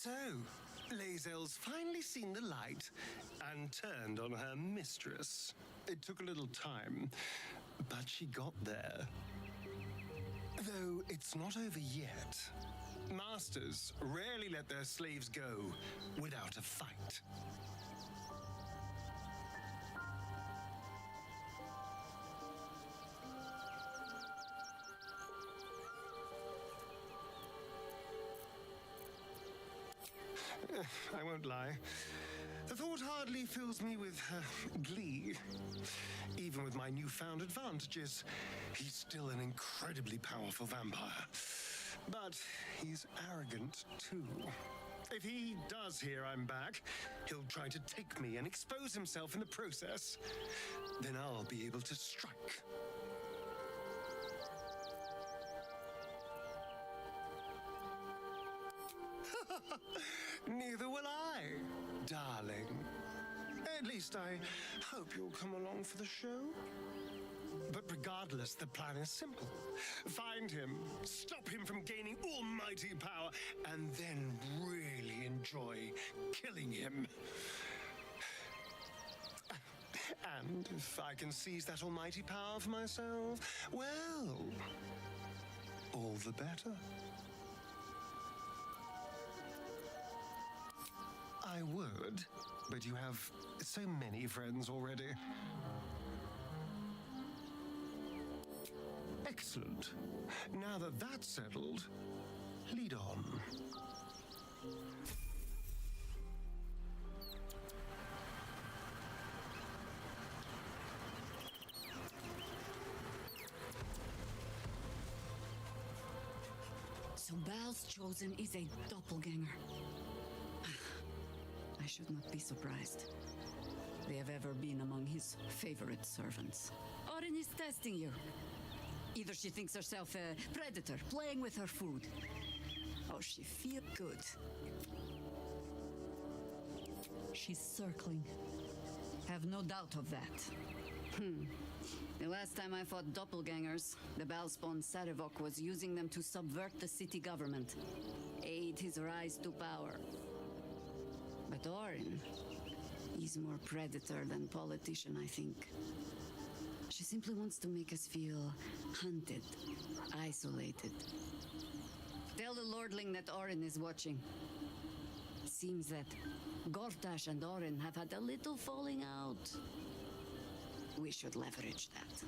So, Lae'zel's finally seen the light and turned on her mistress. It took a little time, but she got there. Though it's not over yet. Masters rarely let their slaves go without a fight. I won't lie. The thought hardly fills me with glee. Even with my newfound advantages, he's still an incredibly powerful vampire. But he's arrogant, too. If he does hear I'm back, he'll try to take me and expose himself in the process. Then I'll be able to strike. Neither will I, darling. At least I hope you'll come along for the show. But regardless, the plan is simple. Find him, stop him from gaining almighty power, and then really enjoy killing him. And if I can seize that almighty power for myself, well, all the better. I would, but you have so many friends already. Excellent. Now that that's settled, lead on. So Baal's chosen is a doppelganger. I should not be surprised. They have ever been among his favorite servants. Orin is testing you. Either she thinks herself a predator, playing with her food, or she feels good. She's circling. Have no doubt of that. The last time I fought doppelgangers, the Baalspawn Sarevok was using them to subvert the city government, aid his rise to power. But Orin, he's more predator than politician, I think. She simply wants to make us feel hunted, isolated. Tell the Lordling that Orin is watching. Seems that Gortash and Orin have had a little falling out. We should leverage that.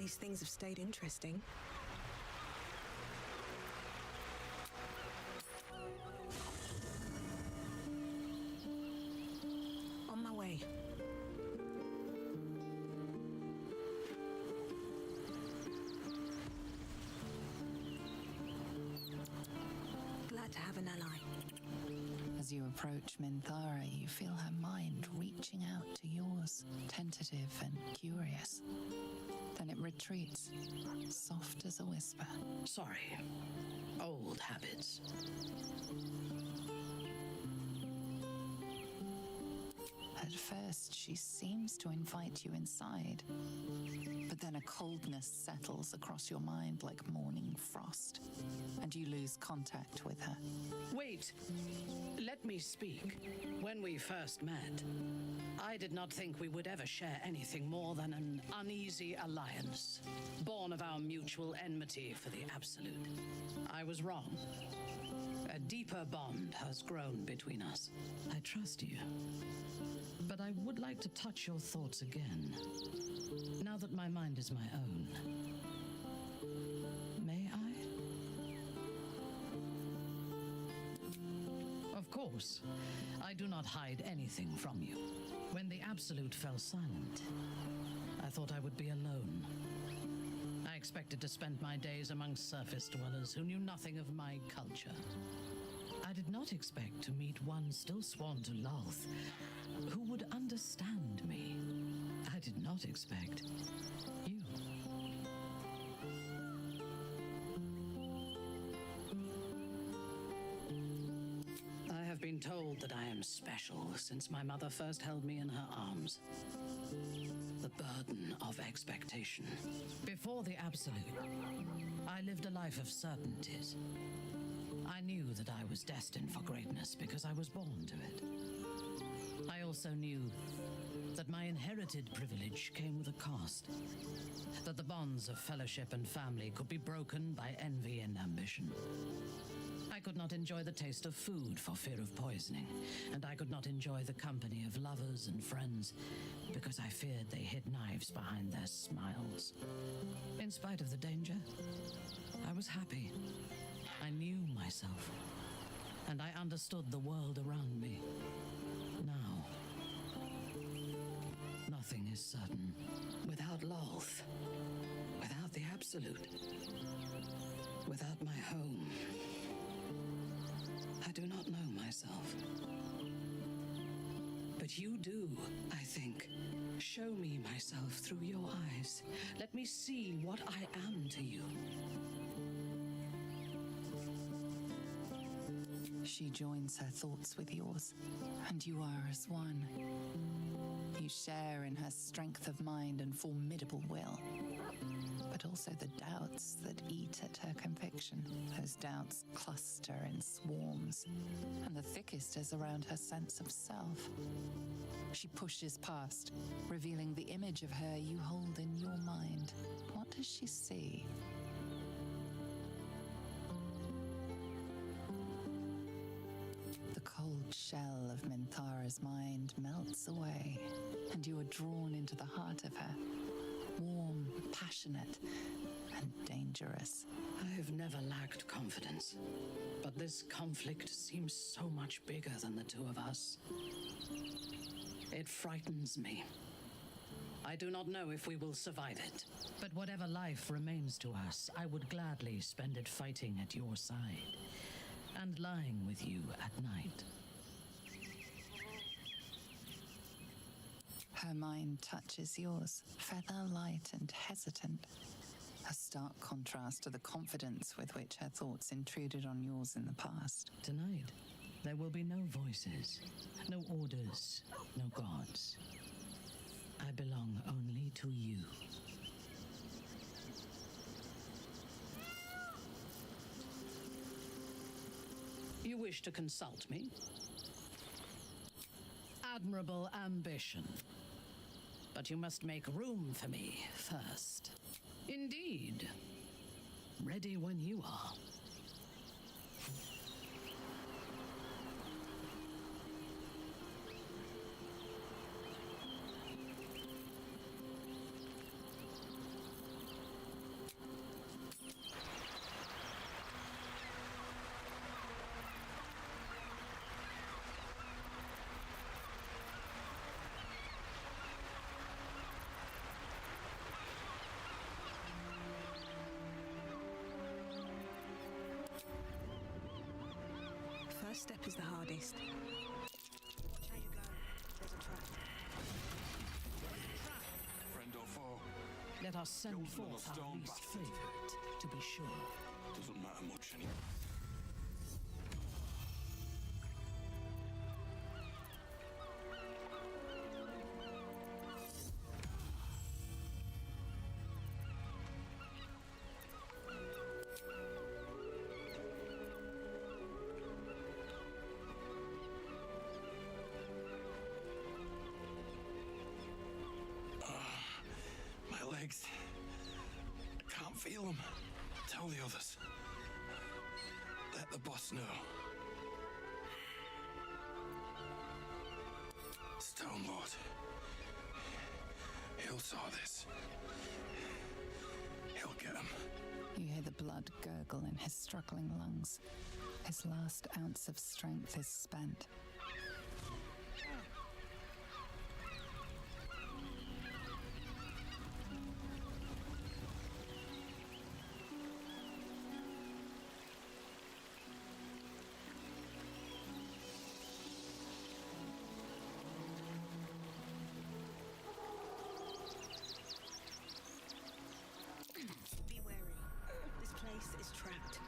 least things have stayed interesting. On my way. Glad to have an ally. As you approach Minthara, you feel her mind reaching out to yours, tentative and curious. Then it retreats, soft as a whisper. Sorry. Old habits. At first, she seems to invite you inside, but then a coldness settles across your mind like morning frost, and you lose contact with her. Wait. Let me speak. When we first met, I did not think we would ever share anything more than an uneasy alliance, born of our mutual enmity for the Absolute. I was wrong. A deeper bond has grown between us. I trust you. But I would like to touch your thoughts again, now that my mind is my own. May I? Of course. I do not hide anything from you. When the Absolute fell silent, I thought I would be alone. I expected to spend my days among surface dwellers who knew nothing of my culture. I did not expect to meet one still sworn to Lolth who would understand me. I did not expect you. I have been told that I am special since my mother first held me in her arms. The burden of expectation. Before the Absolute, I lived a life of certainties. I knew that I was destined for greatness because I was born to it. I also knew that my inherited privilege came with a cost. That the bonds of fellowship and family could be broken by envy and ambition. I could not enjoy the taste of food for fear of poisoning, and I could not enjoy the company of lovers and friends because I feared they hid knives behind their smiles. In spite of the danger, I was happy. I knew myself, and I understood the world around me. Now, nothing is certain. Without Lolth, without the Absolute, without my home, I do not know myself. But you do, I think. Show me myself through your eyes. Let me see what I am to you. She joins her thoughts with yours, and you are as one. You share in her strength of mind and formidable will, but also the doubts that eat at her conviction. Those doubts cluster in swarms, and the thickest is around her sense of self. She pushes past, revealing the image of her you hold in your mind. What does she see? The cold shell of Minthara's mind melts away, and you are drawn into the heart of her, warm, passionate, and dangerous. I have never lacked confidence, but this conflict seems so much bigger than the two of us. It frightens me. I do not know if we will survive it, but whatever life remains to us, I would gladly spend it fighting at your side and lying with you at night. Her mind touches yours, feather light and hesitant. A stark contrast to the confidence with which her thoughts intruded on yours in the past. Tonight, there will be no voices, no orders, no gods. I belong only to you. You wish to consult me? Admirable ambition. But you must make room for me first. Indeed. Ready when you are. First step is the hardest. Watch how you go. There's a trap. Friend or foe, Let us send Yours little forth our stone least bastard. favorite, to be sure. doesn't matter much anymore. My legs. I can't feel them. Tell the others. Let the boss know. Stone Lord. He'll saw this. He'll get him. You hear the blood gurgle in his struggling lungs. His last ounce of strength is spent. Be wary. This place is trapped.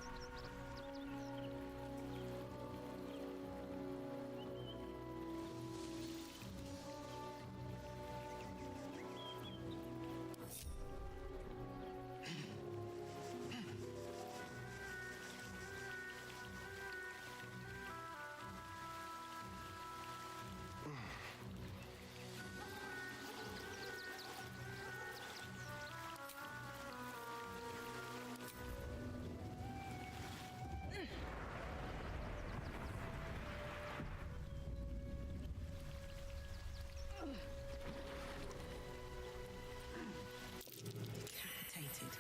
Decapitated.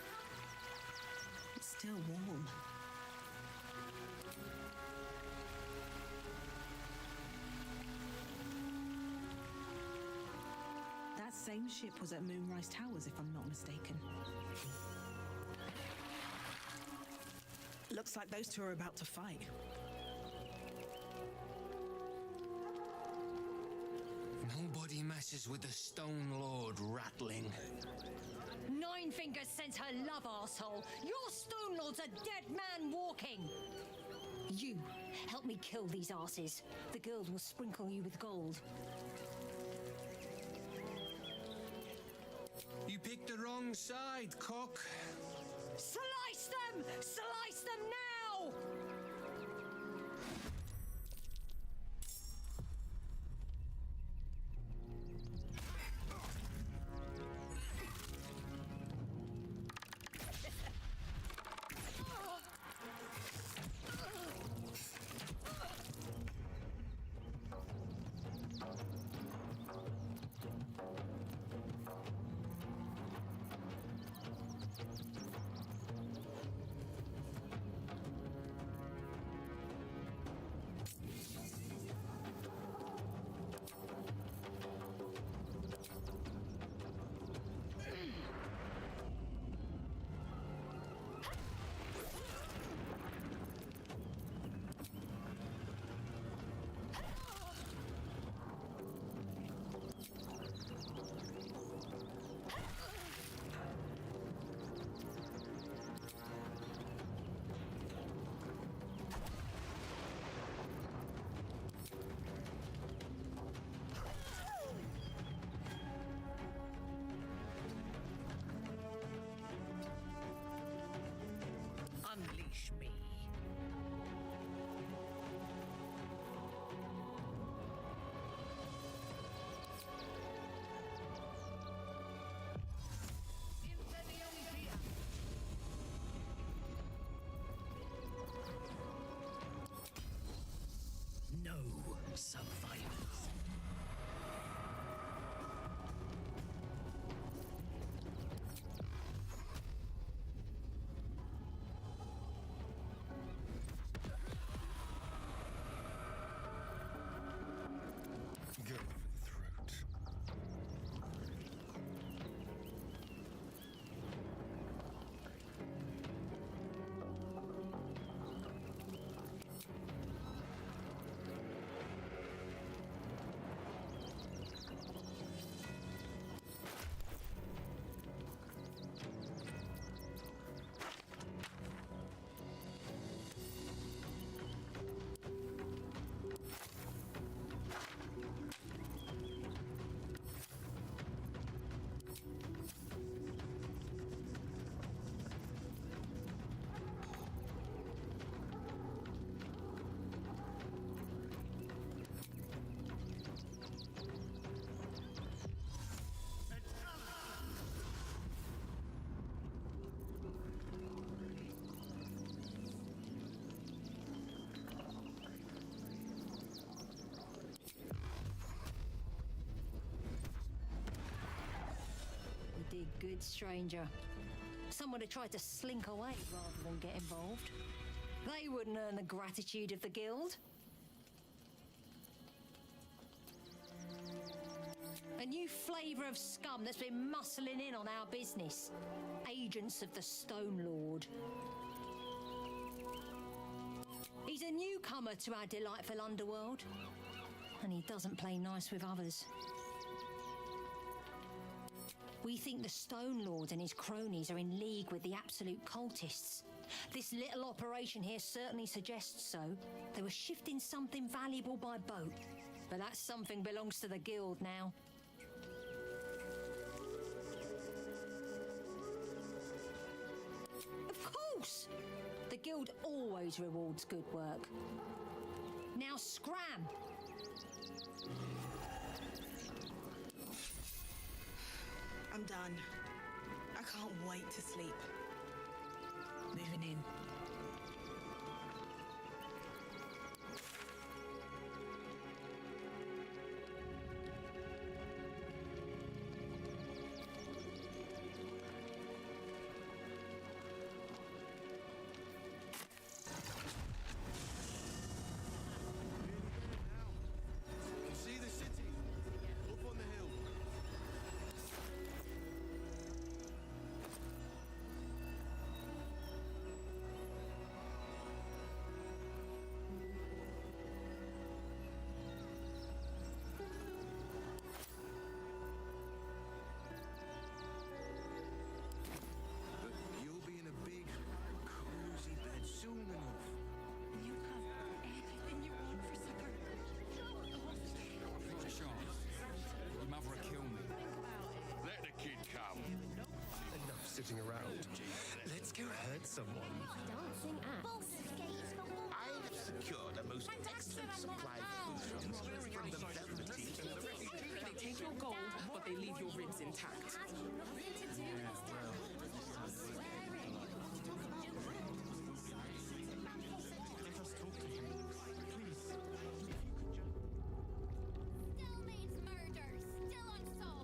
It's still warm. That same ship was at Moonrise Towers, if I'm not mistaken. Looks like those two are about to fight. Nobody messes with the Stone Lord, Rattling. Ninefingers sent her love, arsehole. Your Stone Lord's a dead man walking. You, help me kill these asses. The guild will sprinkle you with gold. You picked the wrong side, cock. Slice them! Slice them now! did good, stranger. Some would have tried to slink away rather than get involved. They wouldn't earn the gratitude of the guild. A new flavour of scum that's been muscling in on our business. Agents of the Stone Lord. He's a newcomer to our delightful underworld, and he doesn't play nice with others. We think the Stone Lord and his cronies are in league with the absolute cultists. This little operation here certainly suggests so. They were shifting something valuable by boat, but that something belongs to the guild now. Of course! The guild always rewards good work. Now scram! I'm done. I can't wait to sleep. Moving in. See the city? Up on the hill. You'll be in a big, cozy bed soon enough. You have everything you want for supper. Not a chance. Your mother will kill me. Let the kid come. Enough sitting around. Let's go hurt someone. Dancing acts. I have secured a most excellent supply of potions from the Velveteen. They take your gold, but they leave your ribs intact.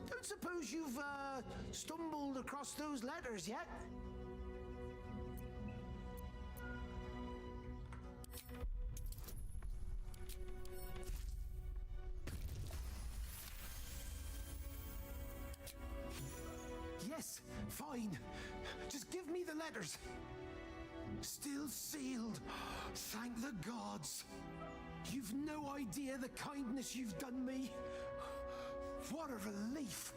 Don't suppose you've stumbled across those letters yet? Yes, fine. Just give me the letters. Still sealed. Thank the gods. You've no idea the kindness you've done me. What a relief.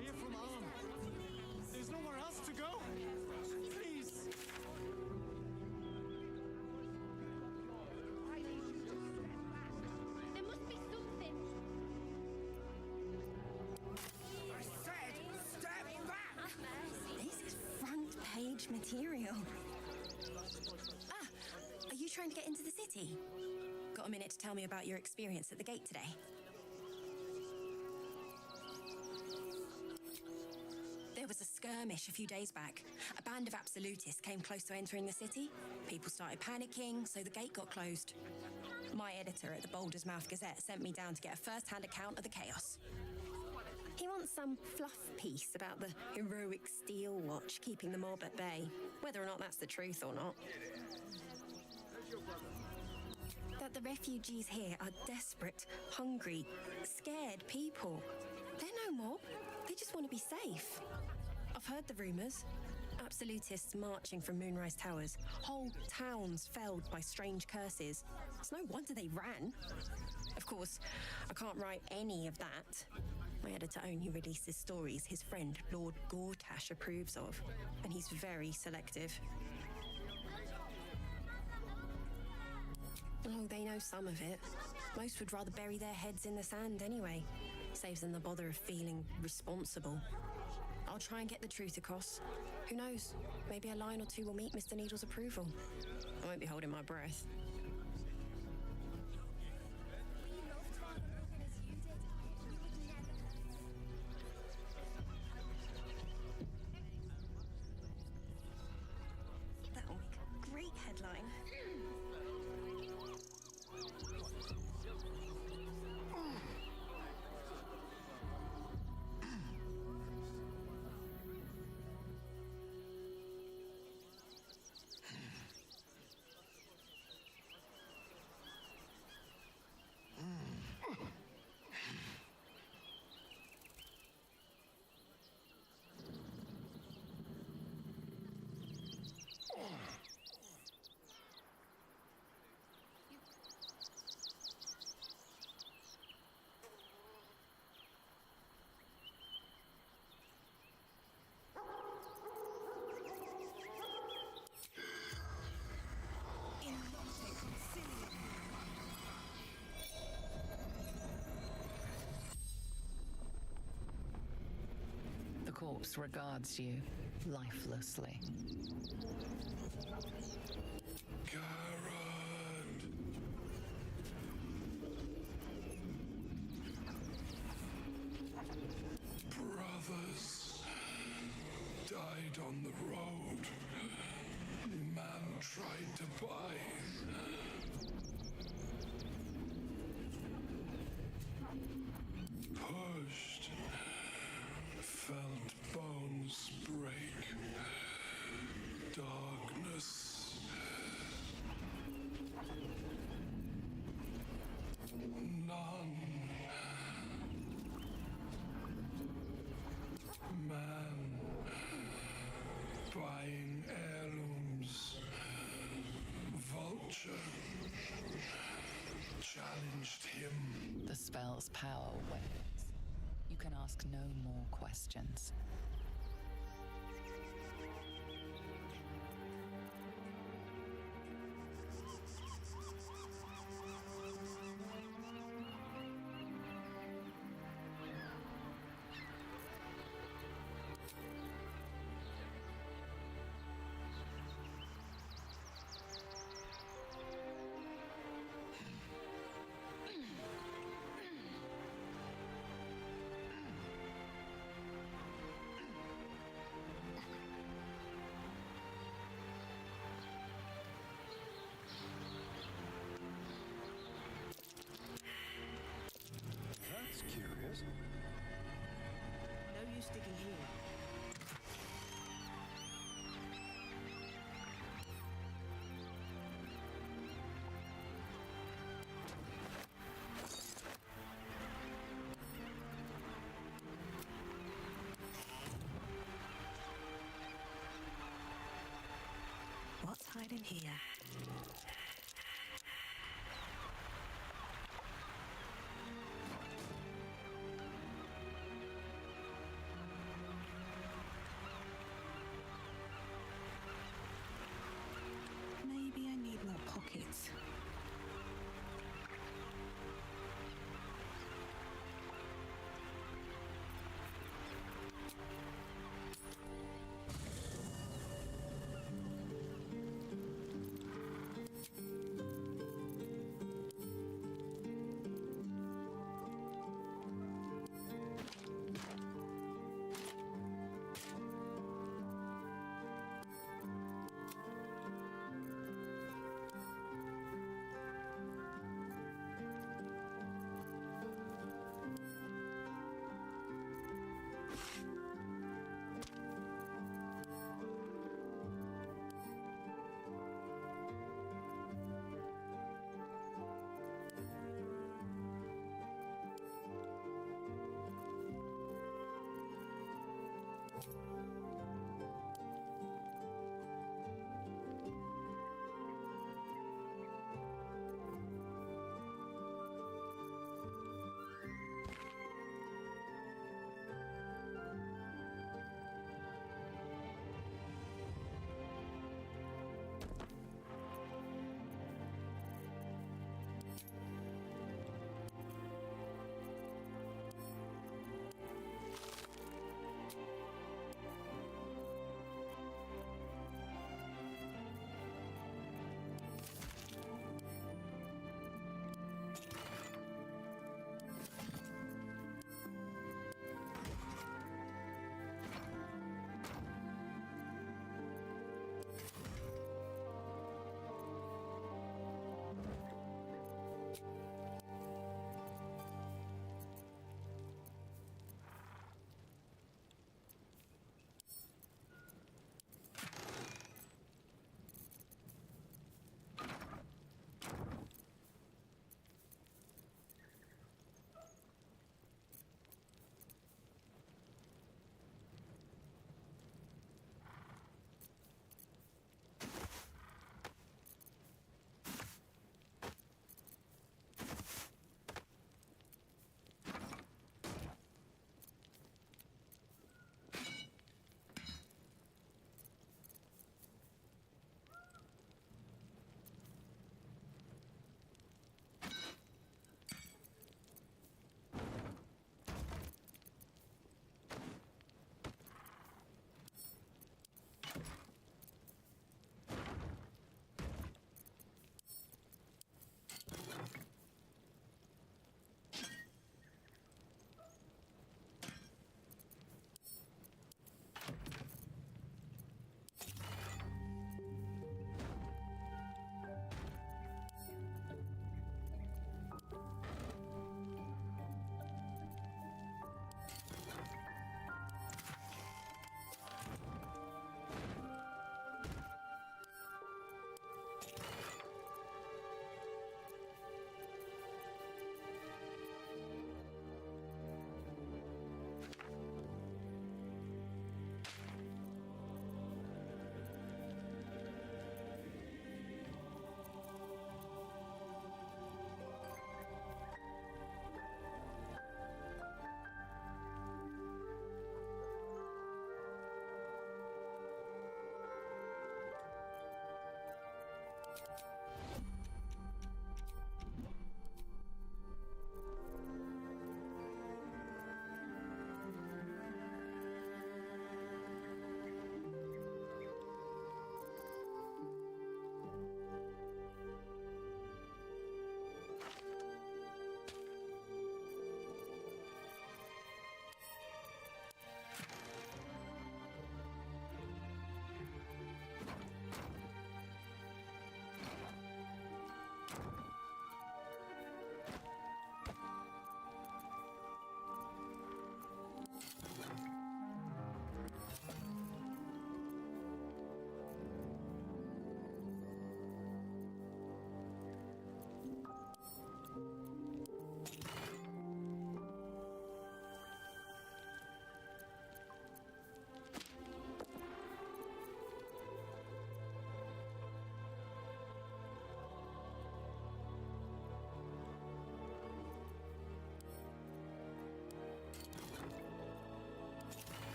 Here from Arm. There's nowhere else to go. Please. There must be something. I said, step back! This is front page material. Ah, are you trying to get into the city? Got a minute to tell me about your experience at the gate today? There was a skirmish a few days back. A band of absolutists came close to entering the city. People started panicking, so the gate got closed. My editor at the Boulder's Mouth Gazette sent me down to get a first-hand account of the chaos. He wants some fluff piece about the heroic Steel Watch keeping the mob at bay, whether or not that's the truth or not. That the refugees here are desperate, hungry, scared people. They're no mob. They just want to be safe. I've heard the rumours. Absolutists marching from Moonrise Towers. Whole towns felled by strange curses. It's no wonder they ran. Of course, I can't write any of that. My editor only releases stories his friend Lord Gortash approves of, and he's very selective. Oh, they know some of it. Most would rather bury their heads in the sand anyway. Saves them the bother of feeling responsible. I'll try and get the truth across. Who knows? Maybe a line or two will meet Mr. Needle's approval. I won't be holding my breath. That'll make a great headline. corpse regards you lifelessly. Brothers died on the road. Man tried to buy. Pushed. Felt bones break. Darkness. None. Man buying heirlooms. Vulture challenged him. The spell's power wanes. You can ask no more questions. That's curious. No use digging here. What's hiding here? Maybe I need more pockets.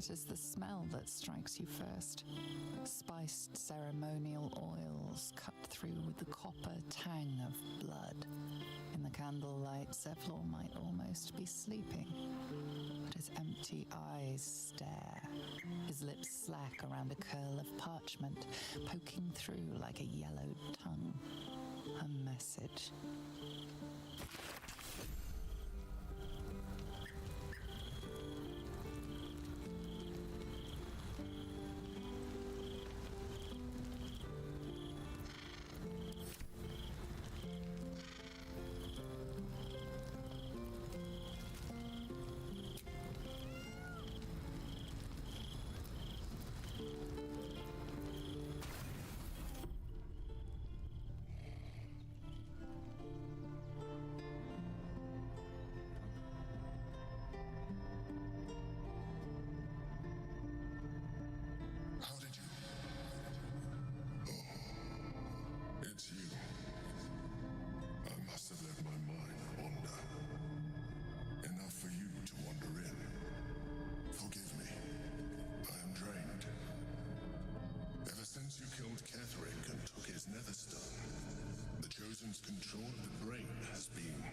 It is the smell that strikes you first. Spiced ceremonial oils cut through with the copper tang of blood. In the candlelight, Zevlor might almost be sleeping, but his empty eyes stare, his lips slack around a curl of parchment, poking through like a yellowed tongue. A message. How did you? Oh, it's you. I must have let my mind wander. Enough for you to wander in. Forgive me. I am drained. Ever since you killed Ketherick and took his netherstone, the Chosen's control of the brain has been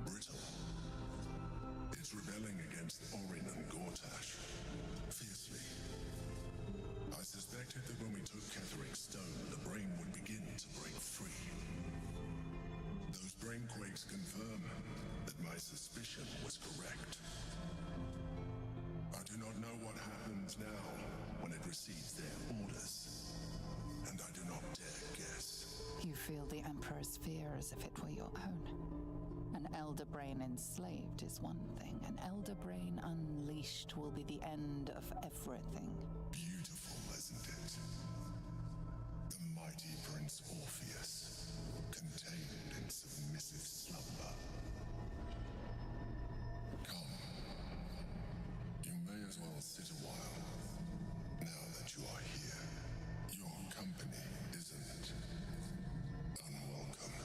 brittle. It's rebelling against Orin and Gortash fiercely. I suspected that when we took Ketherick's stone, the brain would begin to break free. Those brain quakes confirm that my suspicion was correct. I do not know what happens now when it receives their orders, and I do not dare guess. You feel the Emperor's fear as if it were your own. An elder brain enslaved is one thing. An elder brain unleashed will be the end of everything. Beautiful, isn't it? The mighty Prince Orpheus, contained in submissive slumber. Come. You may as well sit a while, now that you are here. Your company isn't unwelcome.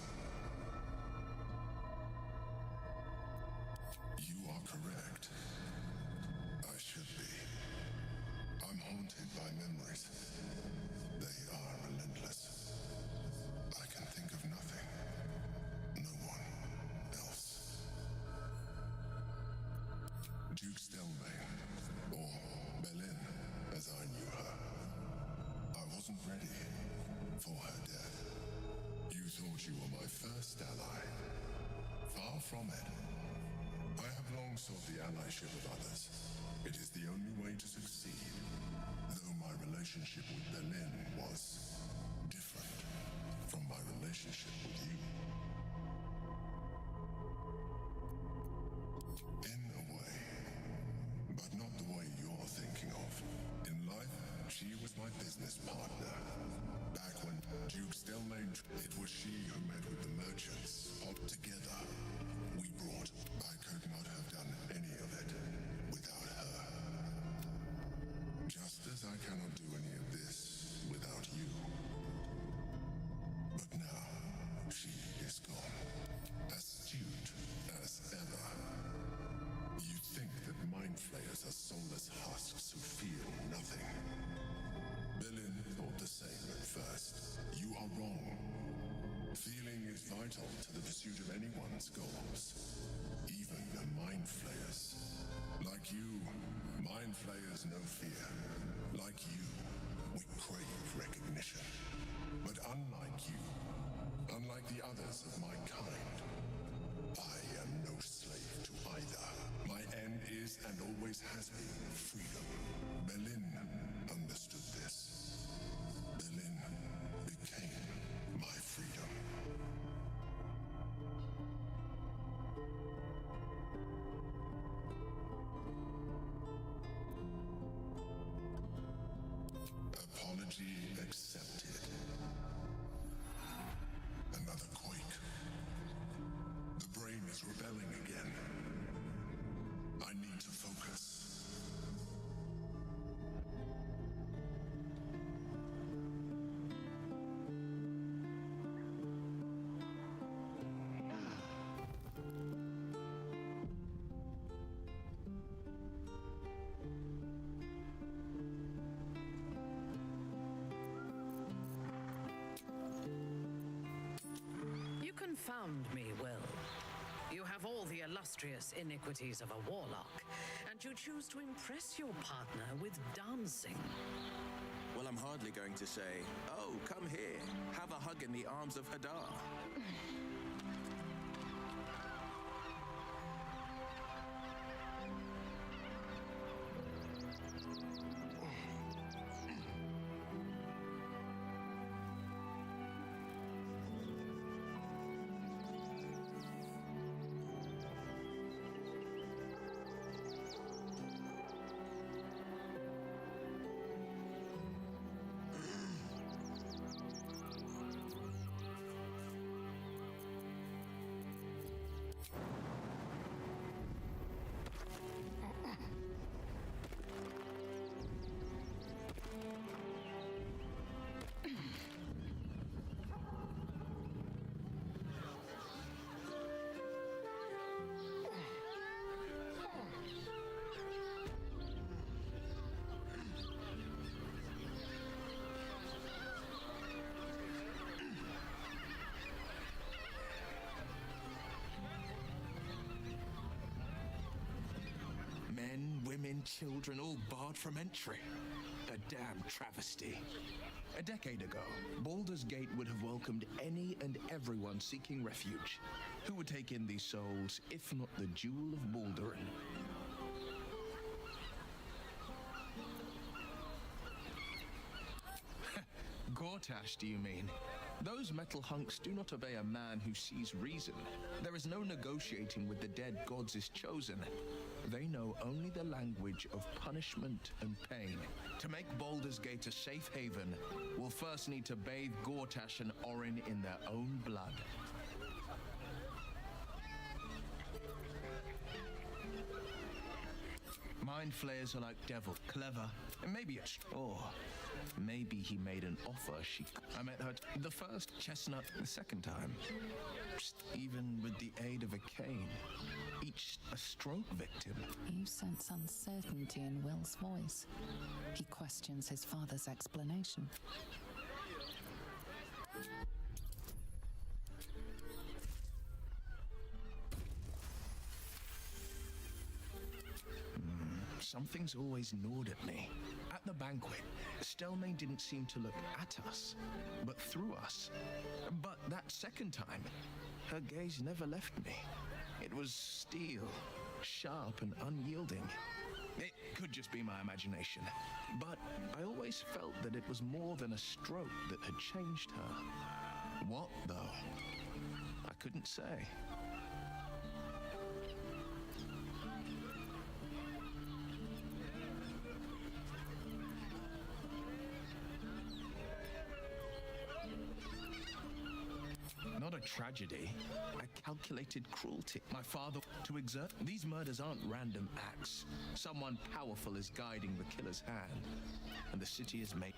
You are correct. I should be. I'm haunted by memories. They are relentless. I can think of nothing. No one else. Duke Stelmane, or Belin, as I knew her. I wasn't ready for her death. You thought you were my first ally. Far from it. I have long sought the allyship of others. It is the only way to succeed, though my relationship with Belin was different from my relationship with you. In a way, but not the way you're thinking of. In life, she was my business partner. Back when Duke Stelmane, it was she who met with the merchants. Together, we brought. I could not have done any of it without her. Just as I cannot do any of this without you. But now, she is gone. Astute as ever. You think that mind flayers are soulless husks who feel nothing. Belin thought the same at first. You are wrong. Feeling is vital to the pursuit of anyone's goals. Even the mind flayers. Like you, mind flayers know fear. Like you, we crave recognition. But unlike you, unlike the others of my kind, I am no slave to either. My end is and always has been freedom. Belin understood this. Belin became my freedom. Apology accepted. Another quake. The brain is rebelling again. I need to focus. found me, Will. You have all the illustrious iniquities of a warlock, and you choose to impress your partner with dancing. Well, I'm hardly going to say, oh, come here, have a hug in the arms of Hadar. Men, women, children, all barred from entry. A damn travesty. A decade ago, Baldur's Gate would have welcomed any and everyone seeking refuge. Who would take in these souls, if not the Jewel of Baldurin? Gortash, do you mean? Those metal hunks do not obey a man who sees reason. There is no negotiating with the dead gods is chosen. They know only the language of punishment and pain. To make Baldur's Gate a safe haven, we'll first need to bathe Gortash and Orin in their own blood. Mind flayers are like devil, clever, and maybe it's... Or maybe he made an offer I met her the first chestnut the second time. Even with the aid of a cane. Each a stroke victim. You sense uncertainty in Will's voice. He questions his father's explanation. Something's always gnawed at me. At the banquet, Stelmane didn't seem to look at us, but through us. But that second time, her gaze never left me. It was steel, sharp and unyielding. It could just be my imagination, but I always felt that it was more than a stroke that had changed her. What, though? I couldn't say. Not a tragedy, a calculated cruelty. My father to exert. These murders aren't random acts. Someone powerful is guiding the killer's hand, and the city is made.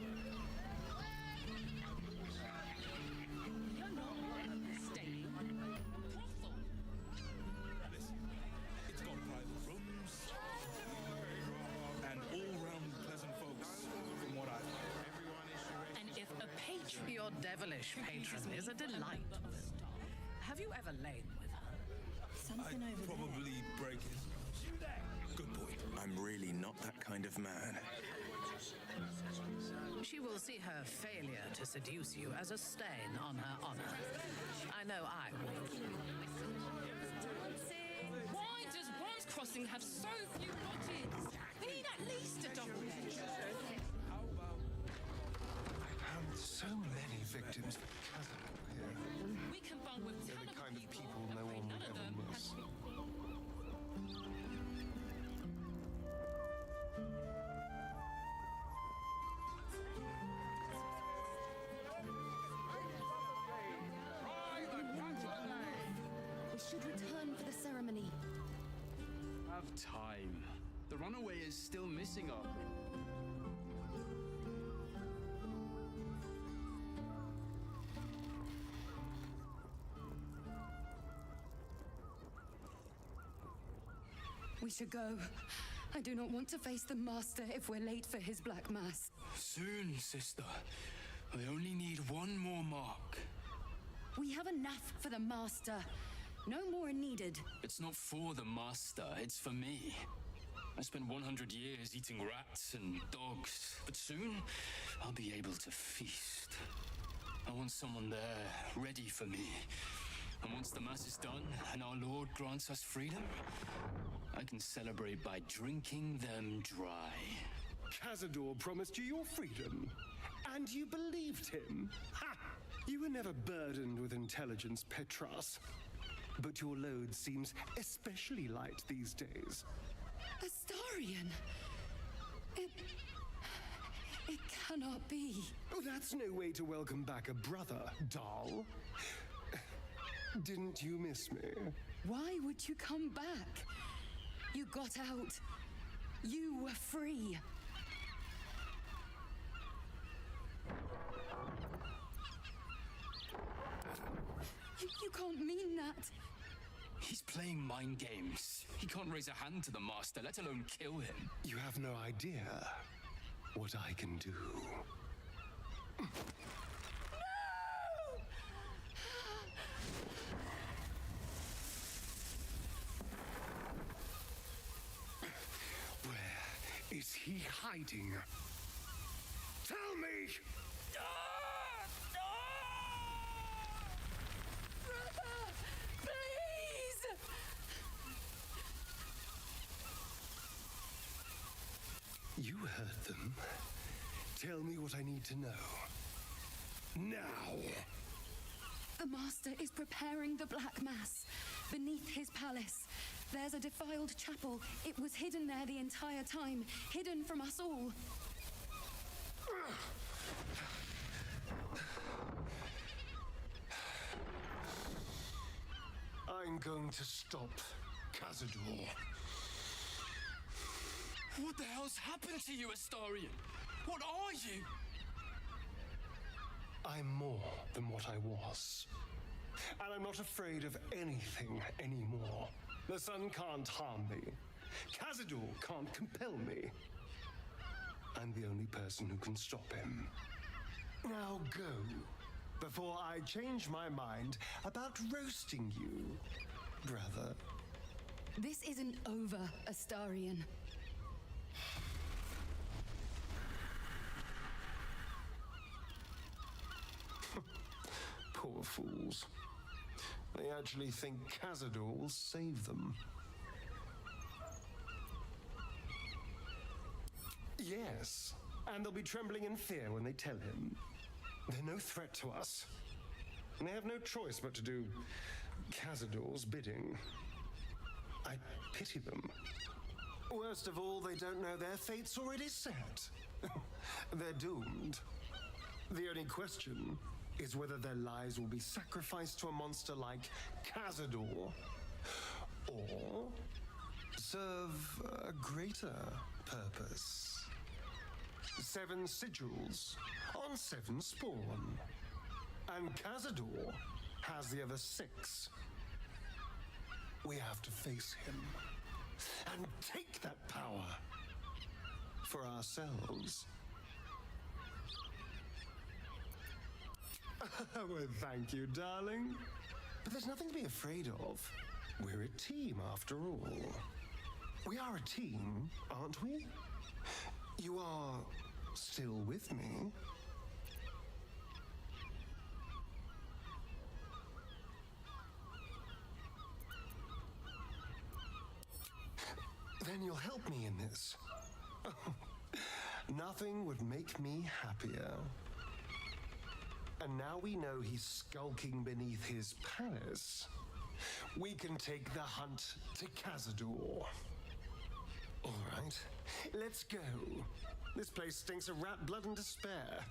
It's got private rooms and all-round pleasant folks, from what I've. And if a patron, your devilish patron, is a delight. Have you ever lain with her? I'd probably break it. Good point. I'm really not that kind of man. She will see her failure to seduce you as a stain on her honor. I know I would. Why does Worm's Crossing have so few bodies? We need at least a double edge. So many victims because of here. We can bond with They're the kind of people no one will ever miss. We should return for the ceremony. Have time. The runaway is still missing up. We should go. I do not want to face the Master if we're late for his Black Mass. Soon, sister. I only need one more mark. We have enough for the Master. No more are needed. It's not for the Master, it's for me. I spent 100 years eating rats and dogs, but soon I'll be able to feast. I want someone there, ready for me. And once the Mass is done and our Lord grants us freedom, I can celebrate by drinking them dry. Cazador promised you your freedom, and you believed him? Ha! You were never burdened with intelligence, Petras. But your load seems especially light these days. Astarion! It cannot be. Oh, that's no way to welcome back a brother, doll. Didn't you miss me? Why would you come back? You got out. You were free. You can't mean that. He's playing mind games. He can't raise a hand to the Master, let alone kill him. You have no idea what I can do. Where is he hiding? Tell me! You heard them. Tell me what I need to know. Now! The Master is preparing the Black Mass beneath his palace. There's a defiled chapel. It was hidden there the entire time, hidden from us all. I'm going to stop Cazador. What the hell's happened to you, Astarion? What are you? I'm more than what I was. And I'm not afraid of anything anymore. The sun can't harm me. Cazador can't compel me. I'm the only person who can stop him. Now go, before I change my mind about roasting you, brother. This isn't over, Astarion. Poor fools. They actually think Cazador will save them. Yes, and they'll be trembling in fear when they tell him. They're no threat to us. And they have no choice but to do Cazador's bidding. I pity them. Worst of all, they don't know their fate's already set. They're doomed. The only question is whether their lives will be sacrificed to a monster like Cazador, or serve a greater purpose. 7 sigils on 7 spawn. And Cazador has the other 6. We have to face him and take that power for ourselves. Well, thank you, darling. But there's nothing to be afraid of. We're a team, after all. We are a team, aren't we? You are still with me? Then you'll help me in this. Nothing would make me happier. And now we know he's skulking beneath his palace, we can take the hunt to Cazador. All right, let's go. This place stinks of rat blood and despair.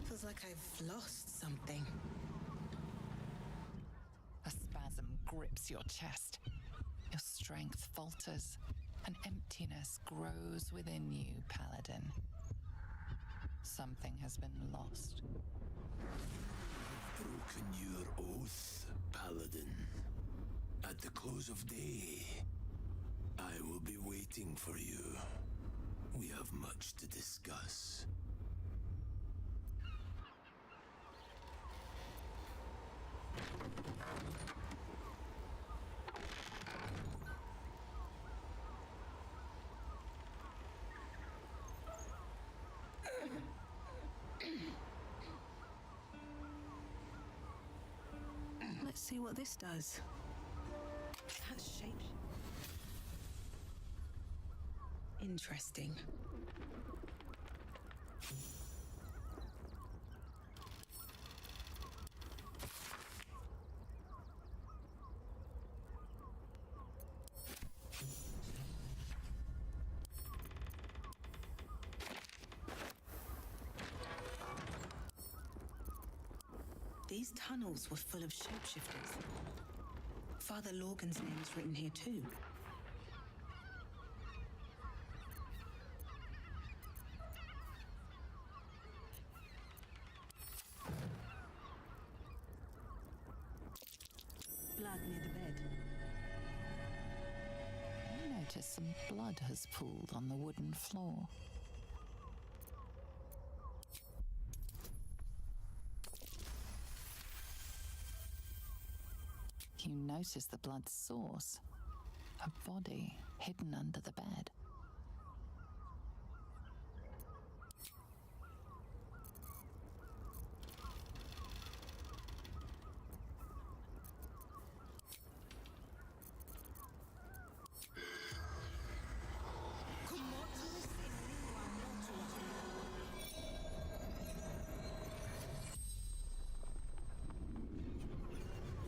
Feels like I've lost something. A spasm grips your chest. Your strength falters. An emptiness grows within you, Paladin. Something has been lost. broken your oath, Paladin. At the close of day, I will be waiting for you. We have much to discuss. Let's see what this does. That's shaped. Interesting. These tunnels were full of shapeshifters. Father Lorgan's name is written here too. Blood near the bed. You notice some blood has pooled on the wooden floor. You notice the blood's source, a body hidden under the bed.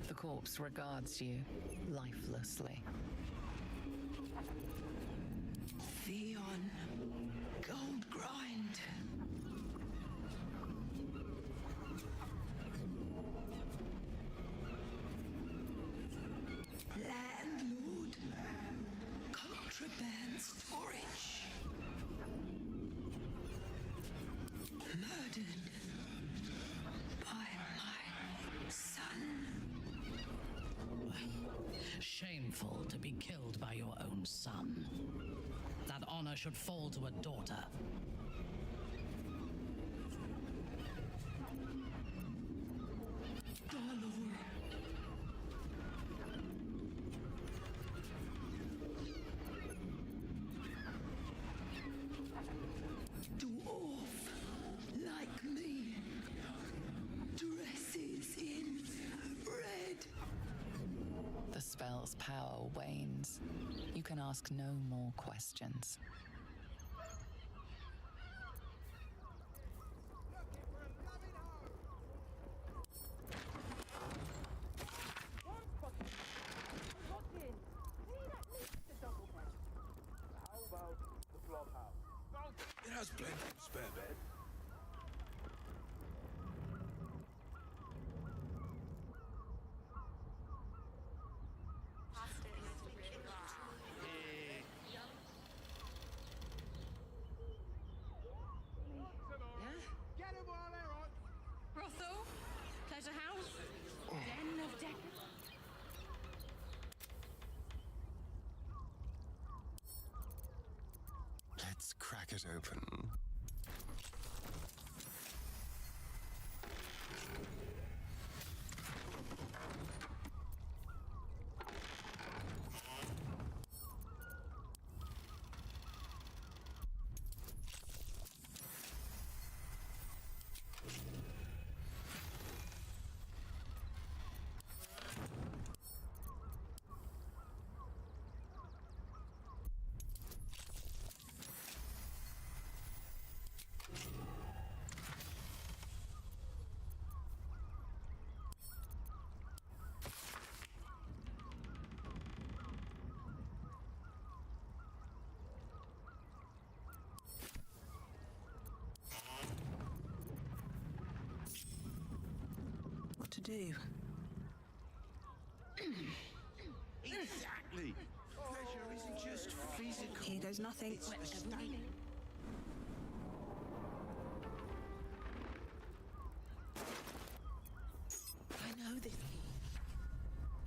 The corpse regards you lifelessly. Theon, gold grind. Landlord, contraband storage. Murdered by my son. Shameful to be killed by your own son. That honor should fall to a daughter. Dwarf like me, dresses in red. The spell's power wanes. You can ask no more questions. It has plenty of spare bed. Brothel, pleasure house, den of death. Let's crack it open. What to do? Exactly. Pleasure isn't just physical. Here goes nothing. It's a state.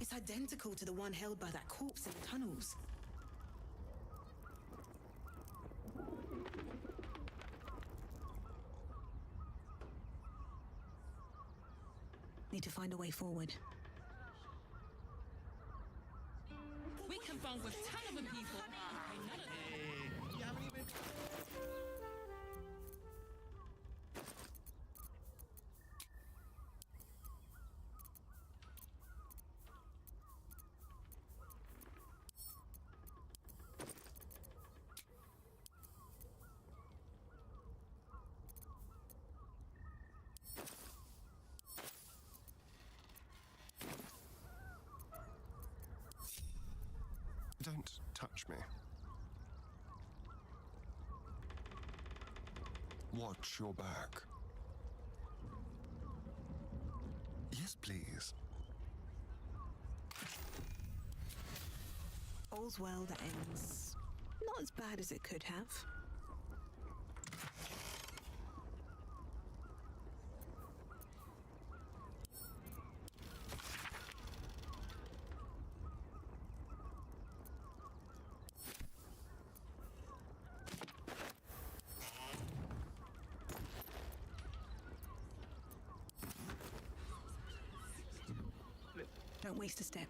It's identical to the one held by that corpse in the tunnels. Need to find a way forward. We can bond with 10 other people. Okay, none of them. You haven't even... Don't touch me. Watch your back. Yes, please. All's well that ends. Not as bad as it could have. Don't waste a step.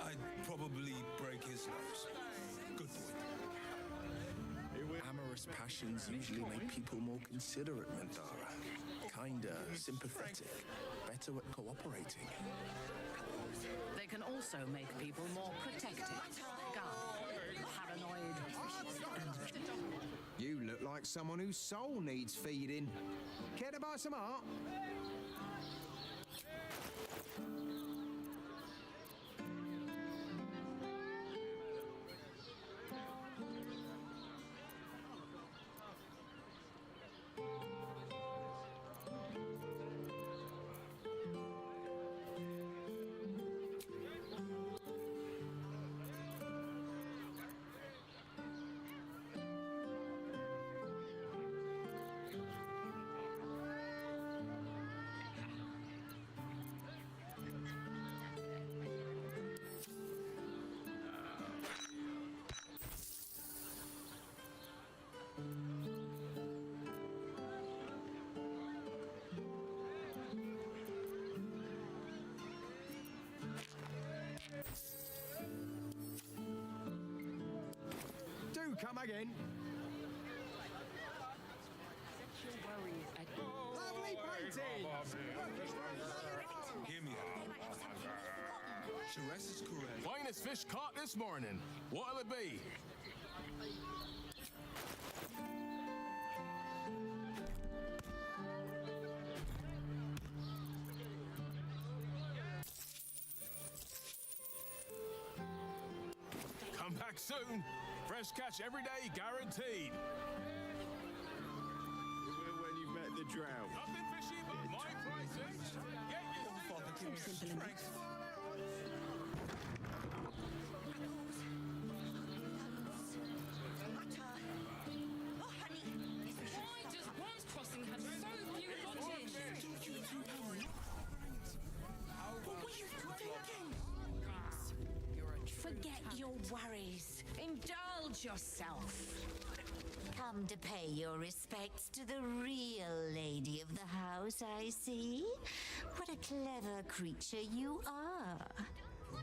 I'd probably break his nose. Good boy. Amorous passions usually make people more considerate, Mandara. Kinder, sympathetic, better at cooperating. They can also make people more protective, guarded, paranoid, and... You look like someone whose soul needs feeding. Care to buy some art? Do come again. Lovely painting! Hear me out. Jerez is correct. Finest fish caught this morning. What'll it be? Come back soon. Fresh catch every day, guaranteed. When you've met the drought. Nothing fishy but my prices. Get your Simple enough. Why does Worms Crossing have so few lodges? What were you thinking? Forget your worries. Indulge yourself. Come to pay your respects to the real lady of the house, I see. What a clever creature you are.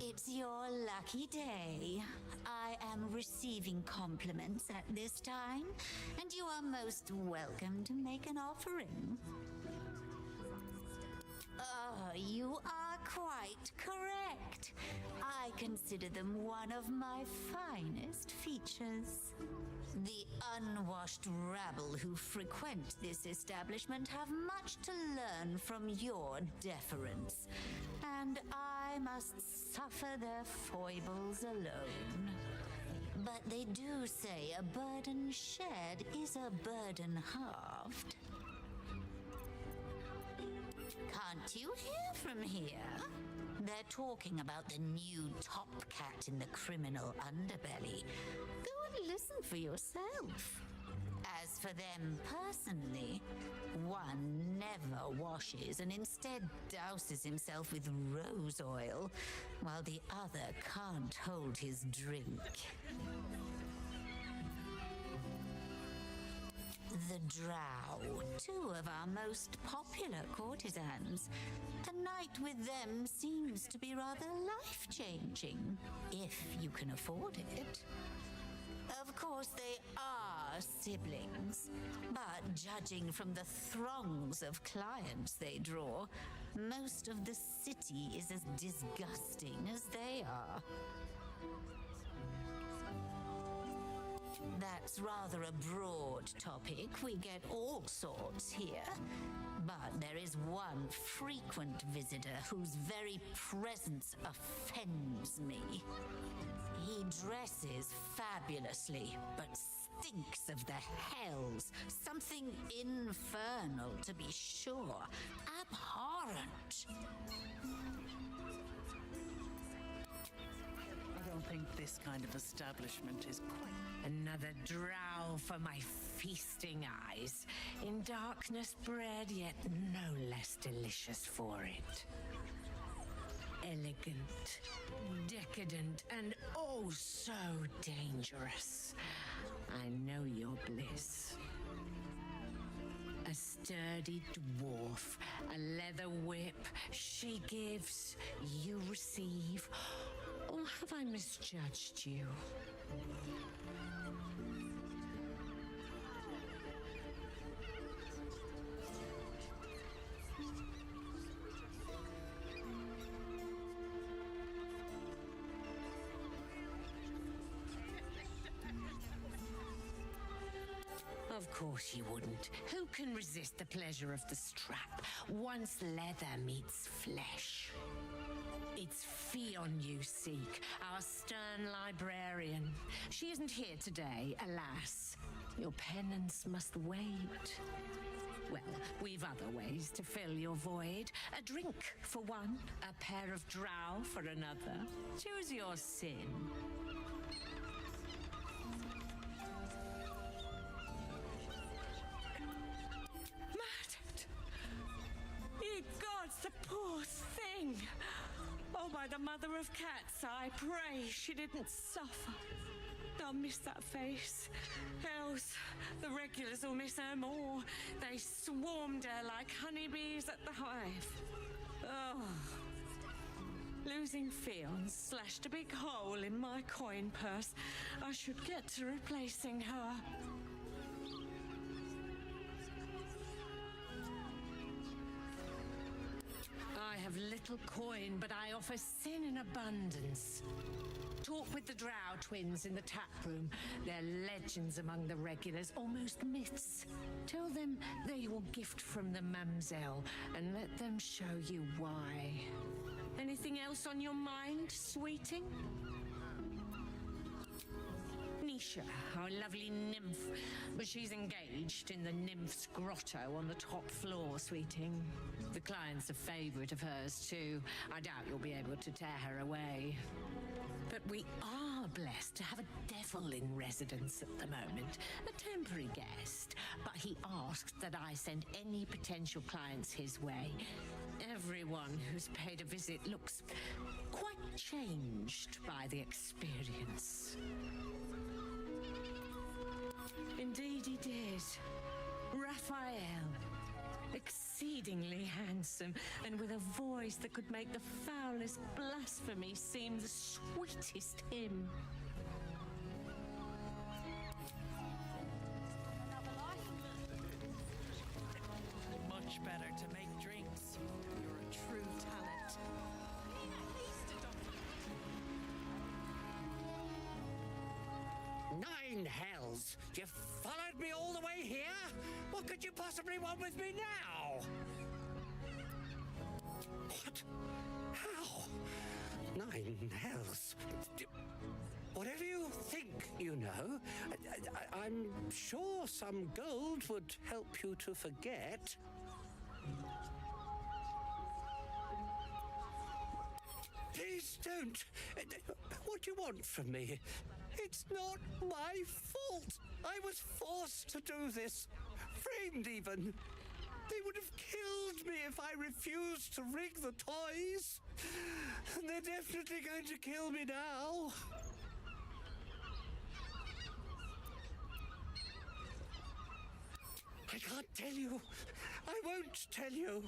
It's your lucky day. I am receiving compliments at this time, and you are most welcome to make an offering. Oh, you are quite correct. I consider them one of my finest features. The unwashed rabble who frequent this establishment have much to learn from your deference, and I must suffer their foibles alone. But they do say a burden shared is a burden halved. Can't you hear from here? They're talking about the new top cat in the criminal underbelly. Go and listen for yourself. As for them personally, one never washes and instead douses himself with rose oil, while the other can't hold his drink. The Drow, two of our most popular courtesans. A night with them seems to be rather life-changing, if you can afford it. Of course, they are siblings, but judging from the throngs of clients they draw, most of the city is as disgusting as they are. That's rather a broad topic. We get all sorts here. But there is one frequent visitor whose very presence offends me. He dresses fabulously, but stinks of the hells. Something infernal, to be sure. Abhorrent. I don't think this kind of establishment is quite... Another drow for my feasting eyes. In darkness bred, yet no less delicious for it. Elegant, decadent, and oh so dangerous. I know your bliss. A sturdy dwarf, a leather whip. She gives, you receive. Or have I misjudged you? Of course you wouldn't. Who can resist the pleasure of the strap once leather meets flesh? It's Fionn you seek, our stern librarian. She isn't here today, alas. Your penance must wait. Well, we've other ways to fill your void. A drink for one, a pair of drow for another. Choose your sin. Ye gods, the poor thing! Oh, by the mother of cats, I pray she didn't suffer. I'll miss that face. Else, the regulars will miss her more. They swarmed her like honeybees at the hive. Oh. Losing Fionn slashed a big hole in my coin purse. I should get to replacing her. I have little coin, but I offer sin in abundance. Talk with the Drow twins in the tap room. They're legends among the regulars, almost myths. Tell them they're your gift from the mamselle, and let them show you why. Anything else on your mind, sweeting? Nisha, our lovely nymph, but she's engaged in the nymph's grotto on the top floor, sweeting. The client's a favourite of hers too. I doubt you'll be able to tear her away. But we are blessed to have a devil in residence at the moment, a temporary guest. But he asked that I send any potential clients his way. Everyone who's paid a visit looks quite changed by the experience. Indeed he did. Raphael. Exceedingly handsome, and with a voice that could make the foulest blasphemy seem the sweetest hymn. Much better to make drinks. You're a true talent. 9 hells! You followed me all the way here? What could you possibly want with me now? What? How? 9 hells? Whatever you think, you know, I'm sure some gold would help you to forget. Don't. What do you want from me? It's not my fault. I was forced to do this. Framed even. They would have killed me if I refused to rig the toys. And they're definitely going to kill me now. I can't tell you. I won't tell you.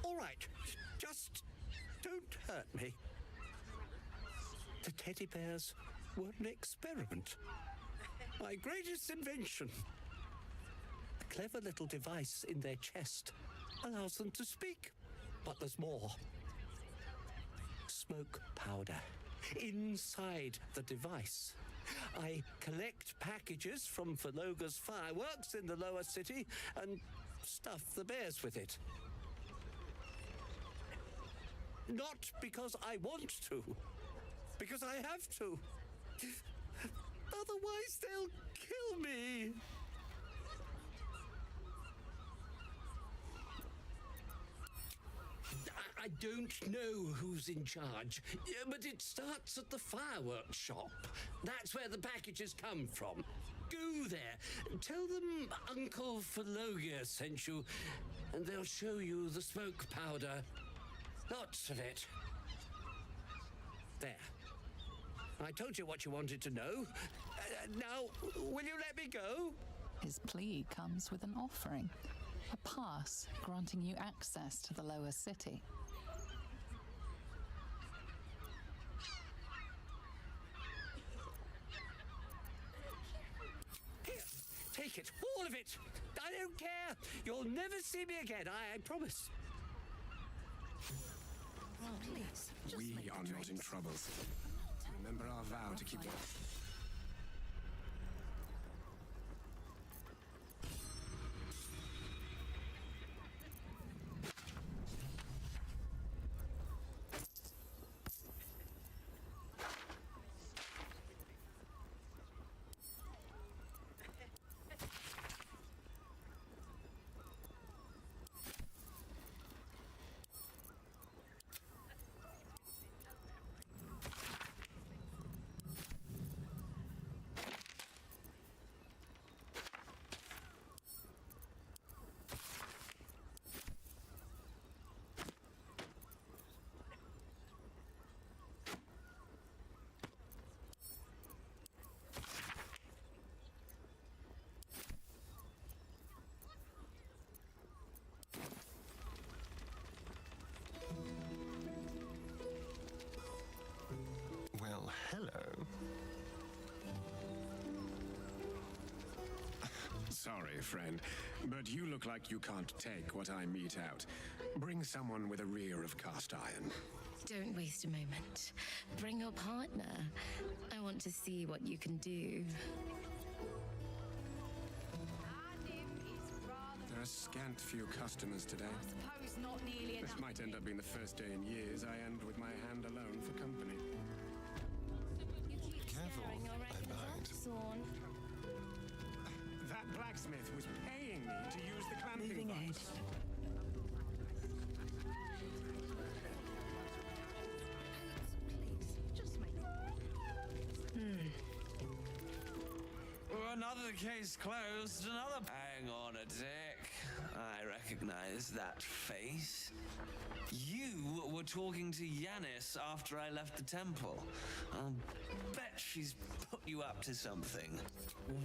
All right. Just don't hurt me. The teddy bears were an experiment. My greatest invention. A clever little device in their chest allows them to speak. But there's more. Smoke powder inside the device. I collect packages from Verloga's fireworks in the lower city and stuff the bears with it. Not because I want to, because I have to. Otherwise, they'll kill me. I don't know who's in charge, but it starts at the fireworks shop. That's where the packages come from. Go there, tell them Uncle Verloga sent you, and they'll show you the smoke powder. Lots of it. There. I told you what you wanted to know. Now, will you let me go? His plea comes with an offering, a pass granting you access to the lower city. Here, take it, all of it. I don't care. You'll never see me again, I promise. Oh, please. We are not in trouble. Remember our vow to keep... Well, hello. Sorry, friend, but you look like you can't take what I mete out. Bring someone with a rear of cast iron. Don't waste a moment. Bring your partner. I want to see what you can do. There are scant few customers today. Suppose not nearly enough. This might end up being the first day in years I end with my hand alone for company. Careful, I might. That blacksmith was paying me to use the clamping box. Another case closed, another... Hang on a tick. I recognize that face. You were talking to Yanis after I left the temple. I'll bet she's put you up to something.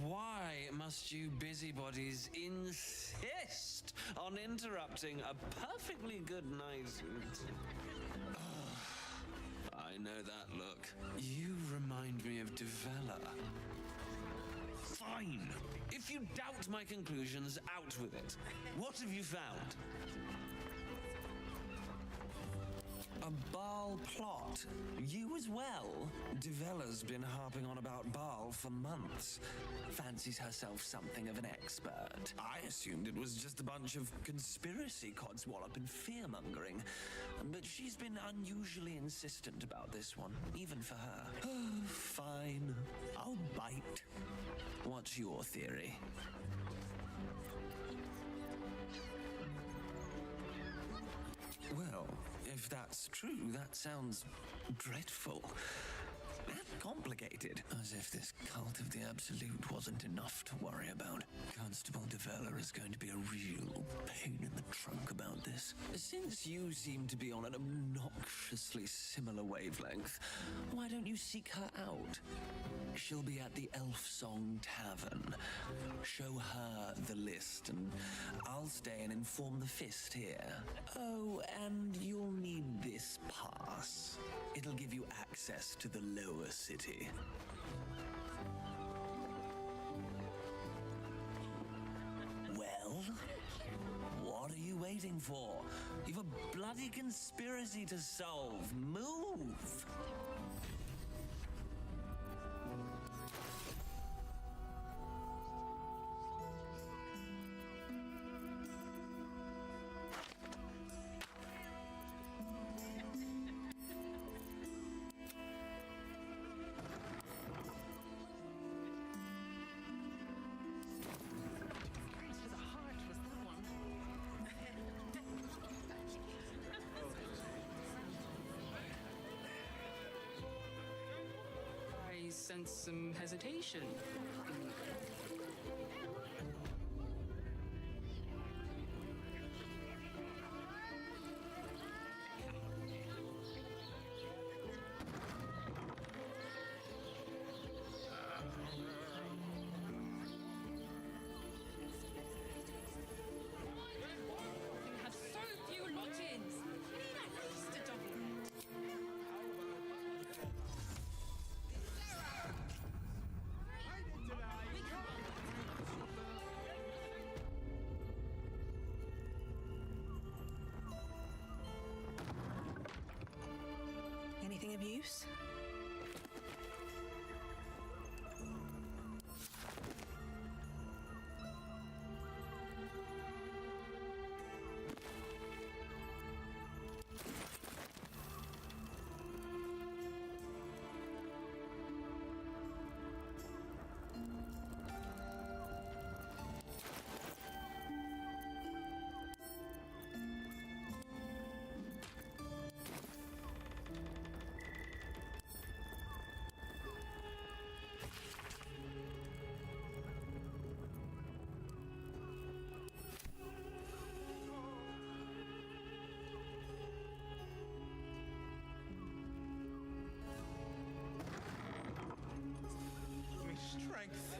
Why must you busybodies insist on interrupting a perfectly good night? I know that look. You remind me of Devella. Fine. If you doubt my conclusions, out with it. What have you found? A Baal plot? You as well? Devella's been harping on about Baal for months. Fancies herself something of an expert. I assumed it was just a bunch of conspiracy codswallop and fear-mongering. But she's been unusually insistent about this one, even for her. Fine. What's your theory? Well, if that's true, that sounds dreadful. And complicated. As if this cult of the Absolute wasn't enough to worry about. Constable Develler is going to be a real pain in the trunk about this. Since you seem to be on an obnoxiously similar wavelength, why don't you seek her out? She'll be at the Elf Song Tavern. Show her the list, and I'll stay and inform the Fist here. Oh, and you'll need this pass. It'll give you access to the lower city. Well, what are you waiting for? You've a bloody conspiracy to solve. Move! I sense some hesitation. You have so few lodgings. We need at least a double. Anything of use? Strength.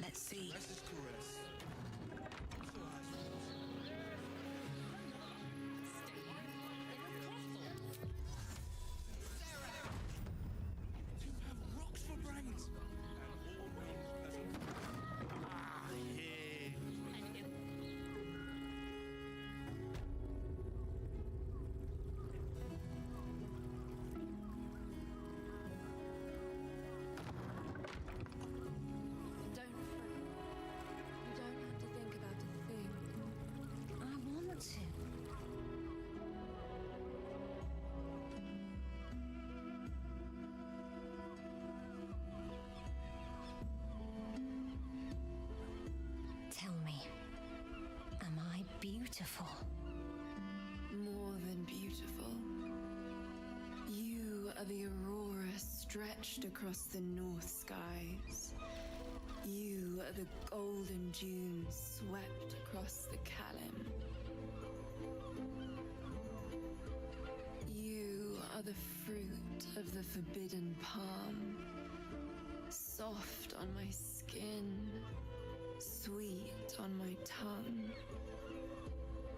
Let's see. Mrs. Caress. You have rocks for brains. Ah, yeah. Don't fret. You don't have to think about a thing. I want to. Tell me, am I beautiful? More than beautiful. You are the aurora stretched across the north skies. You are the golden dunes swept across the Kalim. You are the fruit of the forbidden palm, soft on my skin, sweet on my tongue.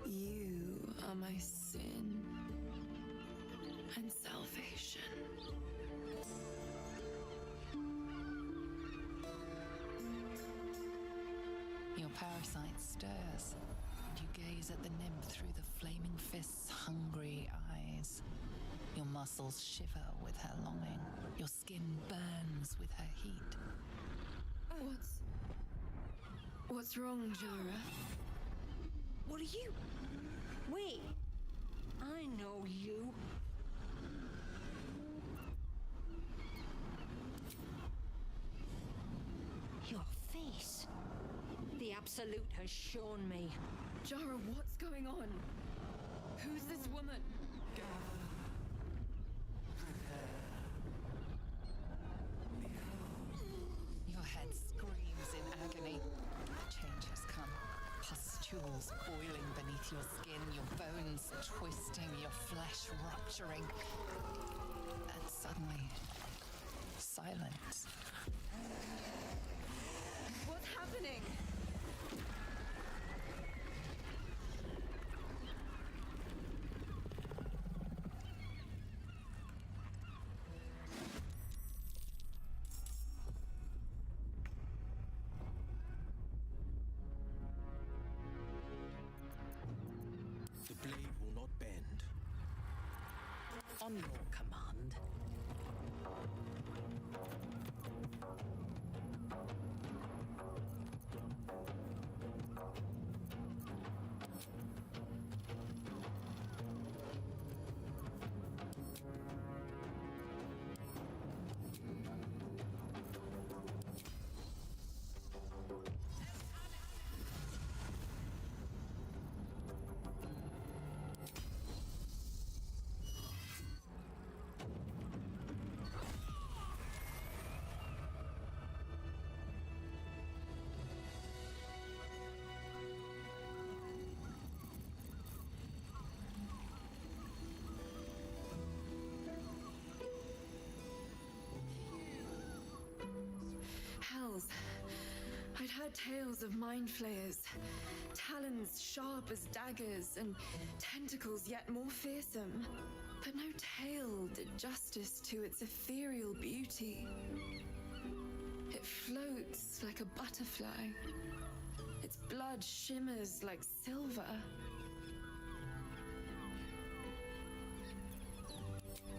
You are my sin and salvation. Your parasite stirs, and you gaze at the nymph through the flaming fist's hungry eyes. Your muscles shiver with her longing. Your skin burns with her heat. What's wrong, Jara? What are you? Wait, I know you. Absolute has shown me. Jara, what's going on? Who's this woman? Your head screams in agony. The change has come. Pustules boiling beneath your skin, your bones twisting, your flesh rupturing. And suddenly, silence. What's happening? The blade will not bend. On your command. Hells. I'd heard tales of mind flayers, talons sharp as daggers, and tentacles yet more fearsome. But no tale did justice to its ethereal beauty. It floats like a butterfly. Its blood shimmers like silver.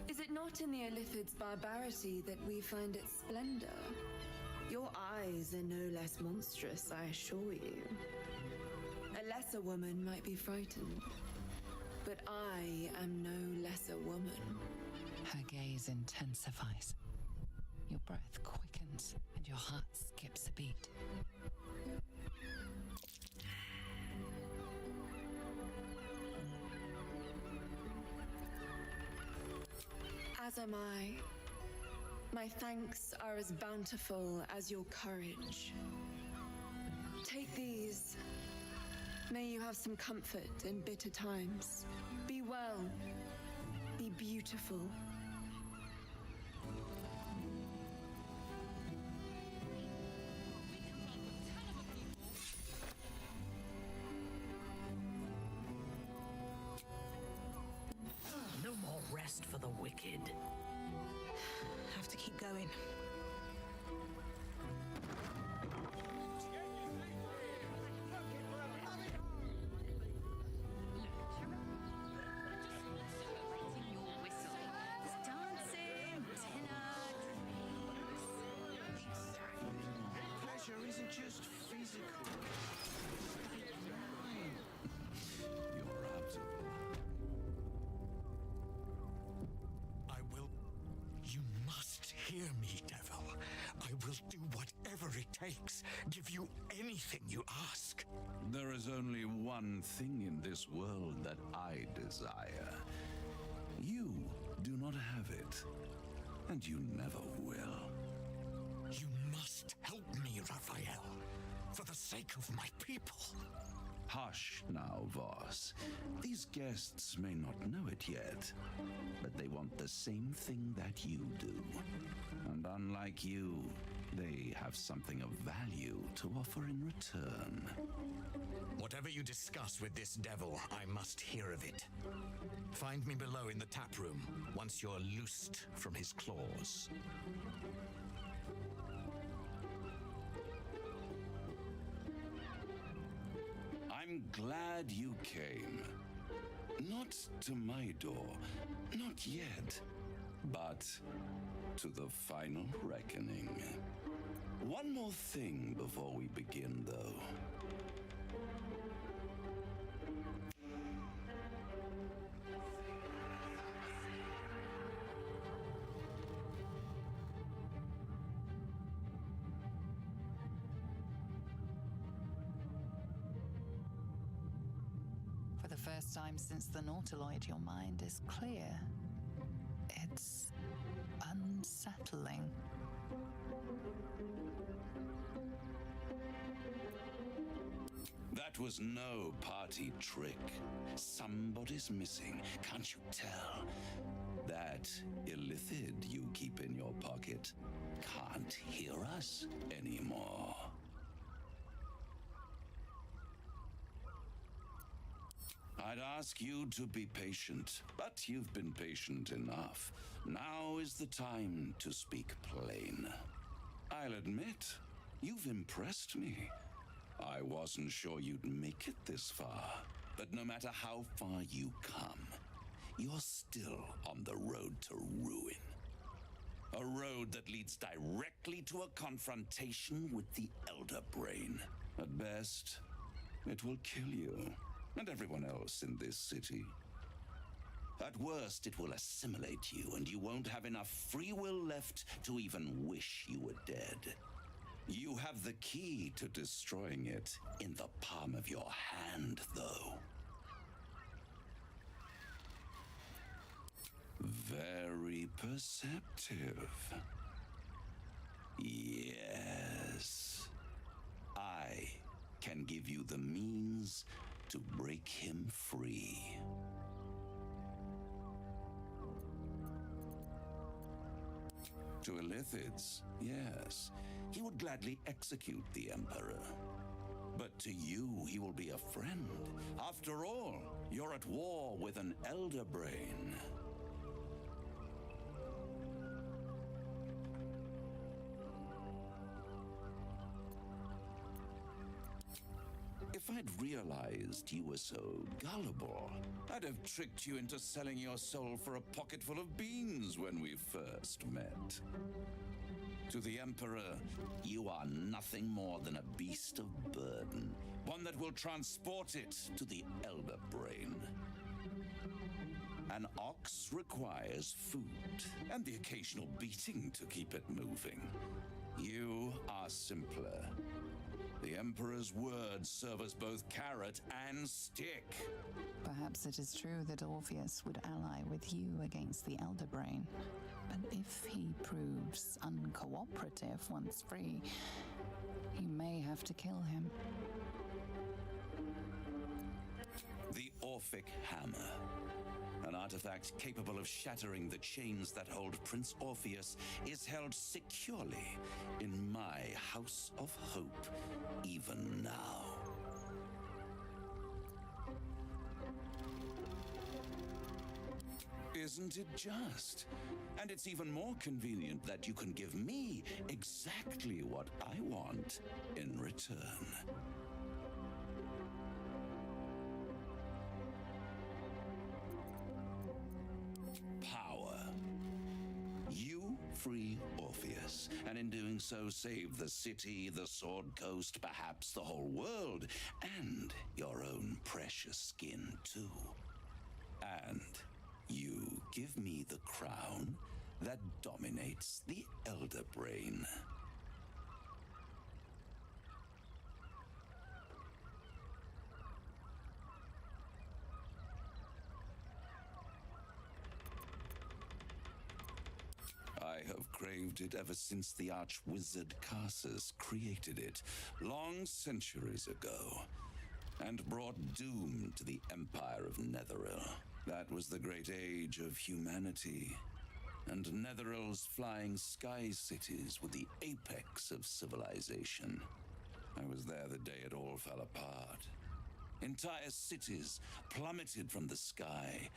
Is it not in the Illithid's barbarity that we find its splendor? Your eyes are no less monstrous, I assure you. A lesser woman might be frightened, but I am no lesser woman. Her gaze intensifies. Your breath quickens and your heart skips a beat. As am I. My thanks are as bountiful as your courage. Take these. May you have some comfort in bitter times. Be well. Be beautiful. No more rest for the wicked. Have to keep going. Pleasure isn't just physical. You're absolutely. I will. You must hear me, devil. I will do whatever it takes. Give you anything you ask. There is only one thing in this world that I desire. You do not have it, and you never will. You must help me, Raphael, for the sake of my people. Hush now, Voss. These guests may not know it yet, but they want the same thing that you do. And unlike you, they have something of value to offer in return. Whatever you discuss with this devil, I must hear of it. Find me below in the tap room once you're loosed from his claws. I'm glad you came. Not to my door, not yet, but to the final reckoning. One more thing before we begin, though. first time since the Nautiloid, your mind is clear. It's unsettling. That was no party trick. Somebody's missing, can't you tell? That illithid you keep in your pocket can't hear us anymore. I'd ask you to be patient, but you've been patient enough. Now is the time to speak plain. I'll admit, you've impressed me. I wasn't sure you'd make it this far, but no matter how far you come, you're still on the road to ruin. A road that leads directly to a confrontation with the Elder Brain. At best, it will kill you and everyone else in this city. At worst, it will assimilate you, and you won't have enough free will left to even wish you were dead. You have the key to destroying it in the palm of your hand, though. Very perceptive. Yes. I can give you the means to break him free. To illithids, yes, he would gladly execute the Emperor. But to you, he will be a friend. After all, you're at war with an Elder Brain. If I'd realized you were so gullible, I'd have tricked you into selling your soul for a pocketful of beans when we first met. To the Emperor, you are nothing more than a beast of burden, one that will transport it to the Elder Brain. An ox requires food and the occasional beating to keep it moving. You are simpler. The Emperor's words serve as both carrot and stick. Perhaps it is true that Orpheus would ally with you against the Elder Brain. But if he proves uncooperative once free, you may have to kill him. The Orphic Hammer. An artifact capable of shattering the chains that hold Prince Orpheus is held securely in my House of Hope, even now. Isn't it just? And it's even more convenient that you can give me exactly what I want in return. Power. You free Orpheus, and in doing so save the city, the Sword Coast, perhaps the whole world, and your own precious skin too. And you give me the crown that dominates the Elder Brain. I have craved it ever since the arch-wizard Carsus created it, long centuries ago, and brought doom to the Empire of Netheril. That was the great age of humanity, and Netheril's flying sky cities were the apex of civilization. I was there the day it all fell apart. Entire cities plummeted from the sky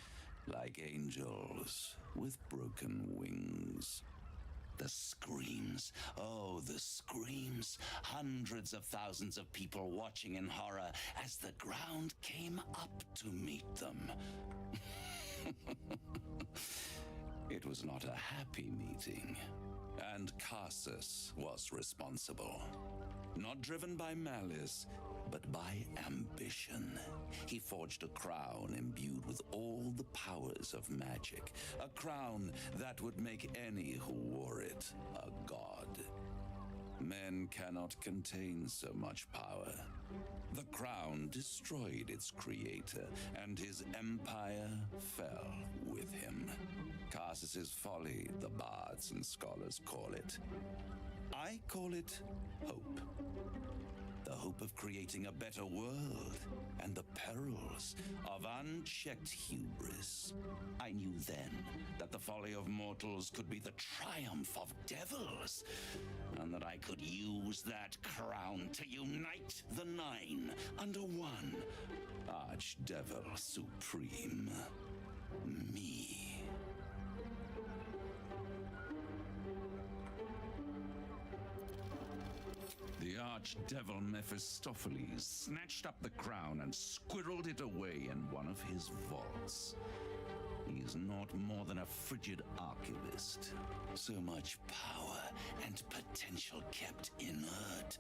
like angels with broken wings. The screams, oh, the screams. Hundreds of thousands of people watching in horror as the ground came up to meet them. It was not a happy meeting, and Carsus was responsible. Not driven by malice, but by ambition. He forged a crown imbued with all the powers of magic, a crown that would make any who wore it a god. Men cannot contain so much power. The crown destroyed its creator, and his empire fell with him. Karsus's folly, the bards and scholars call it. I call it hope. The hope of creating a better world, and the perils of unchecked hubris. I knew then that the folly of mortals could be the triumph of devils, and that I could use that crown to unite the Nine under one Archdevil Supreme. Me. The archdevil Mephistopheles snatched up the crown and squirreled it away in one of his vaults. He is not more than a frigid archivist. So much power and potential kept inert.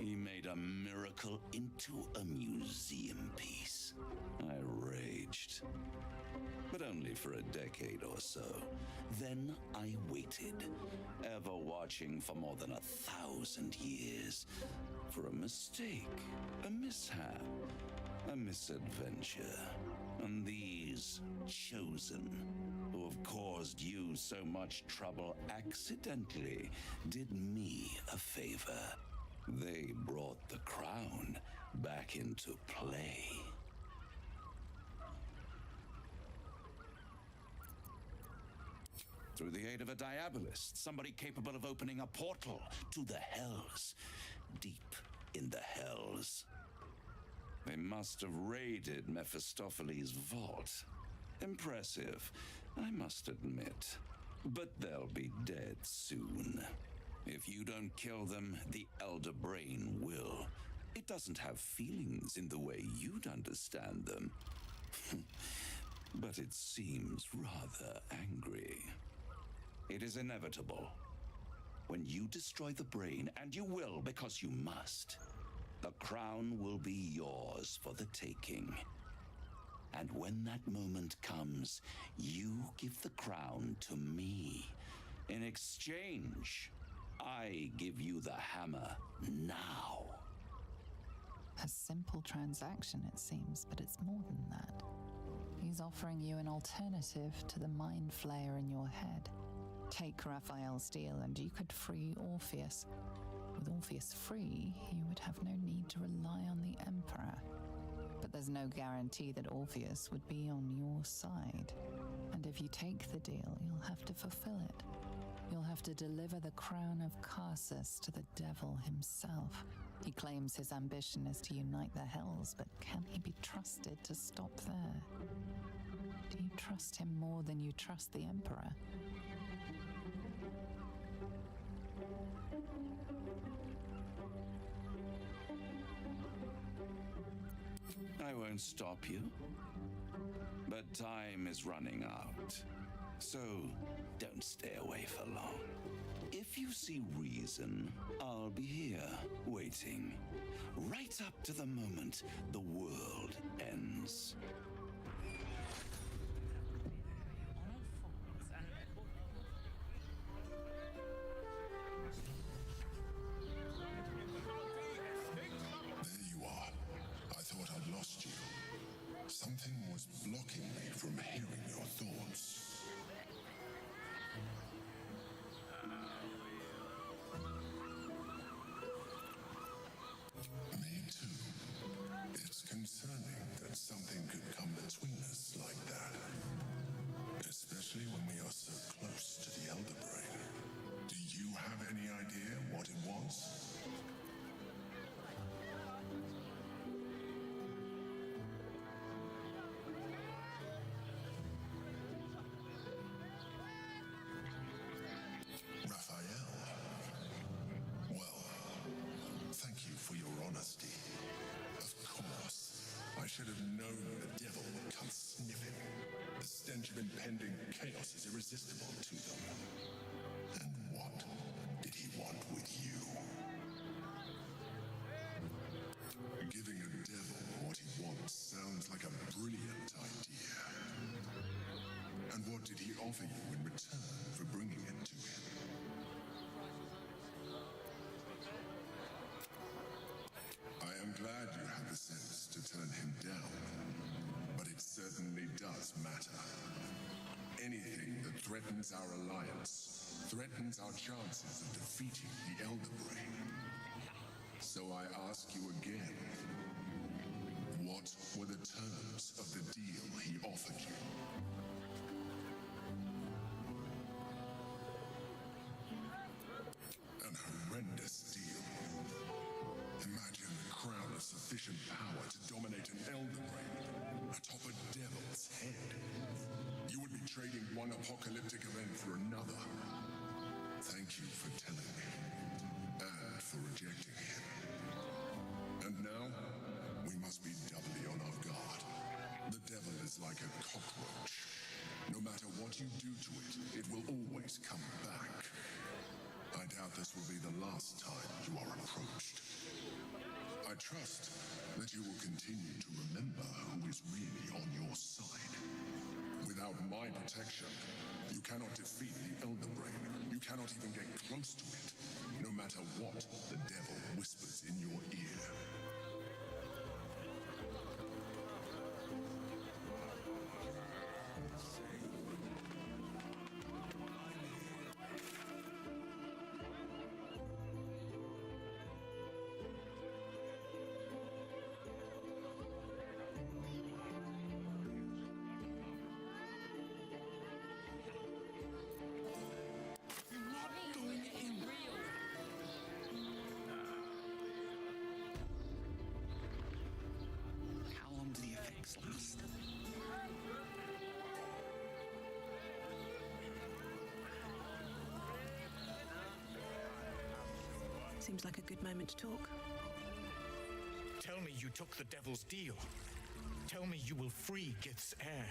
He made a miracle into a museum piece. I raged. But only for a decade or so. Then I waited, ever watching for more than 1,000 years, for a mistake, a mishap, a misadventure. And these chosen, who have caused you so much trouble accidentally, did me a favor. They brought the crown back into play. Through the aid of a diabolist, somebody capable of opening a portal to the hells, deep in the hells. They must have raided Mephistopheles' vault. Impressive, I must admit. But they'll be dead soon. If you don't kill them, the Elder Brain will. It doesn't have feelings in the way you'd understand them. But it seems rather angry. It is inevitable. When you destroy the brain, and you will because you must, the crown will be yours for the taking. And when that moment comes, you give the crown to me. In exchange, I give you the hammer now. A simple transaction, it seems, but it's more than that. He's offering you an alternative to the mind flayer in your head. Take Raphael's deal and you could free Orpheus. With Orpheus free, you would have no need to rely on the Emperor. But there's no guarantee that Orpheus would be on your side. And if you take the deal, you'll have to fulfill it. You'll have to deliver the crown of Karsus to the devil himself. He claims his ambition is to unite the hells, but can he be trusted to stop there? Do you trust him more than you trust the Emperor? I won't stop you. But time is running out. So don't stay away for long. If you see reason, I'll be here, waiting. Right up to the moment the world ends. There you are. I thought I'd lost you. Something was blocking me from hearing your thoughts. Me too. It's concerning that something could come between us like that. Especially when we are so close to the Elder Brain. Do you have any idea what it was? Raphael. Well, thank you for your honesty. Of course, I should have known the devil would come sniffing. The stench of impending chaos is irresistible to them. And what did he want with you? Giving a devil what he wants sounds like a brilliant idea. And what did he offer you in return for bringing it to him? matter. Anything that threatens our alliance threatens our chances of defeating the Elder Brain. So I ask you again, what were the terms of the deal he offered you? An horrendous deal. Imagine the crown of sufficient power to dominate an Elder Brain atop a devil's head. You would be trading one apocalyptic event for another. Thank you for telling me, and for rejecting him. And now, we must be doubly on our guard. The devil is like a cockroach. No matter what you do to it, it will always come back. I doubt this will be the last time you are approached. I trust that you will continue to remember who is really on your side. Without my protection, you cannot defeat the Elder Brain. You cannot even get close to it, no matter what the devil whispers in your ear. How long do the effects last? Seems like a good moment to talk. Tell me you took the devil's deal. Tell me you will free Gith's heir.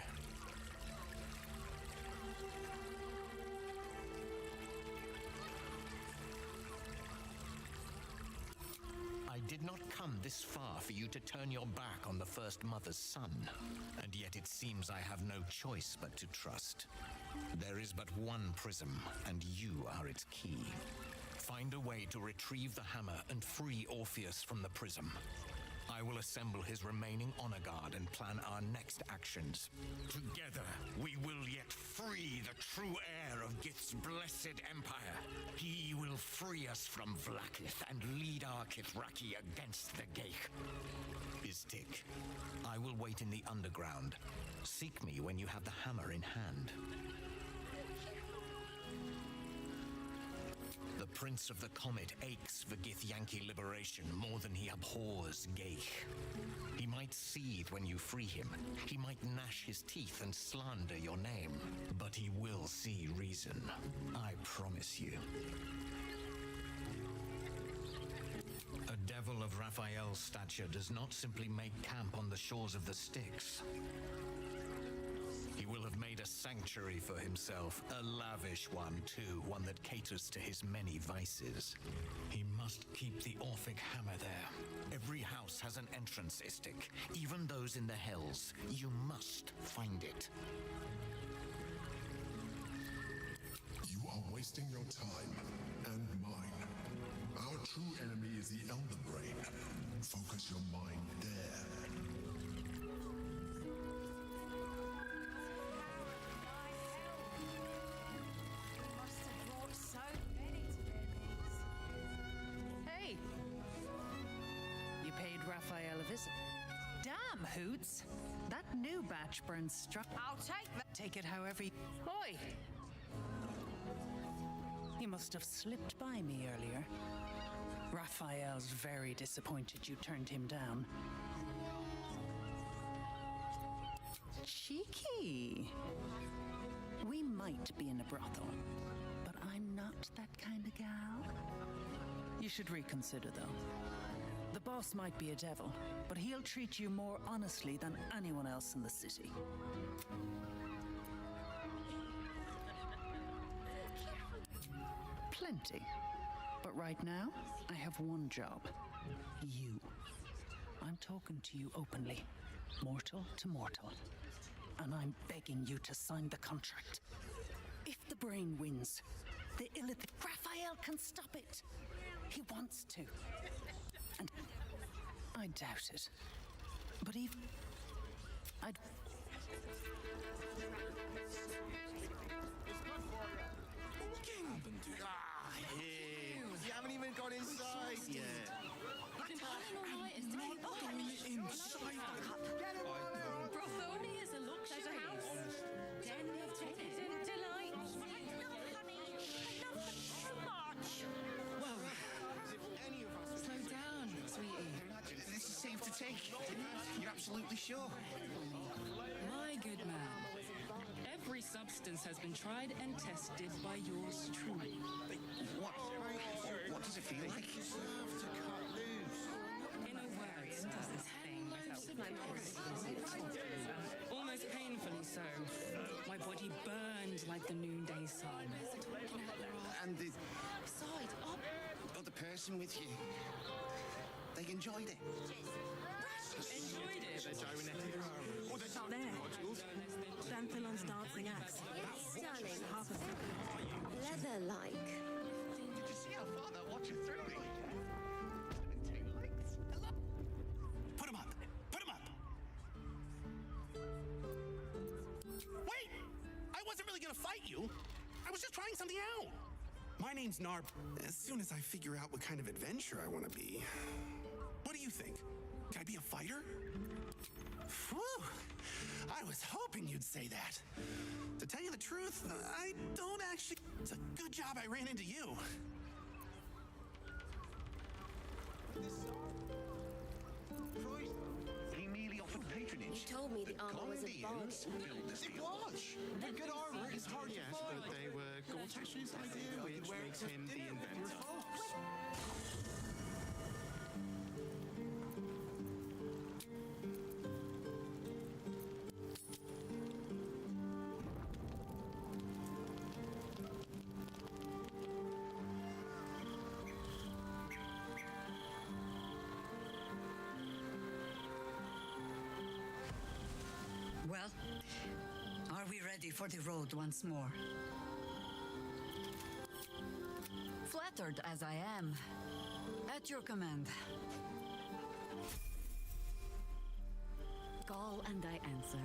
I did not come this far for you to turn your back on the First Mother's son. And yet it seems I have no choice but to trust. There is but one prism, and you are its key. Find a way to retrieve the hammer and free Orpheus from the prism. I will assemble his remaining honor guard and plan our next actions. Together, we will yet free the true heir of Gith's blessed empire. He will free us from Vlaakith and lead our Kithraki against the Geich. Biztik, I will wait in the underground. Seek me when you have the hammer in hand. The Prince of the Comet aches for Githyanki liberation more than he abhors Geich. He might seethe when you free him. He might gnash his teeth and slander your name. But he will see reason. I promise you. A devil of Raphael's stature does not simply make camp on the shores of the Styx. He will have made a sanctuary for himself, a lavish one too, one that caters to his many vices. He must keep the Orphic hammer there. Every house has an entrance, Istik, even those in the hells. You must find it. You are wasting your time and mine. Our true enemy is the Elder Brain. Focus your mind there. Hey! You paid Raphael a visit. Damn, Hoots! That new batch burns struck. I'll take that. Take it however you... Oi! You must have slipped by me earlier. Raphael's very disappointed you turned him down. Cheeky! We might be in a brothel, but I'm not that kind of gal. You should reconsider, though. The boss might be a devil, but he'll treat you more honestly than anyone else in the city. Plenty. But right now, I have one job. You. I'm talking to you openly, mortal to mortal. And I'm begging you to sign the contract. If the brain wins, the Illith... Raphael can stop it. He wants to. And I doubt it. But even... You haven't even got inside yet. I've been planning all night as to keep Brothoni is a luxury house. Den of decadent delight. Well, Slow down, sweetie. this is safe to take. You're absolutely sure? My good man. Every substance has been tried and tested by yours truly. What does it feel like? In a word, does this thing almost painfully so. My body burned like the noonday sun. And the other person with you, they enjoyed it. Enjoyed it? Up there. Xanthilon's dancing axe. Sterling, half a second. Leather-like. Did you see how far that watcher threw me? Put him up! Put him up! Wait! I wasn't really gonna fight you. I was just trying something out. My name's Narb. As soon as I figure out what kind of adventurer I want to be. What do you think? Can I be a fighter? Whew! I was hoping you'd say that. To tell you the truth, I don't actually... It's a good job I ran into you. He merely offered patronage. You told me the armor was a bargain. It was! The good armor is hard to find. But they were Gortash's idea, which makes him the inventor. Well, are we ready for the road once more? Flattered as I am, at your command. Call and I answer.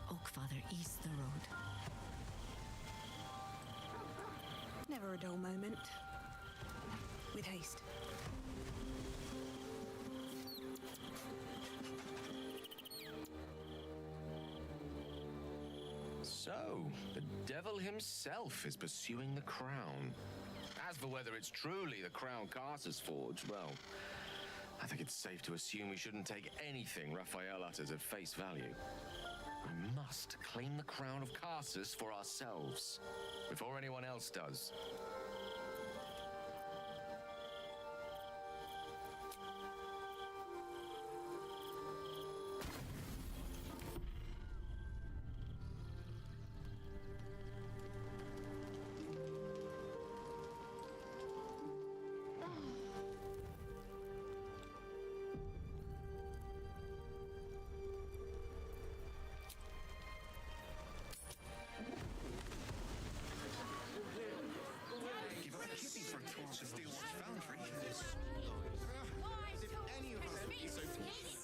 Oakfather east the road. Never a dull moment. With haste. So, the devil himself is pursuing the crown. As for whether it's truly the crown Carter's forged, well, I think it's safe to assume we shouldn't take anything Raphael utters at face value. We must claim the crown of Carsus for ourselves, before anyone else does.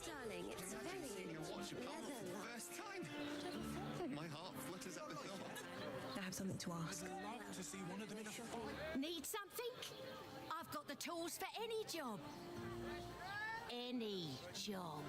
Darling, it's very leather-like. First time. My heart flutters at the thought. I have something to ask. I'd love to see one of them in a fight. Need something? I've got the tools for any job. Any job.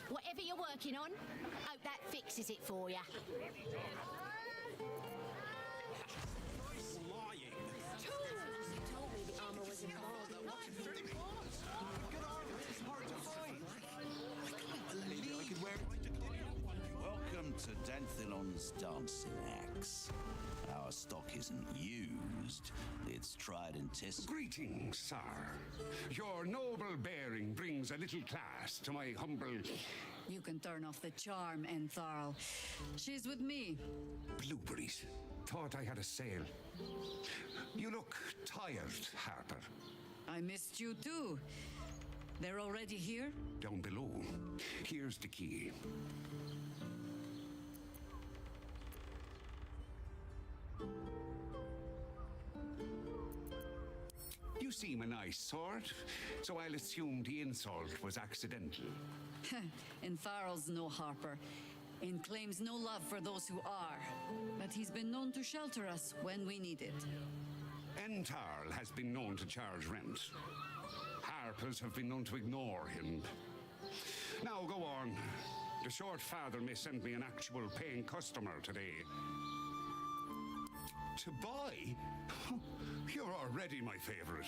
Whatever you're working on, hope that fixes it for you. Lying. Told me the armor was involved. Good armor is hard to find. A lady I could wear. Welcome to Danthilon's dancing axe. Our stock isn't used, it's tried and tested. Greetings, sir. Your noble bearing brings a little class to my humble... You can turn off the charm, Entharl. She's with me. Blueberries. Thought I had a sale. You look tired, Harper. I missed you too. They're already here? Down below. Here's the key. You seem a nice sort, so I'll assume the insult was accidental. Entharl's no harper, and claims no love for those who are. But he's been known to shelter us when we need it. Entharl has been known to charge rent. Harpers have been known to ignore him. Now go on. The short father may send me an actual paying customer today. To buy? You're already my favorite.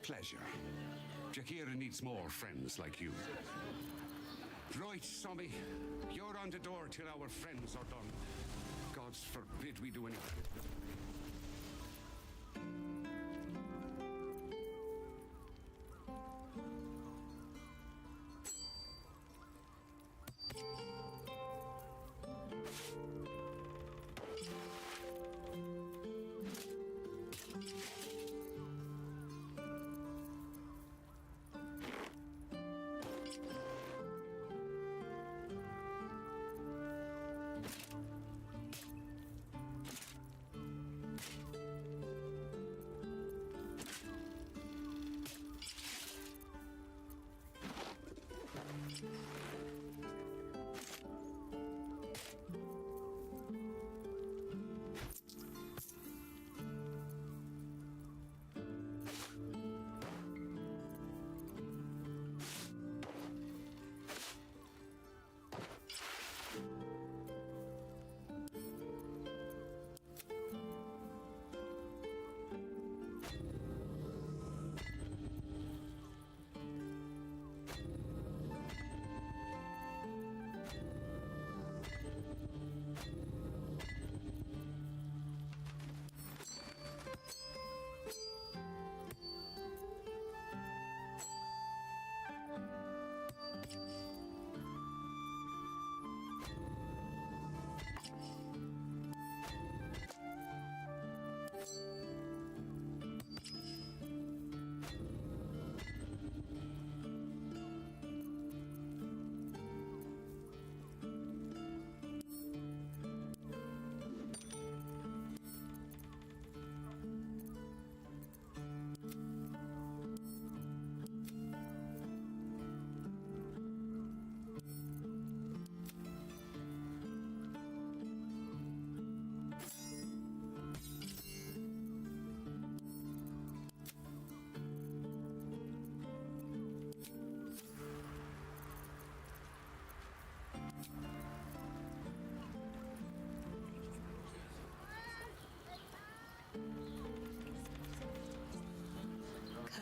pleasure. Jakira needs more friends like you. Right, Sammy. You're on the door till our friends are done. God's forbid we do anything.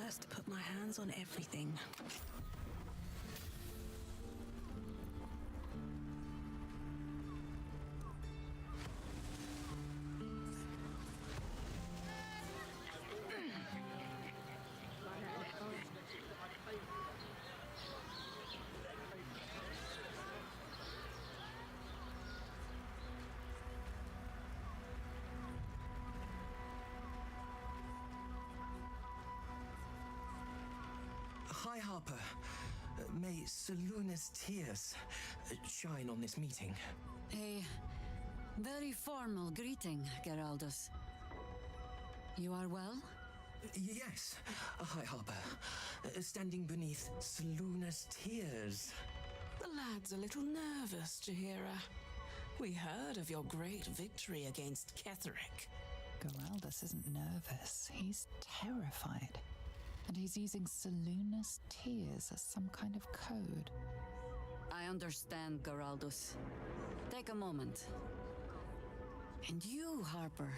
Cursed to put my hands on everything. Hi, Harper. May Seluna's tears shine on this meeting. A very formal greeting, Geraldus. You are well? Yes. Hi, Harper. Standing beneath Seluna's tears. The lad's a little nervous, Jahira. We heard of your great victory against Ketherick. Geraldus isn't nervous. He's terrified. And he's using Seluna's tears as some kind of code. I understand, Geraldus. Take a moment. And you, Harper.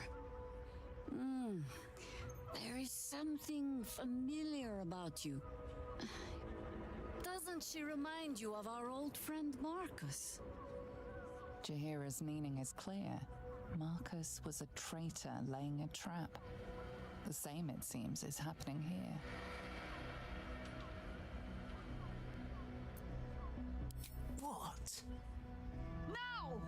There is something familiar about you. Doesn't she remind you of our old friend Marcus? Jahira's meaning is clear. Marcus was a traitor laying a trap. The same, it seems, is happening here. What? Now!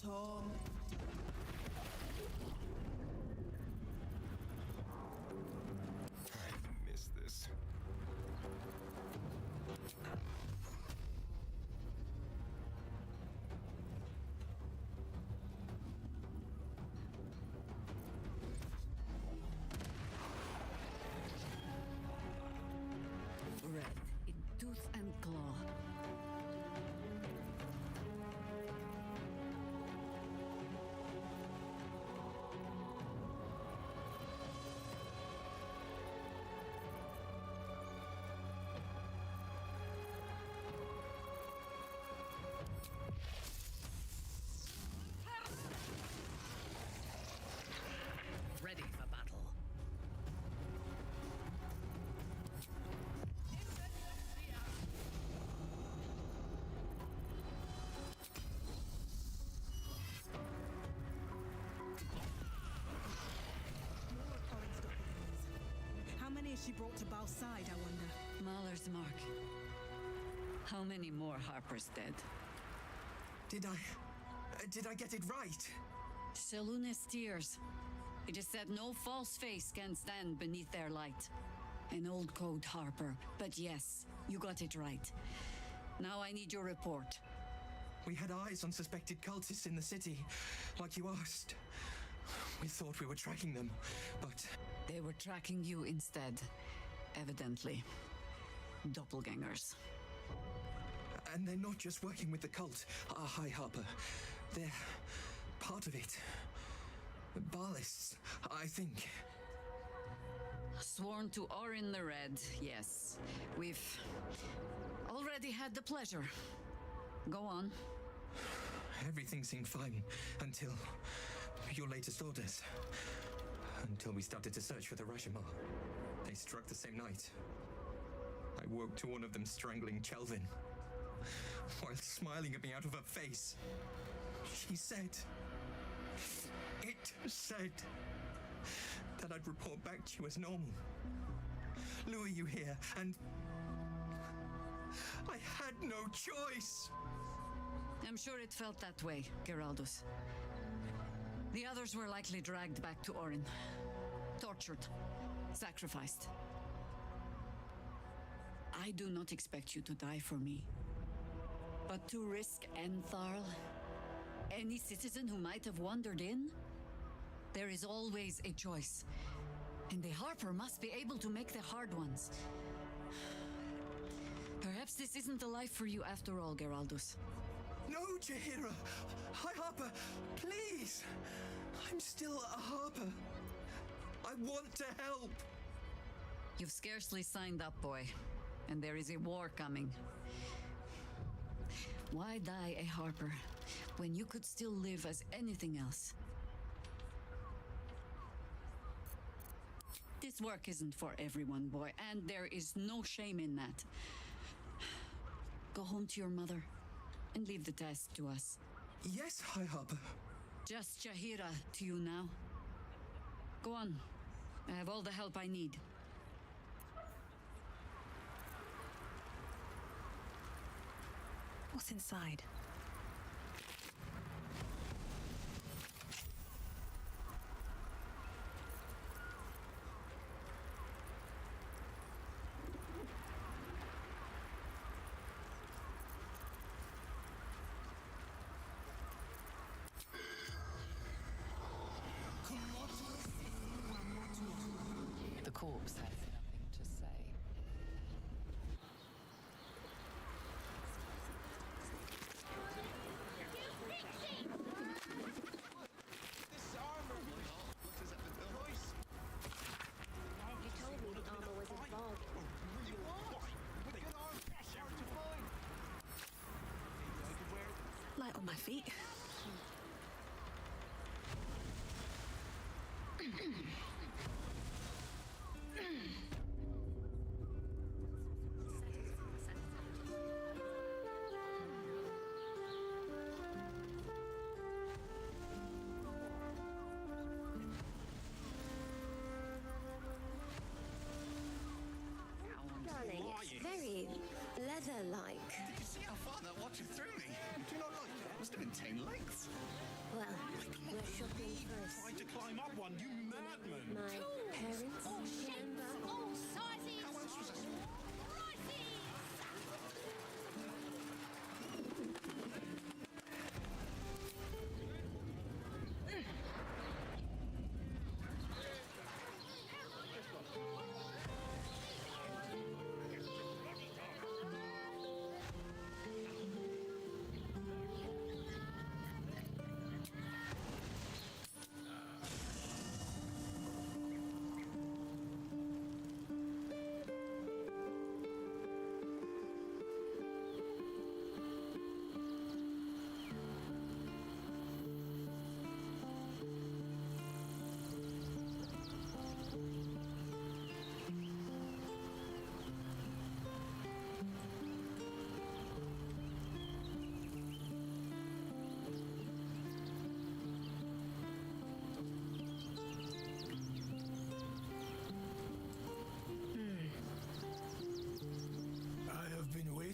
Tom. I missed this. she brought to Bal's side, I wonder? Mahler's mark. How many more Harpers dead? Did I get it right? Selune's tears. It is said no false face can stand beneath their light. An old code, Harper. But yes, you got it right. Now I need your report. We had eyes on suspected cultists in the city, like you asked. We thought we were tracking them, but... They were tracking you instead, evidently. Doppelgangers. And they're not just working with the cult, High Harper. They're part of it. Baalists, I think. Sworn to Orin the Red, yes. We've already had the pleasure. Go on. Everything seemed fine until your latest orders. Until we started to search for the Rashomon. They struck the same night. I woke to one of them strangling Chelvin, while smiling at me out of her face. She said... It said... that I'd report back to you as normal. Lure you here, and... I had no choice! I'm sure it felt that way, Geraldus. The others were likely dragged back to Orin. Tortured. Sacrificed. I do not expect you to die for me. But to risk Entharl, any citizen who might have wandered in, there is always a choice. And the Harper must be able to make the hard ones. Perhaps this isn't the life for you after all, Geraldus. No, Jaheira! High Harper, please! I'm still a Harper. I want to help! You've scarcely signed up, boy. And there is a war coming. Why die a Harper when you could still live as anything else? This work isn't for everyone, boy, and there is no shame in that. Go home to your mother and leave the task to us. Yes, High Harper. Just Jaheira to you now. Go on. I have all the help I need. What's inside? The corpse has nothing to say. Light on my feet. Darling, it's very leather-like. Did you see how far that watcher threw me? Do you not like that? Must have been 10 lengths. Well, we're shopping first. Tried to climb up one, you madman! My parents All shapes, all sizes. How else was I supposed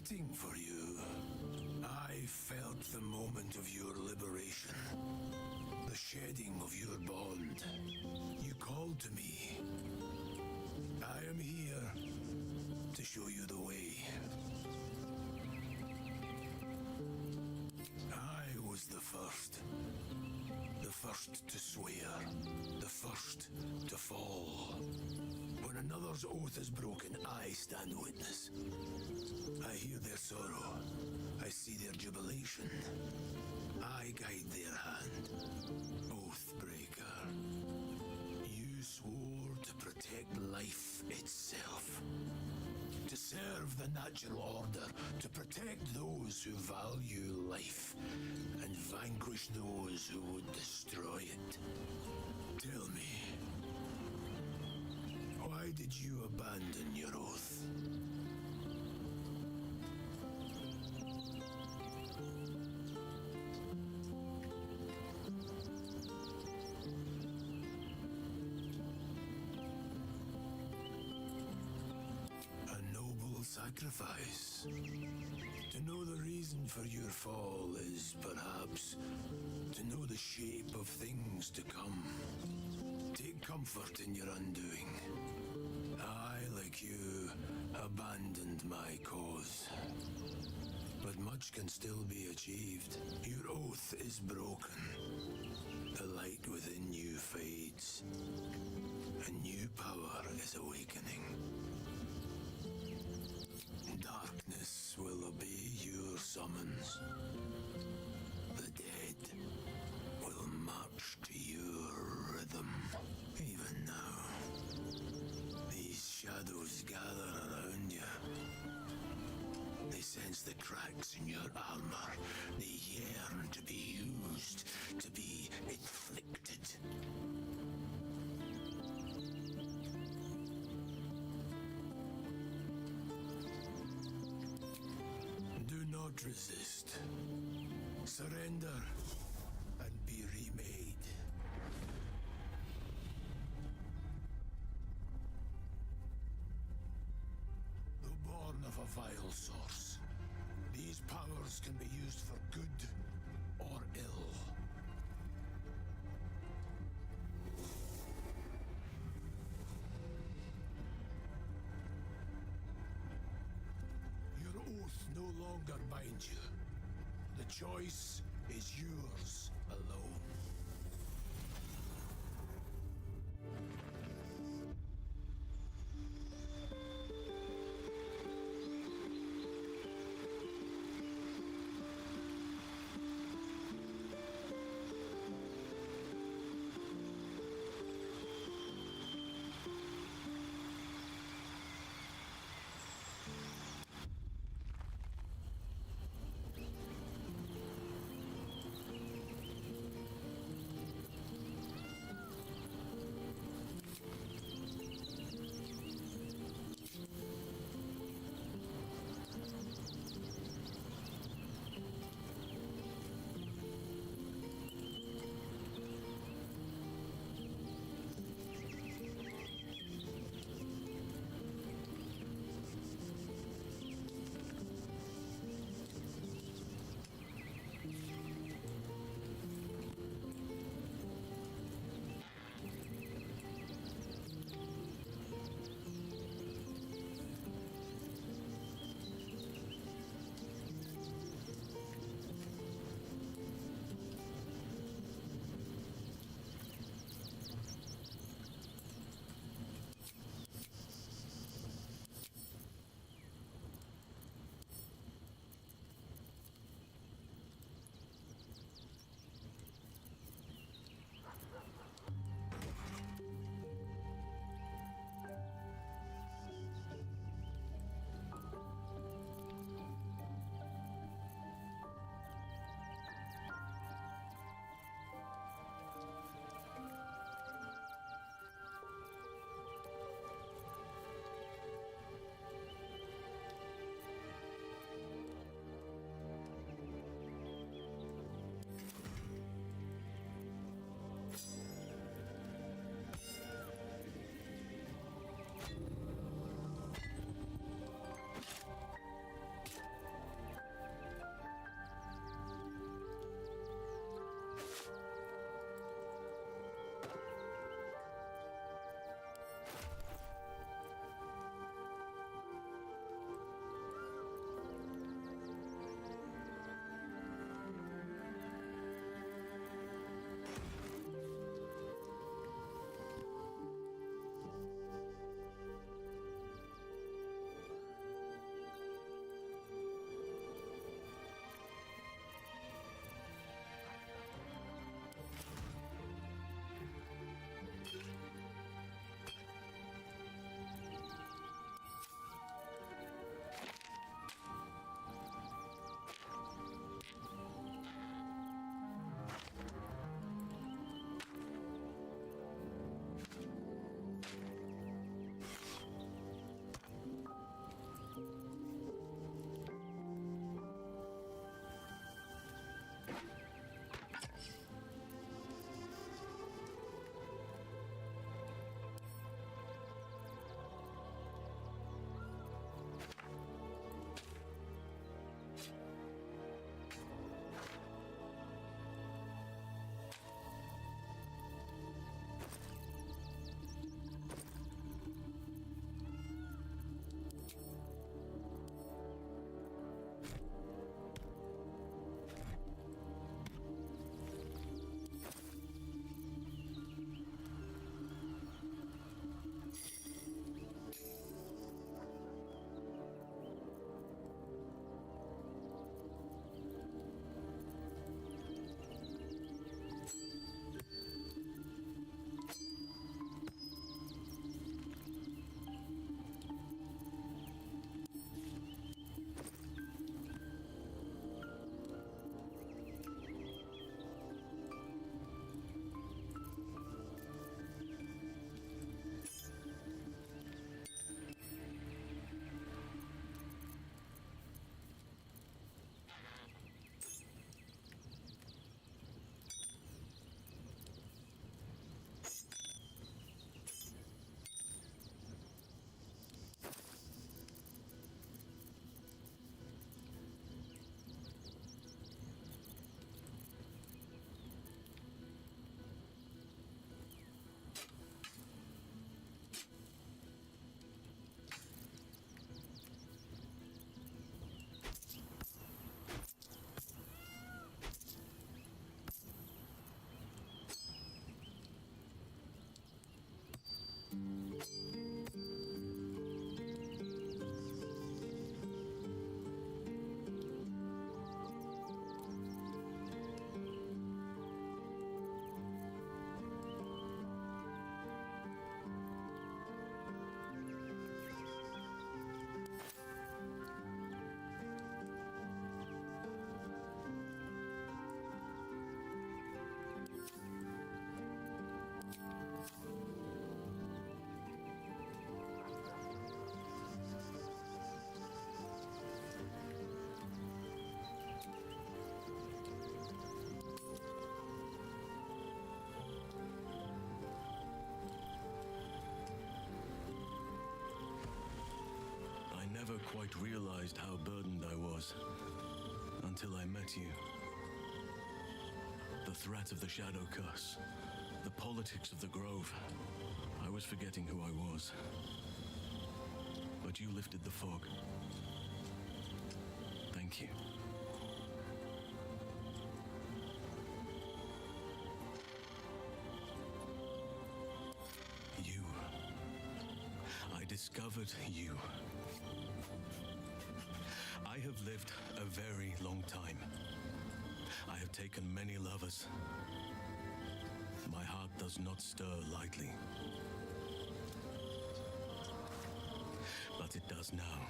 waiting for you. I felt the moment of your liberation, the shedding of your bond. You called to me. I am here to show you the way. I was the first to swear, the first to fall. When another's oath is broken, I stand witness. I hear their sorrow. I see their jubilation. I guide their hand. Oathbreaker. You swore to protect life itself. To serve the natural order. To protect those who value life. And vanquish those who would destroy it. Tell me, why did you abandon your oath? A noble sacrifice. To know the reason for your fall is perhaps to know the shape of things to come. Take comfort in your undoing. I, like you, abandoned my cause. But much can still be achieved. Your oath is broken. The light within you fades. A new power is awakening. Darkness will obey your summons. The dead will march to your rhythm. Even now, these shadows gather around you. They sense the cracks in your armor. They yearn to be used, to be inflicted. Do not resist. Surrender and be remade. Though born of a vile source, these powers can be used for good or ill. Your oath no longer binds you. The choice is yours alone. quite realized how burdened I was until I met you. The threat of the Shadow Curse, the politics of the Grove. I was forgetting who I was. But you lifted the fog. Thank you. You. I discovered you. I have lived a very long time. I have taken many lovers. My heart does not stir lightly. But it does now.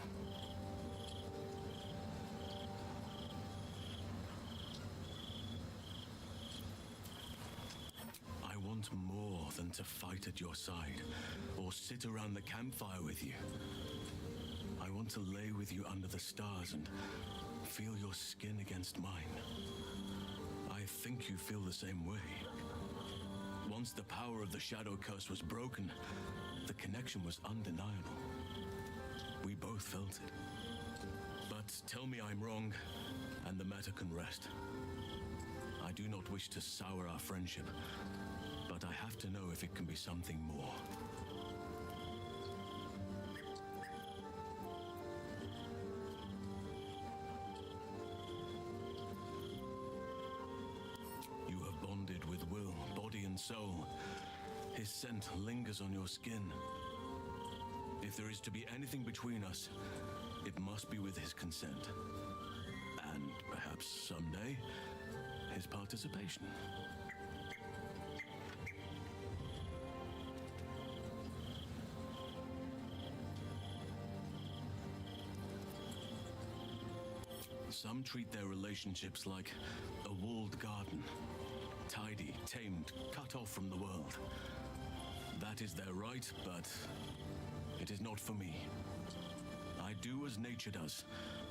I want more than to fight at your side or sit around the campfire with you. I want to lay with you under the stars and feel your skin against mine. I think you feel the same way. Once the power of the Shadow Curse was broken, the connection was undeniable. We both felt it. But tell me I'm wrong, and the matter can rest. I do not wish to sour our friendship, but I have to know if it can be something more. You have bonded with Will, body and soul. His scent lingers on your skin. If there is to be anything between us, it must be with his consent. And perhaps someday, his participation. Some treat their relationships like a walled garden. Tidy, tamed, cut off from the world. That is their right, but it is not for me. I do as nature does,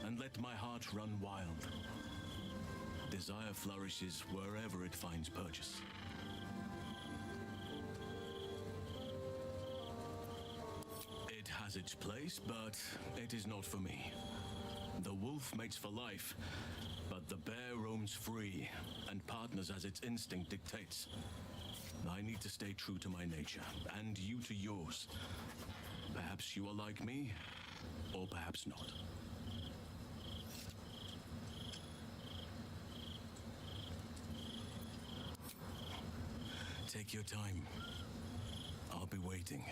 and let my heart run wild. Desire flourishes wherever it finds purchase. It has its place, but it is not for me. The wolf mates for life, but the bear roams free and partners as its instinct dictates. I need to stay true to my nature, and you to yours. Perhaps you are like me, or perhaps not. Take your time. I'll be waiting.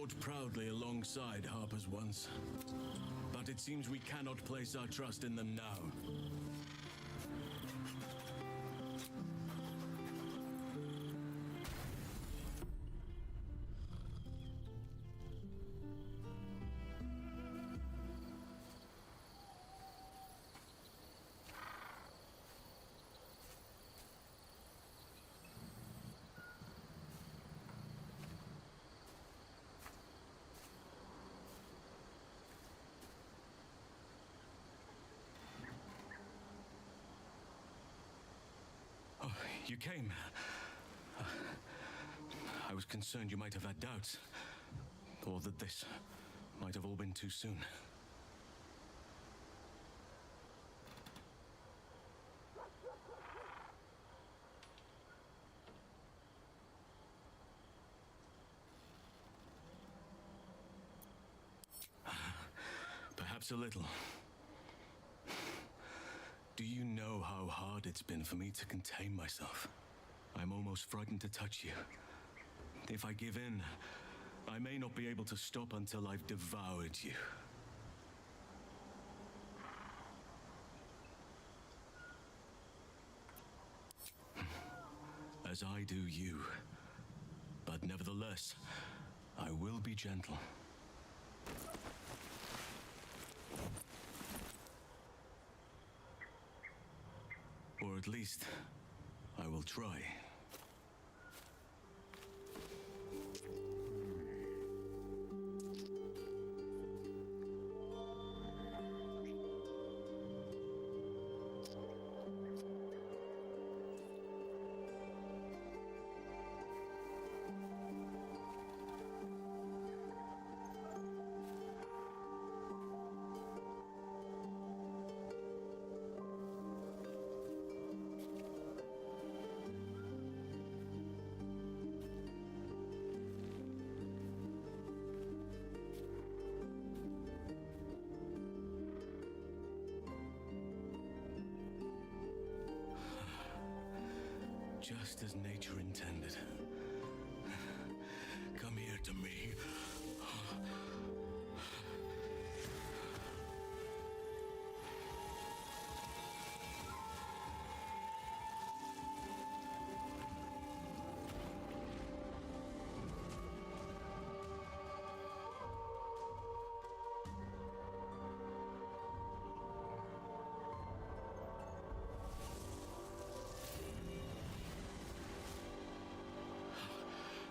fought proudly alongside Harper's once. But it seems we cannot place our trust in them now. Oh, you came. I was concerned you might have had doubts, or that this might have all been too soon. Perhaps a little. Do you know how hard it's been for me to contain myself? I'm almost frightened to touch you. If I give in, I may not be able to stop until I've devoured you. As I do you. But nevertheless, I will be gentle. Or at least, I will try. Just as nature intended. Come here to me.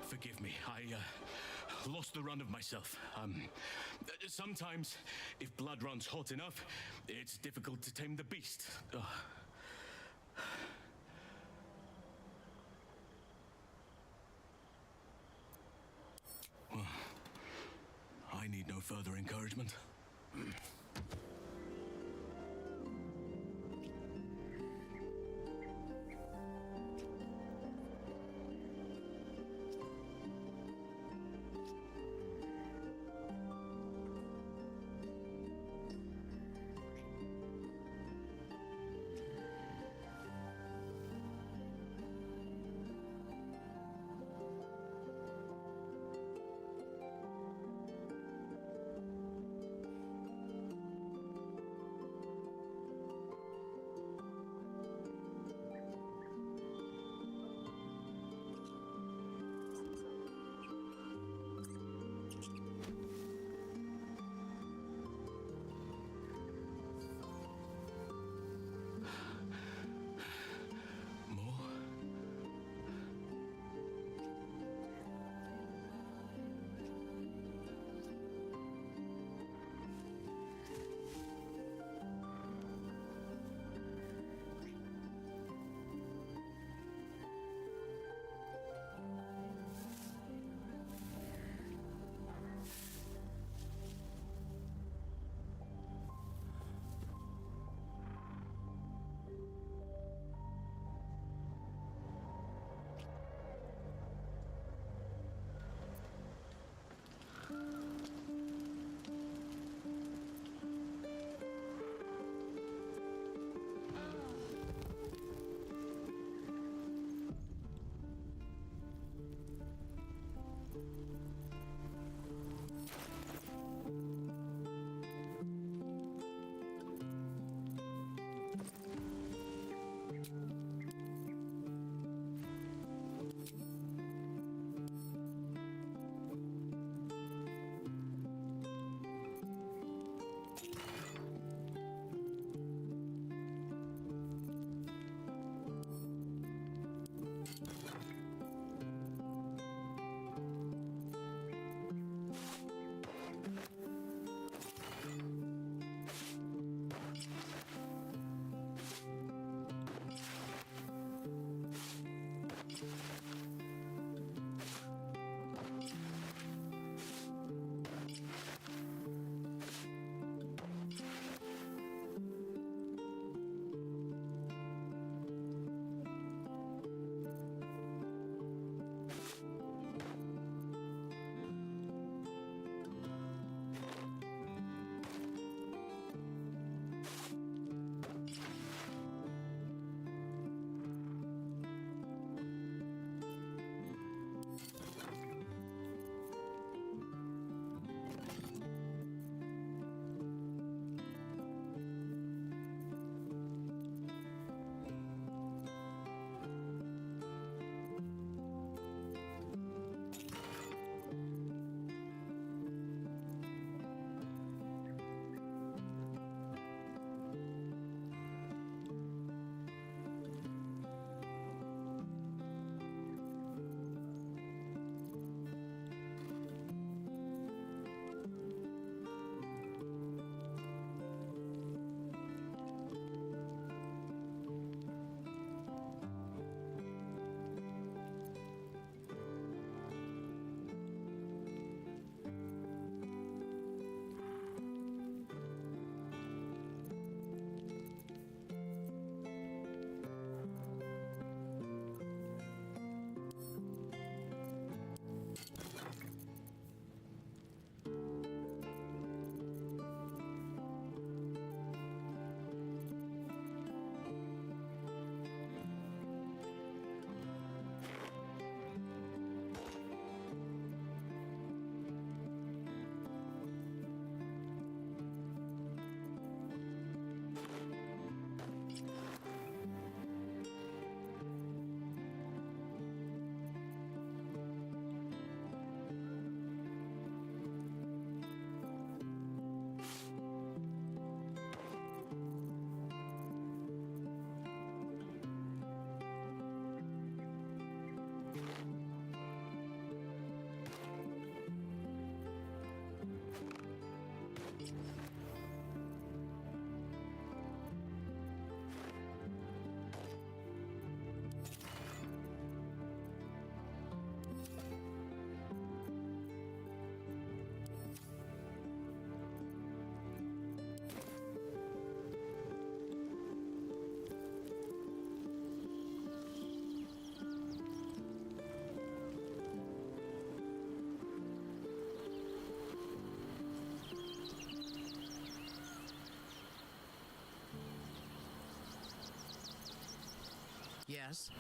Forgive me, I lost the run of myself. Sometimes, if blood runs hot enough, it's difficult to tame the beast. Well, I need no further encouragement. Yes.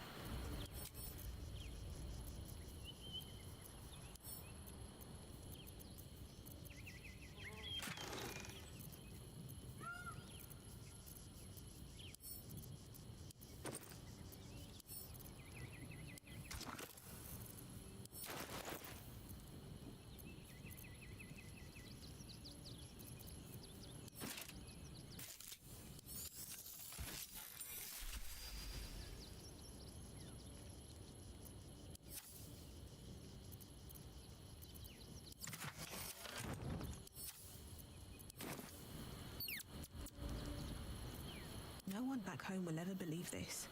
No one back home will ever believe this.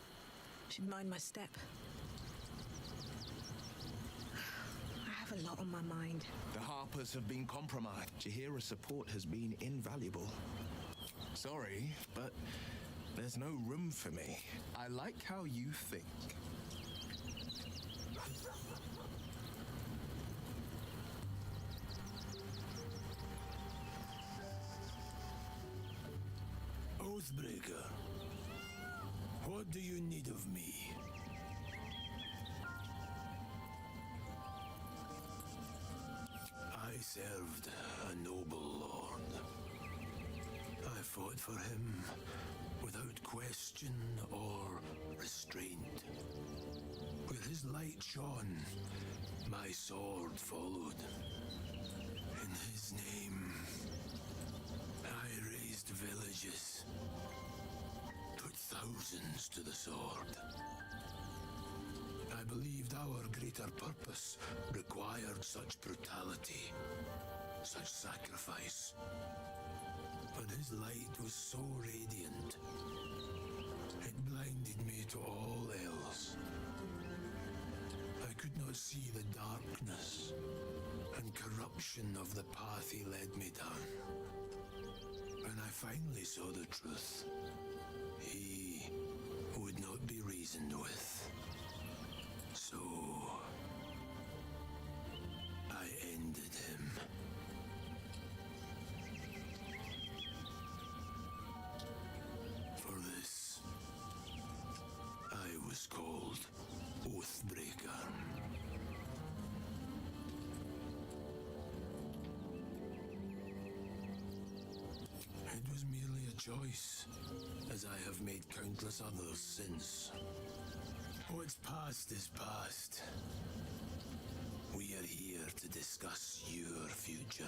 Should mind my step. I have a lot on my mind. The Harpers have been compromised. Jahira's support has been invaluable. Sorry, but there's no room for me. I like how you think. Oathbreaker, what do you need of me? I served a noble lord. I fought for him without question or restraint. Where his light shone, my sword followed. In his name, I raised villages, put thousands to the sword. I believed our greater purpose required such brutality, such sacrifice. But his light was so radiant, it blinded me to all else. I could not see the darkness and corruption of the path he led me down. When I finally saw the truth, he would not be reasoned with. So I ended him. For this, I was called Oathbreaker. It was merely a choice, as I have made countless others since. What's past is past. We are here to discuss your future.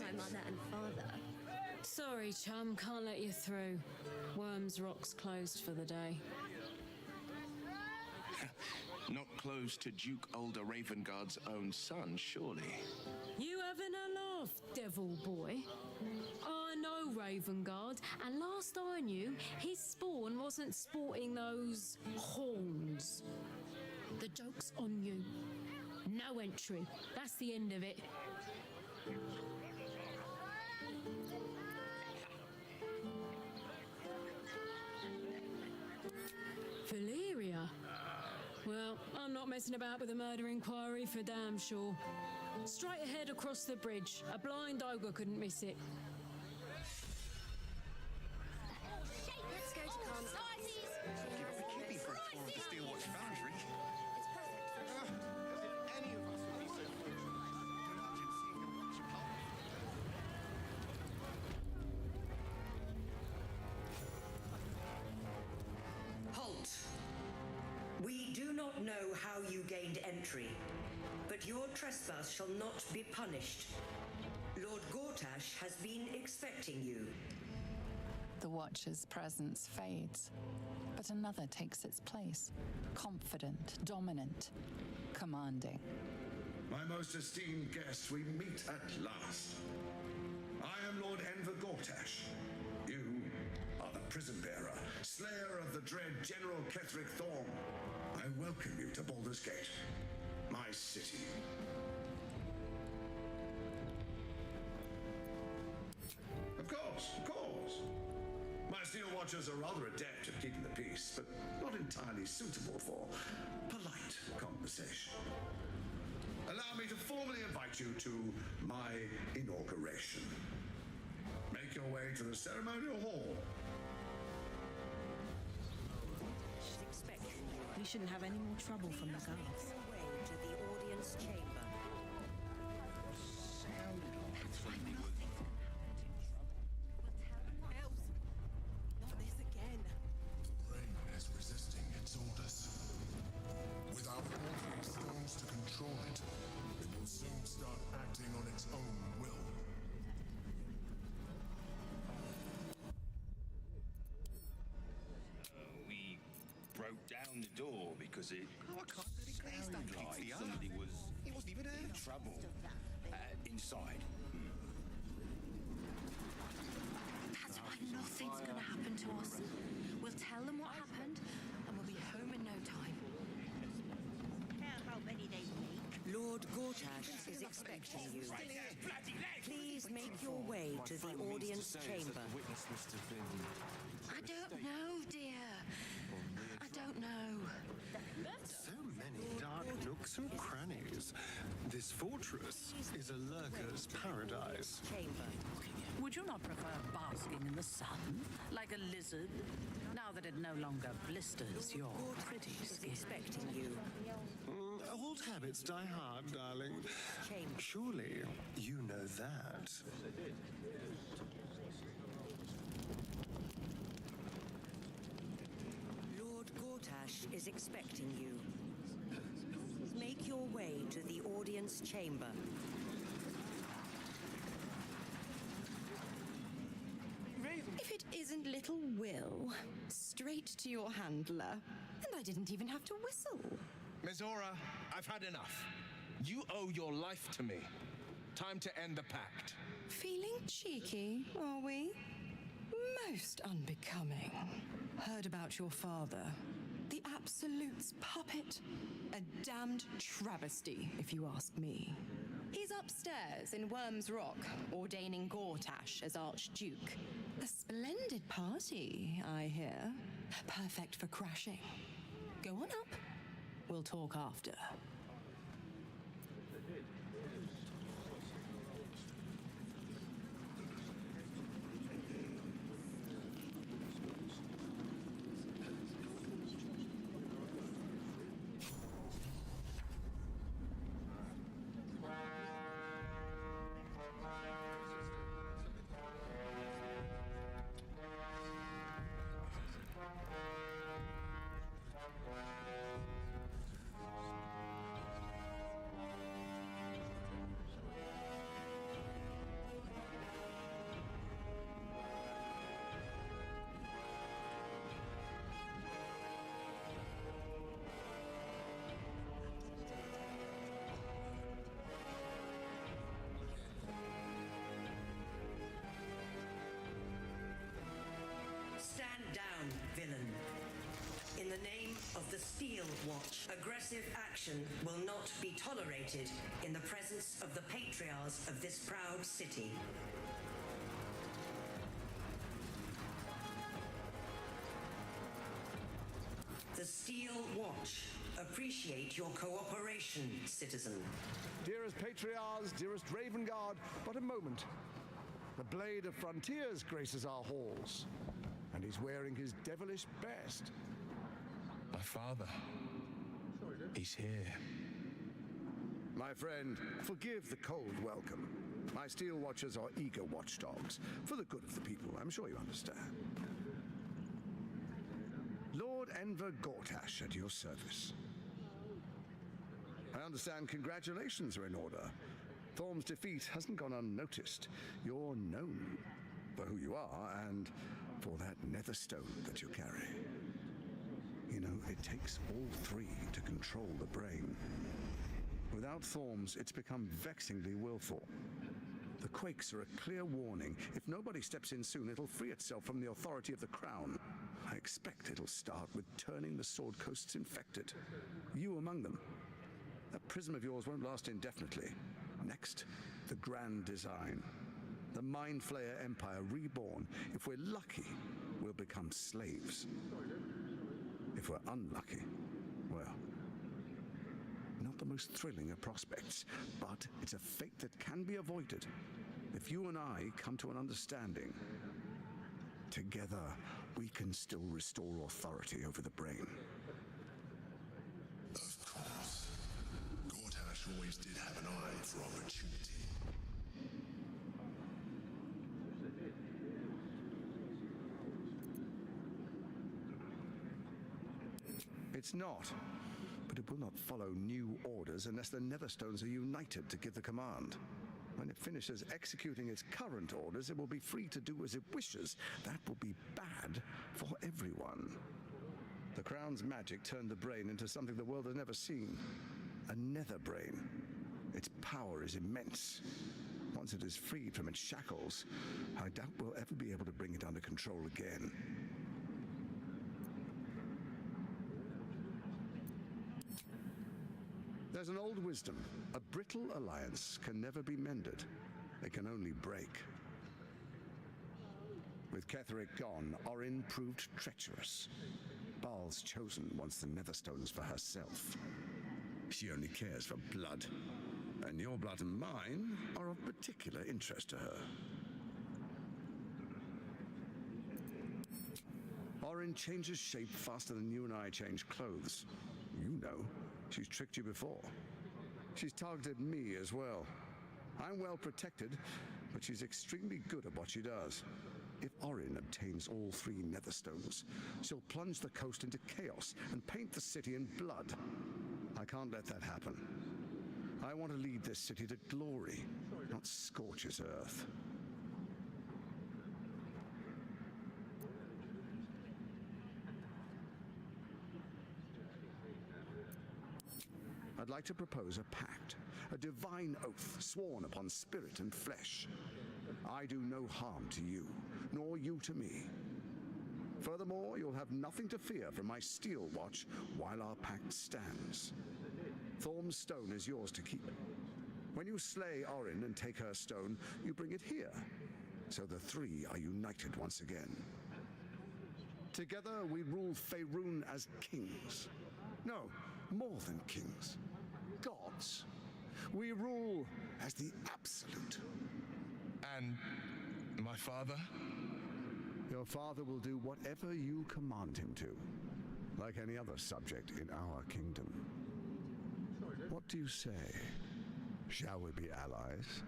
My mother and father. Sorry, chum, can't let you through. Worms Rock's closed for the day. Not close to Duke Older Ravengard's own son, surely. You having a laugh, devil boy? I know Ravengard, and last I knew, his spawn wasn't sporting those horns. The joke's on you. No entry. That's the end of it. Valeria? Well, I'm not messing about with a murder inquiry for damn sure. Straight ahead across the bridge. A blind ogre couldn't miss it. Let's go to Calm's. know how you gained entry, but your trespass shall not be punished. Lord Gortash has been expecting you. The Watcher's presence fades, but another takes its place. Confident, dominant, commanding. My most esteemed guests, we meet at last. I am Lord Enver Gortash. You are the prison bearer, slayer of the dread General Ketheric Thorm. I welcome you to Baldur's Gate, my city. Of course, of course. My Steel Watchers are rather adept at keeping the peace, but not entirely suitable for polite conversation. Allow me to formally invite you to my inauguration. Make your way to the ceremonial hall. We shouldn't have any more trouble from the guards. Way to the audience chamber. That's why nothing's gonna happen. We'll tell them what else. Not this again. The brain is resisting its orders. Without all these stones to control it, it will soon start acting on its own will. We broke down the door because it Oh, I can't really graze that. like somebody was He wasn't even in there. trouble inside. That's why nothing's gonna happen to us. We'll tell them what happened, and we'll be home in no time. How many they make? Lord Gortash is expecting you. Please make your way to the audience chamber. I don't know, dear. I don't know. So many dark nooks and crannies. This fortress is a lurker's paradise. Would you not prefer basking in the sun, like a lizard, now that it no longer blisters your pretty skin? Expecting you. Old habits die hard, darling. Surely you know that. Lord Gortash is expecting you. Make your way to the audience chamber. If it isn't little Will, straight to your handler. And I didn't even have to whistle. Mizora, I've had enough. You owe your life to me. Time to end the pact. Feeling cheeky, are we? Most unbecoming. Heard about your father. The Absolute's puppet. A damned travesty, if you ask me. He's upstairs in Worm's Rock, ordaining Gortash as Archduke. A splendid party, I hear. Perfect for crashing. Go on up. We'll talk after. Stand down, villain. In the name of the Steel Watch, aggressive action will not be tolerated in the presence of the patriarchs of this proud city. The Steel Watch appreciate your cooperation, citizen. Dearest Patriarchs, dearest Raven Guard, but a moment. The Blade of Frontiers graces our halls, and he's wearing his devilish best. My father. He's here. My friend, forgive the cold welcome. My Steel Watchers are eager watchdogs, for the good of the people, I'm sure you understand. Lord Enver Gortash at your service. I understand congratulations are in order. Thorm's defeat hasn't gone unnoticed. You're known for who you are and for that nether stone that you carry. You know, it takes all three to control the brain. Without Thorm's, it's become vexingly willful. The quakes are a clear warning. If nobody steps in soon, it'll free itself from the authority of the Crown. I expect it'll start with turning the Sword Coasts infected. You among them. That prism of yours won't last indefinitely. Next, the grand design. The Mind Flayer Empire reborn. If we're lucky, we'll become slaves. If we're unlucky, well, not the most thrilling of prospects, but it's a fate that can be avoided if you and I come to an understanding. Together, we can still restore authority over the brain. Of course. Gortash always did have an eye for opportunity. It's not, but it will not follow new orders unless the Netherstones are united to give the command. When it finishes executing its current orders, it will be free to do as it wishes. That will be bad for everyone. The Crown's magic turned the brain into something the world has never seen. A nether brain. Its power is immense. Once it is freed from its shackles, I doubt we'll ever be able to bring it under control again. There's an old wisdom. A brittle alliance can never be mended. It can only break. With Ketheric gone, Orin proved treacherous. Baal's chosen wants the Netherstones for herself. She only cares for blood. And your blood and mine are of particular interest to her. Orin changes shape faster than you and I change clothes. You know. She's tricked you before. She's targeted me as well. I'm well protected, but she's extremely good at what she does. If Orin obtains all three Netherstones, she'll plunge the coast into chaos and paint the city in blood. I can't let that happen. I want to lead this city to glory, not scorch its earth. I'd like to propose a pact, a divine oath sworn upon spirit and flesh. I do no harm to you, nor you to me. Furthermore, you'll have nothing to fear from my steel watch while our pact stands. Thorm's stone is yours to keep. When you slay Orin and take her stone, you bring it here, so the three are united once again. Together we rule Faerun as kings. No, more than kings. Gods. We rule as the absolute. And my father? Your father will do whatever you command him to, like any other subject in our kingdom. What do you say? Shall we be allies?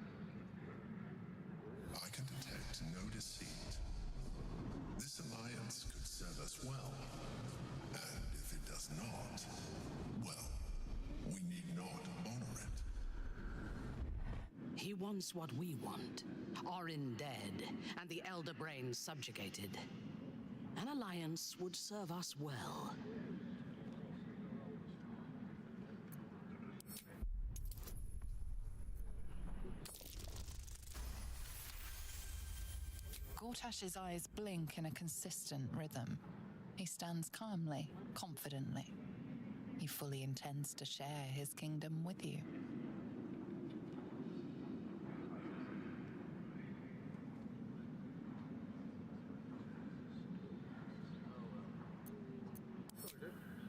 I can detect no deceit. This alliance could serve us well. And if it does not, well, we need not honor it. He wants what we want. Orin dead, and the Elder Brain subjugated. An alliance would serve us well. Gortash's eyes blink in a consistent rhythm. He stands calmly, confidently. He fully intends to share his kingdom with you.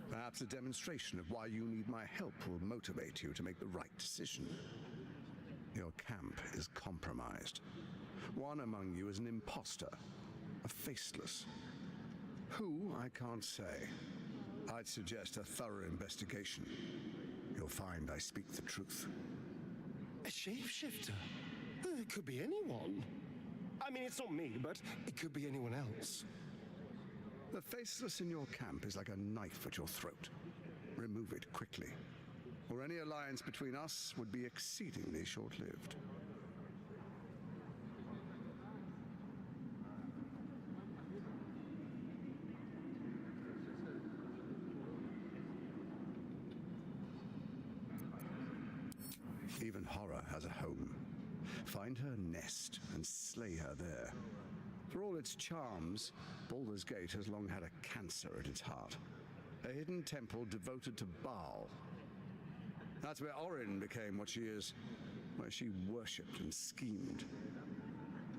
Perhaps a demonstration of why you need my help will motivate you to make the right decision. Your camp is compromised. One among you is an imposter, a faceless. Who, I can't say. I'd suggest a thorough investigation. You'll find I speak the truth. A shapeshifter? It could be anyone. I mean, it's not me, but it could be anyone else. The faceless in your camp is like a knife at your throat. Remove it quickly. or any alliance between us would be exceedingly short-lived. Even horror has a home. Find her nest and slay her there. For all its charms, Baldur's Gate has long had a cancer at its heart. A hidden temple devoted to Baal. That's where Orin became what she is, where she worshipped and schemed.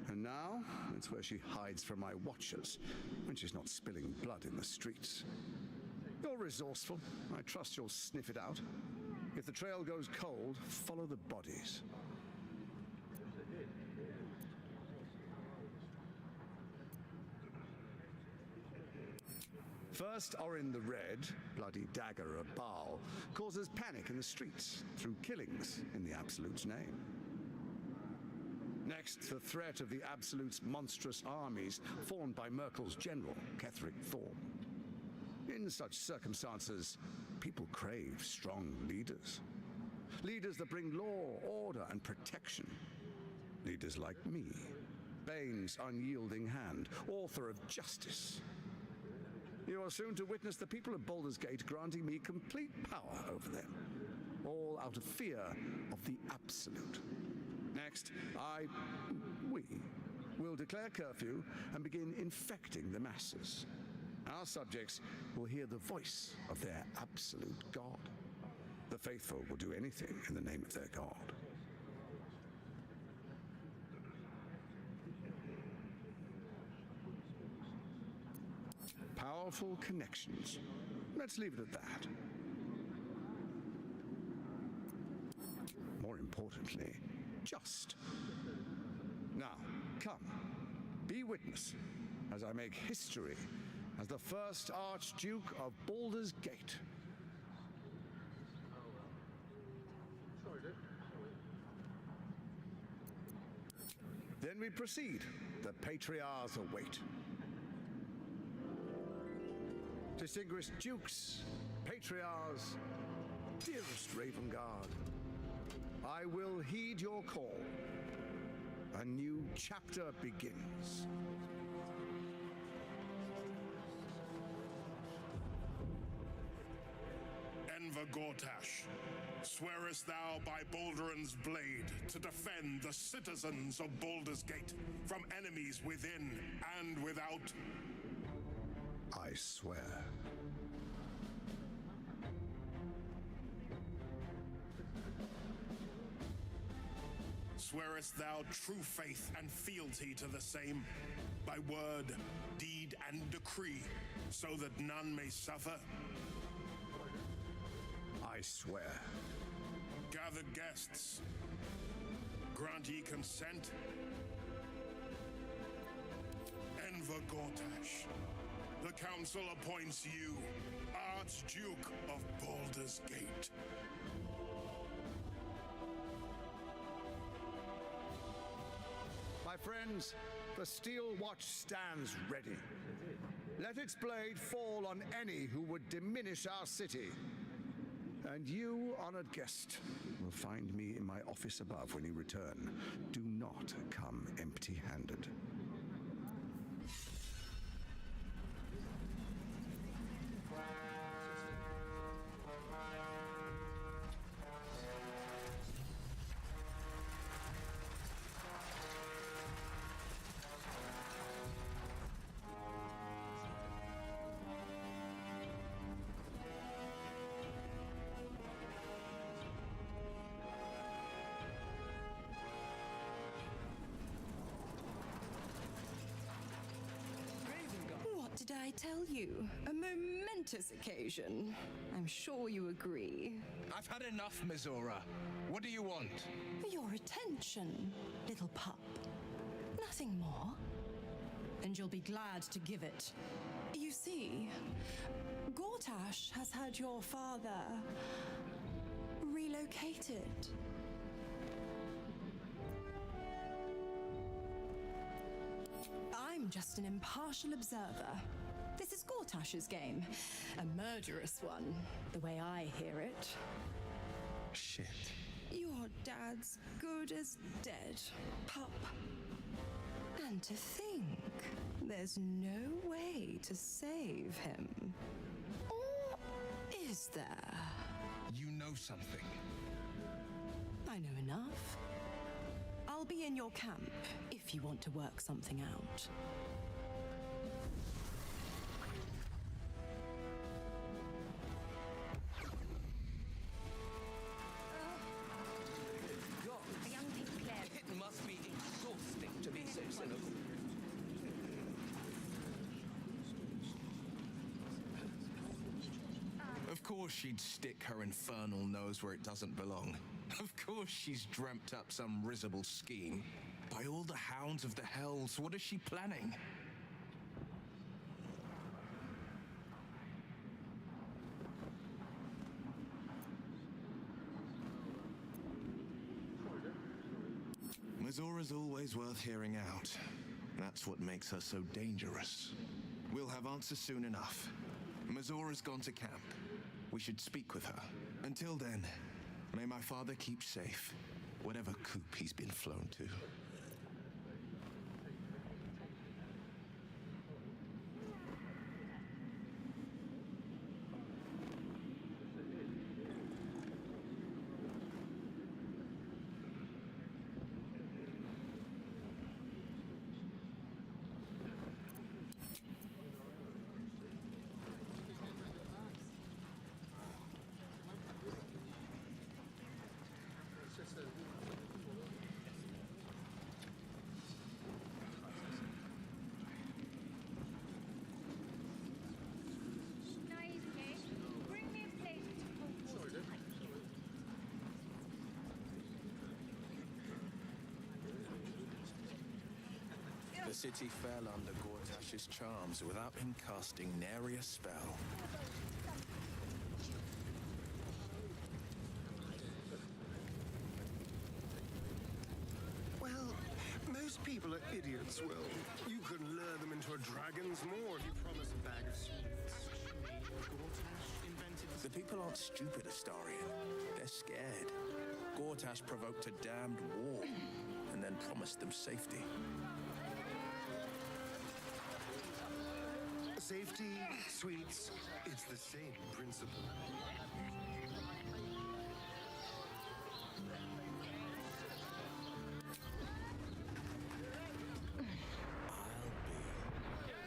And now, it's where she hides from my watchers, when she's not spilling blood in the streets. You're resourceful. I trust you'll sniff it out. If the trail goes cold, follow the bodies. First, Orin the Red, bloody dagger of Baal, causes panic in the streets through killings in the Absolute's name. Next, the threat of the Absolute's monstrous armies formed by Merkel's general, Ketheric Thorm. In such circumstances, people crave strong leaders. Leaders that bring law, order, and protection. Leaders like me, Bane's unyielding hand, author of justice. You are soon to witness the people of Baldur's Gate granting me complete power over them, all out of fear of the Absolute. Next, we will declare curfew and begin infecting the masses. Our subjects will hear the voice of their absolute God. The faithful will do anything in the name of their God. Powerful connections. Let's leave it at that. More importantly, just. Now, come, be witness as I make history as the first Archduke of Baldur's Gate. Then we proceed. The Patriarchs await. Distinguished Dukes, Patriarchs, dearest Ravengard, I will heed your call. A new chapter begins. Enver Gortash, swearest thou by Balduran's blade to defend the citizens of Baldur's Gate from enemies within and without? I swear. Swearest thou true faith and fealty to the same, by word, deed, and decree, so that none may suffer? I swear. Gathered guests, grant ye consent? Enver Gortash, the council appoints you Archduke of Baldur's Gate. My friends, the Steel Watch stands ready. Let its blade fall on any who would diminish our city. And you, honored guest, will find me in my office above when you return. Do not come empty-handed. What did I tell you? A momentous occasion. I'm sure you agree. I've had enough, Mizora. What do you want? Your attention, little pup. Nothing more. And you'll be glad to give it. You see, Gortash has had your father relocated. I'm just an impartial observer. This is Gortash's game. A murderous one, the way I hear it. Shit. Your dad's good as dead, pup. And to think there's no way to save him. Or is there? You know something. I know enough. I'll be in your camp if you want to work something out. It must be exhausting to be so cynical. Of course she'd stick her infernal nose where it doesn't belong. Of course she's dreamt up some risible scheme. By all the hounds of the hells, what is she planning? Mazora's always worth hearing out. That's what makes her so dangerous. We'll have answers soon enough. Mazora's gone to camp. We should speak with her. Until then, may my father keep safe, whatever coop he's been flown to. The city fell under Gortash's charms without him casting nary a spell. Well, most people are idiots, Will. You can lure them into a dragon's maw if you promise a bag of sweets. The people aren't stupid, Astarion. They're scared. Gortash provoked a damned war and then promised them safety. Safety, sweets, it's the same principle.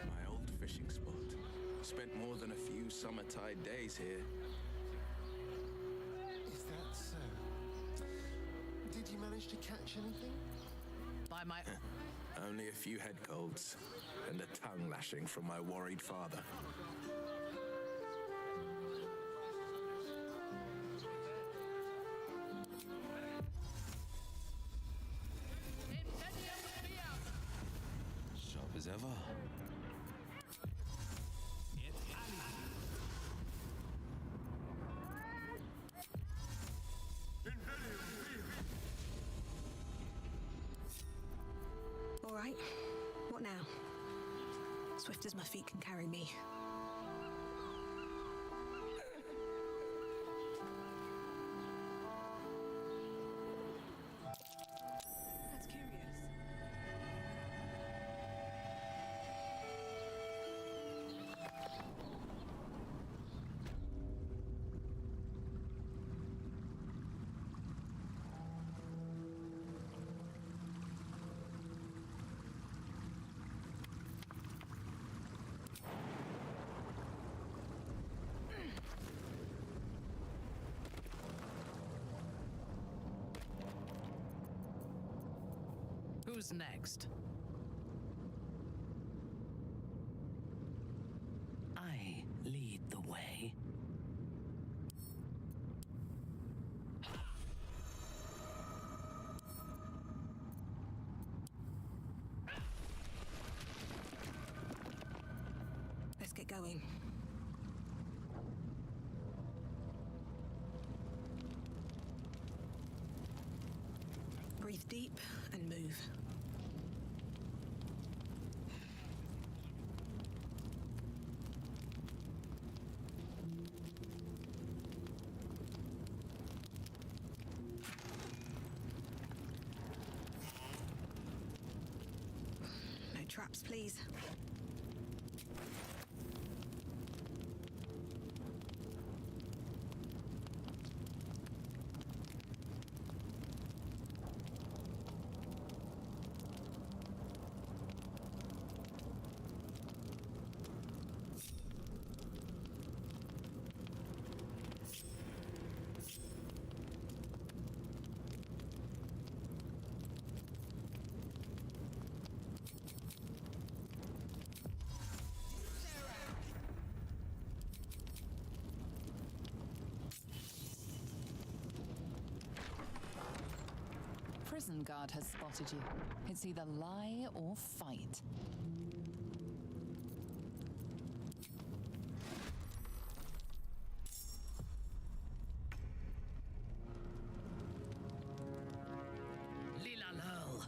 My old fishing spot. Spent more than a few summer-tide days here. Is that so? Did you manage to catch anything? By my... Only a few head colds and a tongue lashing from my worried father. Sharp as ever. All right. What now? Swift as my feet can carry me. That's curious. Who's next? I lead the way. Let's get going. Breathe deep and move. traps, please. Prison guard has spotted you. It's either lie or fight. Lila Lurl.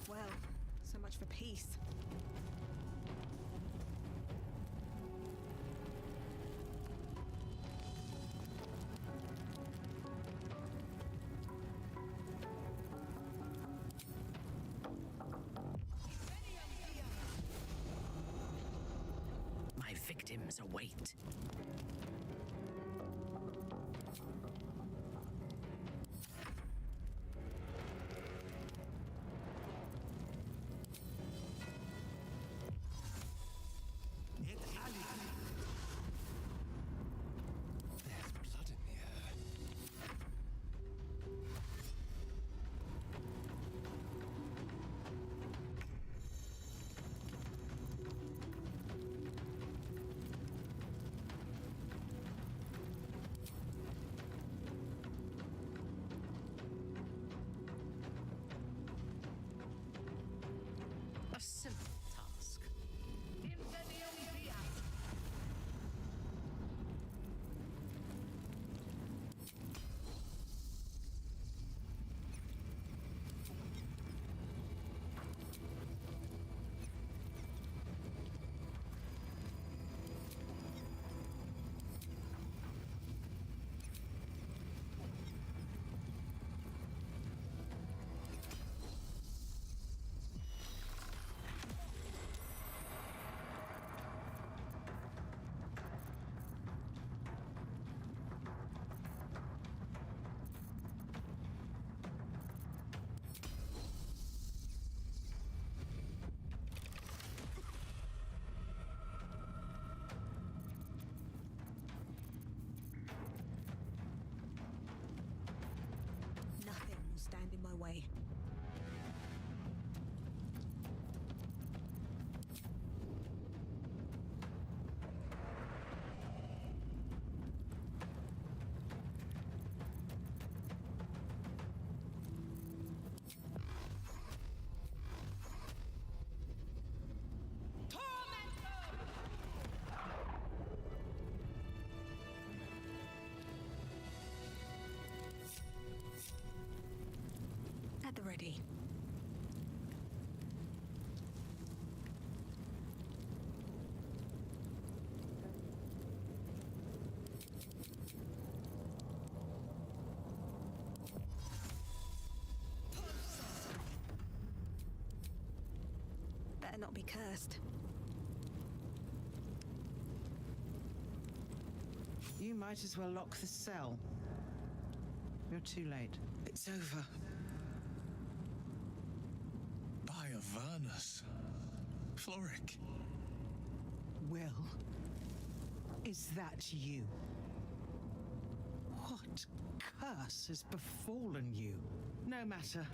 Well, so much for peace. My victims await. There's blood in the air. A simple task. Nothing will stand in my way. At the ready. Better not be cursed. You might as well lock the cell. You're too late. It's over. By Avernus. Floric. Will, is that you? What curse has befallen you? No matter.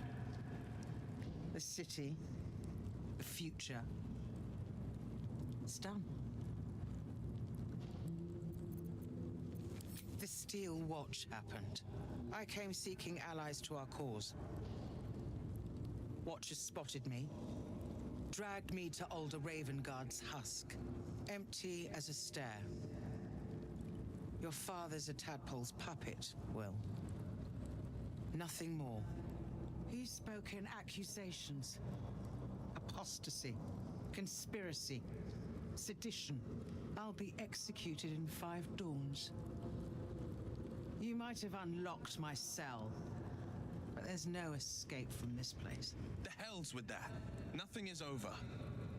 The city, the future. It's done. The Steel Watch happened. I came seeking allies to our cause. Watchers spotted me, dragged me to Older Ravengard's husk, empty as a stair. Your father's a tadpole's puppet, Will. Nothing more. He's spoken accusations. Apostasy, conspiracy, sedition. I'll be executed in 5 dawns. You might have unlocked my cell, but there's no escape from this place. The hell's with that? Nothing is over.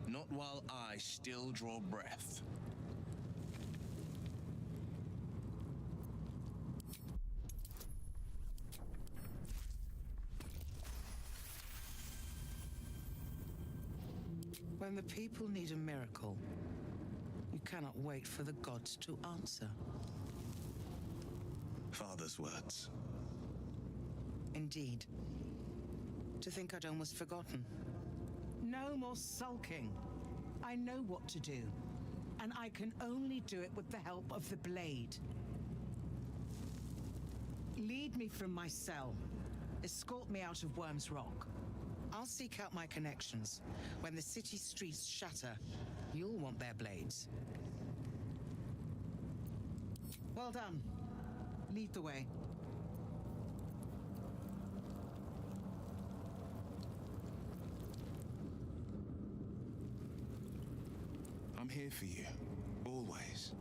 Not while I still draw breath. When the people need a miracle, you cannot wait for the gods to answer. Father's words. Indeed. To think I'd almost forgotten. No more sulking. I know what to do, and I can only do it with the help of the blade. Lead me from my cell. Escort me out of Worm's Rock. I'll seek out my connections. When the city streets shatter, you'll want their blades. Well done. Lead the way. I'm here for you, always.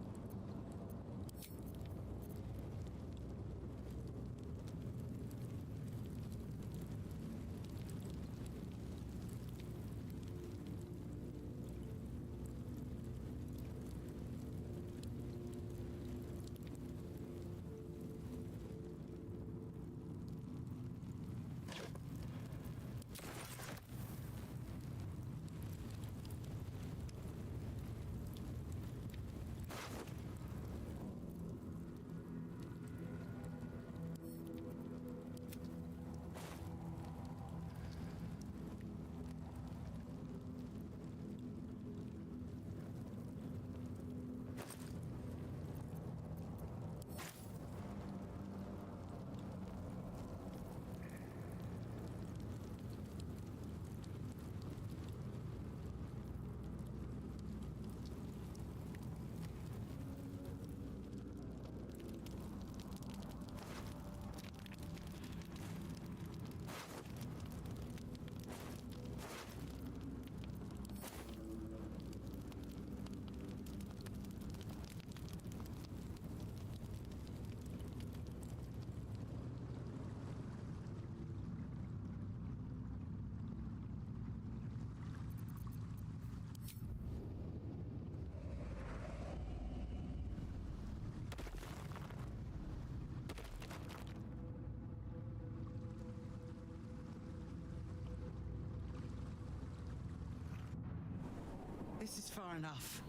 This is far enough.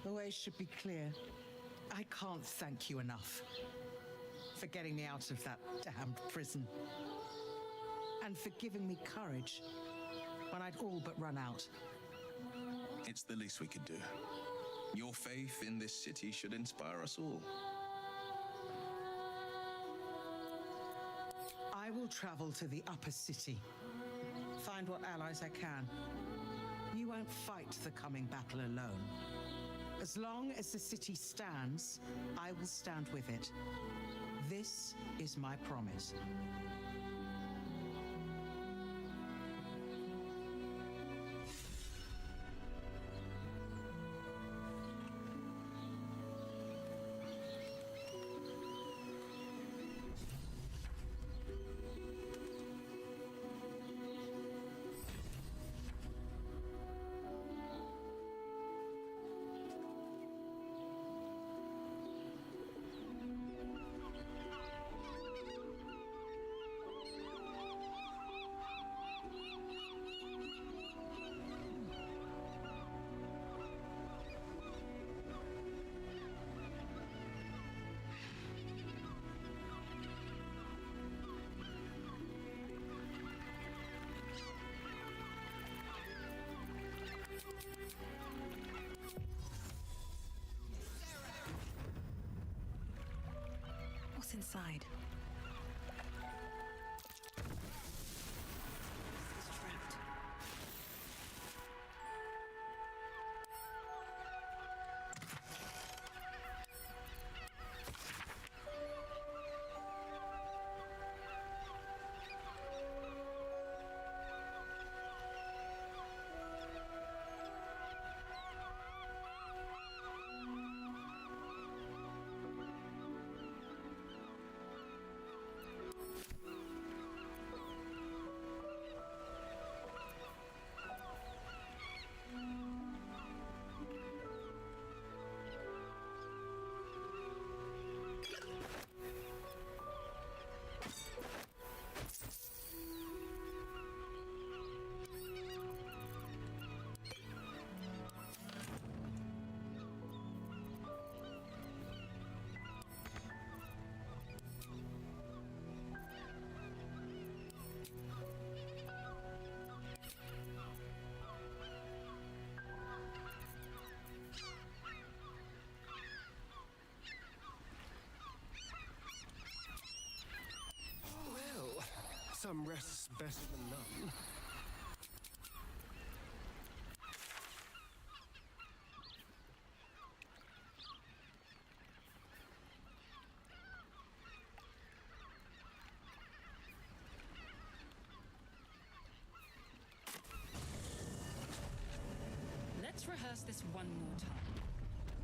The way should be clear. I can't thank you enough for getting me out of that damned prison. And for giving me courage when I'd all but run out. It's the least we could do. Your faith in this city should inspire us all. I will travel to the upper city. Find what allies I can. You won't fight the coming battle alone. As long as the city stands, I will stand with it. This is my promise. What's inside? best for none. Let's rehearse this one more time.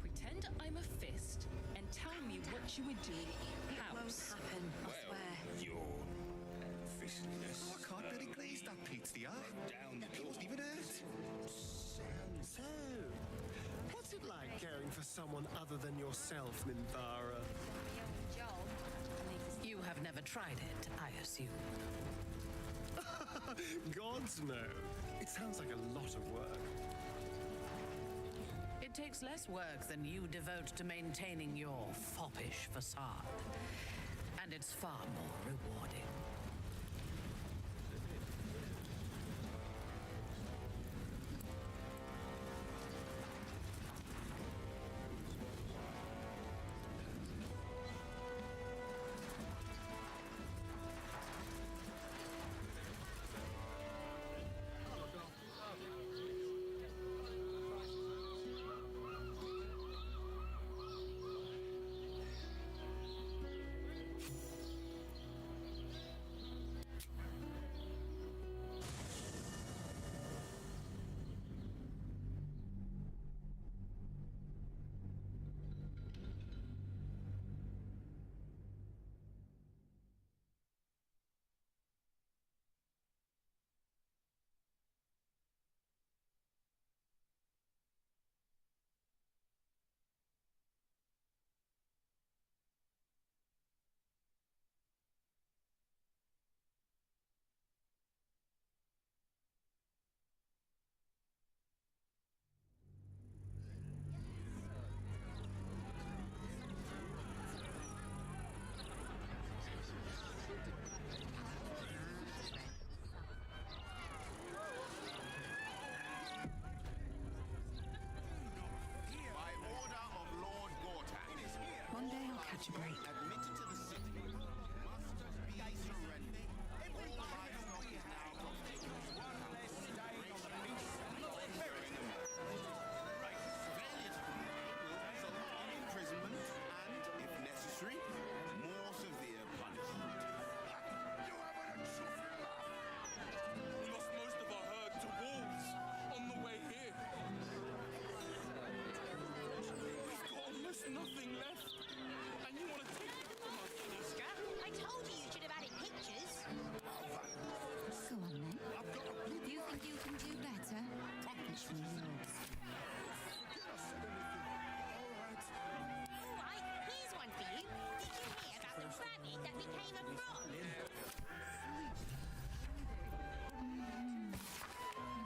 Pretend I'm a fist and tell me what you would do. It won't happen, I swear. Your fistiness. I can't really glaze that pizza. It wasn't even hurt. So, what's it like caring for someone other than yourself, Minthara? You have never tried it, I assume. Gods no. It sounds like a lot of work. It takes less work than you devote to maintaining your foppish facade. And it's far more rewarding. One day I'll catch a break. Admitted to the city. Must be surrendered. All lives lost is now constituted. One less day on the beach. Failure to will result in imprisonment and, if necessary, more severe punishment. You haven't a truth in life. We lost most of our herd to wolves on the way here. We've got almost nothing left. And you want to take it from us, Niska? I told you you should have added pictures. Go on then. You think you can do better? All right, here's one for you. Did you hear about the rabbit that became a frog?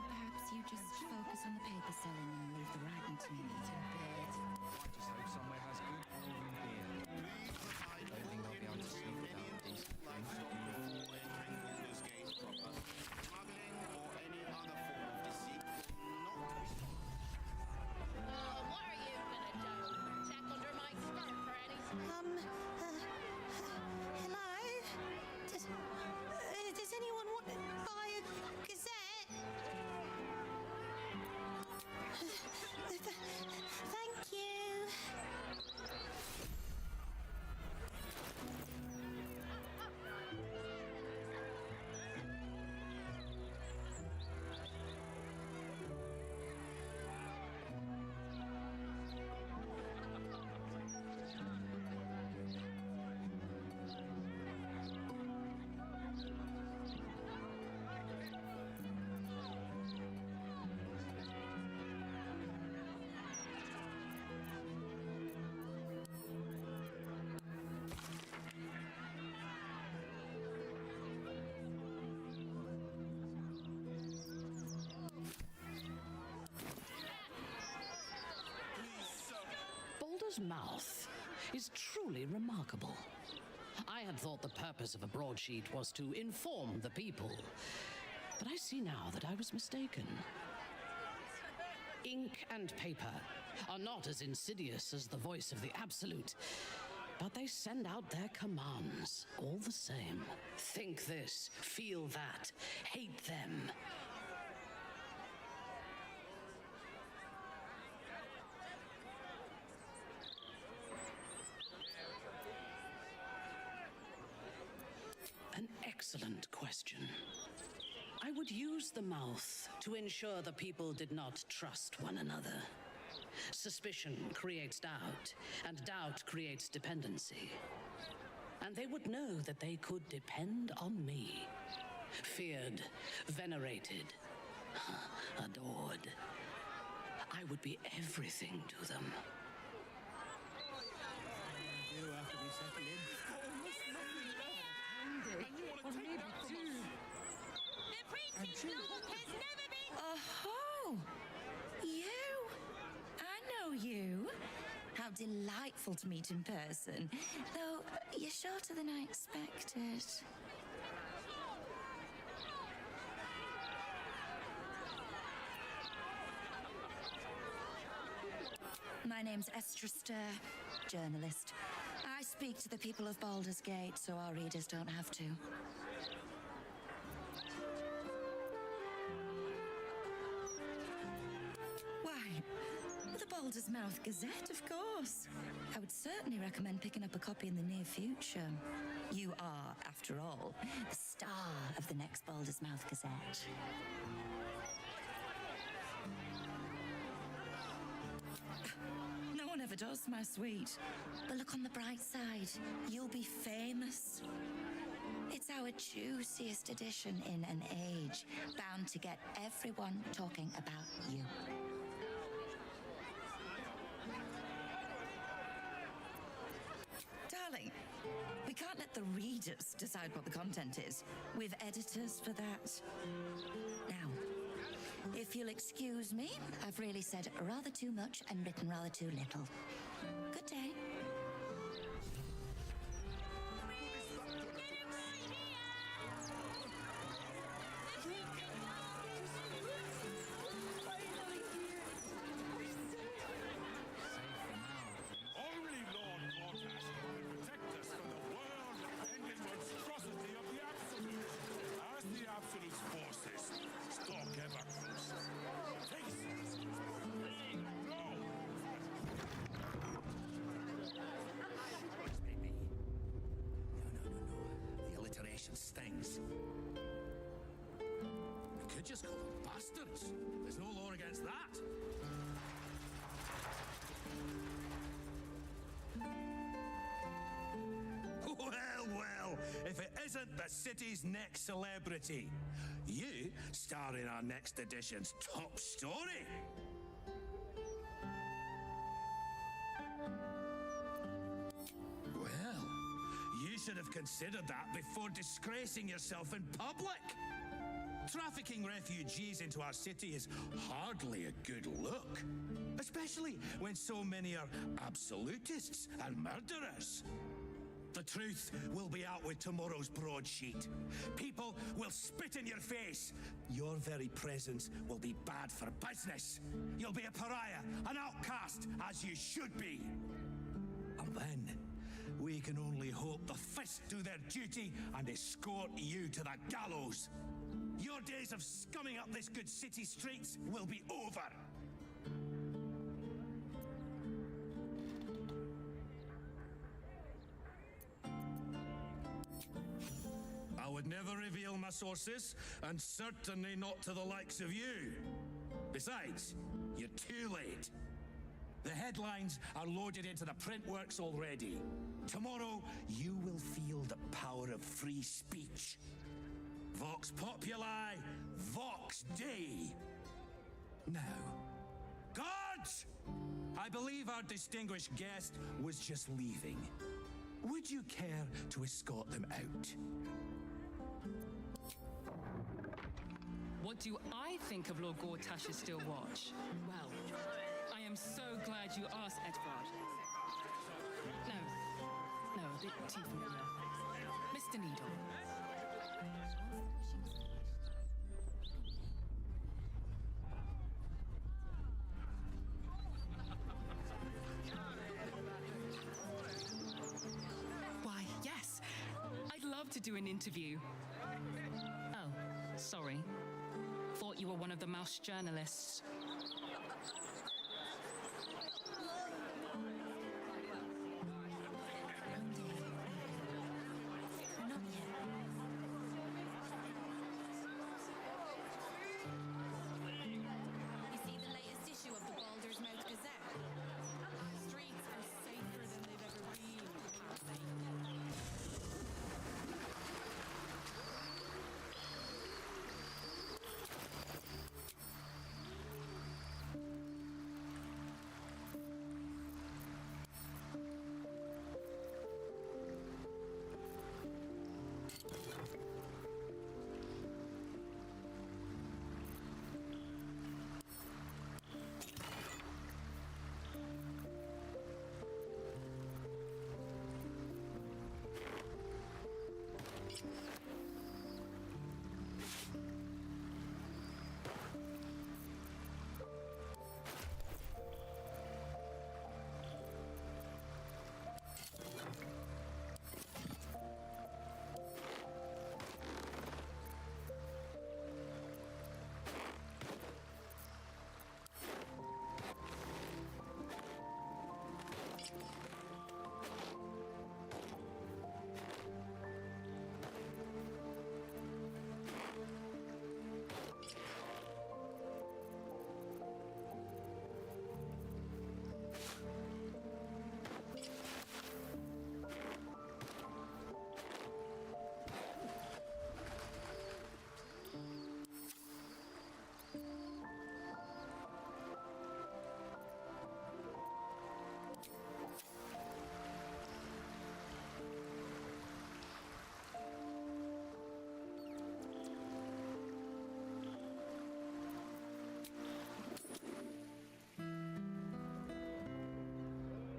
Perhaps you just focus on the paper selling and leave the writing to me. I just hope somewhere has good golden beer. I don't think I'll be able to sleep without a decent drink. Baldur's Gate proper. Smuggling or any other form of deceit will not be. What are you gonna do? Check under my skirt for any... Hello? Does anyone want to buy a gazette? Thank you. Baldur's mouth is truly remarkable. I had thought the purpose of a broadsheet was to inform the people, but I see now that I was mistaken. Ink and paper are not as insidious as the voice of the Absolute, But they send out their commands all the same. Think this, feel that, hate them. An excellent question. I would use the mouth to ensure the people did not trust one another. Suspicion creates doubt, and doubt creates dependency. And they would know that they could depend on me. Feared, venerated, adored. I would be everything to them. You have to be settled in. Almost nothing left. And you want to take that from us? The prince's lord has never been... Oh, you! I know you. How delightful to meet in person. Though, you're shorter than I expected. My name's Esther Stir, journalist. I speak to the people of Baldur's Gate so our readers don't have to. Why, the Baldur's Mouth Gazette, of course. I would certainly recommend picking up a copy in the near future. You are, after all, the star of the next Baldur's Mouth Gazette. No one ever does, my sweet. But look on the bright side. You'll be famous. It's our juiciest edition in an age bound to get everyone talking about you. Darling, we can't let the readers decide what the content is. We've editors for that. Now, if you'll excuse me, I've really said rather too much and written rather too little. Good day. Only Lord Gortash can protect us from the world-ending monstrosity of the Absolute. As the Absolute's forces stalk ever closer. Taste! Go! Maybe. No. The alliteration stings. We could just call them bastards. There's no law against that. Well, if it isn't the city's next celebrity, you star in our next edition's top story. Well, you should have considered that before disgracing yourself in public. Trafficking refugees into our city is hardly a good look, especially when so many are absolutists and murderers. The truth will be out with tomorrow's broadsheet. People will spit in your face. Your very presence will be bad for business. You'll be a pariah, an outcast, as you should be. And then, we can only hope the Fist do their duty and escort you to the gallows. Your days of scumming up this good city streets will be over. I would never reveal my sources, and certainly not to the likes of you. Besides, you're too late. The headlines are loaded into the print works already. Tomorrow, you will feel the power of free speech. Vox Populi, Vox Dei. Now, guards! I believe our distinguished guest was just leaving. Would you care to escort them out? What do I think of Lord Gortash's Steel Watch? Well, I am so glad you asked, Edvard. No, a bit too familiar. Mr. Needle. do an interview. Oh, sorry. Thought you were one of the mouse journalists. You see the latest issue of the Baldur's Mouth Gazette? Streets are safer than they've ever been, apparently.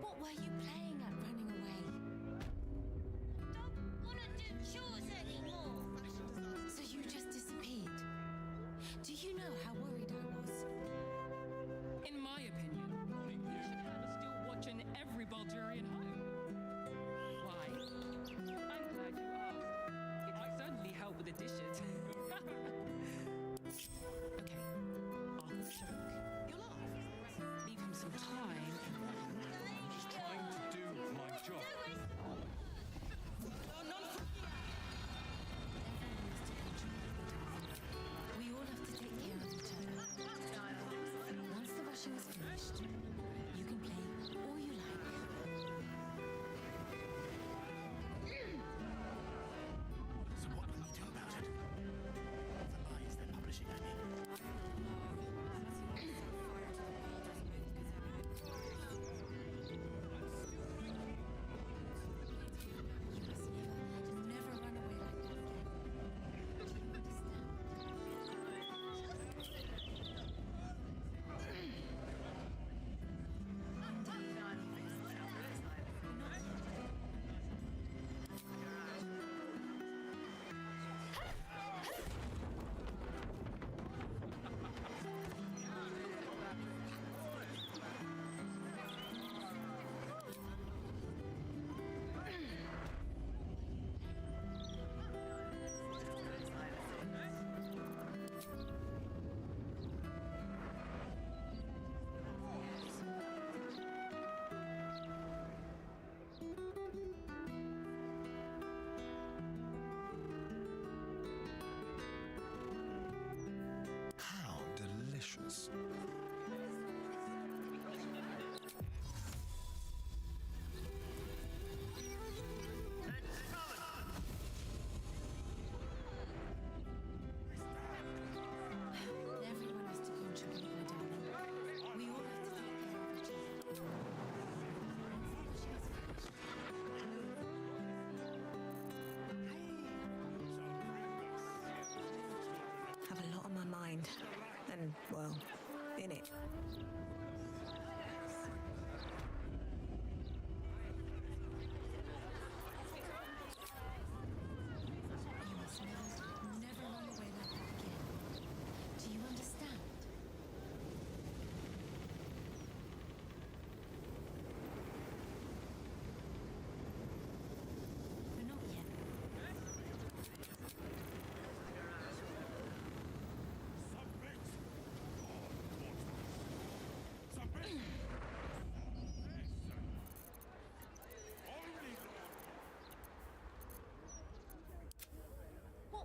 What were you playing at running away? Don't want to do chores anymore. So you just disappeared? Do you know how worried I was? In my opinion, you should have a still watch in every Baldurian home. Why? I'm glad you asked. It would certainly help with the dishes. Okay, Arthur's joke. You'll laugh. Leave him some time and then... I'm just trying to do my job. We all have to take care of each other. Once the washing is finished, you can play all you like. So what will we do about it? The lies they're publishing, I mean. Never run away like that again. Do you understand? How delicious. Everyone has to contribute, my darling. We all have to take care of each Have a lot on my mind. And, well, in it. Never run away like that again. Do you understand? But not yet.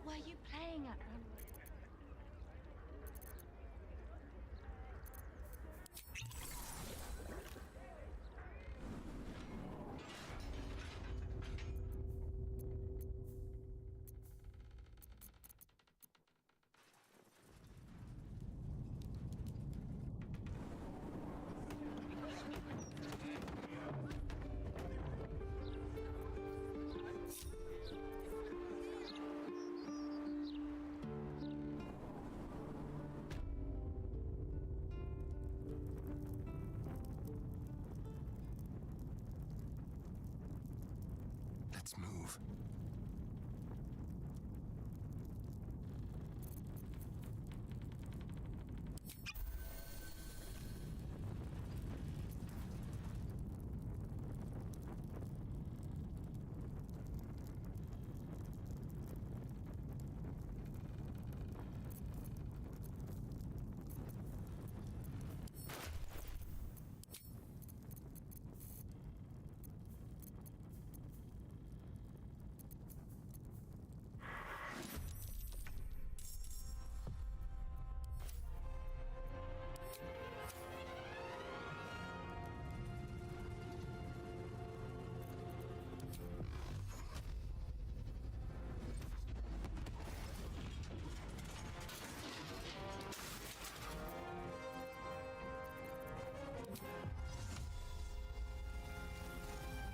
What were you playing at, Grandma? Let's move.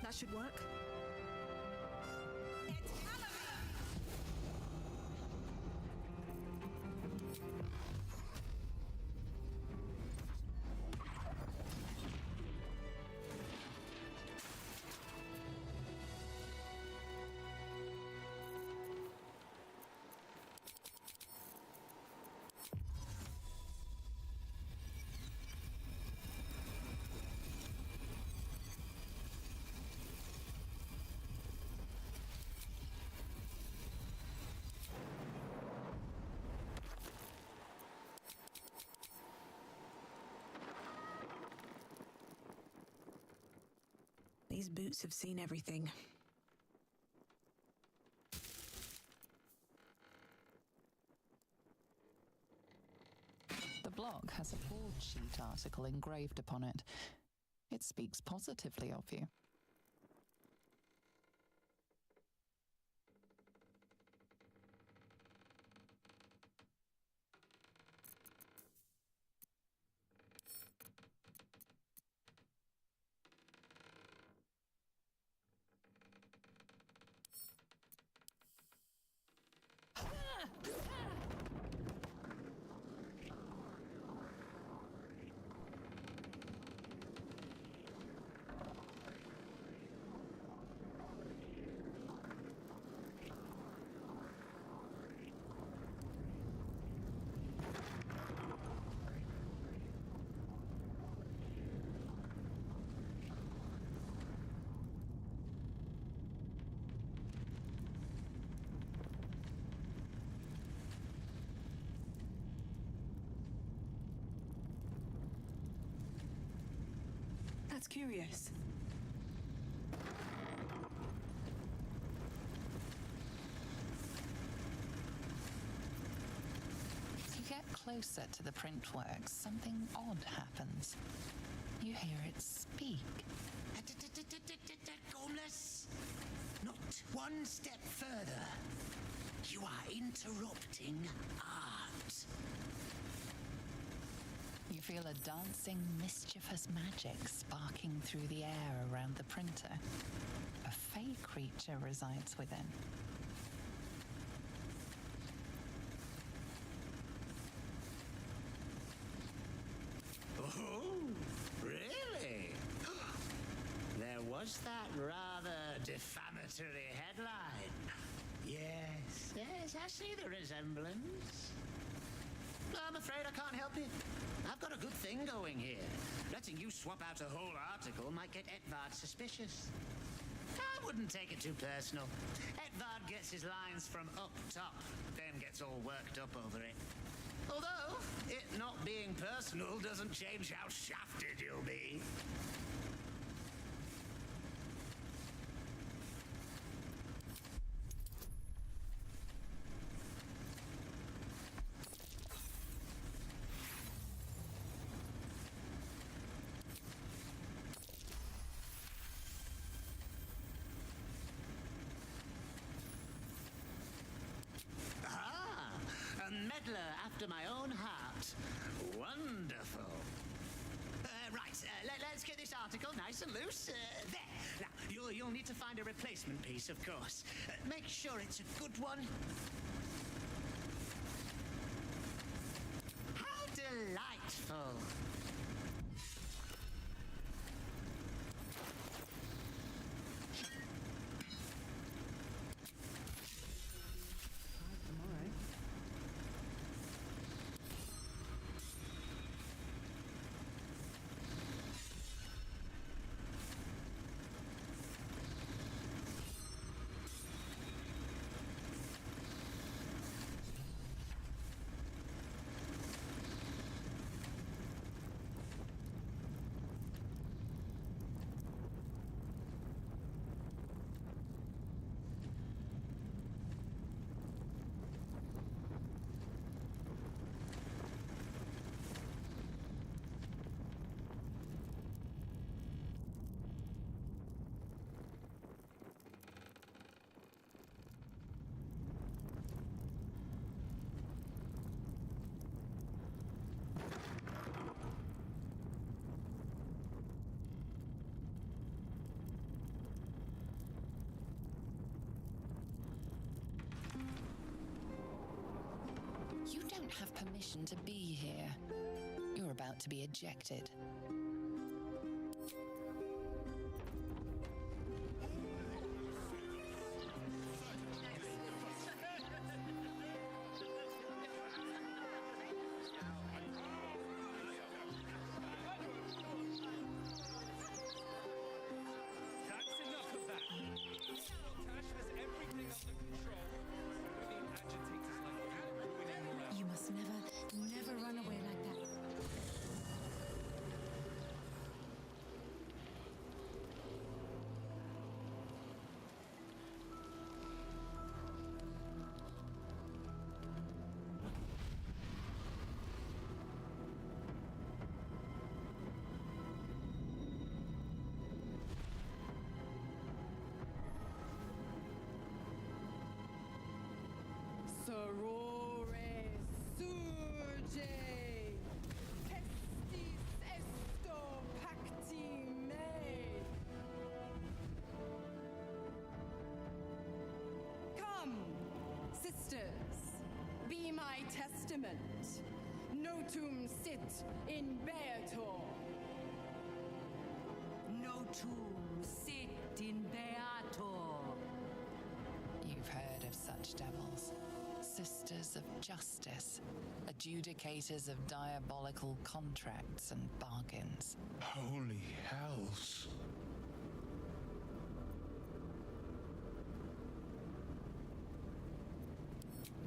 That should work. These boots have seen everything. The blog has a broadsheet article engraved upon it. It speaks positively of you. That's curious. As you get closer to the printwork, something odd happens. You hear it speak. Gormless, not one step further. You are interrupting art. You feel a dancing, mischievous magic sparking through the air around the printer. A fey creature resides within. Oh, really? There was that rather defamatory headline. Yes, I see the resemblance. I'm afraid I can't help it. I've got a good thing going here. Letting you swap out a whole article might get Etvard suspicious. I wouldn't take it too personal. Etvard gets his lines from up top, then gets all worked up over it. Although, it not being personal doesn't change how shafted you'll be. peddler after my own heart. Wonderful. Right, let's get this article nice and loose. There. Now, you'll need to find a replacement piece, of course. Make sure it's a good one. How delightful. You don't have permission to be here. You're about to be ejected. That's enough of that. Tash has everything under control. We need agitators like you ruining morale. You must never run away like that. Sorore surge, pestis esto pacti me. Come, sisters, be my testament. Notum sit in beator. Notum sit in beato. You've heard of such devils. Sisters of justice, adjudicators of diabolical contracts and bargains. Holy hells.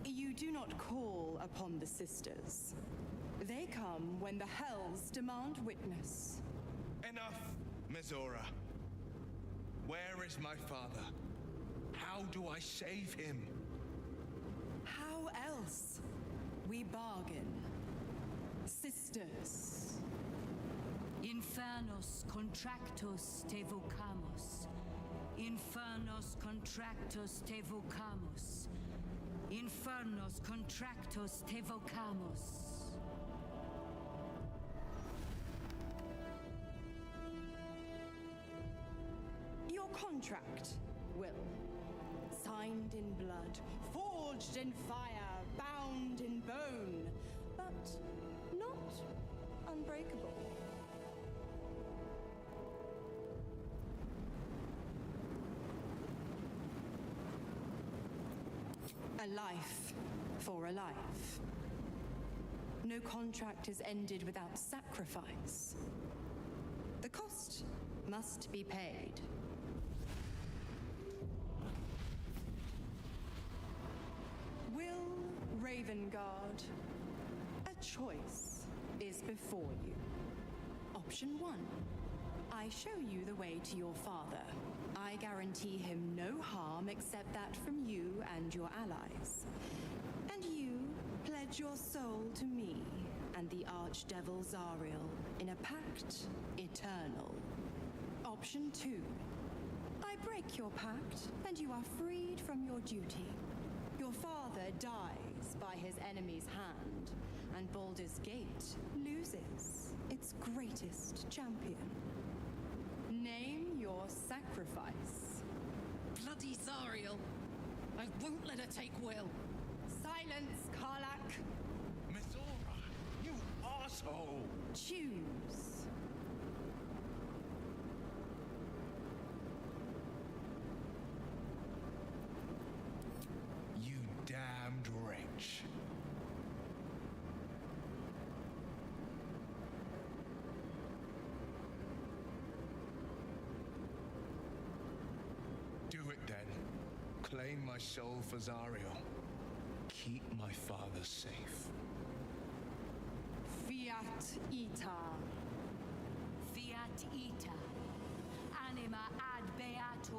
You do not call upon the sisters. They come when the hells demand witness. Enough, Mezora. Where is my father? How do I save him? How else? We bargain. Sisters. Infernos contractos te vocamus. Infernos contractos te vocamus. Infernos contractos te vocamus. Your contract, Will. Signed in blood, forged in fire, bound in bone, but not unbreakable. A life for a life. No contract is ended without sacrifice. The cost must be paid. Will Ravengard, a choice is before you. Option 1. I show you the way to your father. I guarantee him no harm except that from you and your allies. And you pledge your soul to me and the Archdevil Zariel in a pact eternal. Option 2. I break your pact and you are freed from your duty. Your father dies by his enemy's hand, and Baldur's Gate loses its greatest champion. Name your sacrifice. Bloody Zariel! I won't let her take Will. Silence, Karlak. Mithora, you arsehole! Choose. You damned wretch. Do it then. Claim my soul for Zariel. Keep my father safe. Fiat ita. Fiat ita. Anima ad beator.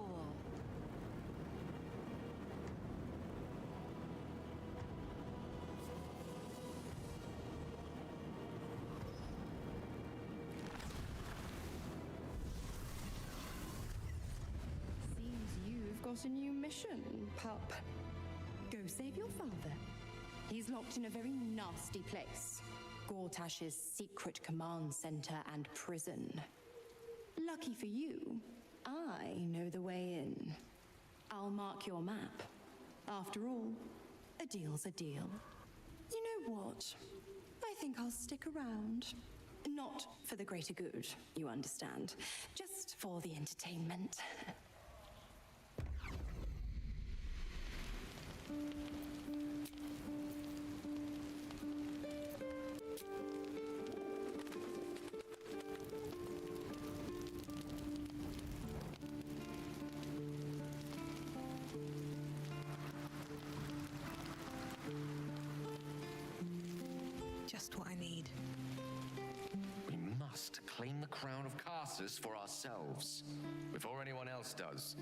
Seems you've got a new mission, pup. Go save your father. He's locked in a very nasty place. Gortash's secret command center and prison. Lucky for you, I know the way in. I'll mark your map. After all, a deal's a deal. You know what? I think I'll stick around. Not for the greater good, you understand. Just for the entertainment. Just what I need. We must claim the crown of Carsus for ourselves, before anyone else does.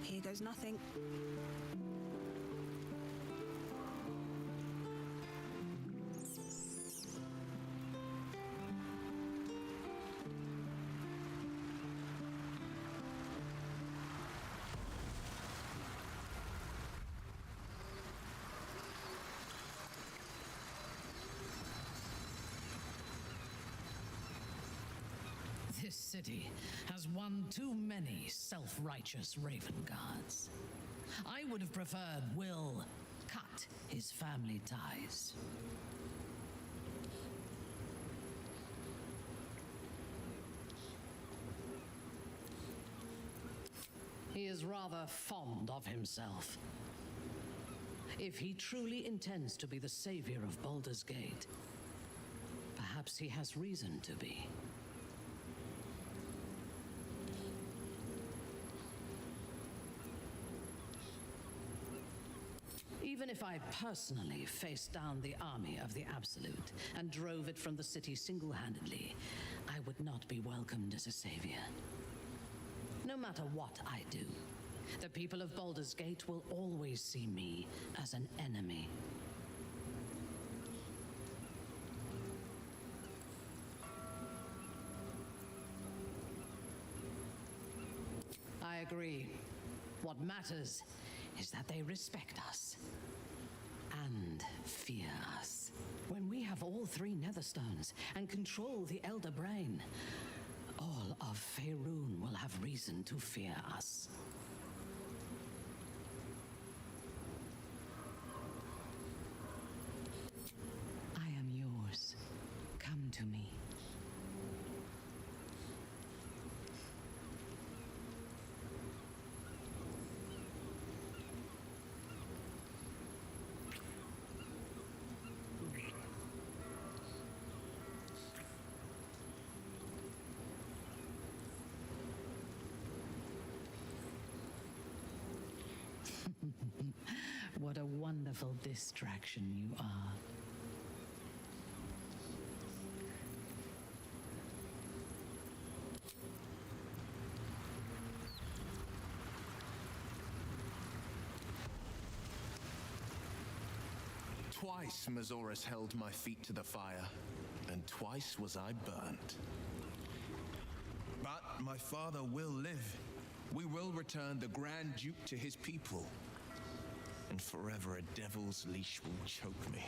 Here goes nothing. This city has one too many self-righteous raven guards. I would have preferred Will cut his family ties. He is rather fond of himself. If he truly intends to be the savior of Baldur's Gate, perhaps he has reason to be. Even if I personally faced down the army of the Absolute and drove it from the city single-handedly, I would not be welcomed as a savior. No matter what I do, the people of Baldur's Gate will always see me as an enemy. I agree. What matters is that they respect us and fear us. When we have all three Netherstones and control the Elder Brain, all of Faerun will have reason to fear us. I am yours. Come to me. What a wonderful distraction you are. Twice Mazoras held my feet to the fire, and twice was I burnt. But my father will live. We will return the Grand Duke to his people. And forever a devil's leash will choke me.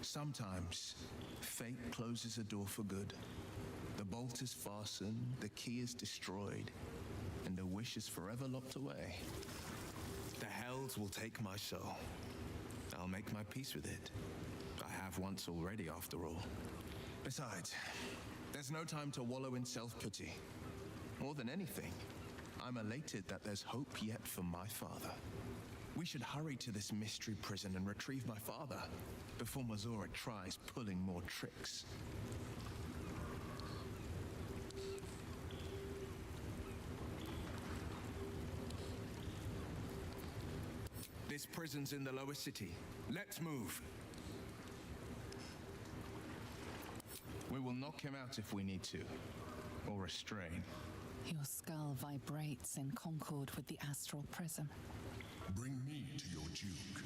Sometimes, fate closes a door for good. The bolt is fastened, the key is destroyed, and the wish is forever locked away. The hells will take my soul. I'll make my peace with it. I have once already, after all. Besides, there's no time to wallow in self-pity. More than anything, I'm elated that there's hope yet for my father. We should hurry to this mystery prison and retrieve my father before Mazora tries pulling more tricks. This prison's in the lower city. Let's move. We will knock him out if we need to, or restrain. Your skull vibrates in concord with the astral prism. Bring me to your Duke.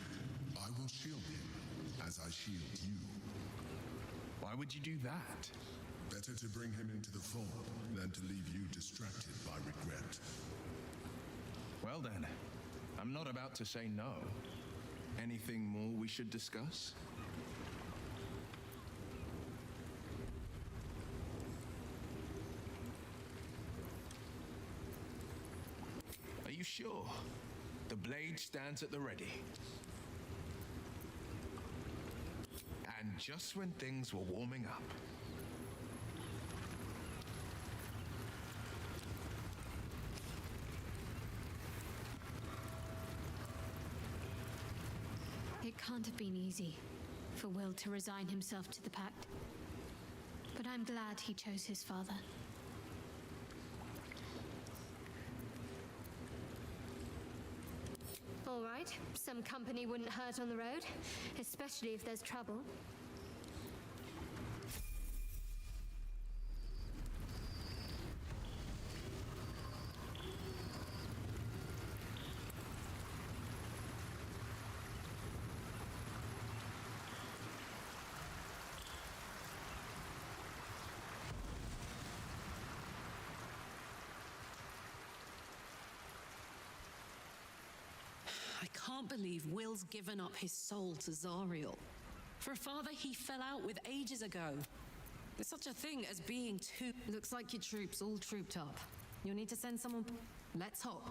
I will shield him as I shield you. Why would you do that? Better to bring him into the fold than to leave you distracted by regret. Well then, I'm not about to say no. Anything more we should discuss? Are you sure? The blade stands at the ready. And just when things were warming up. It can't have been easy for Will to resign himself to the pact. But I'm glad he chose his father. All right, some company wouldn't hurt on the road, especially if there's trouble. I can't believe Will's given up his soul to Zariel. For a father he fell out with ages ago. There's such a thing as being too... Looks like your troops all trooped up. You'll need to send someone... Let's hop.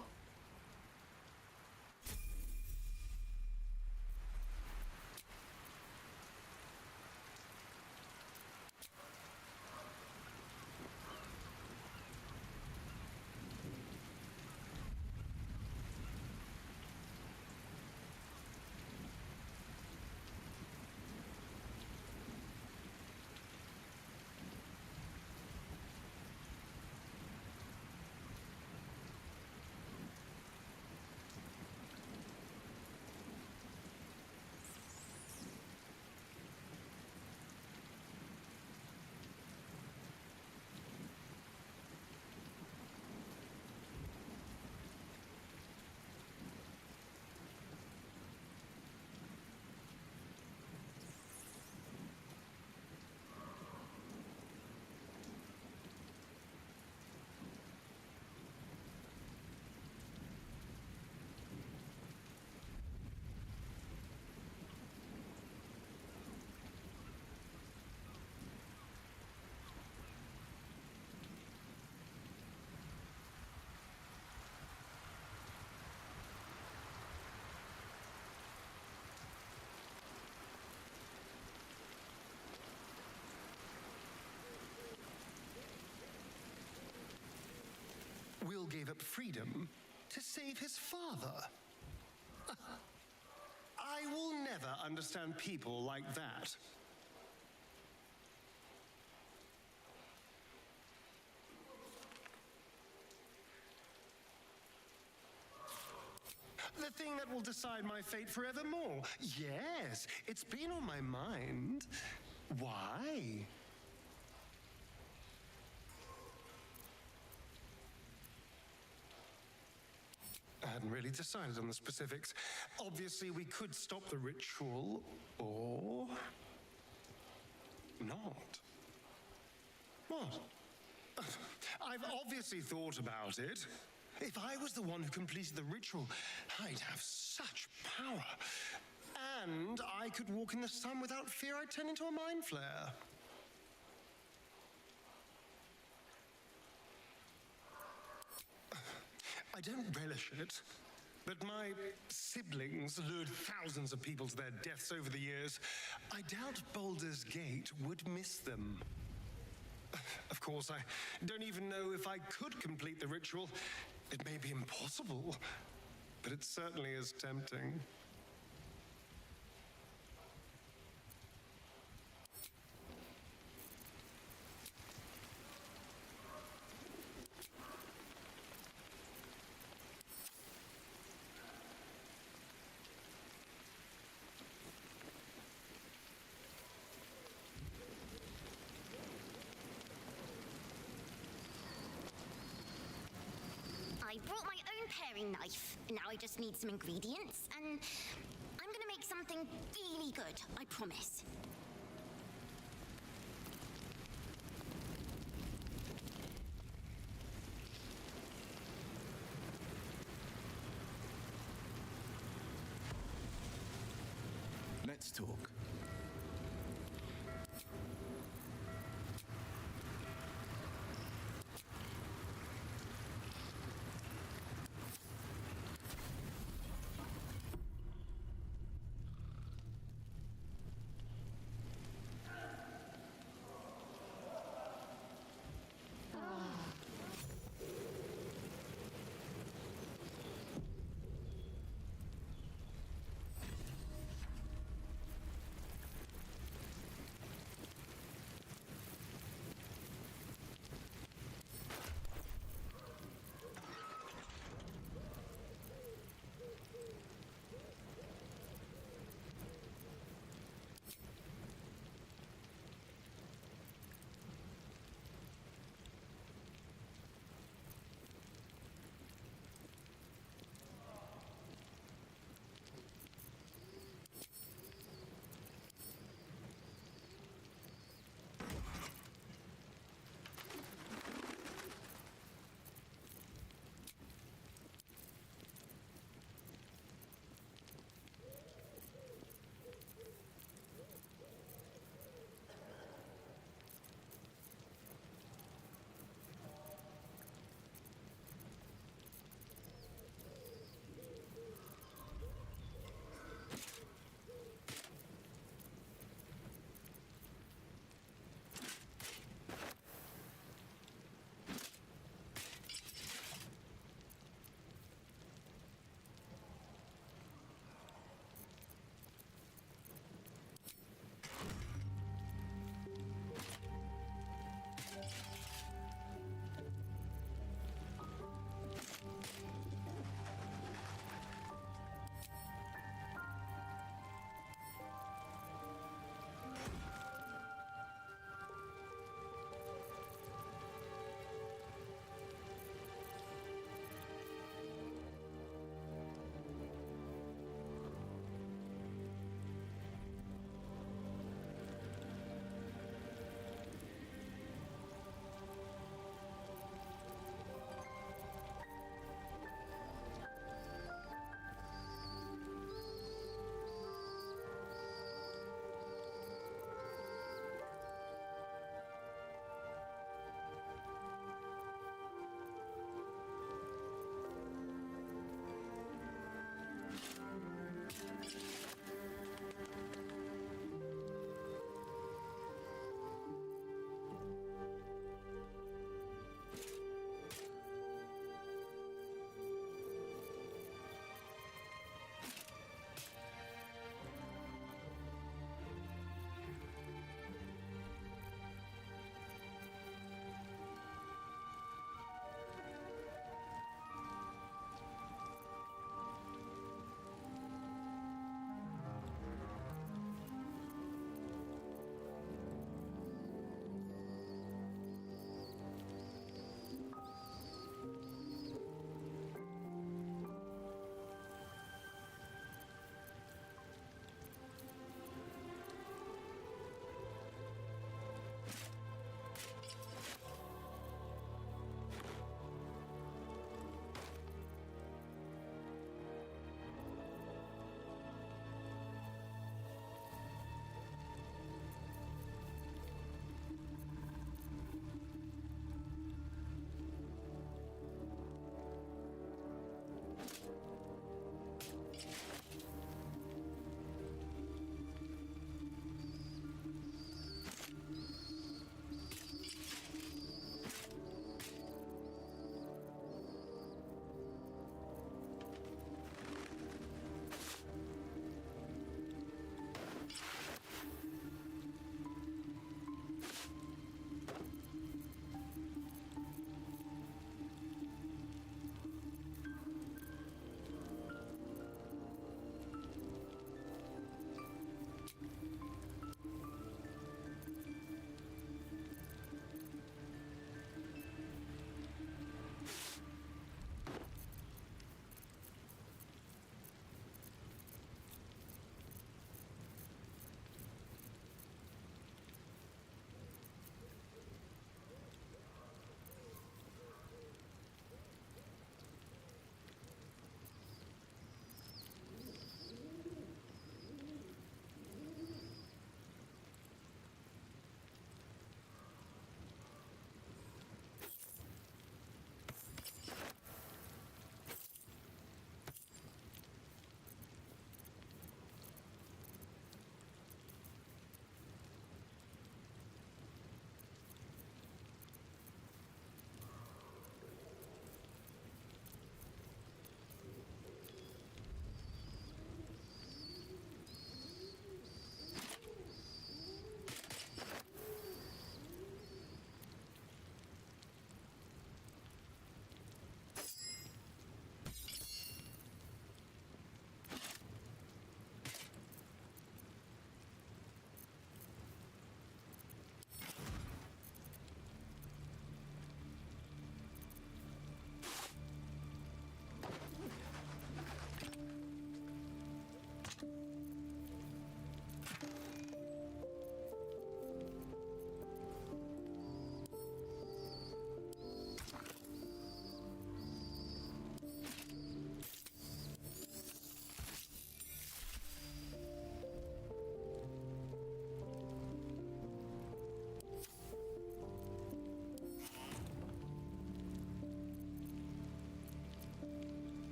Will gave up freedom to save his father. I will never understand people like that. will decide my fate forevermore. Yes, it's been on my mind. Why? I hadn't really decided on the specifics. Obviously, we could stop the ritual, or not. What? I've obviously thought about it. If I was the one who completed the ritual, I'd have such power. And I could walk in the sun without fear I'd turn into a mind flare. I don't relish it, but my siblings lured thousands of people to their deaths over the years. I doubt Baldur's Gate would miss them. Of course, I don't even know if I could complete the ritual. It may be impossible, but it certainly is tempting. I brought my own paring knife. Now I just need some ingredients, and I'm gonna make something really good, I promise. Let's talk.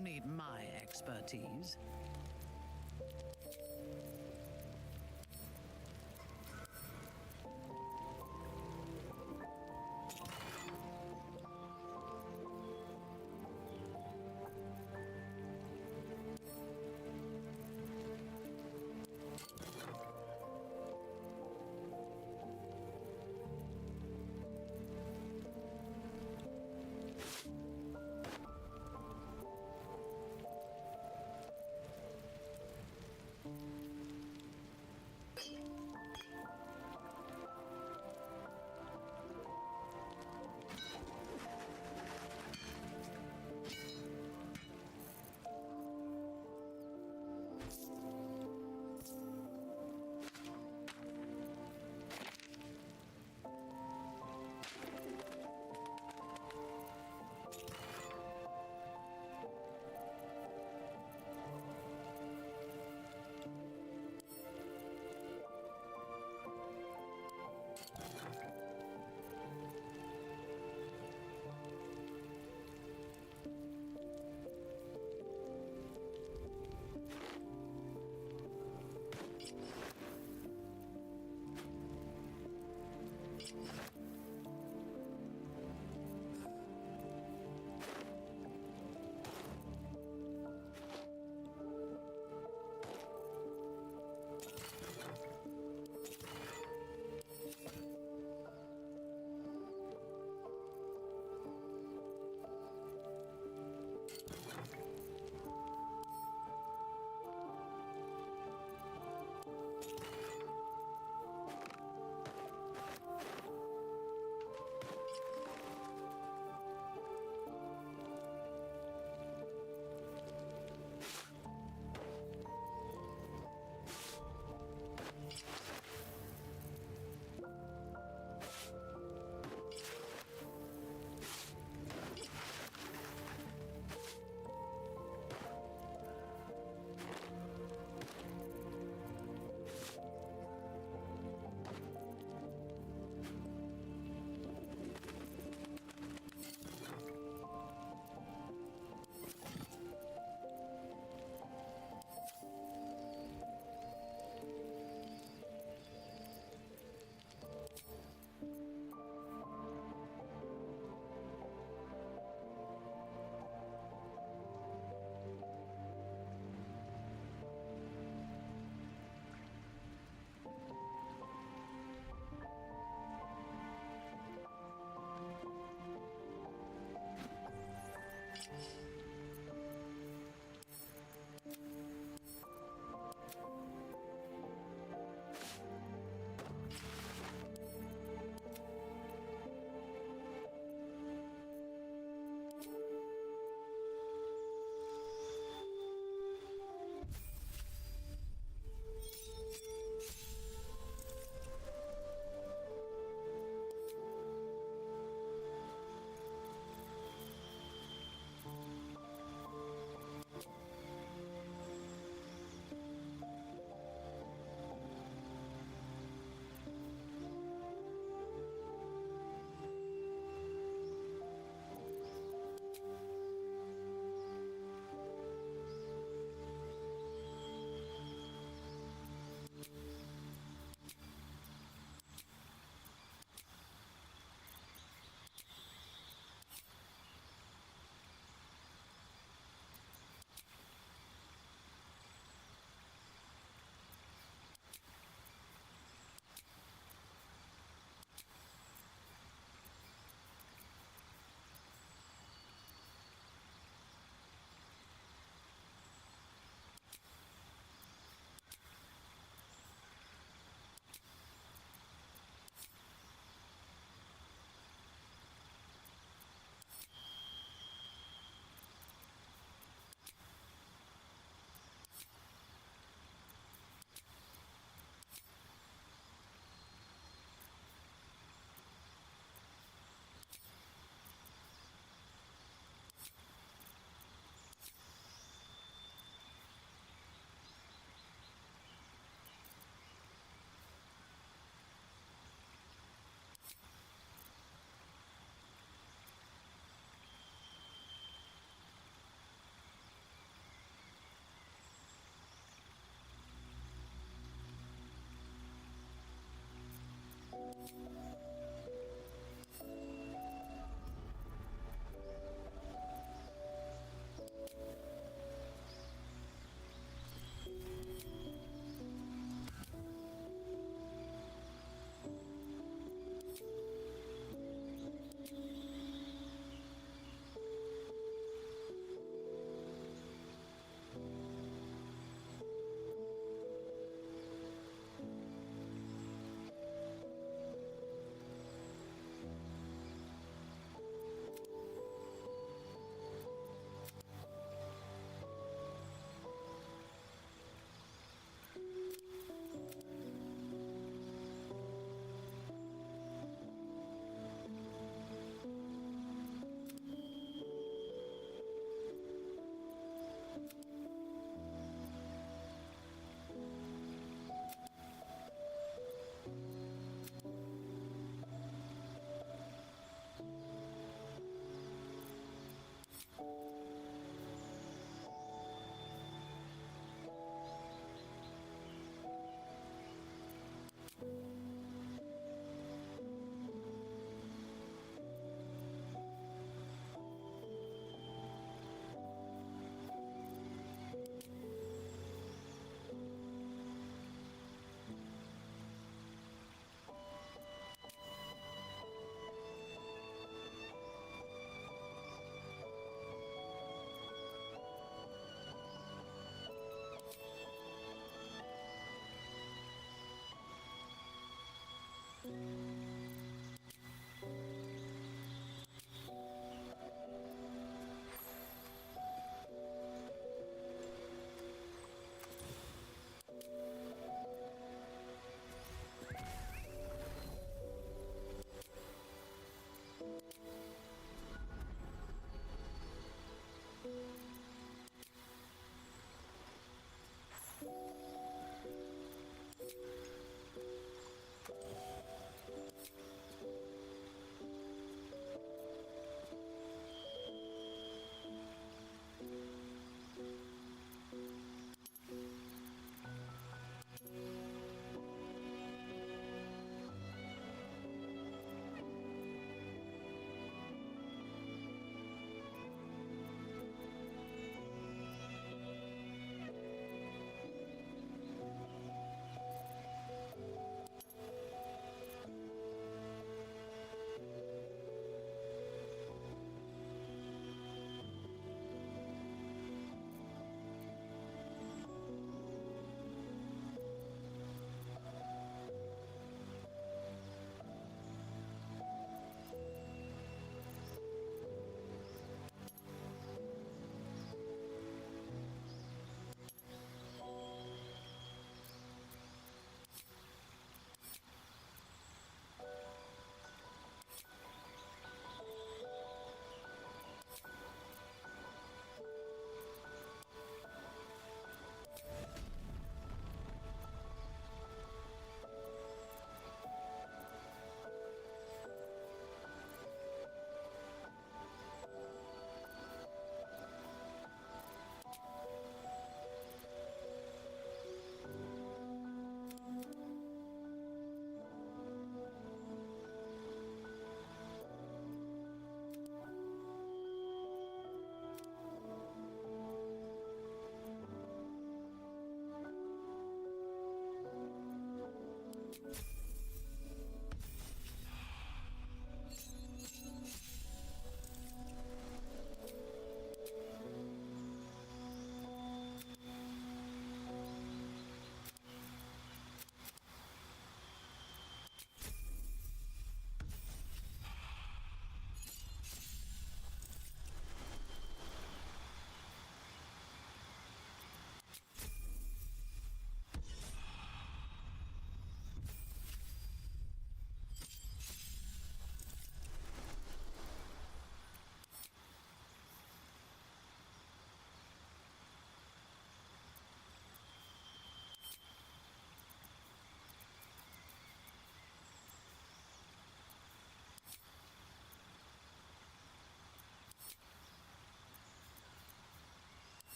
you need my expertise.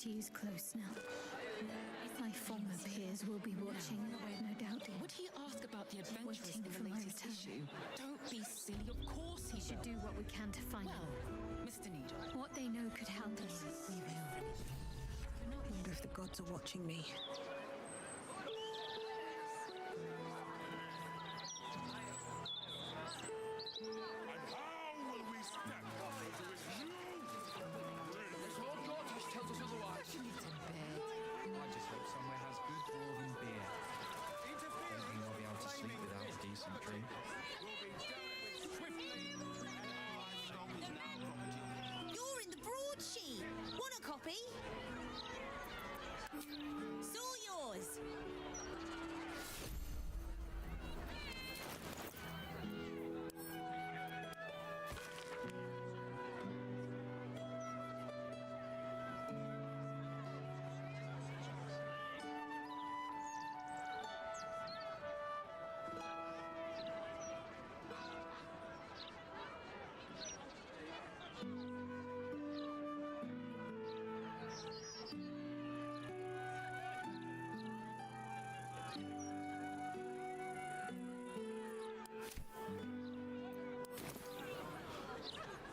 duty is close now. My former peers will be watching, no doubt. Would he ask about the adventures Waiting in for the my latest return. issue? Don't be silly, of course We he should will. do what we can to find Well, him. Mr. Needle. What they know could help us. We will. I wonder if the gods are watching me. And how will we step up to his new Lord Gortash tells us otherwise. I just hope somewhere has good dwarven beer. Don't think I'll be able to sleep without a decent drink. You're in the broadsheet. Want a copy? It's all yours.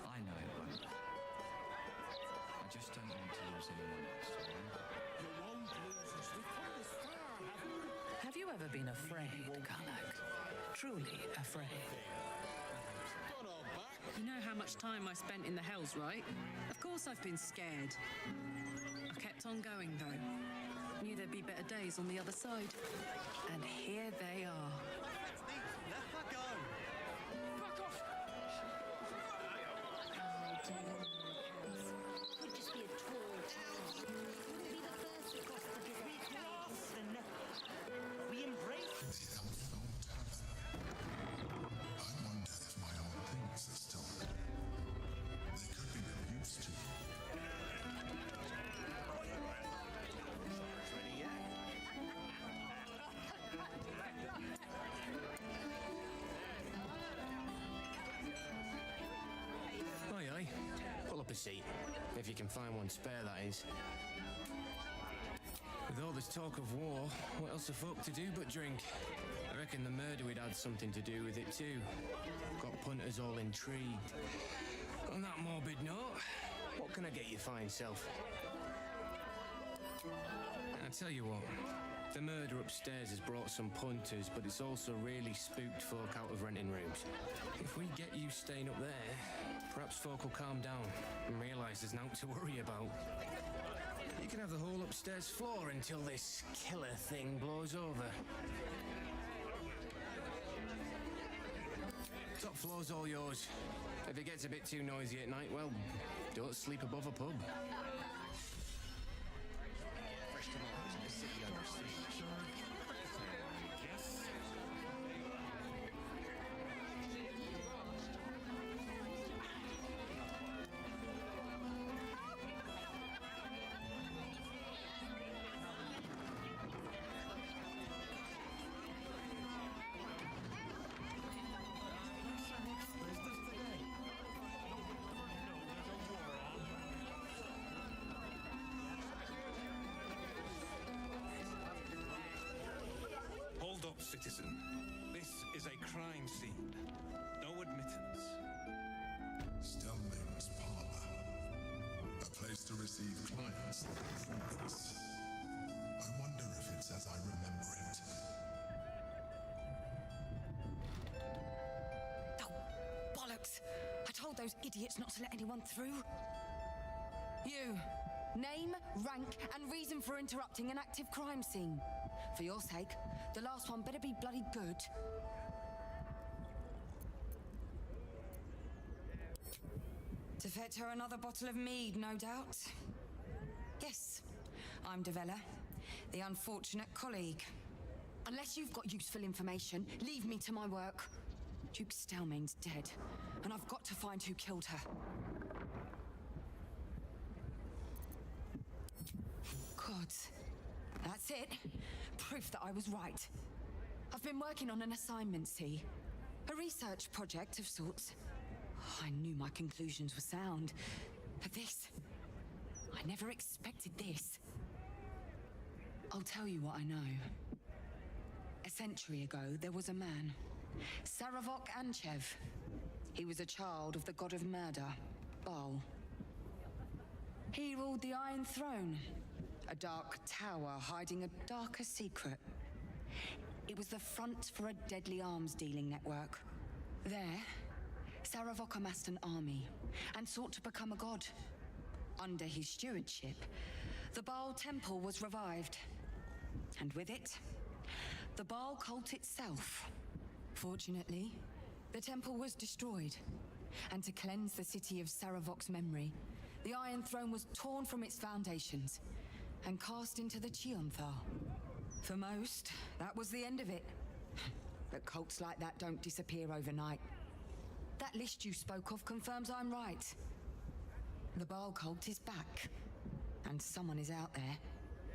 I know it won't. I just don't want to lose anyone else, alright? You won't lose us. We've come this far, haven't we? Have you ever been afraid, Karnak? Truly afraid? You know how much time I spent in the Hells, right? Of course I've been scared. I kept on going, though. Knew there'd be better days on the other side. And here they are. Let her go. Back off. Could just be a tall tower. Wouldn't be the first to cross the divide. We embrace. The Elfstone Tavern. I wonder if my old things are still there. They could be of use to you. Aye, aye. Pull up a seat. If you can find one spare, that is. With all this talk of war, what else are folk to do but drink? I reckon the murder we'd had something to do with it too. Got punters all intrigued. On that morbid note, what can I get you fine self? I tell you what, the murder upstairs has brought some punters, but it's also really spooked folk out of renting rooms. If we get you staying up there, perhaps folk will calm down and realise there's naught to worry about. You can have the whole upstairs floor until this killer thing blows over. Top floor's all yours. If it gets a bit too noisy at night, well, don't sleep above a pub. Fresh tomatoes in the city under siege. Yes. Hold up, citizen. This is a crime scene. No admittance. Stellmaid's Parlour. A place to receive clients and performance. I wonder if it's as I remember it. Oh, bollocks! I told those idiots not to let anyone through. You. Name, rank, and reason for interrupting an active crime scene. For your sake, the last one better be bloody good. To fetch her another bottle of mead, no doubt. Yes, I'm Devella, the unfortunate colleague. Unless you've got useful information, leave me to my work. Duke Stelmane's dead, and I've got to find who killed her. Good. That's it. Proof that I was right. I've been working on an assignment, see? A research project of sorts. I knew my conclusions were sound. But this... I never expected this. I'll tell you what I know. A century ago, there was a man, Saravok Anchev. He was a child of the god of murder, Baal. He ruled the Iron Throne, a dark tower hiding a darker secret. It was the front for a deadly arms-dealing network. There, Saravok amassed an army and sought to become a god. Under his stewardship, the Baal temple was revived. And with it, the Baal cult itself. Fortunately, the temple was destroyed. And to cleanse the city of Saravok's memory, the Iron Throne was torn from its foundations and cast into the Chionthar. For most, that was the end of it. But cults like that don't disappear overnight. That list you spoke of confirms I'm right. The Baal cult is back, and someone is out there,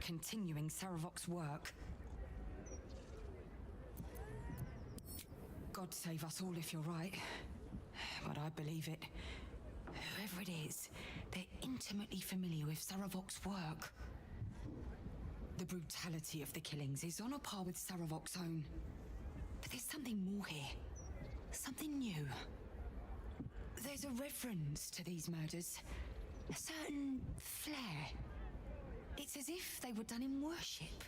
continuing Saravok's work. God save us all if you're right. But I believe it. Whoever it is, they're intimately familiar with Saravok's work. The brutality of the killings is on a par with Saravok's own. But there's something more here. Something new. There's a reverence to these murders. A certain flair. It's as if they were done in worship.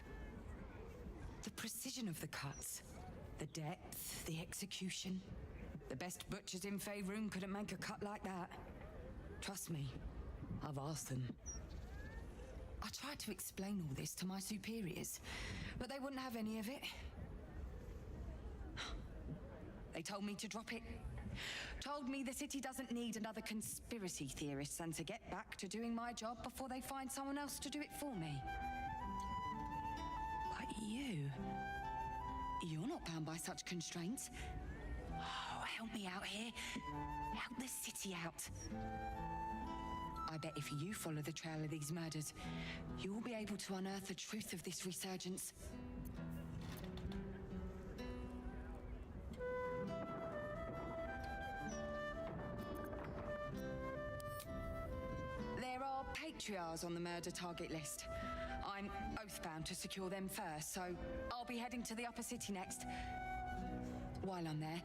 The precision of the cuts. The depth, the execution. The best butchers in Faerun couldn't make a cut like that. Trust me, I've asked them. I tried to explain all this to my superiors, but they wouldn't have any of it. They told me to drop it. Told me the city doesn't need another conspiracy theorist and to get back to doing my job before they find someone else to do it for me. But you're not bound by such constraints. Oh, help me out here. Help the city out. I bet if you follow the trail of these murders, you'll be able to unearth the truth of this resurgence. There are patriarchs on the murder target list. I'm oath-bound to secure them first, so I'll be heading to the upper city next. While I'm there,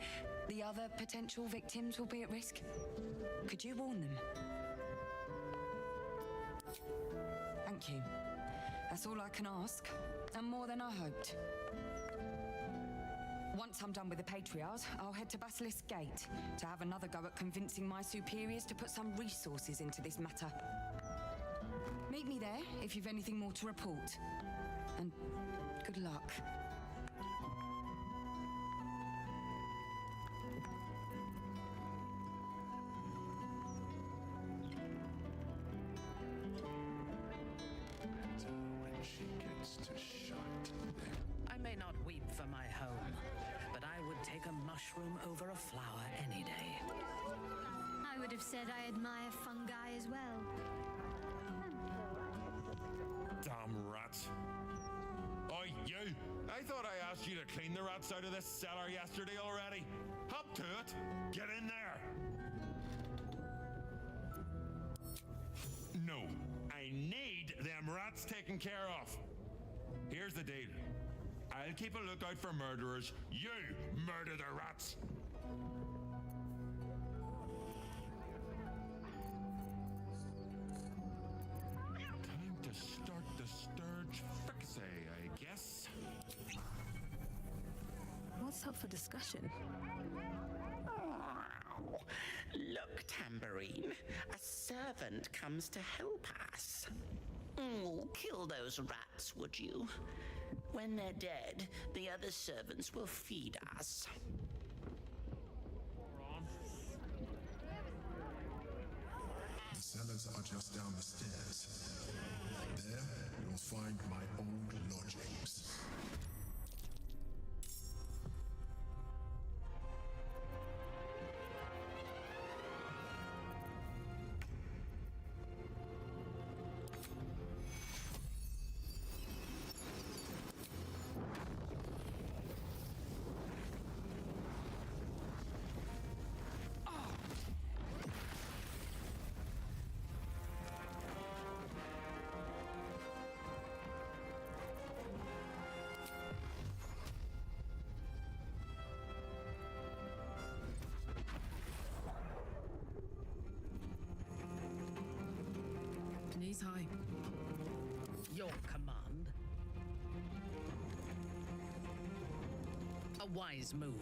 the other potential victims will be at risk. Could you warn them? Thank you. That's all I can ask, and more than I hoped. Once I'm done with the patriarchs, I'll head to Basilisk Gate to have another go at convincing my superiors to put some resources into this matter. Meet me there if you've anything more to report. And good luck. I may not weep for my home, but I would take a mushroom over a flower any day. I would have said I admire fungi as well. Damn rats. Oi, you! I thought I asked you to clean the rats out of this cellar yesterday already. Hop to it. Get in there. No, I need them rats taken care of. Here's the deal. I'll keep a lookout for murderers. You murder the rats. Time to start the Sturge Fricassee, I guess. What's up for discussion? Oh, look, Tambourine. A servant comes to help us. Oh, kill those rats, would you? When they're dead, the other servants will feed us. The cellars are just down the stairs. There, you'll find my old lodgings. His High. Your command. A wise move.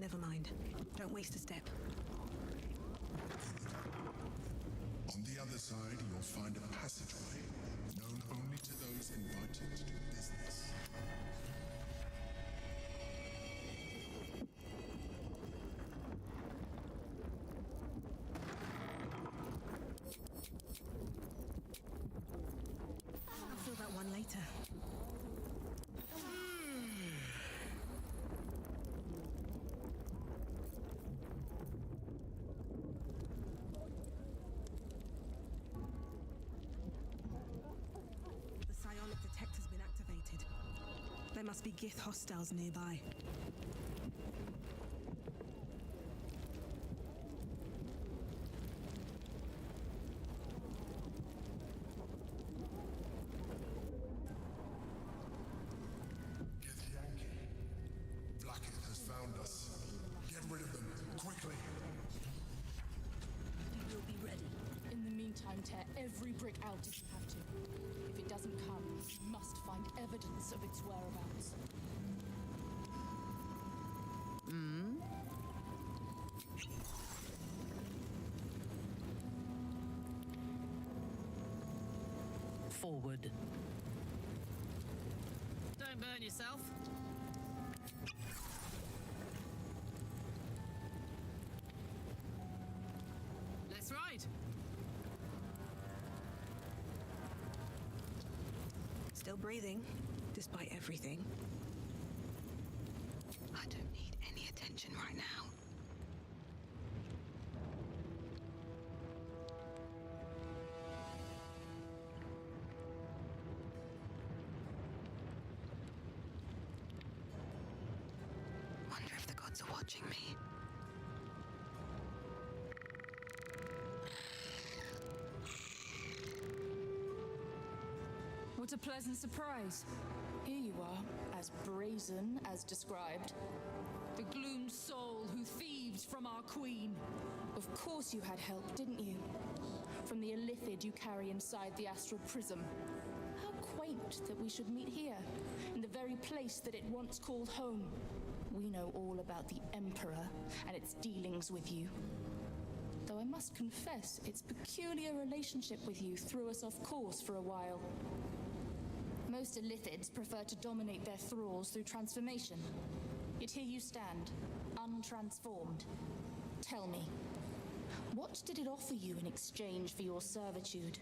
Never mind. Don't waste a step. On the other side, you'll find a passageway, known only to those invited to do business. I'll fill that one later. The psionic detector's been activated. There must be Gith hostiles nearby. Blackett has found us. Get rid of them, quickly. We will be ready. In the meantime, tear every brick out if you have to. If it doesn't come, you must find evidence of its whereabouts. Forward. Don't burn yourself. Let's ride. Still breathing, despite everything. I don't need any attention right now. Wonder if the gods are watching me. What a pleasant surprise. Here you are, as brazen as described. The gloomed soul who thieved from our queen. Of course you had help, didn't you? From the illithid you carry inside the astral prism. How quaint that we should meet here, in the very place that it once called home. We know all about the Emperor and its dealings with you. Though I must confess, its peculiar relationship with you threw us off course for a while. Most illithids prefer to dominate their thralls through transformation. Yet here you stand, untransformed. Tell me, what did it offer you in exchange for your servitude?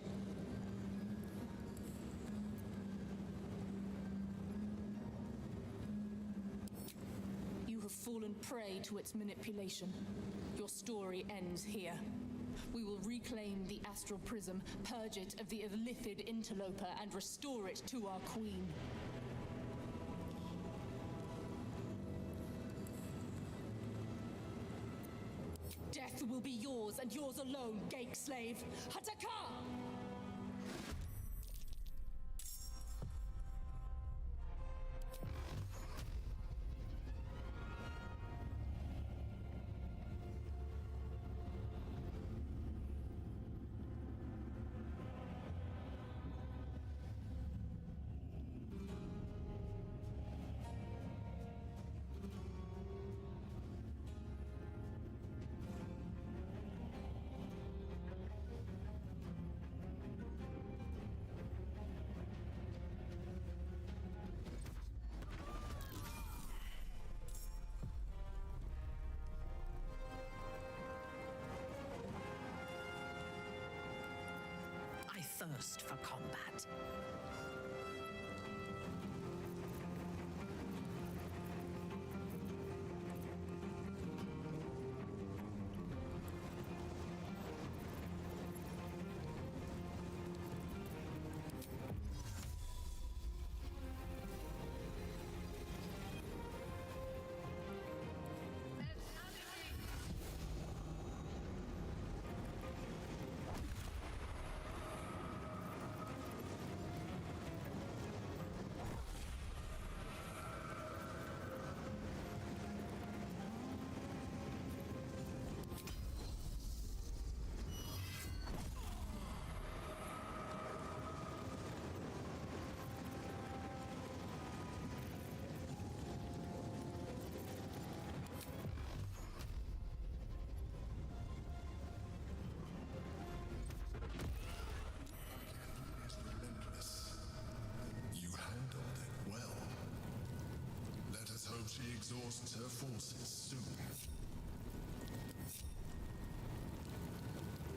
You have fallen prey to its manipulation. Your story ends here. We will reclaim the astral prism, purge it of the illithid interloper, and restore it to our queen. Death will be yours, and yours alone, Gake slave. Hataka! Thirst for combat. she exhausts her forces soon.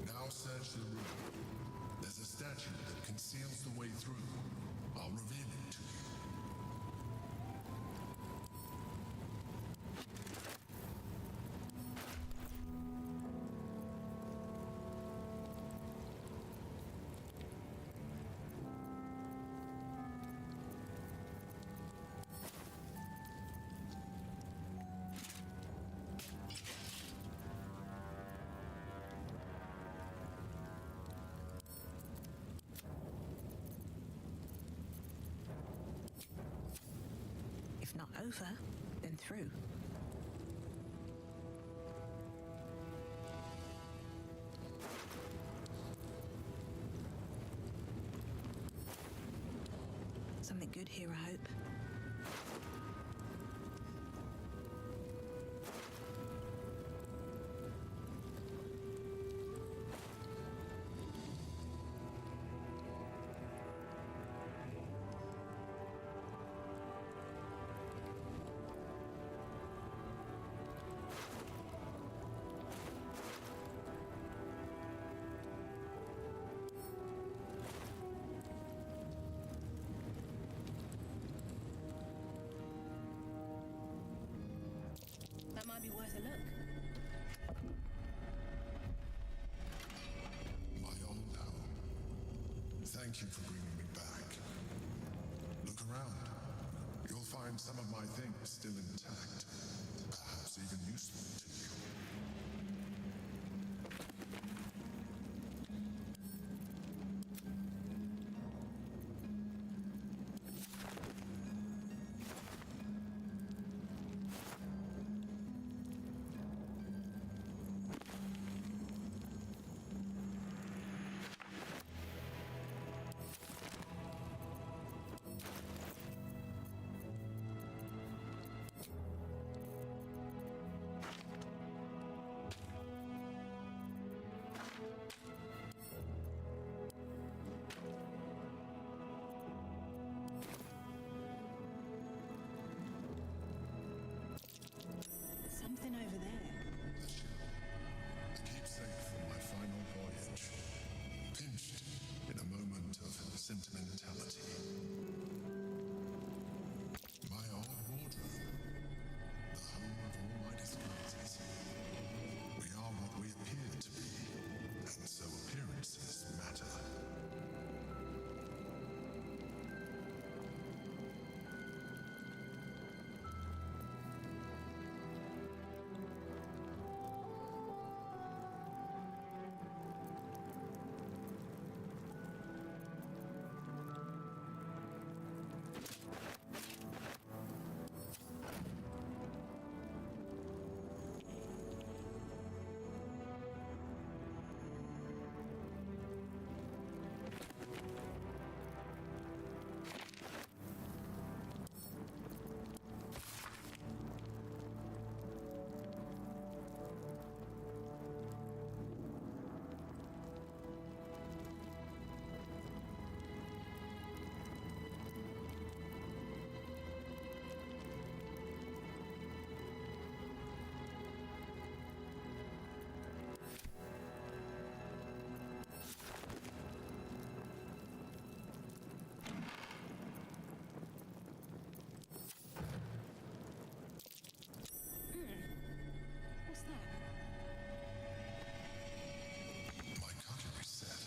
Now search the room. There's a statue that conceals the way through. I'll reveal it to you. If not over, then through. Something good here, I hope. That might be worth a look. My old home. Thank you for bringing me back. Look around. You'll find some of my things still intact. Perhaps even useful to you. Something over there. The keepsake from my final voyage. Pinched in a moment of sentimentality. My old wardrobe. The home of all my disguises. We are what we appear to be, and so appearances matter. What's that? My cutlery set.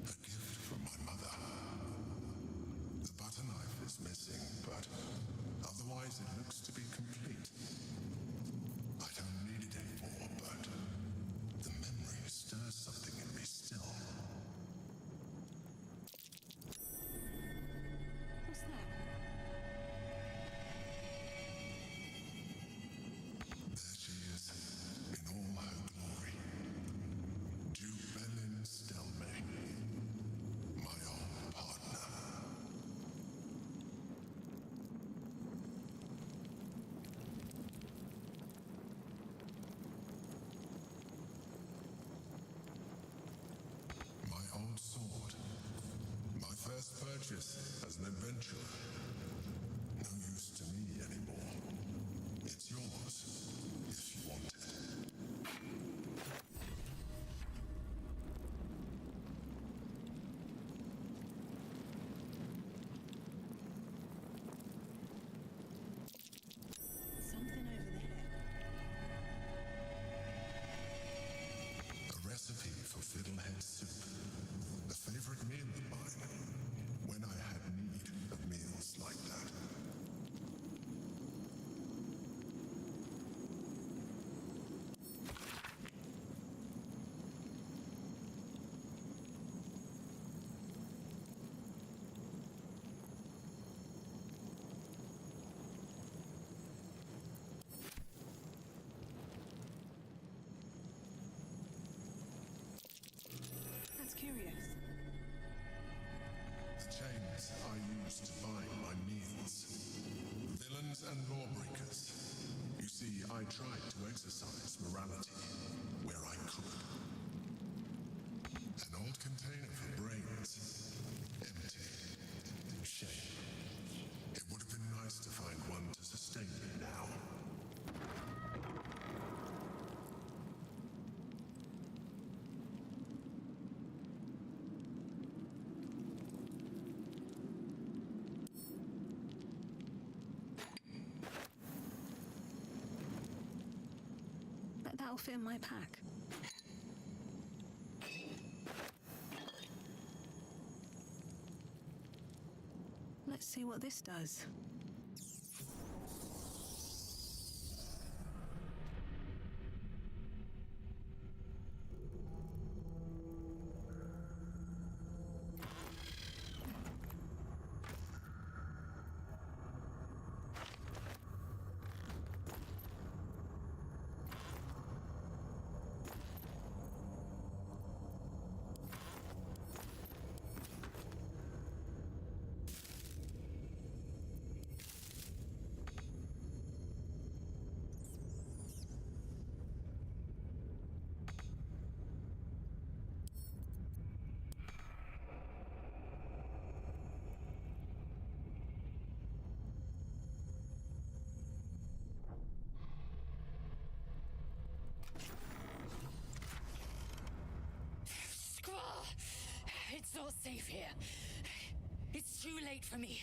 A gift from my mother. The butter knife is missing, but otherwise it looks to be complete. I don't need it anymore, but the memory stirs something in me still. What's that? There she is, in all her glory. Jubelin Stelmane, my old partner. My old sword. My first purchase as an adventurer. No use to me anymore. Legends and lawbreakers. You see, I tried to exercise morality where I could. An old container for brains. Empty. Shame. It would have been nice to find one to sustain me now. That'll fit in my pack. Let's see what this does. It's not safe here. It's too late for me,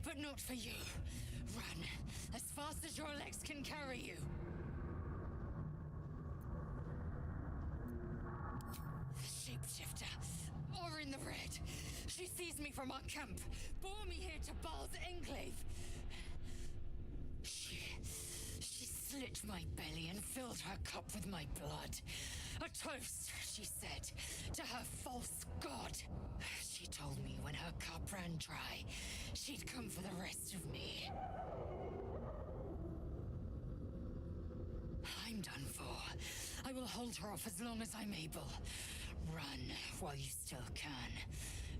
but not for you. Run as fast as your legs can carry you. Shapeshifter, or in the red. She seized me from our camp, bore me here to Baal's enclave. She slit my belly and filled her cup with my blood. A toast, she said, to her false god. She told me when her cup ran dry, she'd come for the rest of me. I'm done for. I will hold her off as long as I'm able. Run while you still can.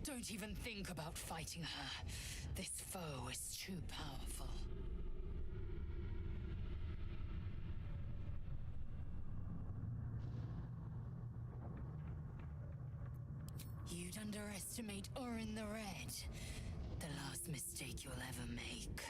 Don't even think about fighting her. This foe is too powerful. You'd underestimate Orin the Red. The last mistake you'll ever make.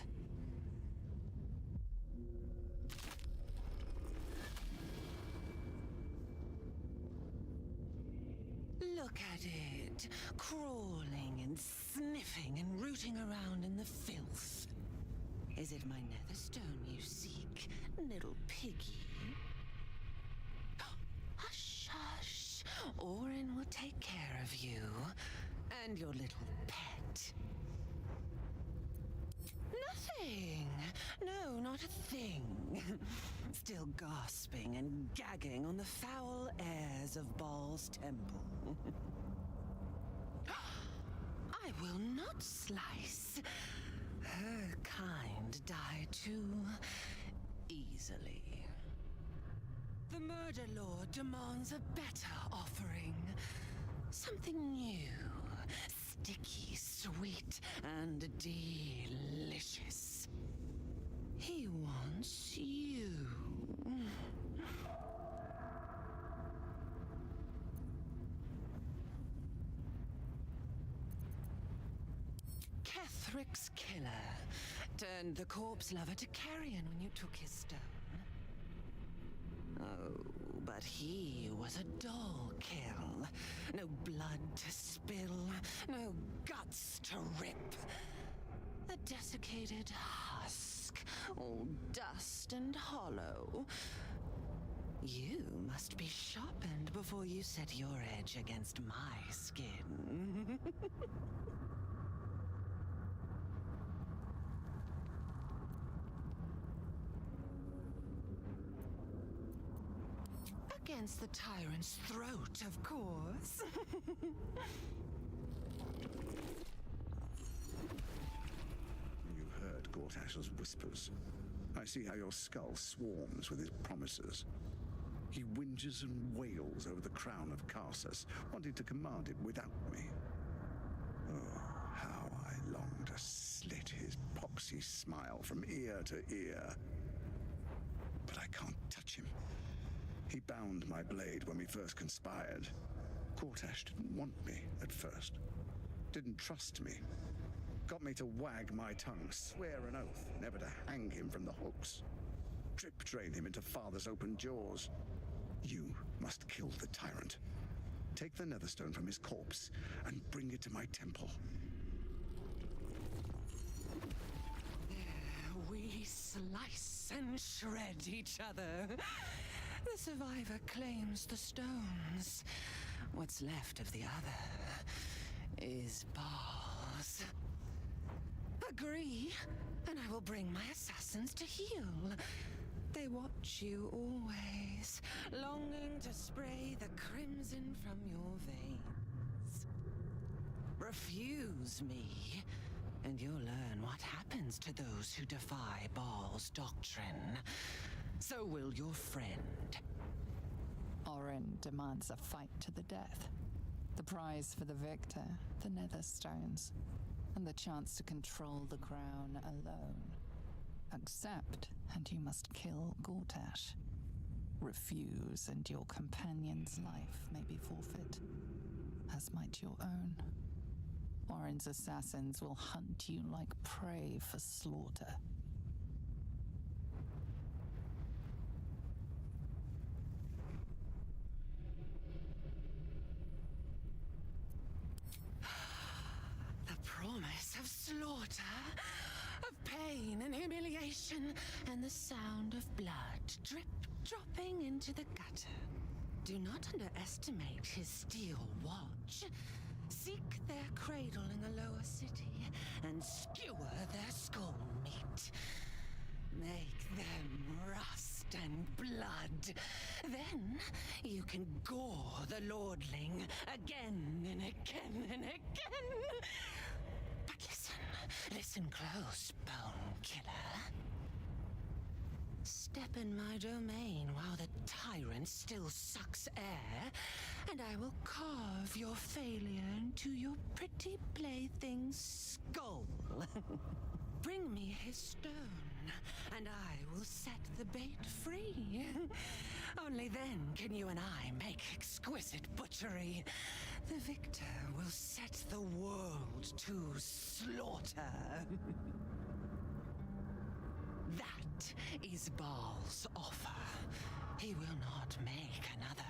Look at it, crawling and sniffing and rooting around in the filth. Is it my netherstone you seek, little piggy? Hush, hush. Orin will take care of you and your little pet. Nothing. No, not a thing. Still gasping and gagging on the foul airs of Baal's temple. I will not slice. Her kind die too easily. The Murder Lord demands a better offering. Something new, sticky, sweet, and delicious. He wants you. Kethric's killer turned the corpse lover to carrion when you took his stone. Oh, but he was a dull kill. No blood to spill, no guts to rip. A desiccated husk, all dust and hollow. You must be sharpened before you set your edge against my skin. Against the tyrant's throat, of course. You heard Gortash's whispers. I see how your skull swarms with his promises. He whinges and wails over the crown of Karsus, wanting to command it without me. Oh, how I long to slit his pox foxy smile from ear to ear. But I can't touch him. He bound my blade when we first conspired. Gortash didn't want me at first. Didn't trust me. Got me to wag my tongue, swear an oath never to hang him from the hooks. Drip drain him into father's open jaws. You must kill the tyrant. Take the netherstone from his corpse and bring it to my temple. There we slice and shred each other. The survivor claims the stones. What's left of the other is bars. Agree, and I will bring my assassins to heal. They watch you always, longing to spray the crimson from your veins. Refuse me, and you'll learn what happens to those who defy Baal's doctrine. So will your friend. Orin demands a fight to the death. The prize for the victor, the Netherstones, and the chance to control the crown alone. Accept, and you must kill Gortash. Refuse, and your companion's life may be forfeit, as might your own. Orin's assassins will hunt you like prey for slaughter. The promise of slaughter, of pain and humiliation, and the sound of blood drip dropping into the gutter. Do not underestimate his steel watch. Seek their cradle in the lower city and skewer their skull meat. Make them rust and blood. Then you can gore the lordling again and again and again. But listen close, Bone Killer. Step in my domain while the tyrant still sucks air, and I will carve your failure into your pretty plaything's skull. Bring me his stone, and I will set the bait free. Only then can you and I make exquisite butchery. The victor will set the world to slaughter. That is Baal's offer. He will not make another.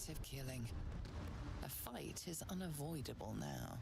of killing. A fight is unavoidable now.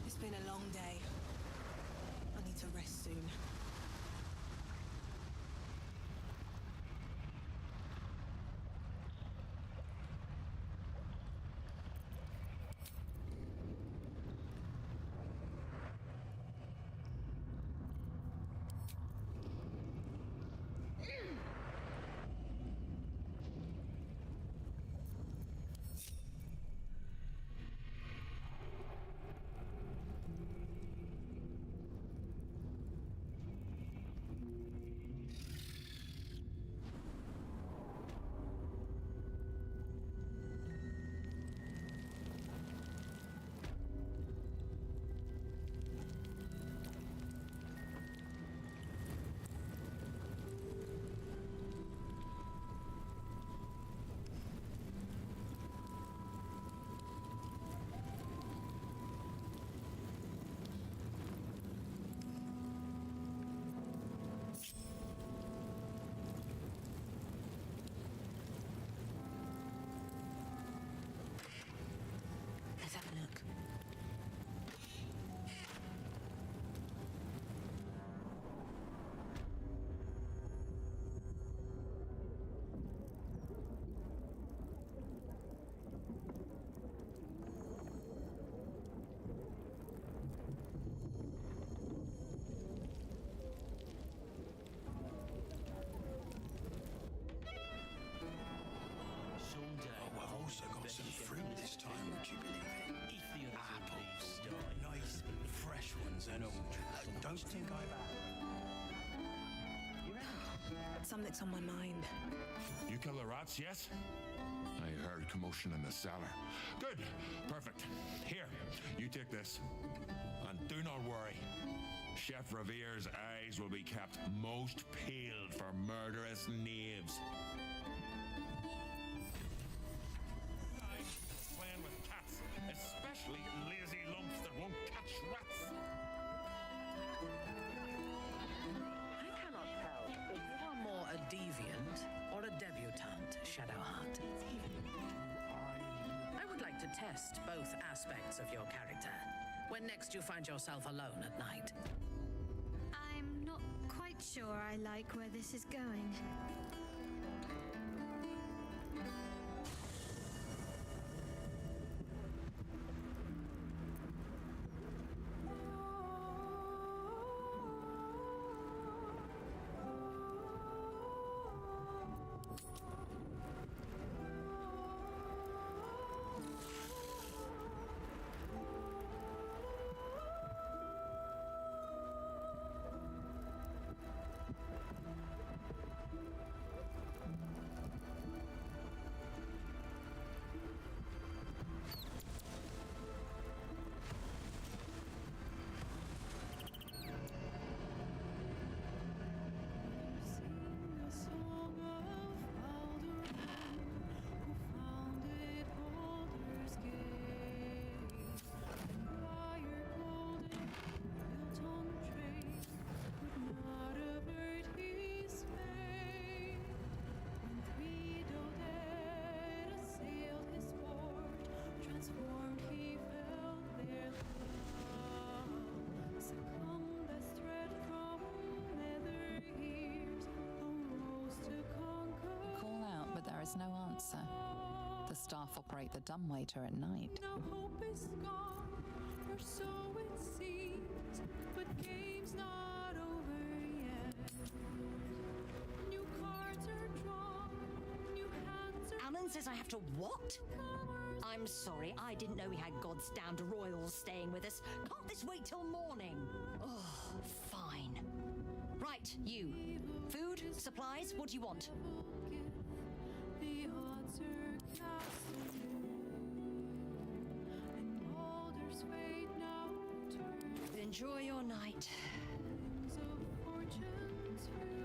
It's been a long day. I need to rest soon. Let's have a look. I've also got some fruit this time, would you believe it? Apples. Nice, fresh ones, and don't think Something's on my mind. You kill the rats, yes? I heard commotion in the cellar. Good. Perfect. Here, you take this. And do not worry. Chef Revere's eyes will be kept most peeled for murderous knaves. Playing with cats, especially lazy lumps that won't catch rats. I cannot tell if you are more a deviant or a debutante, Shadowheart. I would like to test both aspects of your character when next you find yourself alone at night. I'm not quite sure I like where this is going. There is no answer. The staff operate the dumbwaiter at night. Now hope is gone, or so it seems, but game's not over yet. New cards Alan says I have to what? I'm sorry, I didn't know we had God's damned royals staying with us. Can't this wait till morning? Oh, fine. Right, you. Food, supplies, what do you want? The odds are cast anew, and Baldur's fate now turns. Enjoy your night. Wings of fortune's few.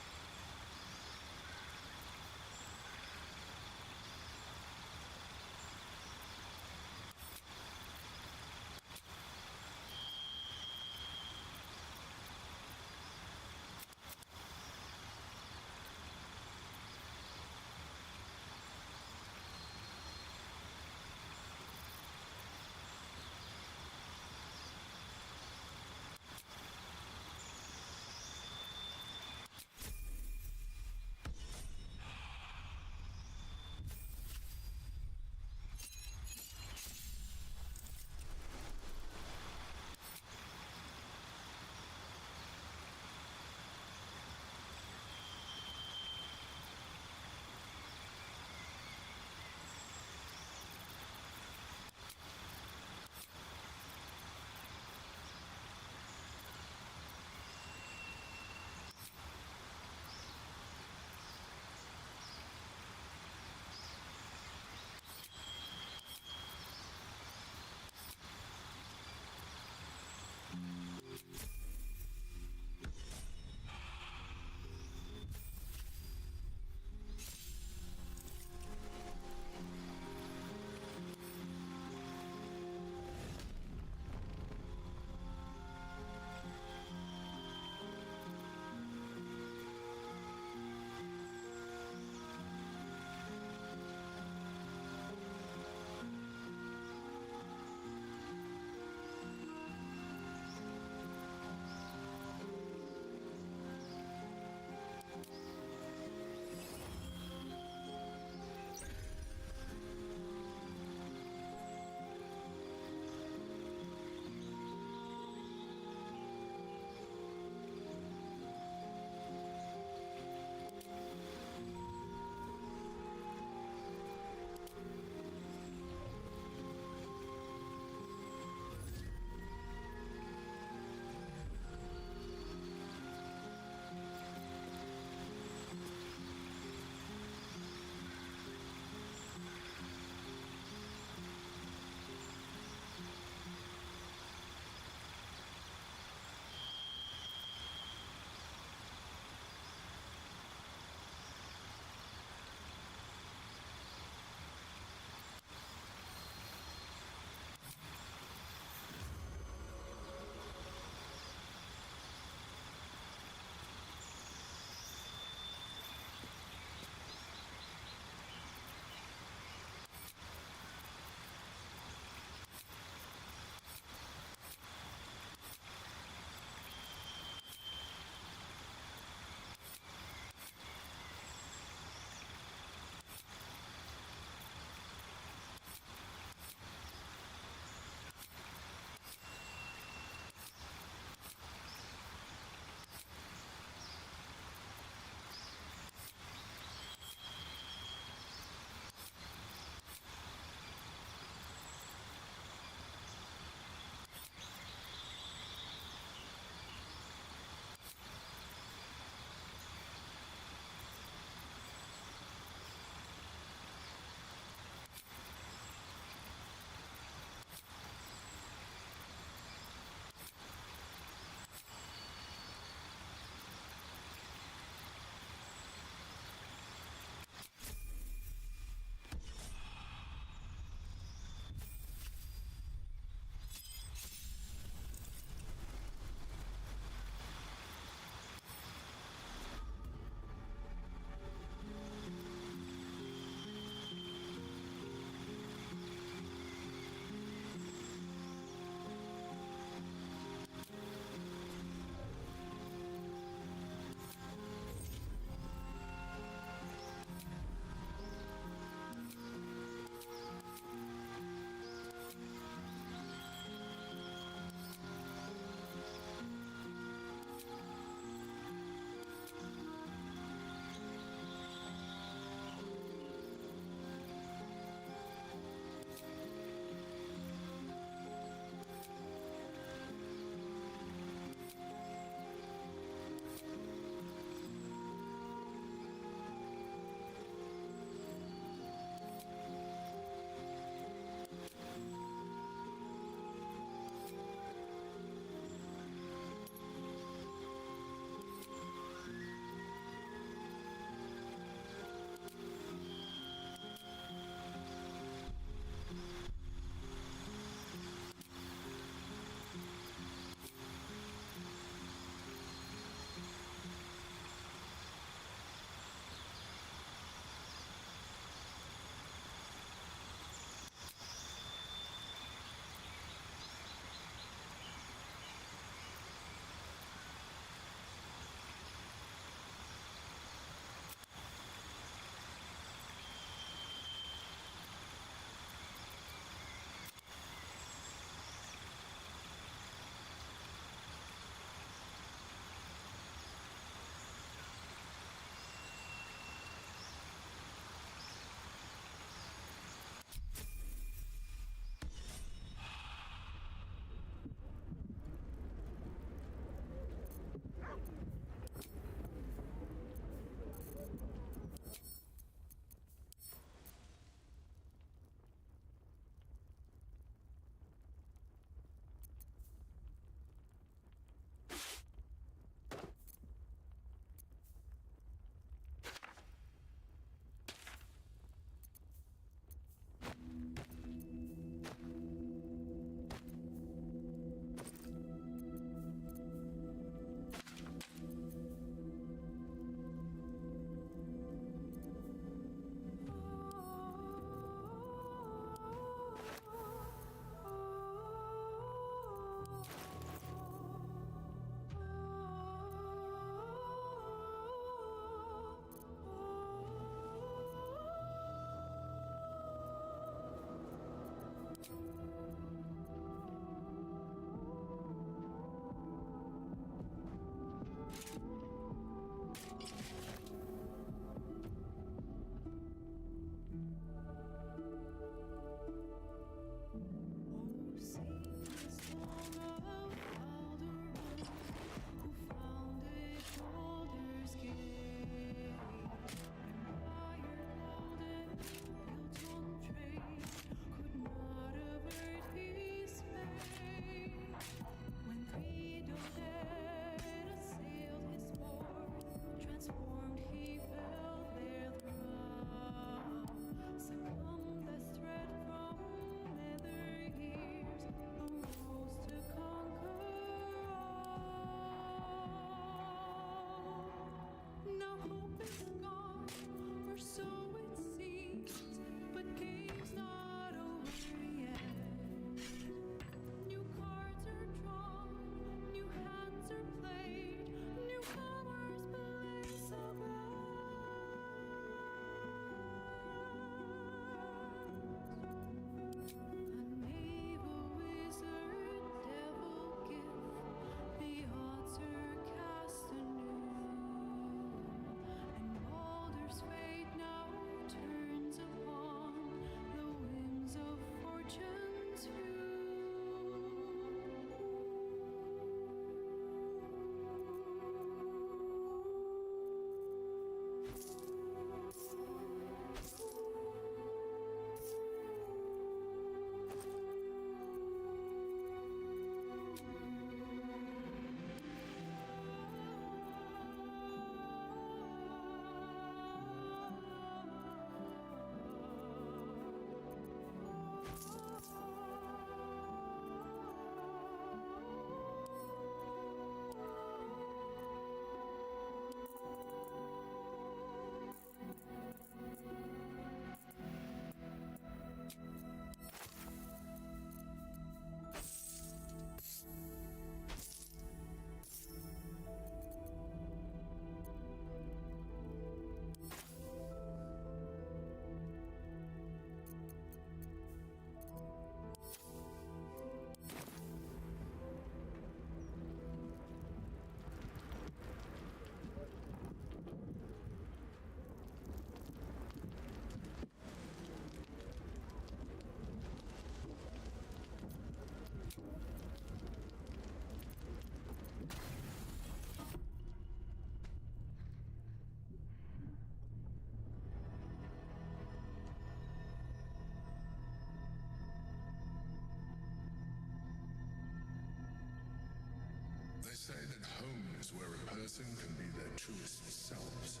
a person can be their truest selves,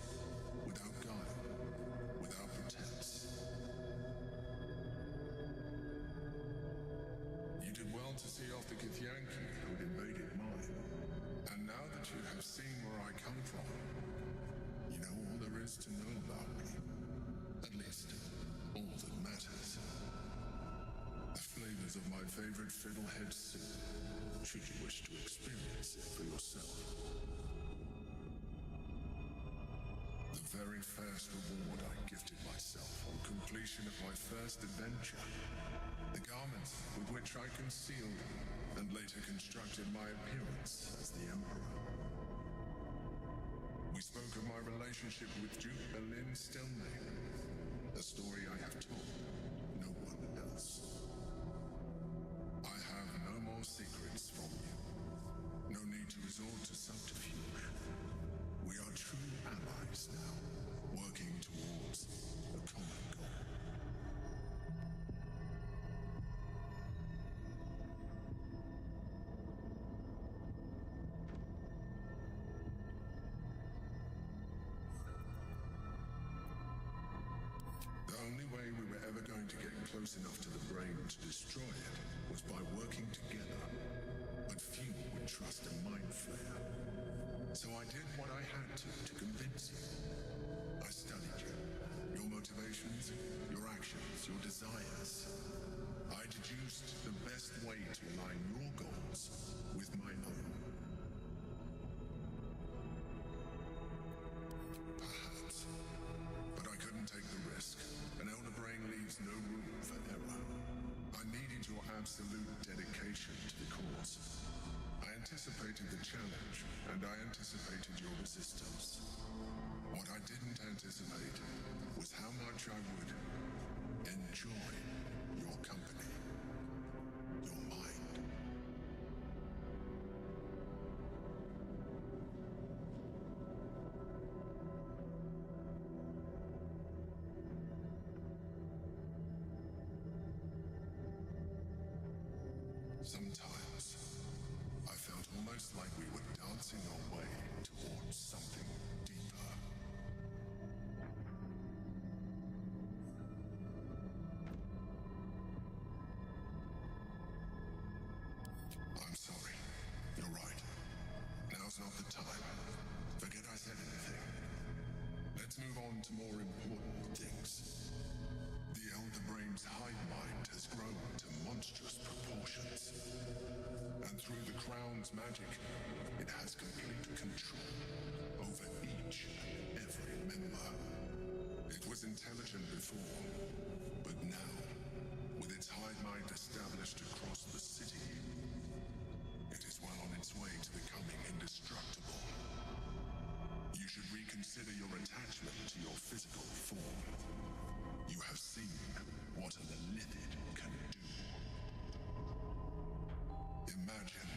without guile, without pretense. You did well to see off the Githyanki who'd invaded mine. And now that you have seen where I come from, you know all there is to know about me. At least, all that matters. The flavors of my favorite fiddlehead soup, should you wish to experience it for yourself. The very first reward I gifted myself on completion of my first adventure. The garments with which I concealed and later constructed my appearance as the Emperor. We spoke of my relationship with Duke Berlin Stelmane, a story I have told no one else. I have no more secrets from you. No need to resort to subterfuge. We are true allies now, working towards a common goal. The only way we were ever going to get close enough to the brain to destroy it was by working together. But few would trust a mind flayer. So I did what I had to convince you. I studied you, your motivations, your actions, your desires. I deduced the best way to align your goals with my own. Perhaps. But I couldn't take the risk. An elder brain leaves no room for error. I needed your absolute dedication to the cause. I anticipated the challenge, and I anticipated your resistance. What I didn't anticipate was how much I would enjoy your company, your mind. Sometimes, I felt almost like we were dancing our way towards something deeper. I'm sorry. You're right. Now's not the time. Forget I said anything. Let's move on to more important things. The Elder Brain's hive mind has grown to monstrous proportions. And through the Crown's magic, it has complete control over each and every member. It was intelligent before, but now, with its hive mind established across the city, it is well on its way to becoming indestructible. You should reconsider your attachment to your physical form. You have seen what a Lithid can do. Imagine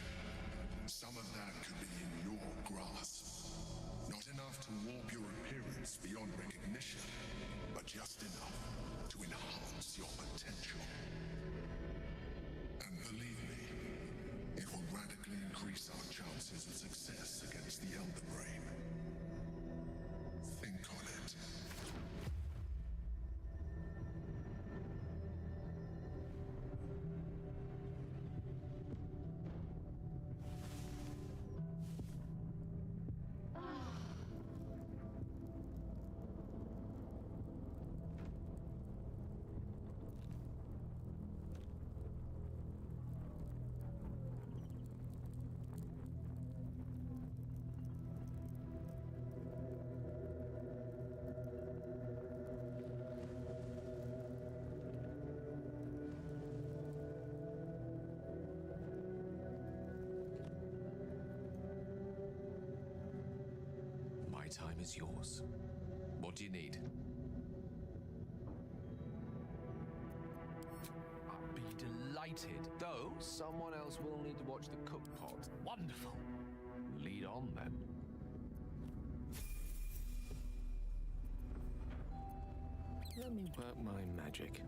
some of that could be in your grasp. Not enough to warp your appearance beyond recognition, but just enough to enhance your potential. And believe me, it will radically increase our chances of success against the Elder Brain. Think on it. My time is yours. What do you need? I'll be delighted, though someone else will need to watch the cook pot. Wonderful. Lead on, then. Let me work my magic.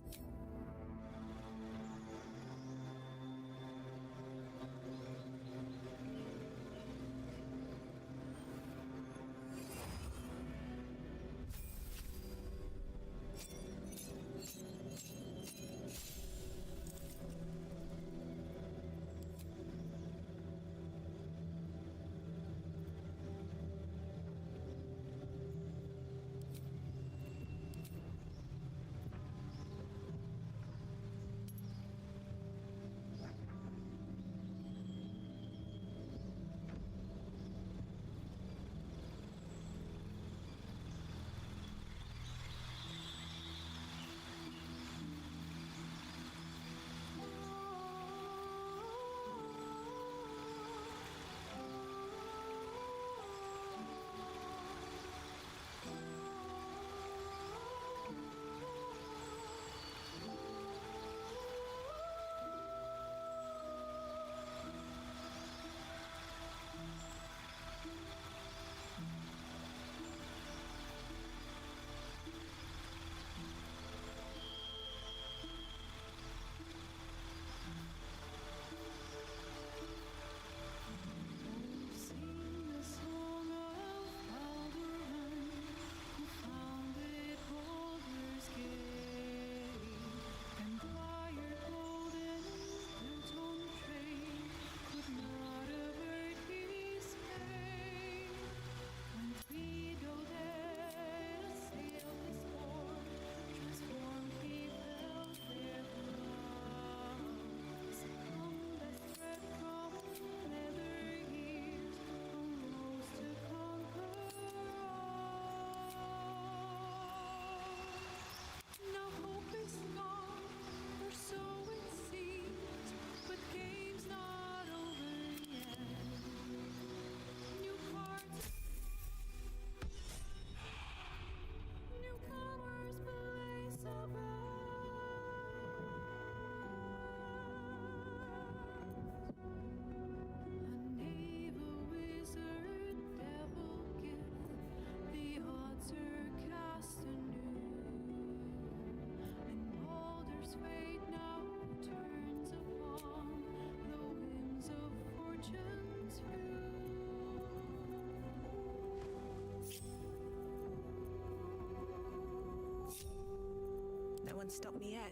won't stop me yet.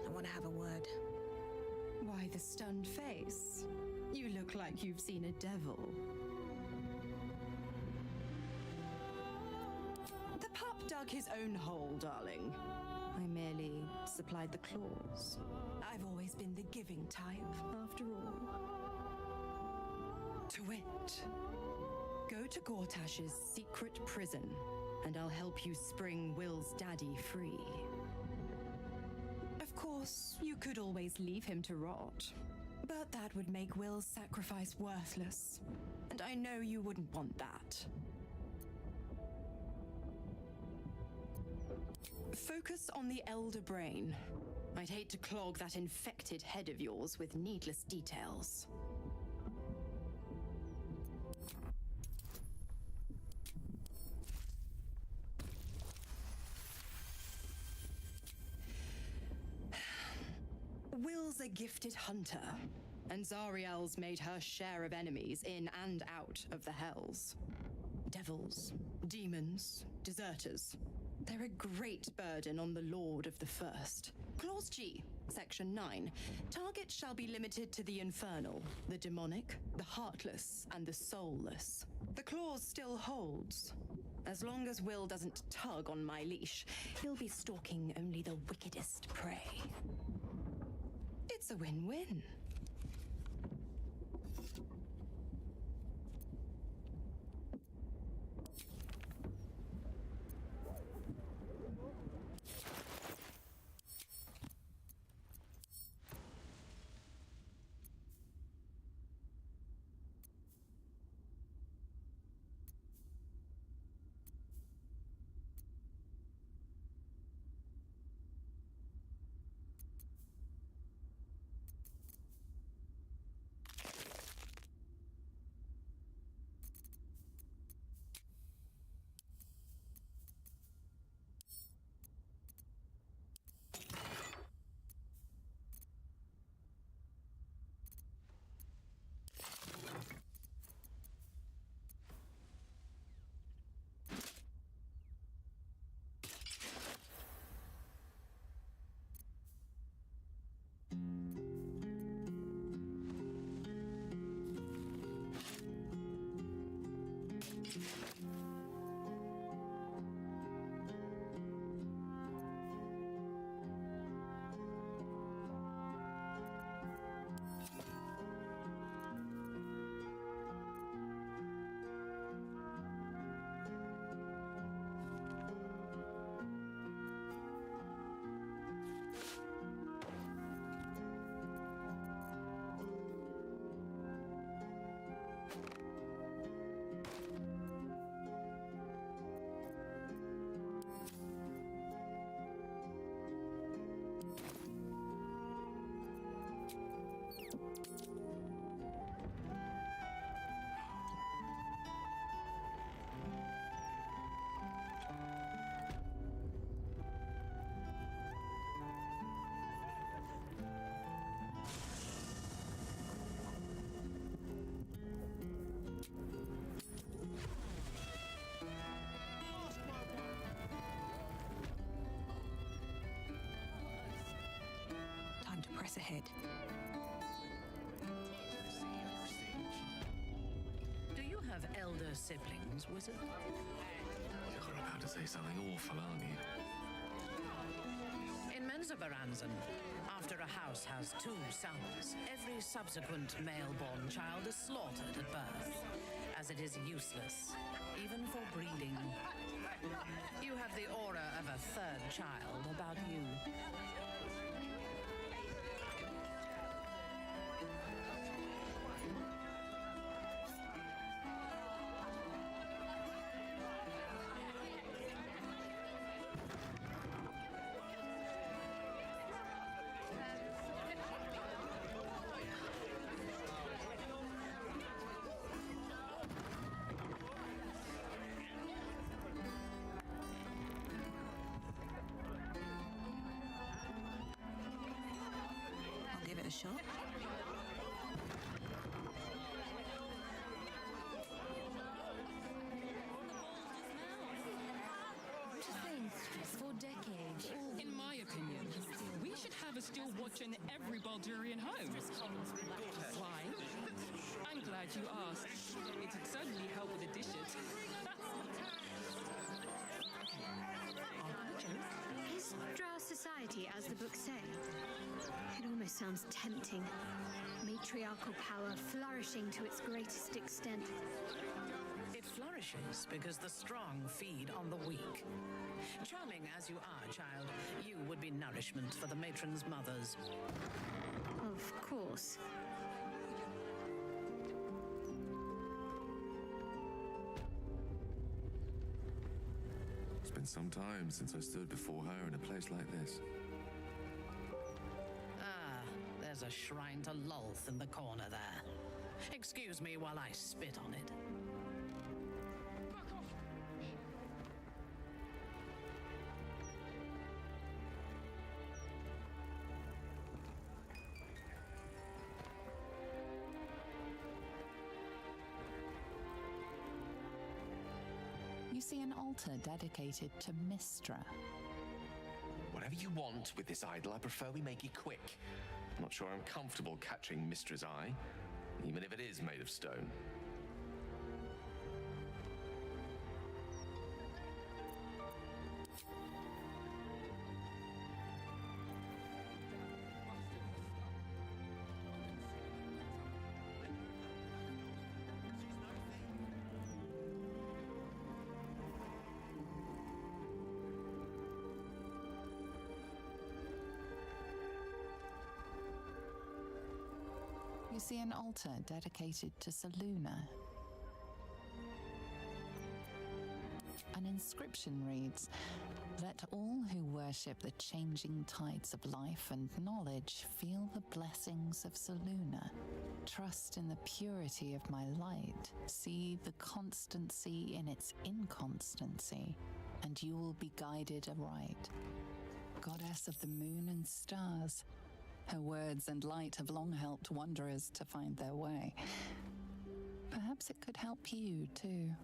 I want to have a word. Why the stunned face? You look like you've seen a devil. The pup dug his own hole, darling. I merely supplied the claws. I've always been the giving type, after all. To wit, go to Gortash's secret prison, and I'll help you spring Will's daddy free. Of course, you could always leave him to rot, but that would make Will's sacrifice worthless, and I know you wouldn't want that. Focus on the elder brain. I'd hate to clog that infected head of yours with needless details. Will's a gifted hunter, and Zariel's made her share of enemies in and out of the hells. Devils, demons, deserters. They're a great burden on the Lord of the First. Clause G, Section 9. Target shall be limited to the infernal, the demonic, the heartless, and the soulless. The clause still holds. As long as Will doesn't tug on my leash, he'll be stalking only the wickedest prey. It's a win-win. Time to press ahead. Do you have elder siblings, wizard? You're about to say something awful, aren't you? In Menzoberranzan, after a house has 2 sons, every subsequent male-born child is slaughtered at birth, as it is useless, even for breeding. You have the aura of a 3rd child about you. Give it a shot. To think, for decades, watching every Baldurian home. Why? I'm glad you asked. It'd certainly help with the dishes. Is Drow society as the books say? It almost sounds tempting. Matriarchal power flourishing to its greatest extent. It flourishes because the strong feed on the weak. Charming as you are, child, you would be nourishment for the matron's mothers. Of course. It's been some time since I stood before her in a place like this. Ah, there's a shrine to Lolth in the corner there. Excuse me while I spit on it. You see an altar dedicated to Mistra. Whatever you want with this idol, I prefer we make it quick. I'm not sure I'm comfortable catching Mistra's eye, even if it is made of stone. You see an altar dedicated to Seluna. An inscription reads, "Let all who worship the changing tides of life and knowledge feel the blessings of Seluna. Trust in the purity of my light. See the constancy in its inconstancy, and you will be guided aright. Goddess of the moon and stars. Her words and light have long helped wanderers to find their way. Perhaps it could help you too."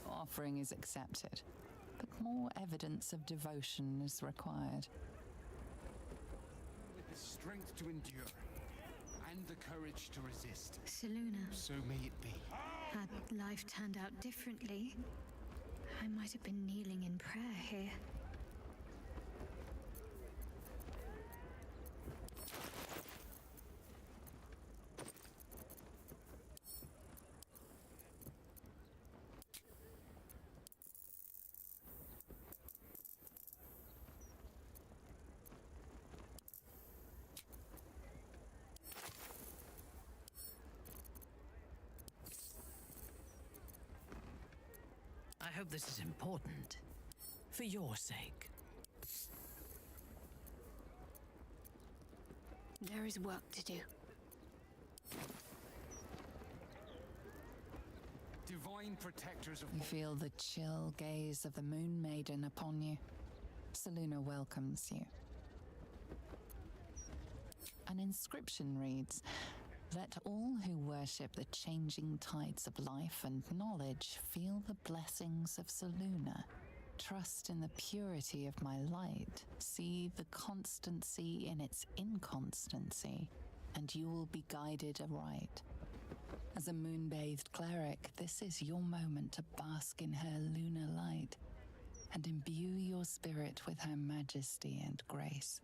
Offering is accepted, but more evidence of devotion is required. With the strength to endure and the courage to resist. Seluna. So may it be. Had life turned out differently, I might have been kneeling in prayer here. hope this is important. For your sake. There is work to do. Divine protectors of... You feel the chill gaze of the Moon Maiden upon you. Seluna welcomes you. An inscription reads, "Let all who worship the changing tides of life and knowledge feel the blessings of Seluna. Trust in the purity of my light. See the constancy in its inconstancy, and you will be guided aright." As a moon-bathed cleric, this is your moment to bask in her lunar light and imbue your spirit with her majesty and grace.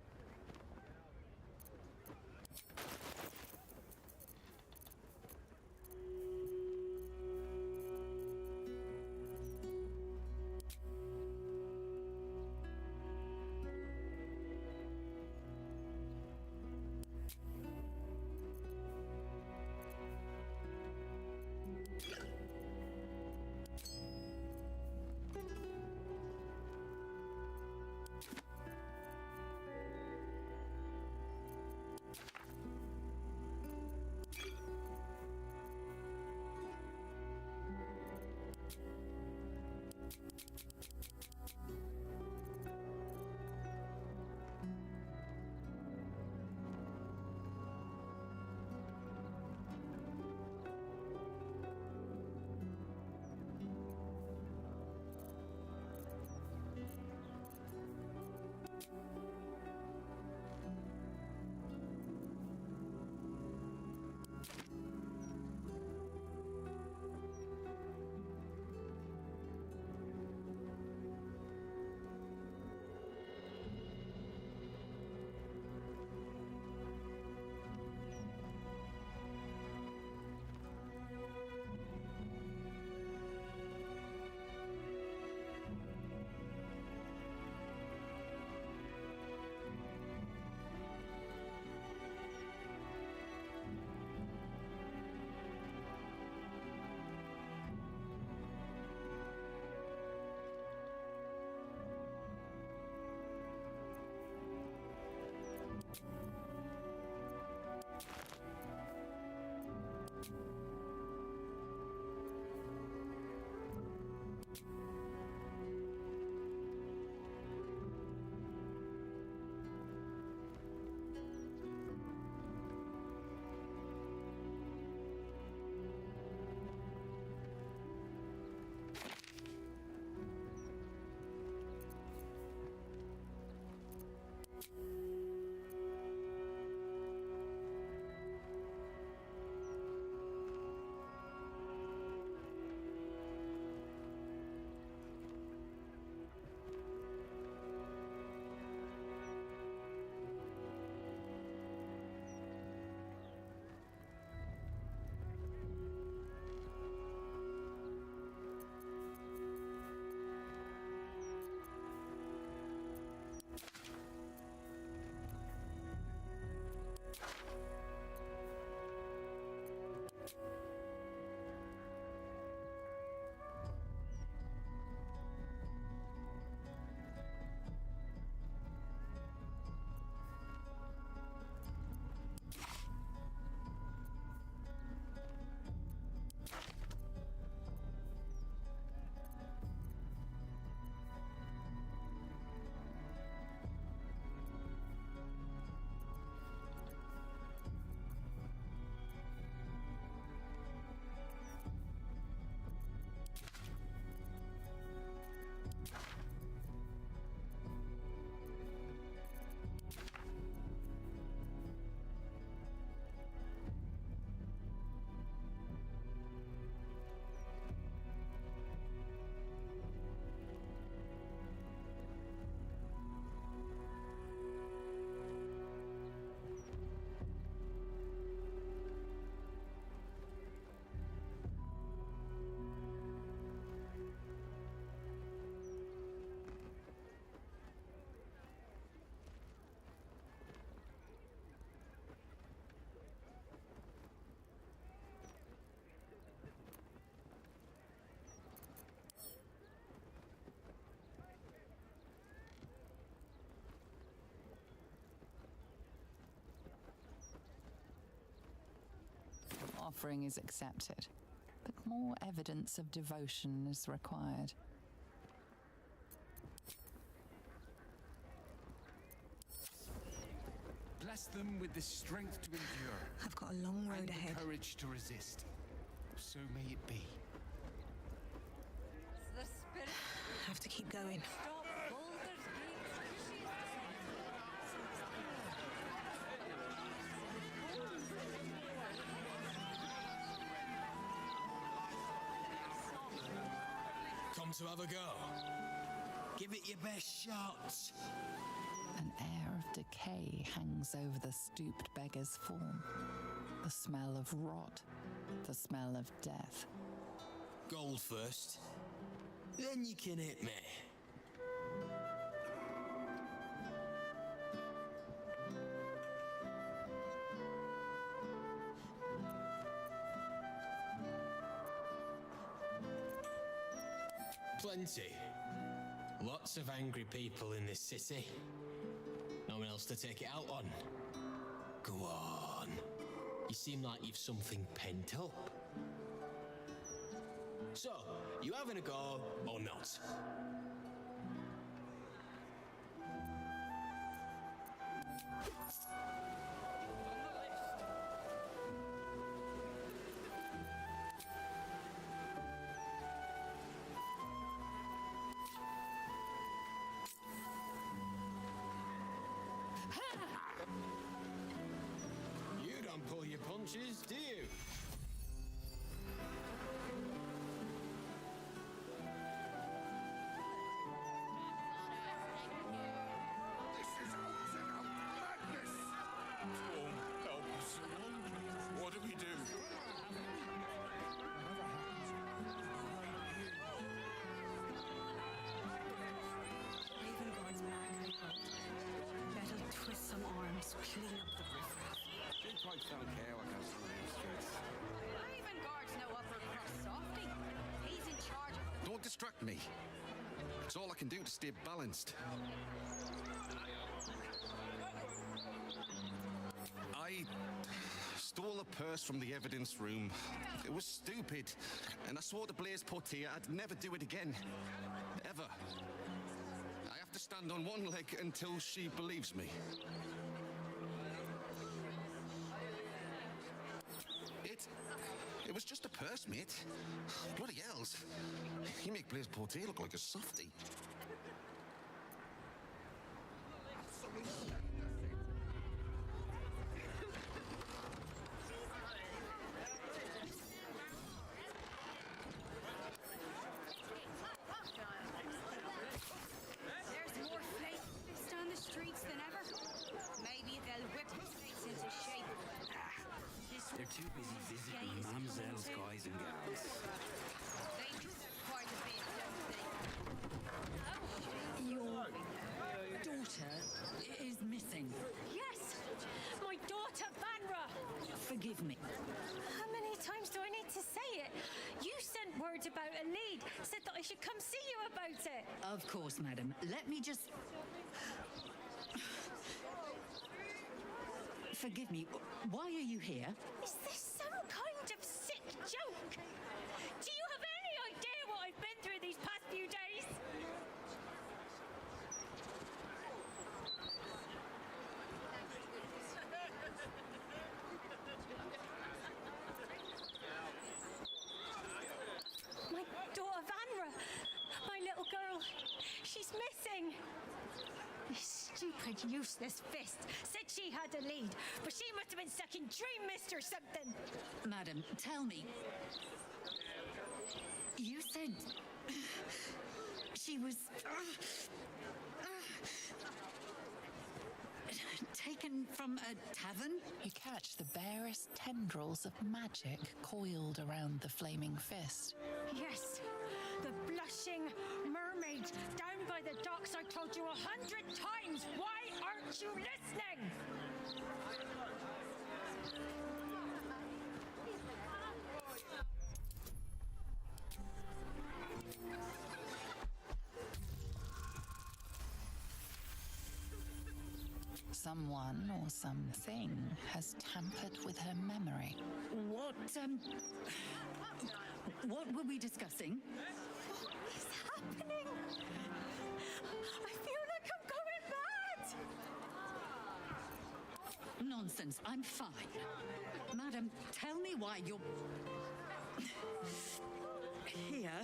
offering is accepted, but more evidence of devotion is required. Bless them with the strength to endure. I've got a long road and ahead. The courage to resist. So may it be. The spirit. I have to keep going. Stop Baldur's Gate. Come to have a go. Give it your best shot. An air of decay hangs over the stooped beggar's form. The smell of rot, the smell of death. Gold first. Then you can hit me. Plenty. Lots of angry people in this city. No one else to take it out on. Go on. You seem like you've something pent up. So, you having a go or not? You don't pull your punches, do you? This is out-and-out madness! Tom, help us. What do we do? Raven Guard's back, I hope. Better twist some arms, clean up the riffraff. Didn't quite don't care what goes on in the streets. Raven Guard's no upper crust softy. He's in charge of the... Don't distract me. It's all I can do to stay balanced. I stole a purse from the evidence room. It was stupid, and I swore to Blaze Portier I'd never do it again. Ever. I have to stand on one leg until she believes me. It was just a purse, mate. Bloody hells. You make Blaze Portier look like a softie. There's more flights on the streets than ever. Maybe they'll whip the streets into shape. They're too busy visiting mamsells, guys and gals. They do that quite a bit, don't they? Your daughter is missing. Yes! My daughter, Vanra! Forgive me. How many times do I need to say it? You sent word about a lead, said that I should come see you about it. Of course, madam. Let me just... Forgive me. Why are you here? Is this some kind of sick joke? Do you have any idea what I've been through these past few days? My daughter Vanra, my little girl, she's missing. This stupid, useless fist said she had a lead, but she must have been sucking Dream Mist or something. Madam, tell me. You said... she was... taken from a tavern? You catch the barest tendrils of magic coiled around the flaming fist. Yes, the blushing mermaid down by the docks I told you 100 times. Why aren't you listening? someone or something has tampered with her memory. What were we discussing? What is happening? I feel like I'm going mad! Nonsense, I'm fine. Madam, tell me why you're here,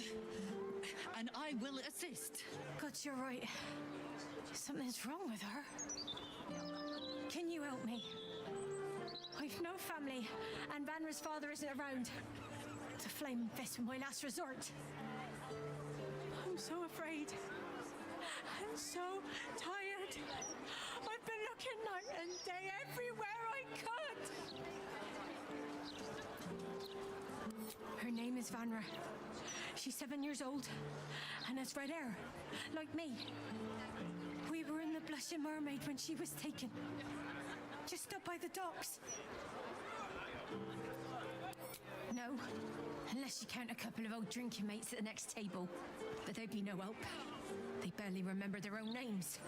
and I will assist. God, you're right. Something's wrong with her. Can you help me? I've no family, and Vanra's father isn't around. The flame fist was my last resort. I'm so afraid. I'm so tired. I've been looking night and day everywhere I could. Her name is Vanra. She's 7 years old and has red hair, like me. We were in the Blushing Mermaid when she was taken, just up by the docks. No, unless you count a couple of old drinking mates at the next table. But they'd be no help. They barely remember their own names.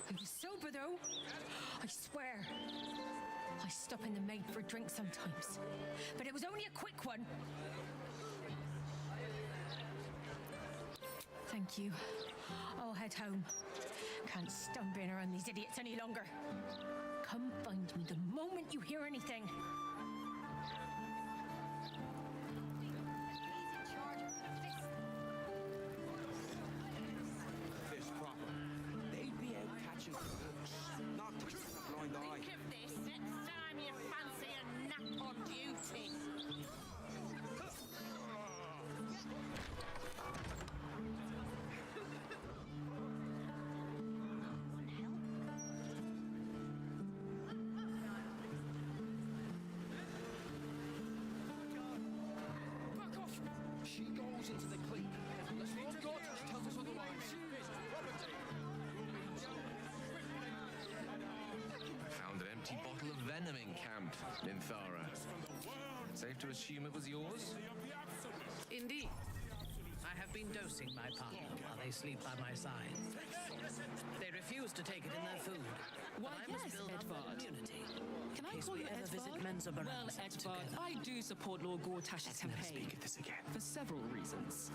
I was sober, though. I swear. I stop in the maid for a drink sometimes. But it was only a quick one. Thank you. I'll head home. Can't stand being around these idiots any longer. Come find me the moment you hear anything. This proper. They'd be out catching crooks, not turning a blind eye. Think of this next time you fancy a nap on duty. She goes into the clean. Unless Lord Gortash tells us otherwise. I found an empty bottle of venom in camp, Minthara. Safe to assume it was yours? Indeed. I have been dosing my partner while they sleep by my side. They refuse to take it in their food. Why, but I must yes, build up Edvard. their immunity. Can I in case call we you ever Edvard? visit Menzoberranzan Well, Edvard, together. I do support Lord Gortash's campaign. Never speak of this again. For several reasons.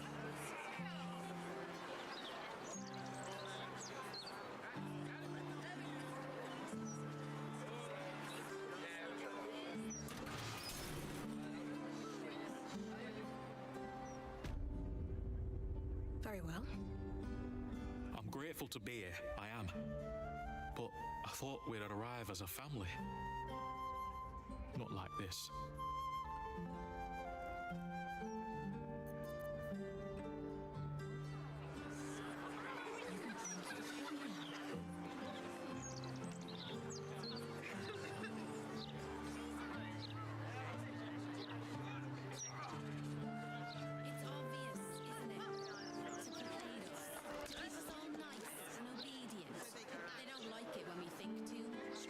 Very well. I'm grateful to be here, I am. But I thought we'd arrive as a family. Not like this. It's obvious, isn't it? To placate us, to keep us all nice and obedient. They don't like it when we think too much.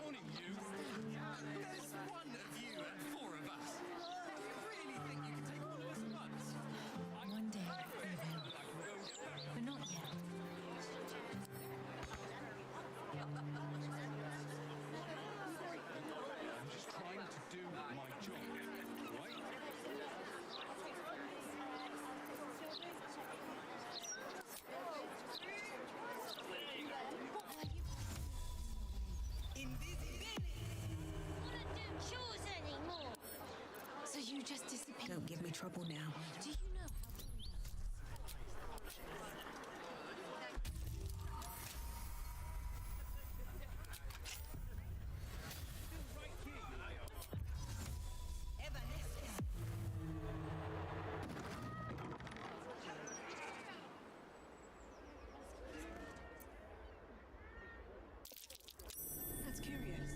Only you? There's one of you and four of us. Do you really think you can take all of us at once? One day, we will. But not yet. I'm just trying to do my job, right? Chores anymore. So you just disappeared. Don't give me trouble now. Do you know how That's curious.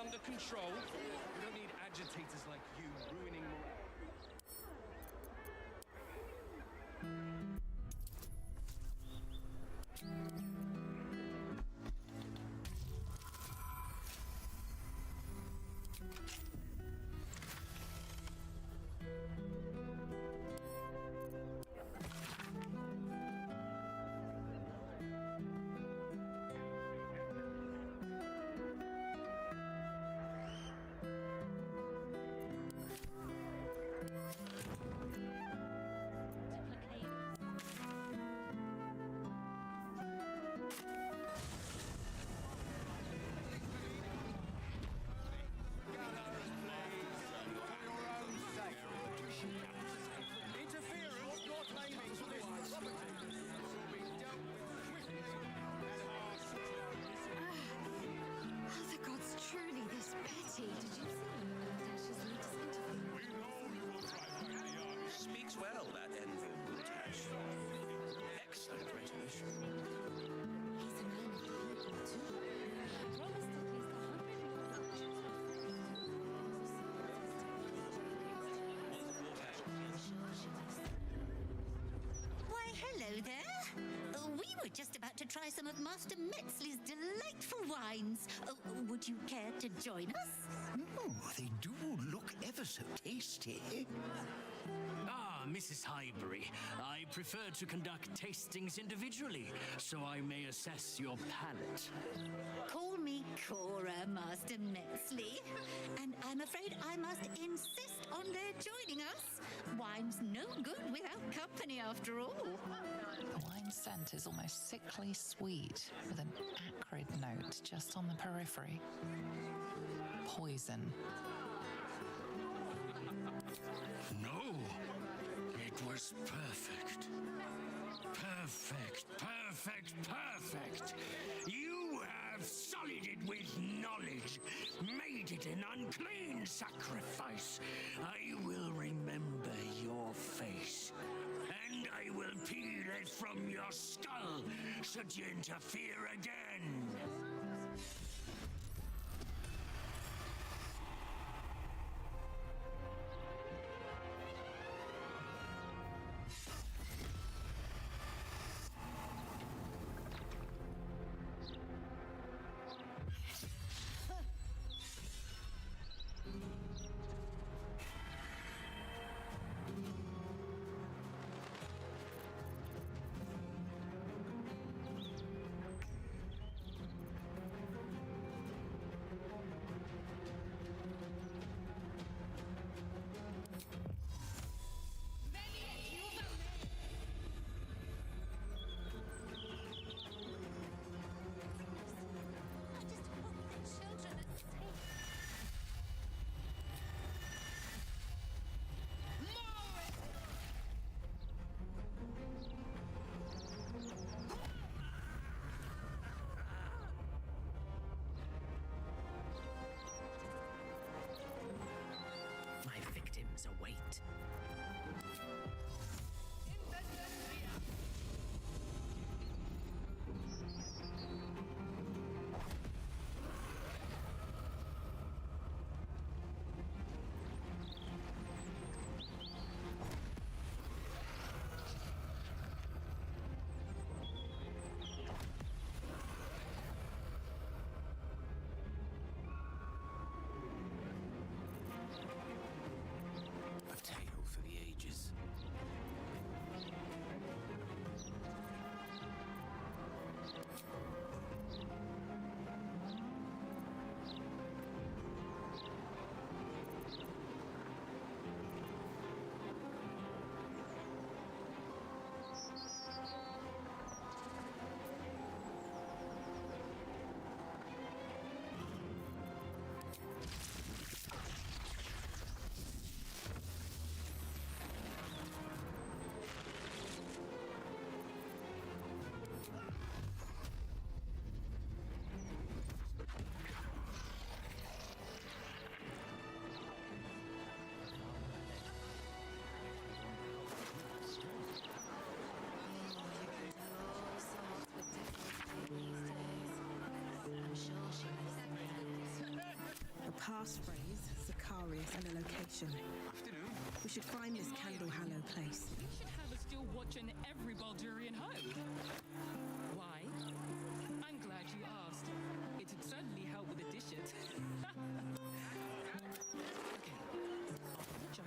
under control. We don't need agitators like you ruining morale. Are the gods truly this petty? Did you see Dash's latest interview? Speaks well, that envoy Wooltash. Excellent rhetorician. He's a man of people too. Promised at least 100 Why, hello there. We were just about to try some of Master Metzley's delightful wines. Would you care to join us? Oh, they do look ever so tasty. Ah, Mrs. Highbury, I prefer to conduct tastings individually, so I may assess your palate. Call me Cora, Master Metzley. And I'm afraid I must insist on their joining us. Wine's no good without company, after all. The wine scent is almost sickly sweet, with an acrid note just on the periphery. Poison. No, it was perfect. Perfect, perfect, perfect. You have sullied it with knowledge, made it an unclean sacrifice. I will remember your face, and I will peel it from your skull should you interfere again. passphrase, Zacharias, and a location. Afternoon. We should find this Candle Hallow place. You should have us still watching every Baldurian home. Why? I'm glad you asked. It'd certainly help with the dishes. Okay. Joke.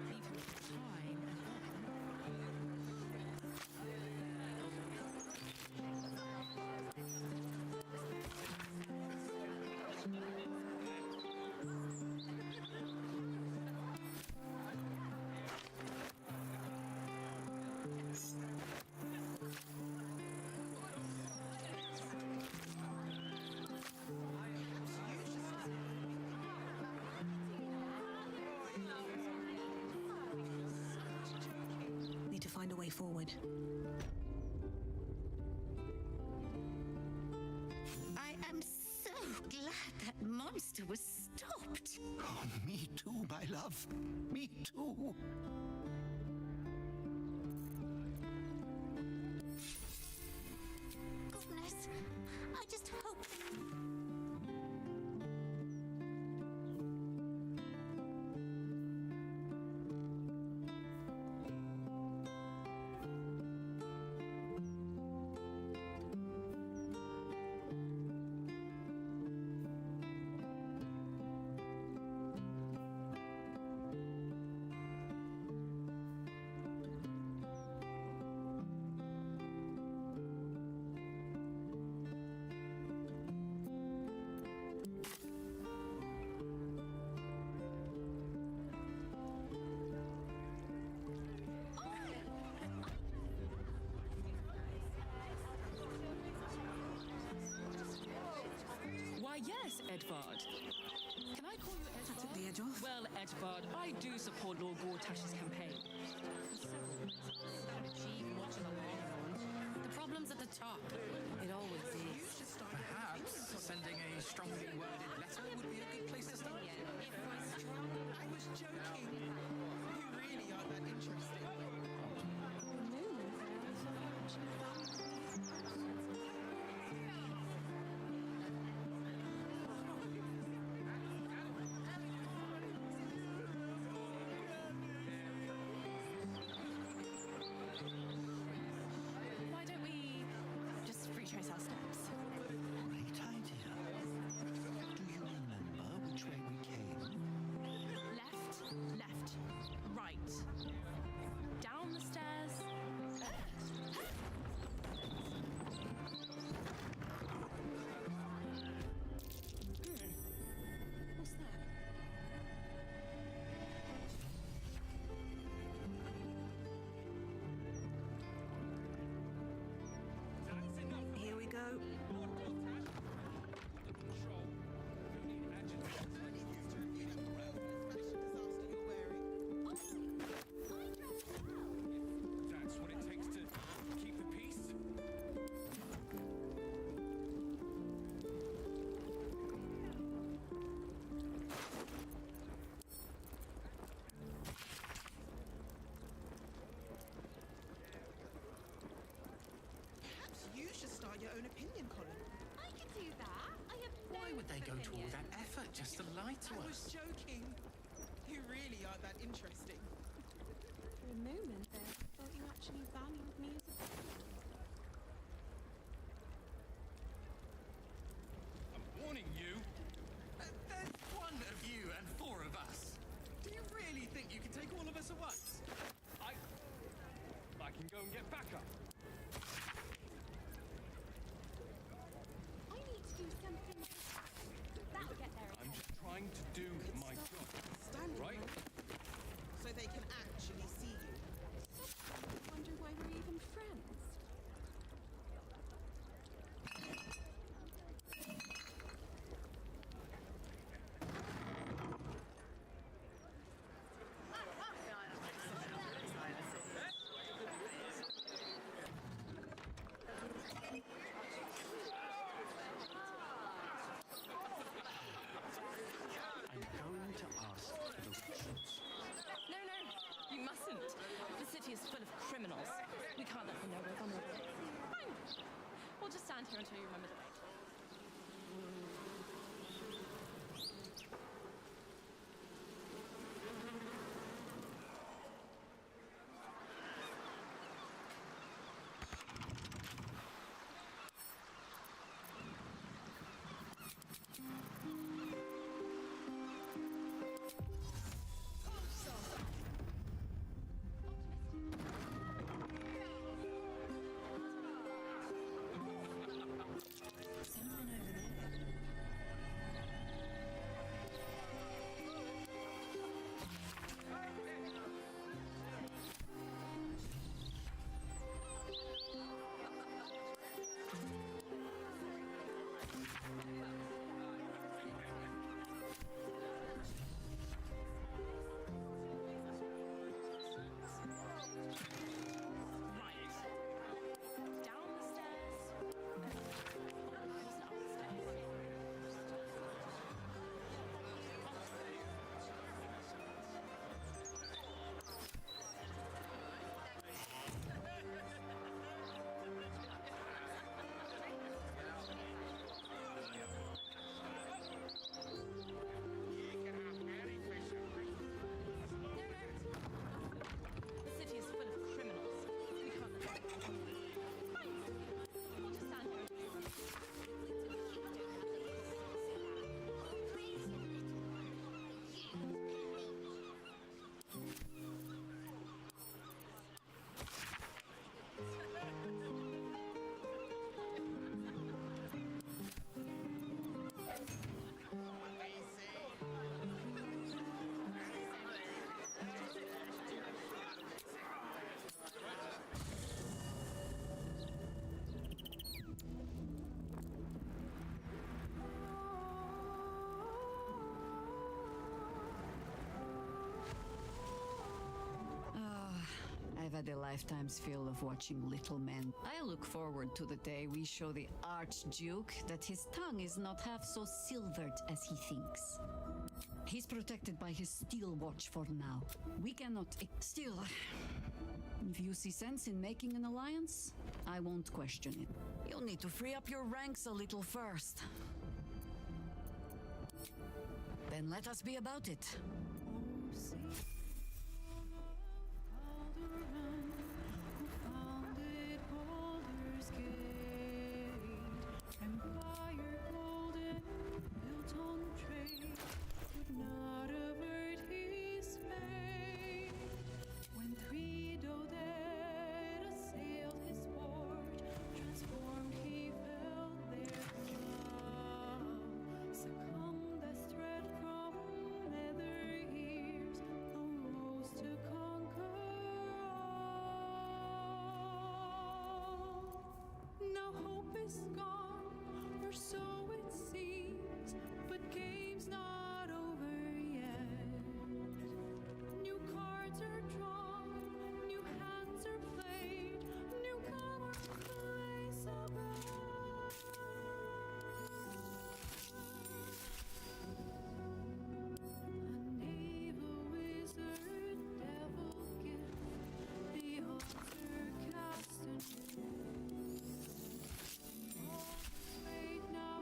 Leave him time. Need to find a way forward. I am so glad that monster was stopped. Oh, me too, my love. Me too. Goodness, I just hope. Why, yes, Edvard. Can I call you Edvard? That took the edge off. Well, Edvard, I do support Lord Gortash's campaign. The problem's at the top. It always is. Perhaps sending a strongly worded letter would be a good place to start. I was joking. You really are that interesting. Why don't we just retrace our steps? Great idea. Do you remember which way we came? Left, right. Down the stairs. What's that? Here we go. That's what it takes to keep the peace. Perhaps you should start your own opinion column. I could do that. I have no Why would they go to all opinion. that effort just to lie to I us? was joking. You really are that interesting. For a moment there, I thought you actually valued me as a friend. I'm warning you. There's one of you and four of us. Do you really think you can take all of us at once? I can go and get backup. I need to do something. That'll get there. I'm just trying to do my job. Standing Right? so they can actually see you. I wonder why we're even friends. I'm going to ask for the Richards. No, you mustn't. The city is full of criminals. We can't let them know we're vulnerable. Fine. We'll just stand here until you remember the way. I've had a lifetime's fill of watching little men. I look forward to the day we show the Archduke that his tongue is not half so silvered as he thinks. He's protected by his steel watch for now. We cannot... Still, if you see sense in making an alliance, I won't question it. You'll need to free up your ranks a little first. Then let us be about it. Empire golden, built on trade, could not avert his fate. When three dead assailed his port, transformed he fell their brow. Succumbed as threat from nether years, arose to conquer all. Now hope is gone, or so it seems, but game's not over yet. New cards are drawn, new hands are played, newcomer place a bet. A knave, a wizard, devil gift, the altar cast anew. Wait now.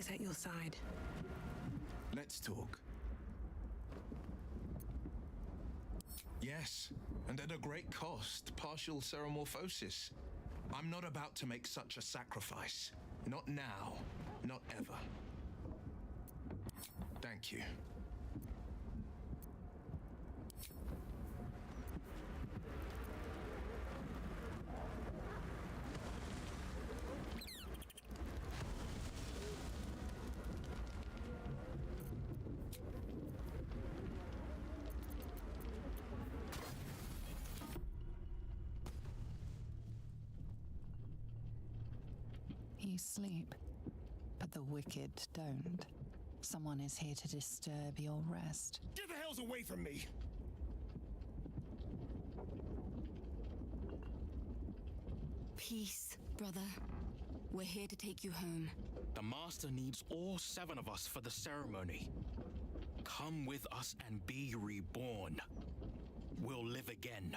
always at your side. Let's talk. Yes, and at a great cost, partial ceremorphosis. I'm not about to make such a sacrifice. Not now, not ever. Thank you. You sleep, but the wicked don't. Someone is here to disturb your rest. Get the hells away from me! Peace, brother. We're here to take you home. The Master needs all 7 of us for the ceremony. Come with us and be reborn. We'll live again.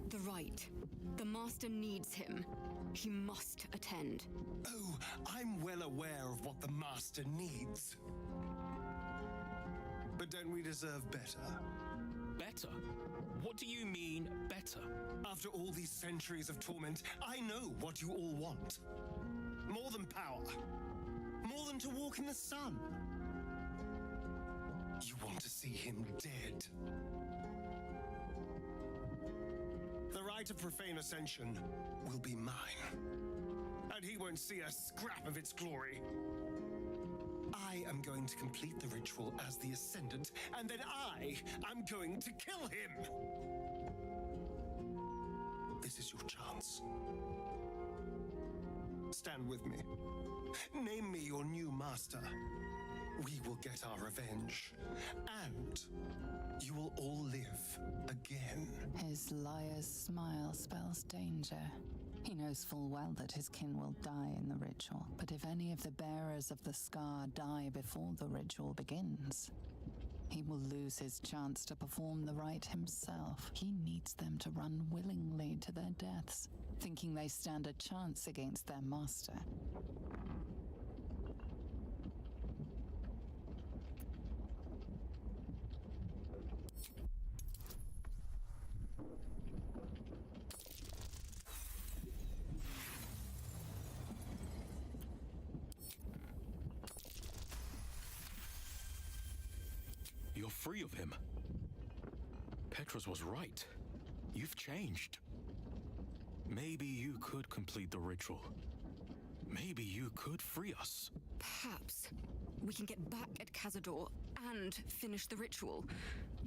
The rite. The Master needs him. He must attend. Oh, I'm well aware of what the Master needs. But don't we deserve better? Better? What do you mean, better? After all these centuries of torment, I know what you all want. More than power. More than to walk in the sun. You want to see him dead. The rite of profane ascension will be mine. And he won't see a scrap of its glory. I am going to complete the ritual as the Ascendant, and then I am going to kill him! This is your chance. Stand with me. Name me your new master. We will get our revenge. And you will all live again. His liar's smile spells danger. He knows full well that his kin will die in the ritual, but if any of the bearers of the scar die before the ritual begins, he will lose his chance to perform the rite himself. He needs them to run willingly to their deaths, thinking they stand a chance against their master. You're free of him. Petrus was right. You've changed. Maybe you could complete the ritual. Maybe you could free us. Perhaps we can get back at Cazador and finish the ritual.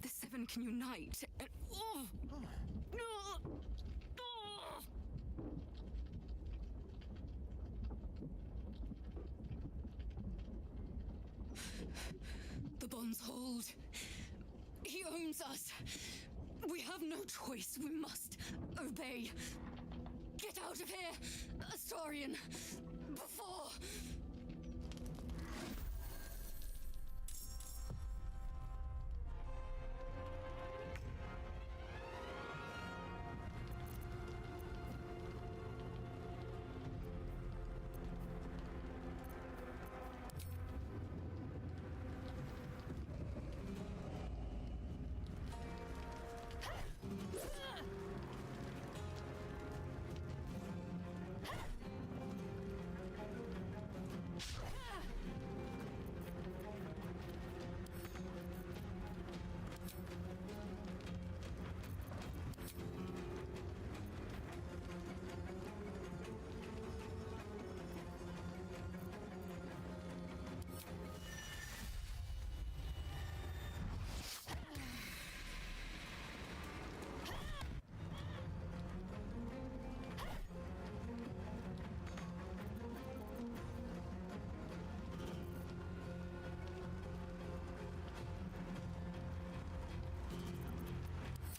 The 7 can unite and... The bonds hold. He owns us. We have no choice. We must obey. Get out of here, Astarion, before...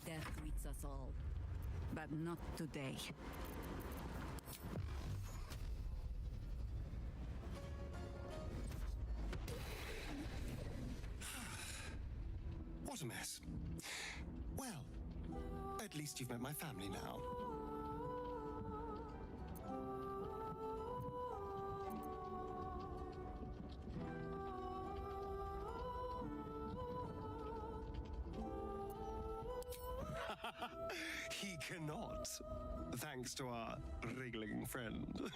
Death greets us all, but not today. What a mess. Well, at least you've met my family now. He cannot, thanks to our wriggling friend.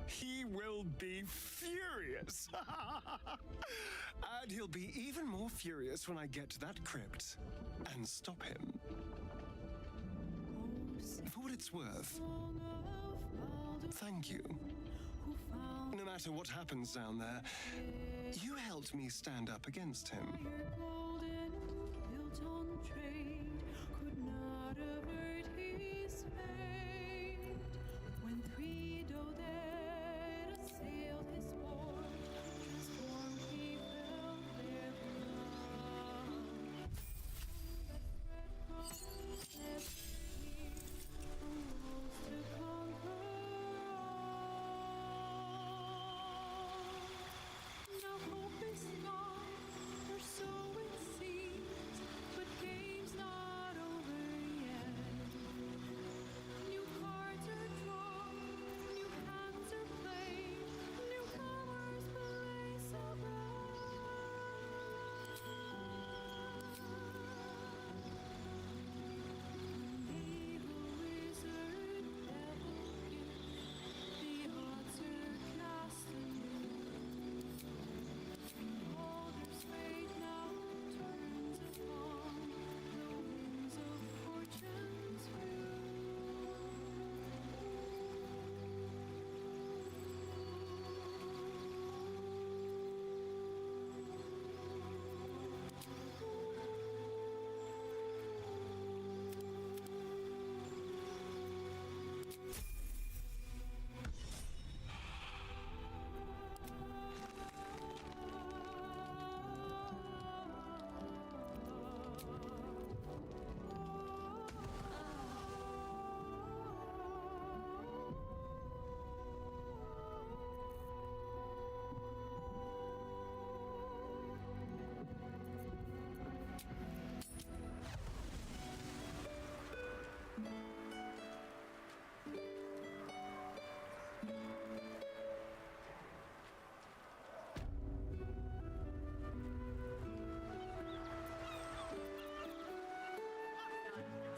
He will be furious. And he'll be even more furious when I get to that crypt and stop him. For what it's worth, thank you. No matter what happens down there, you helped me stand up against him.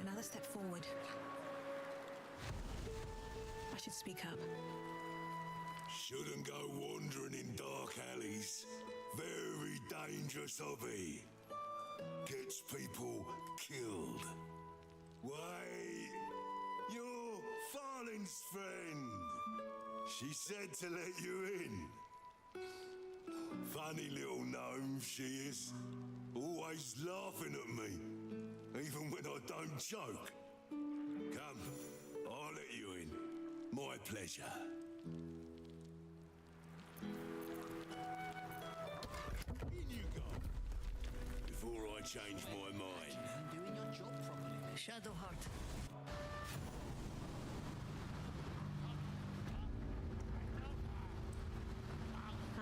Another step forward. I should speak up. Shouldn't go wandering in dark alleys. Very dangerous hobby. Gets people killed. Why, you're Farling's friend. She said to let you in. Funny little gnome she is. Always laughing at me. Even when I don't joke. Come, I'll let you in. My pleasure. In you go. Before I change my mind. Doing your job properly. Shadowheart.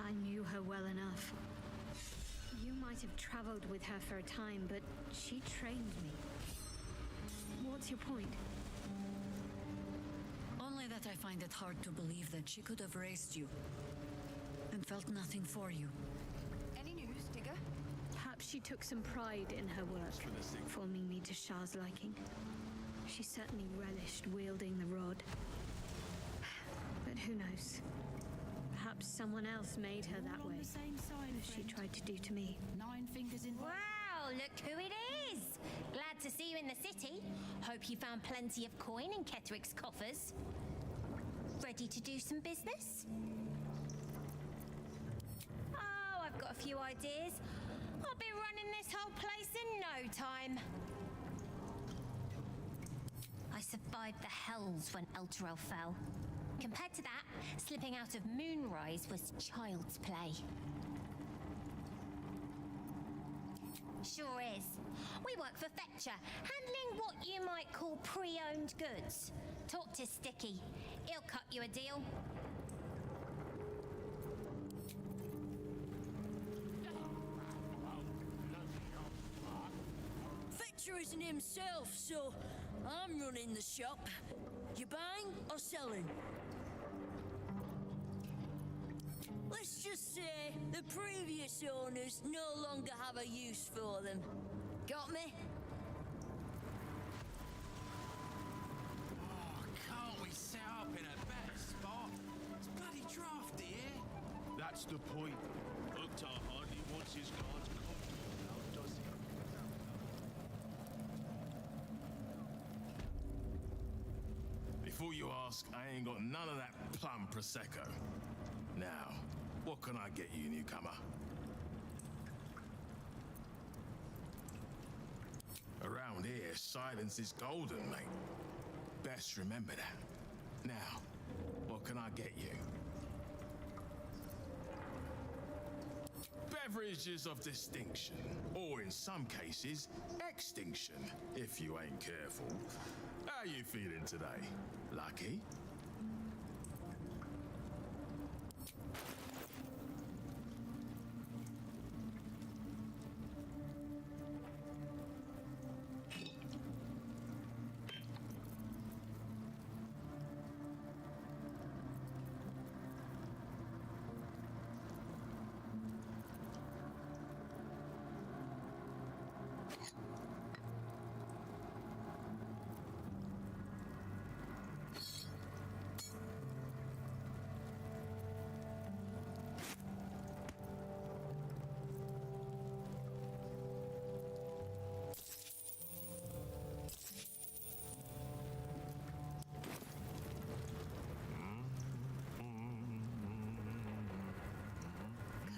I knew her well enough. You might have traveled with her for a time, but she trained me. What's your point? Only that I find it hard to believe that she could have raised you and felt nothing for you. Any news, Digger? Perhaps she took some pride in her work, forming me to Shah's liking. She certainly relished wielding the rod. But who knows? Perhaps someone else made her that way, as she tried to do to me. 9 fingers in. Wow, look who it is! Glad to see you in the city. Hope you found plenty of coin in Ketterick's coffers. Ready to do some business? Oh, I've got a few ideas. I'll be running this whole place in no time. I survived the hells when Elturel fell. Compared to that, slipping out of Moonrise was child's play. Sure is. We work for Fetcher, handling what you might call pre-owned goods. Talk to Sticky. He'll cut you a deal. Fetcher isn't himself, so I'm running the shop. You buying or selling? Let's just say the previous owners no longer have a use for them. Got me? Oh, can't we set up in a better spot? It's bloody drafty here. That's the point. Uktar hardly wants his guards comfortable now, does he? Before you ask, I ain't got none of that plum prosecco. Now, what can I get you, newcomer? Around here, silence is golden, mate. Best remember that. Now, what can I get you? Beverages of distinction, or in some cases, extinction, if you ain't careful. How you feeling today? Lucky?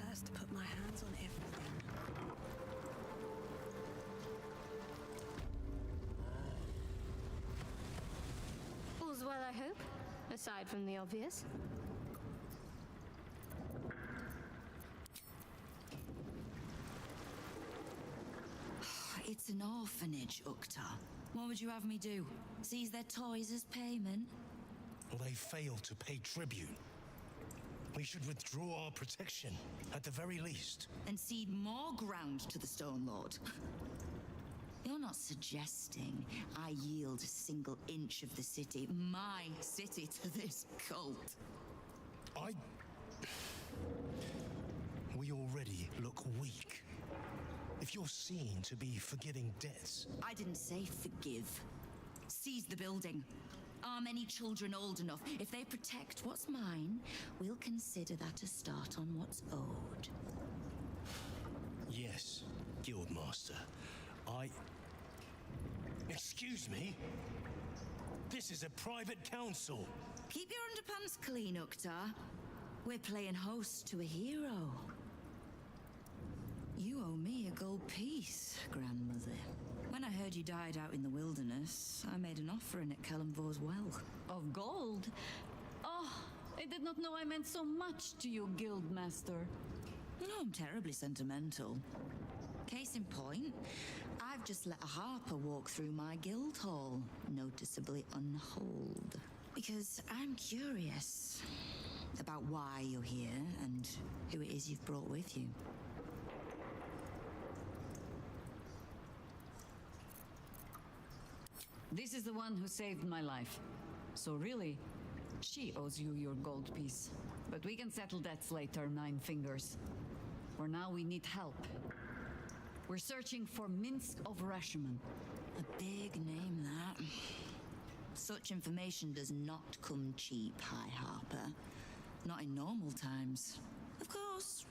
Cursed to put my hands on everything. All's well, I hope, aside from the obvious. It's an orphanage, Uktar. What would you have me do? Seize their toys as payment? Well, they failed to pay tribute. We should withdraw our protection, at the very least. And cede more ground to the Stone Lord? You're not suggesting I yield a single inch of the city, my city, to this cult? We already look weak. If you're seen to be forgiving debts... I didn't say forgive. Seize the building. Arm any children old enough. If they protect what's mine, we'll consider that a start on what's owed. Yes, Guildmaster. Excuse me? This is a private council. Keep your underpants clean, Uktar. We're playing host to a hero. You owe me a gold piece, grandmother. When I heard you died out in the wilderness, I made an offering at Kellamvor's well. Of gold? Oh, I did not know I meant so much to you, Guildmaster. No, I'm terribly sentimental. Case in point, I've just let a harper walk through my guild hall, noticeably unholed. Because I'm curious about why you're here and who it is you've brought with you. This is the one who saved my life. So really, she owes you your gold piece. But we can settle debts later, Nine Fingers. For now, we need help. We're searching for Minsk of Rashomon. A big name, that. Such information does not come cheap, High Harper. Not in normal times. Of course.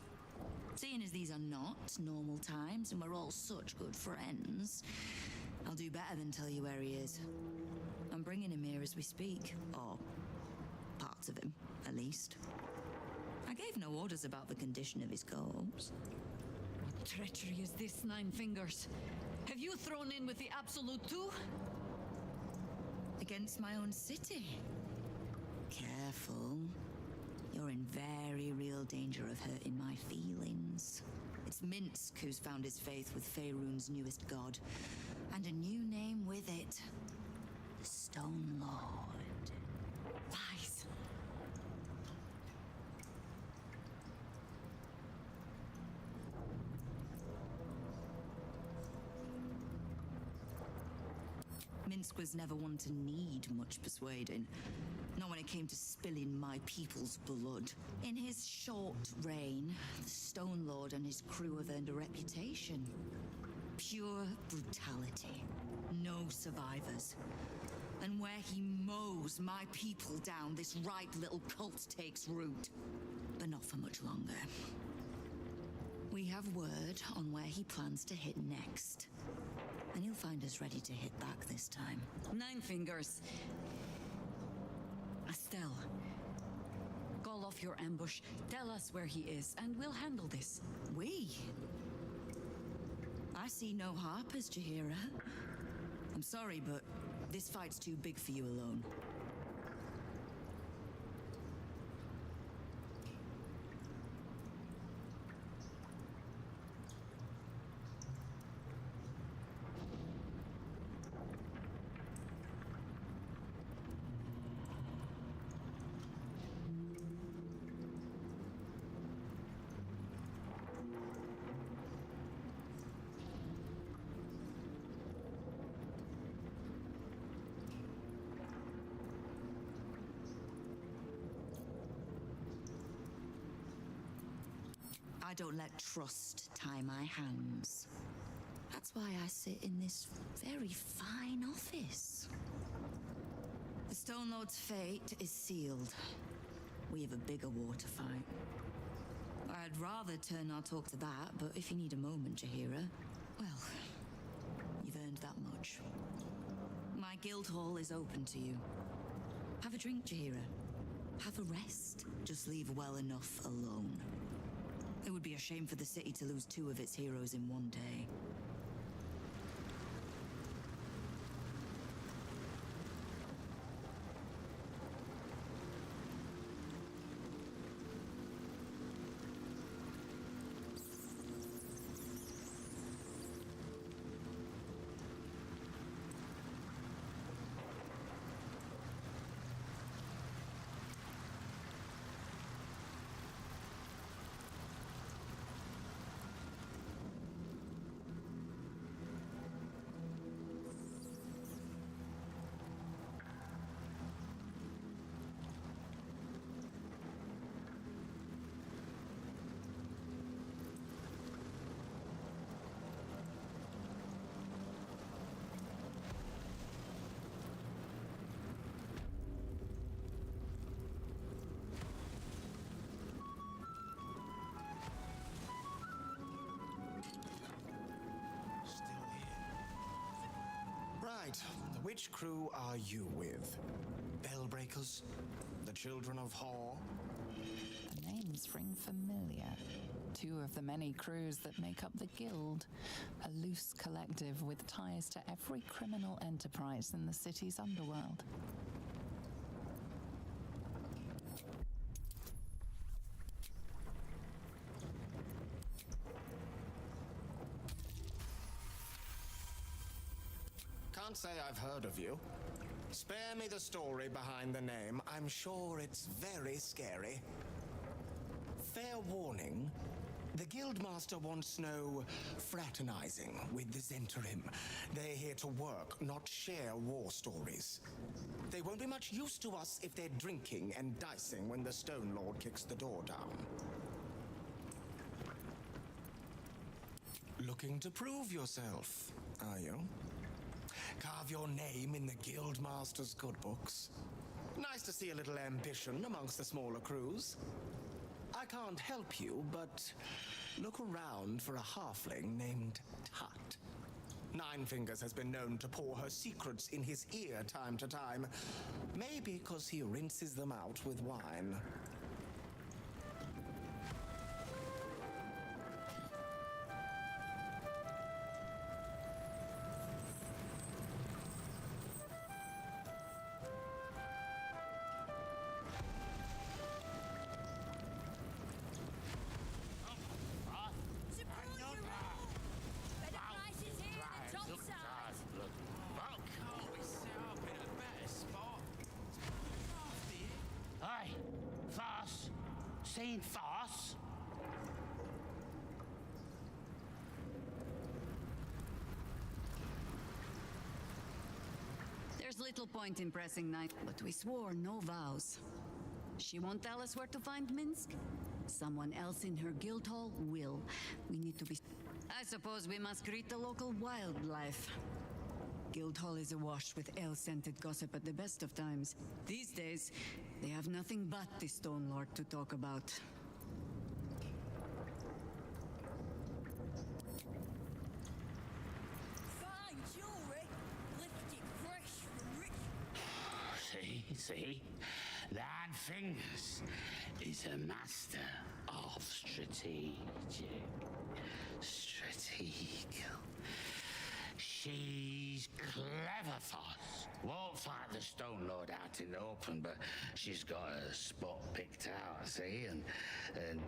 Seeing as these are not normal times and we're all such good friends, I'll do better than tell you where he is. I'm bringing him here as we speak. Or parts of him, at least. I gave no orders about the condition of his corpse. What treachery is this, Nine Fingers? Have you thrown in with the Absolute too? Against my own city. Careful. You're in very real danger of hurting my feelings. It's Minsk who's found his faith with Faerun's newest god. And a new name with it. The Stone Lord. Lies. Minsk was never one to need much persuading. Not when it came to spilling my people's blood. In his short reign, the Stone Lord and his crew have earned a reputation. Pure brutality. No survivors. And where he mows my people down, this ripe little cult takes root. But not for much longer. We have word on where he plans to hit next. And he'll find us ready to hit back this time. Nine Fingers. Estelle. Call off your ambush, tell us where he is, and we'll handle this. We? I see no harpers, Jaheira. I'm sorry, but this fight's too big for you alone. I don't let trust tie my hands. That's why I sit in this very fine office. The Stone Lord's fate is sealed. We have a bigger war to fight. I'd rather turn our talk to that, but if you need a moment, Jaheira, well, you've earned that much. My guild hall is open to you. Have a drink, Jaheira. Have a rest. Just leave well enough alone. It would be a shame for the city to lose 2 of its heroes in one day. Right. Which crew are you with? Bellbreakers? The Children of Hor? The names ring familiar. 2 of the many crews that make up the Guild, a loose collective with ties to every criminal enterprise in the city's underworld. Can't say I've heard of you. Spare me the story behind the name. I'm sure it's very scary. Fair warning, the Guildmaster wants no fraternizing with the Zentarim. They're here to work, not share war stories. They won't be much use to us if they're drinking and dicing when the Stone Lord kicks the door down. Looking to prove yourself, are you? Carve your name in the Guildmaster's good books. Nice to see a little ambition amongst the smaller crews. I can't help you, but look around for a halfling named Tut. Nine Fingers has been known to pour her secrets in his ear time to time. Maybe because he rinses them out with wine. Hey, farce. Seen farce? There's little point in pressing Nine, but we swore no vows. She won't tell us where to find Minsk. Someone else in her guild hall will. We need to be... As suppose we must greet the local wildlife. Guildhall is awash with ale-scented gossip at the best of times. These days, they have nothing but the Stone Lord to talk about. Fine jewelry, lifted fresh from rich. See? Nine Fingers is a master of strategical. She's clever, Foss. Won't fight the Stone Lord out in the open, but she's got a spot picked out, see? I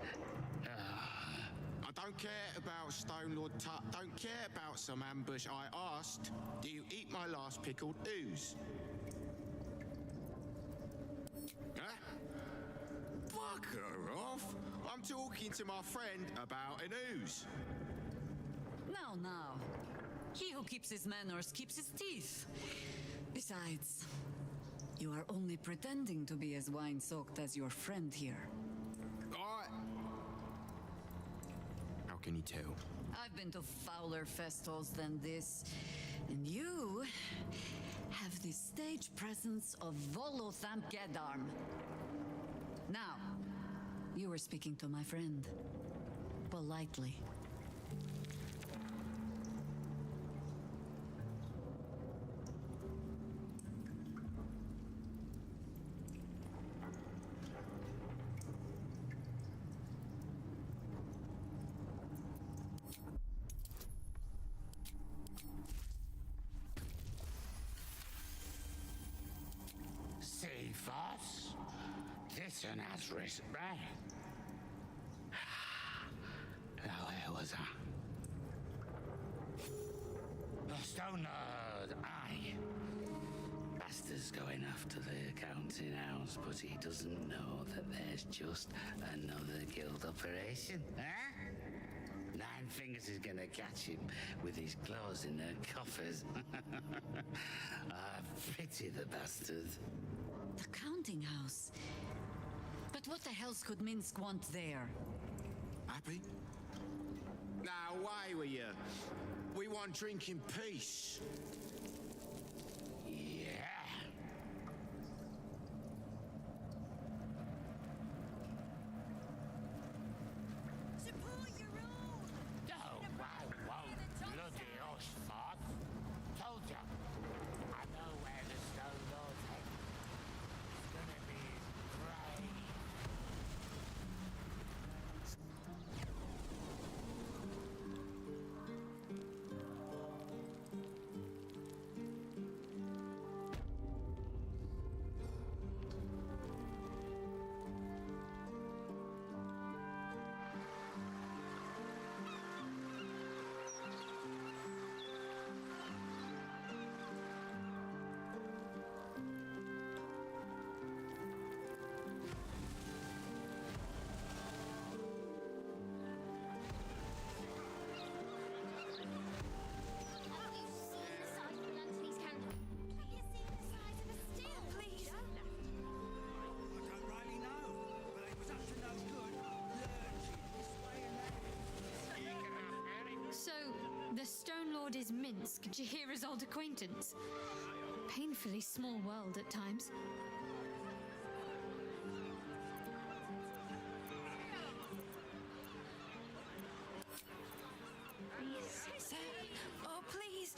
don't care about Stone Lord Tut. Don't care about some ambush. I asked, do you eat my last pickled ooze? Huh? Fuck her off. I'm talking to my friend about an ooze. Now. He who keeps his manners keeps his teeth. Besides, you are only pretending to be as wine-soaked as your friend here. How can you tell? I've been to fouler festivals than this, and you have the stage presence of Volothamp Gedarm. Now, you were speaking to my friend. Politely. See, Foss? This one has risk, right? Now, where was I? The Stone Lord, aye. Bastard's going after the counting house, but he doesn't know that there's just another guild operation, huh? Nine Fingers is gonna catch him with his claws in her coffers. I pity the bastard. The counting house? But what the hell's could Minsk want there? Happy? Now, away with you. We want drink in peace. Yeah. Support your own. No, I won't. Bloody hush, Foss. Told you. I know where the Stone Lord's headed. It's gonna be his grave. So, the Stone Lord is Minsk, Jahira's old acquaintance. Painfully small world at times. Sir, oh please.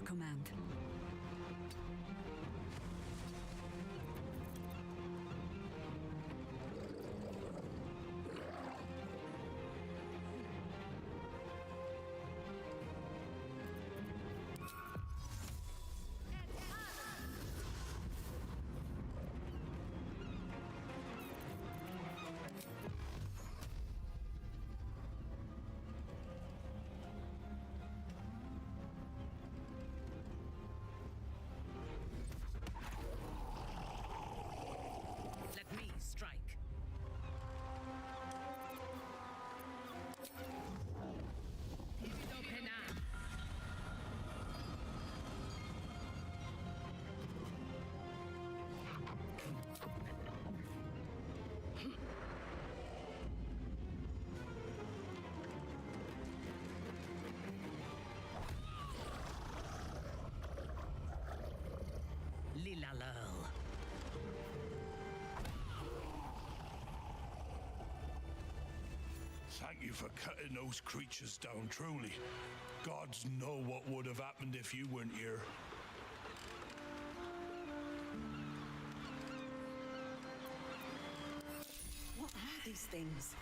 command. Let me strike. Lilalal. Thank you for cutting those creatures down, truly. Gods know what would have happened if you weren't here. What are these things?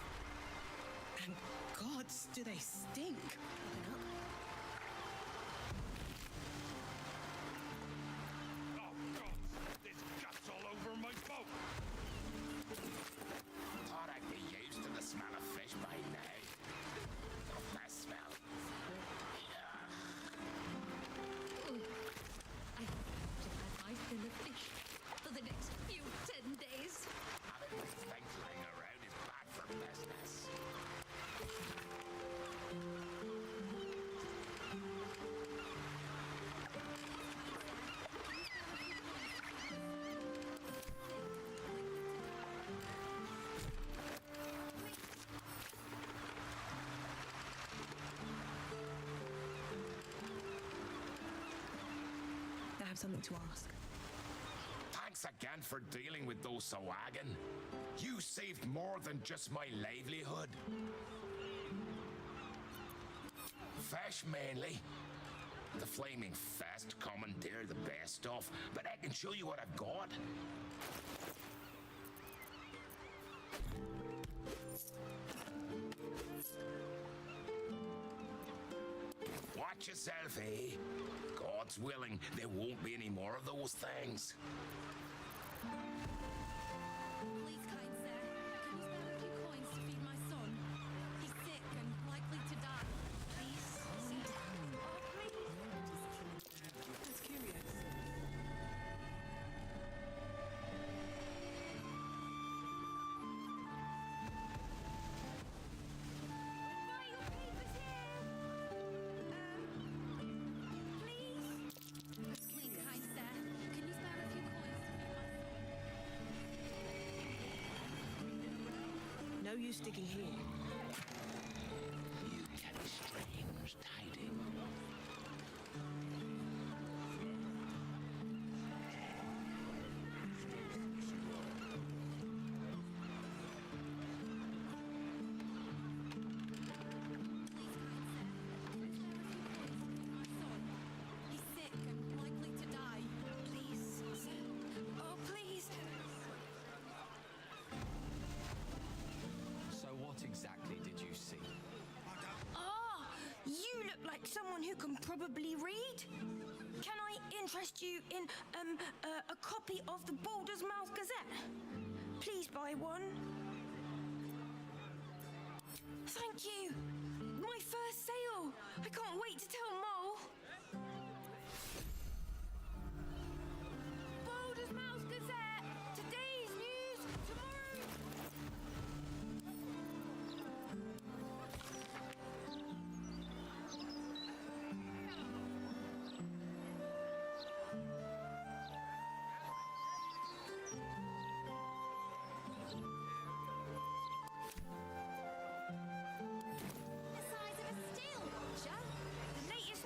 And gods, do they stink? Oh, God! There's guts all over my boat! Thought I'd be used to the smell of fish by now. Not that smell. I hope to have my fill of fish for the next few 10 days. Having these things lying around is bad for business. I have something to ask. Thanks again for dealing with those Sawagan. You saved more than just my livelihood. Fish mainly. The Flaming Fest commandeer the best stuff, but I can show you what I've got. Watch yourself, eh? God's willing, there won't be any more of those things. Please, kind sir, can you spare a few coins to feed my son? He's sick and likely to die. Please, sit down. Oh, please. That's curious. Please, kind sir, can you spare a few coins to feed my son? No use digging here. You carry strange tidings. He's sick and likely to die. Please, sir. Oh, please. So what exactly did you see? Ah, you look like someone who can probably read. Can I interest you in a copy of the Baldur's Mouth Gazette? Please buy one. Thank you. My first sale. I can't wait to tell Mole. Baldur's Mouth Gazette. Today's news. Tomorrow. The size of a steel watcher. The latest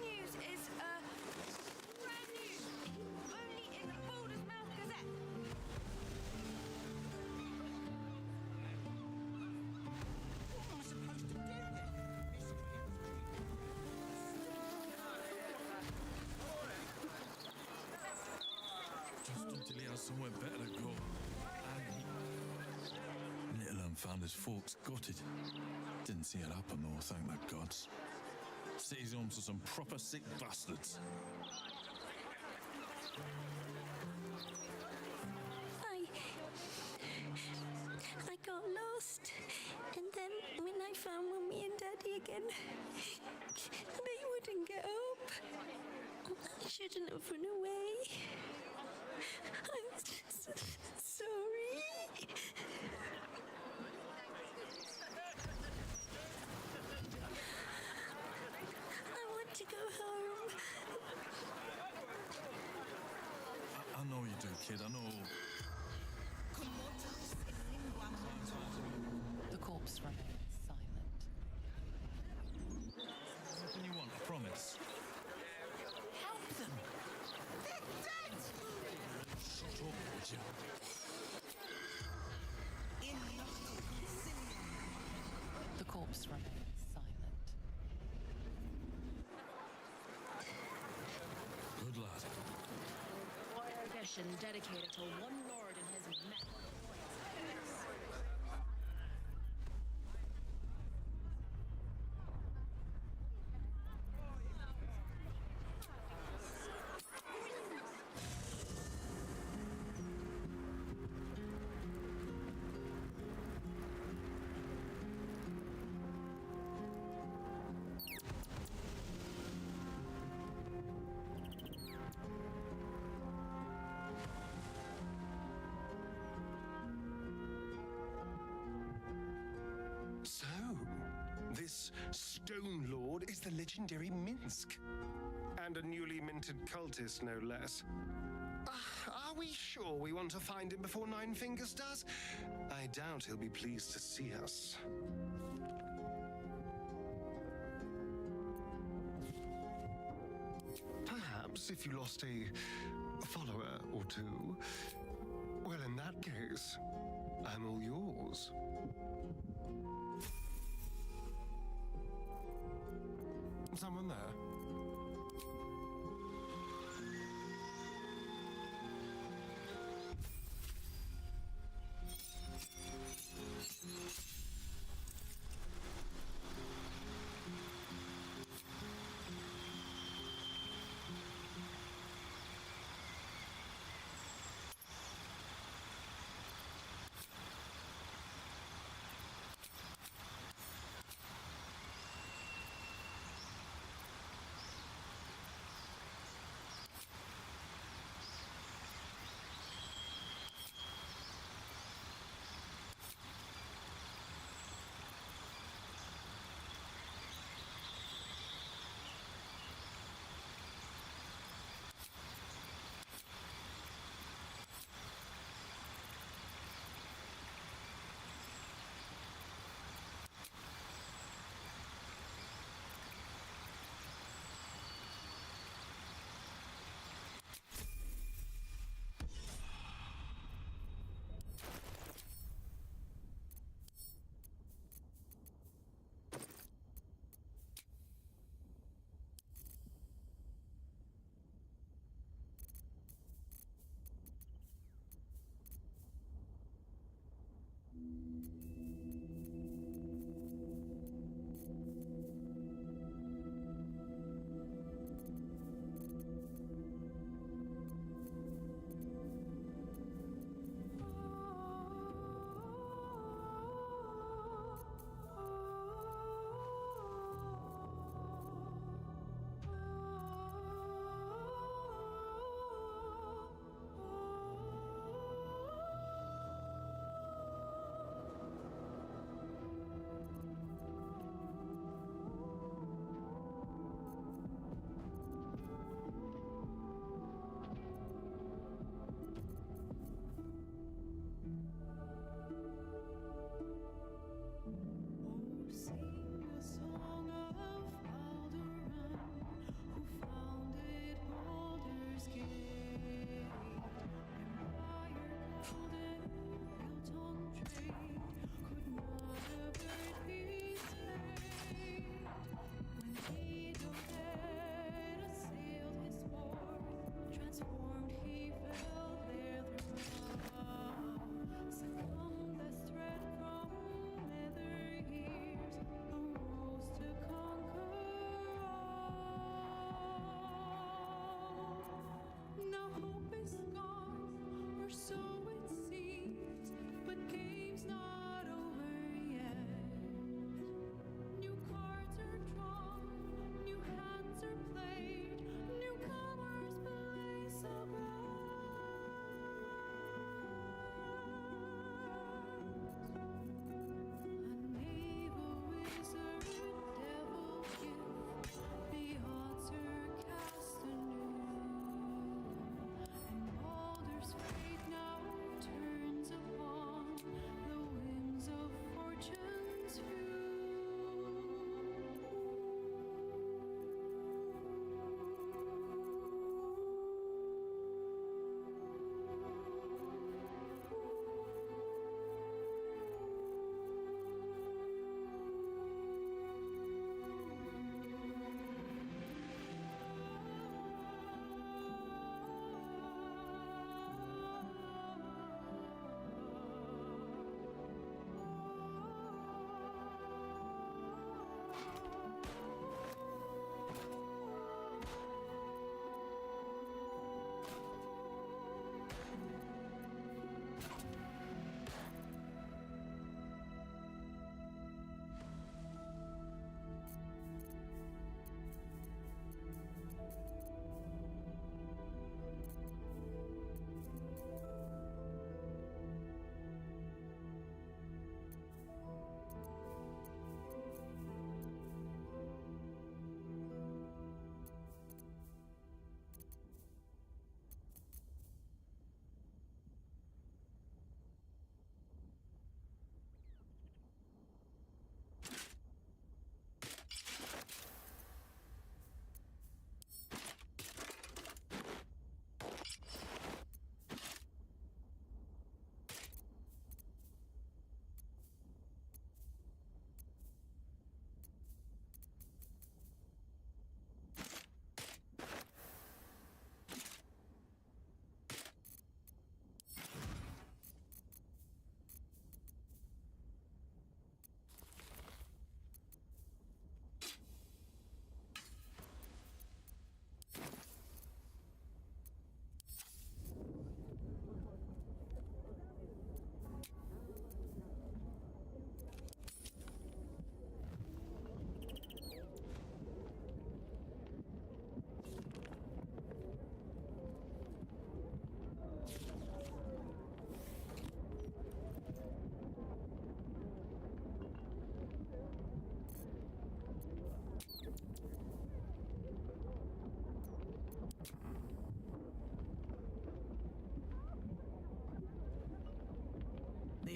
got somewhere better to go. Little un found his folks gutted. Didn't see it happen though, thank the gods. City's home to some proper sick bastards. I got lost, and then when I found Mummy and Daddy again, they wouldn't get up. I shouldn't have run away. I'm just sorry. I want to go home. I know you do, kid, I know. The corpse remains silent. Anything you want, I promise. Help them! They're dead! Shut up, would you? The corpse remains silent. Good lad. Warrior mission dedicated to one lord and his men. So, this Stone Lord is the legendary Minsk. And a newly minted cultist, no less. Are we sure we want to find him before Nine Fingers does? I doubt he'll be pleased to see us. Perhaps if you lost a follower or two, well, in that case, I'm all yours. Someone there?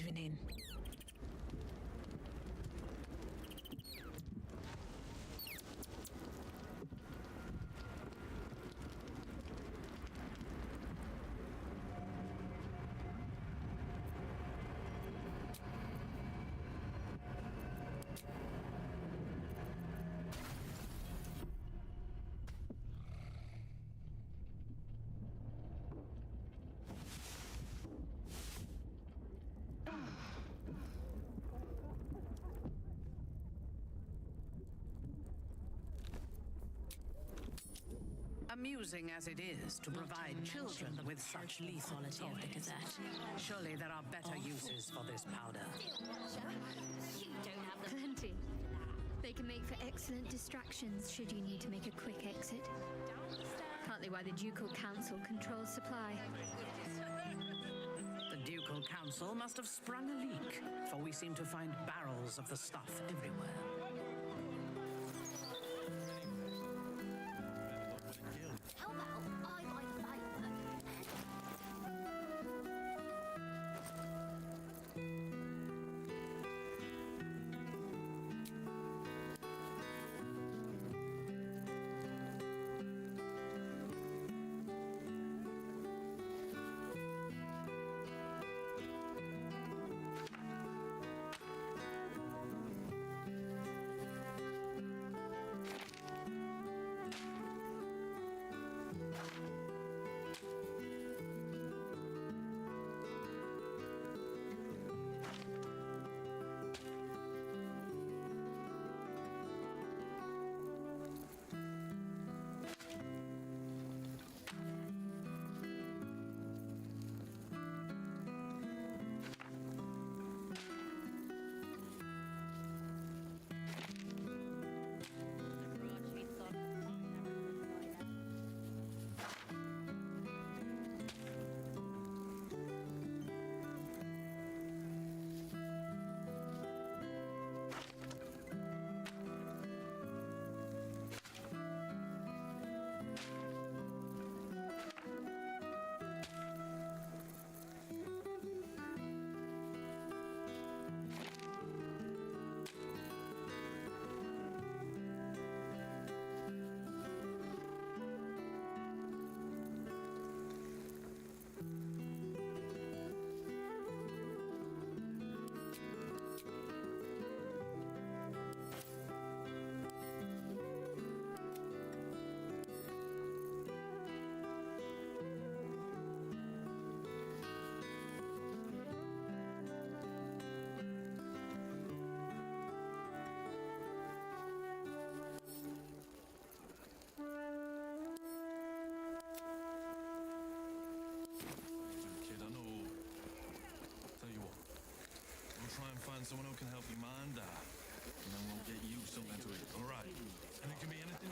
moving in. Amusing as it is to provide children with such lethal toys, surely there are better uses for this powder. Plenty. They can make for excellent distractions should you need to make a quick exit. Partly why the Ducal Council controls supply. The Ducal Council must have sprung a leak, for we seem to find barrels of the stuff everywhere. How about I like Someone who can help your mind out, and then we'll get you something to eat. All right, and it can be anything.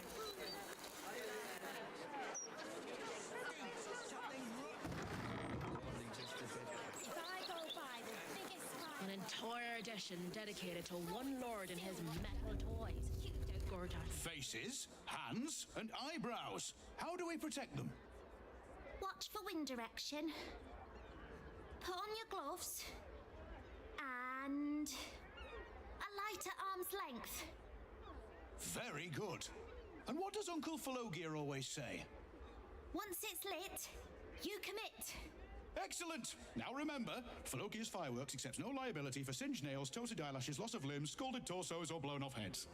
If I go by the biggest An entire edition dedicated to one lord and his metal toys. Gorgeous. Faces, hands, and eyebrows. How do we protect them? Watch for wind direction. Put on your gloves. And a light at arm's length. Very good. And what does Uncle Falogir always say? Once it's lit, you commit. Excellent! Now remember, Falogir's Fireworks accepts no liability for singed nails, toasted eyelashes, loss of limbs, scalded torsos, or blown off heads.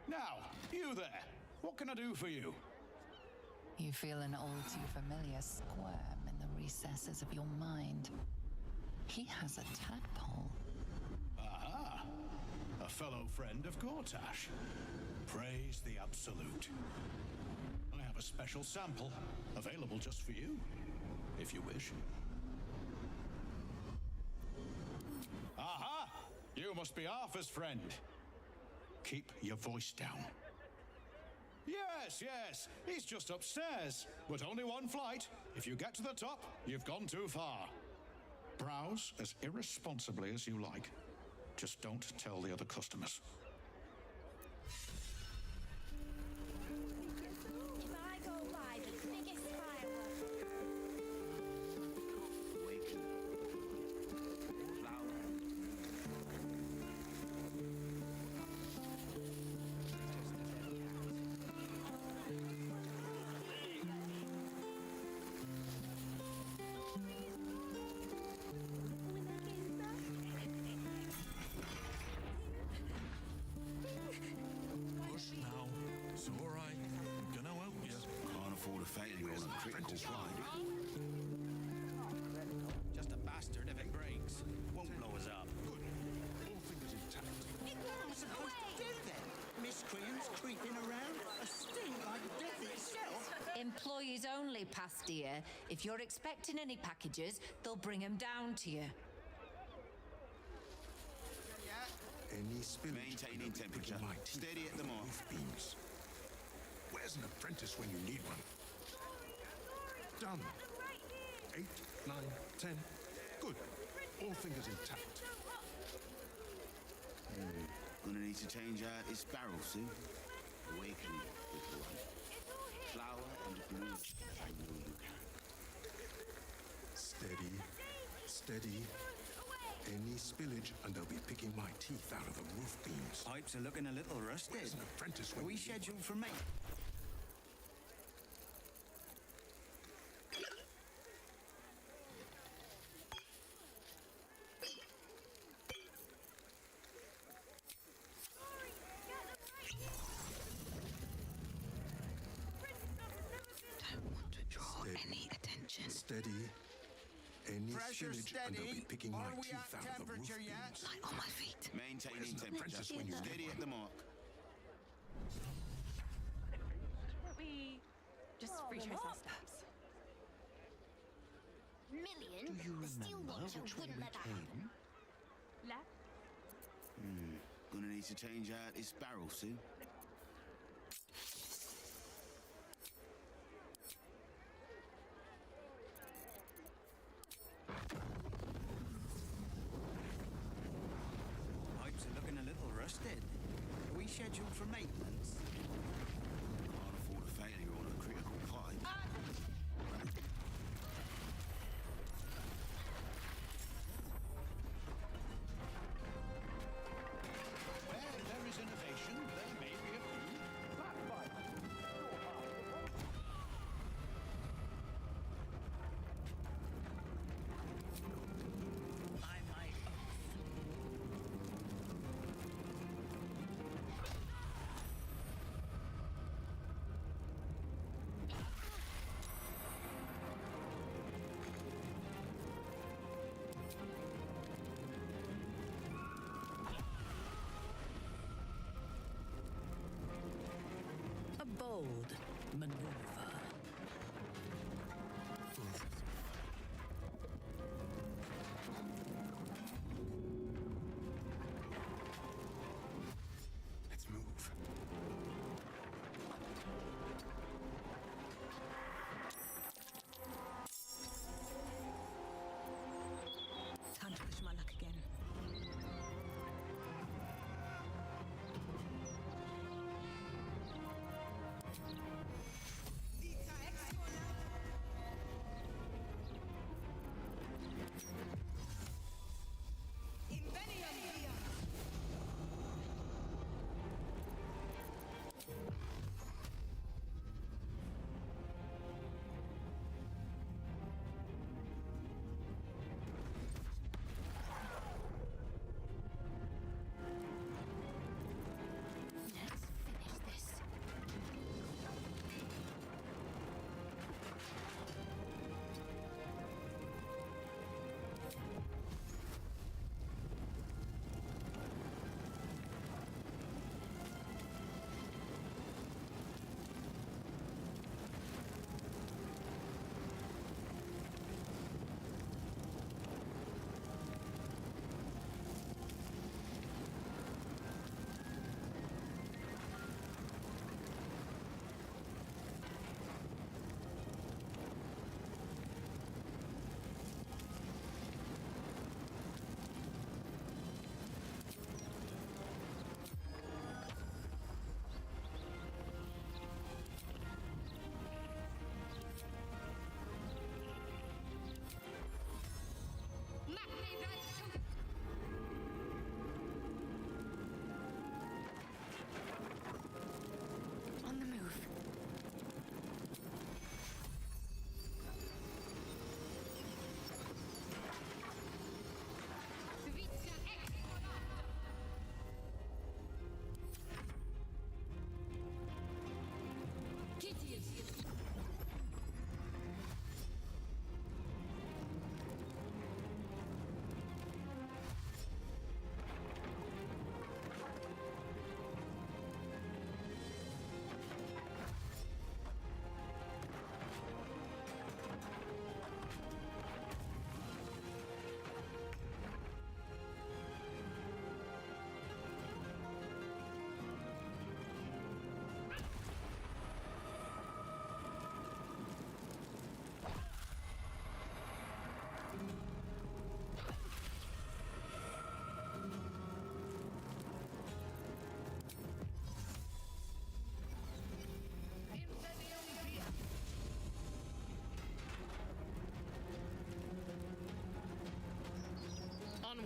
Now, you there. What can I do for you? You feel an all too familiar squirm in the recesses of your mind. He has a tadpole. Aha! A fellow friend of Gortash. Praise the Absolute. I have a special sample, available just for you, if you wish. Aha! You must be Arthur's friend. Keep your voice down. Yes, yes, he's just upstairs, but only one flight. If you get to the top, you've gone too far. Browse as irresponsibly as you like. Just don't tell the other customers. If I go by the biggest firework. failure on a critical flight. Just a bastard if it breaks. Won't blow us up. Good. All fingers intact. What am I supposed to do then? Miscreants creeping around? A sting like death itself? Employees only, Pastia. If you're expecting any packages, they'll bring them down to you. Any spillage. Maintaining temperature. Steady at the mark. Roof beams. Where's an apprentice when you need one? Done. 8, 9, 10. Good. All fingers intact. Gonna need to change out this barrel soon. Awaken, little one. Flower and bloom. I know you can. Steady. Steady. Any spillage, and they'll be picking my teeth out of the roof beams. Pipes are looking a little rusted. Where's an apprentice Are when we you need one? scheduled for mate? Don't want to draw Steady. any attention. Steady. Any Pressure spillage, and they'll be steady. picking my Are we teeth at out of the roof temperature yet? beams. Lie on my feet. Maintaining Where's an temperature. apprentice when you need Steady one? at the mark. We just retrace our steps. Million? Do you Still remember want to which way wouldn't we let that came? Left. Gonna need to change out this barrel soon. Pipes are looking a little rusted. Are we scheduled for maintenance? Can't afford a failure on a critical pipe. Where there is innovation, there may be a few backbiters. By my oath.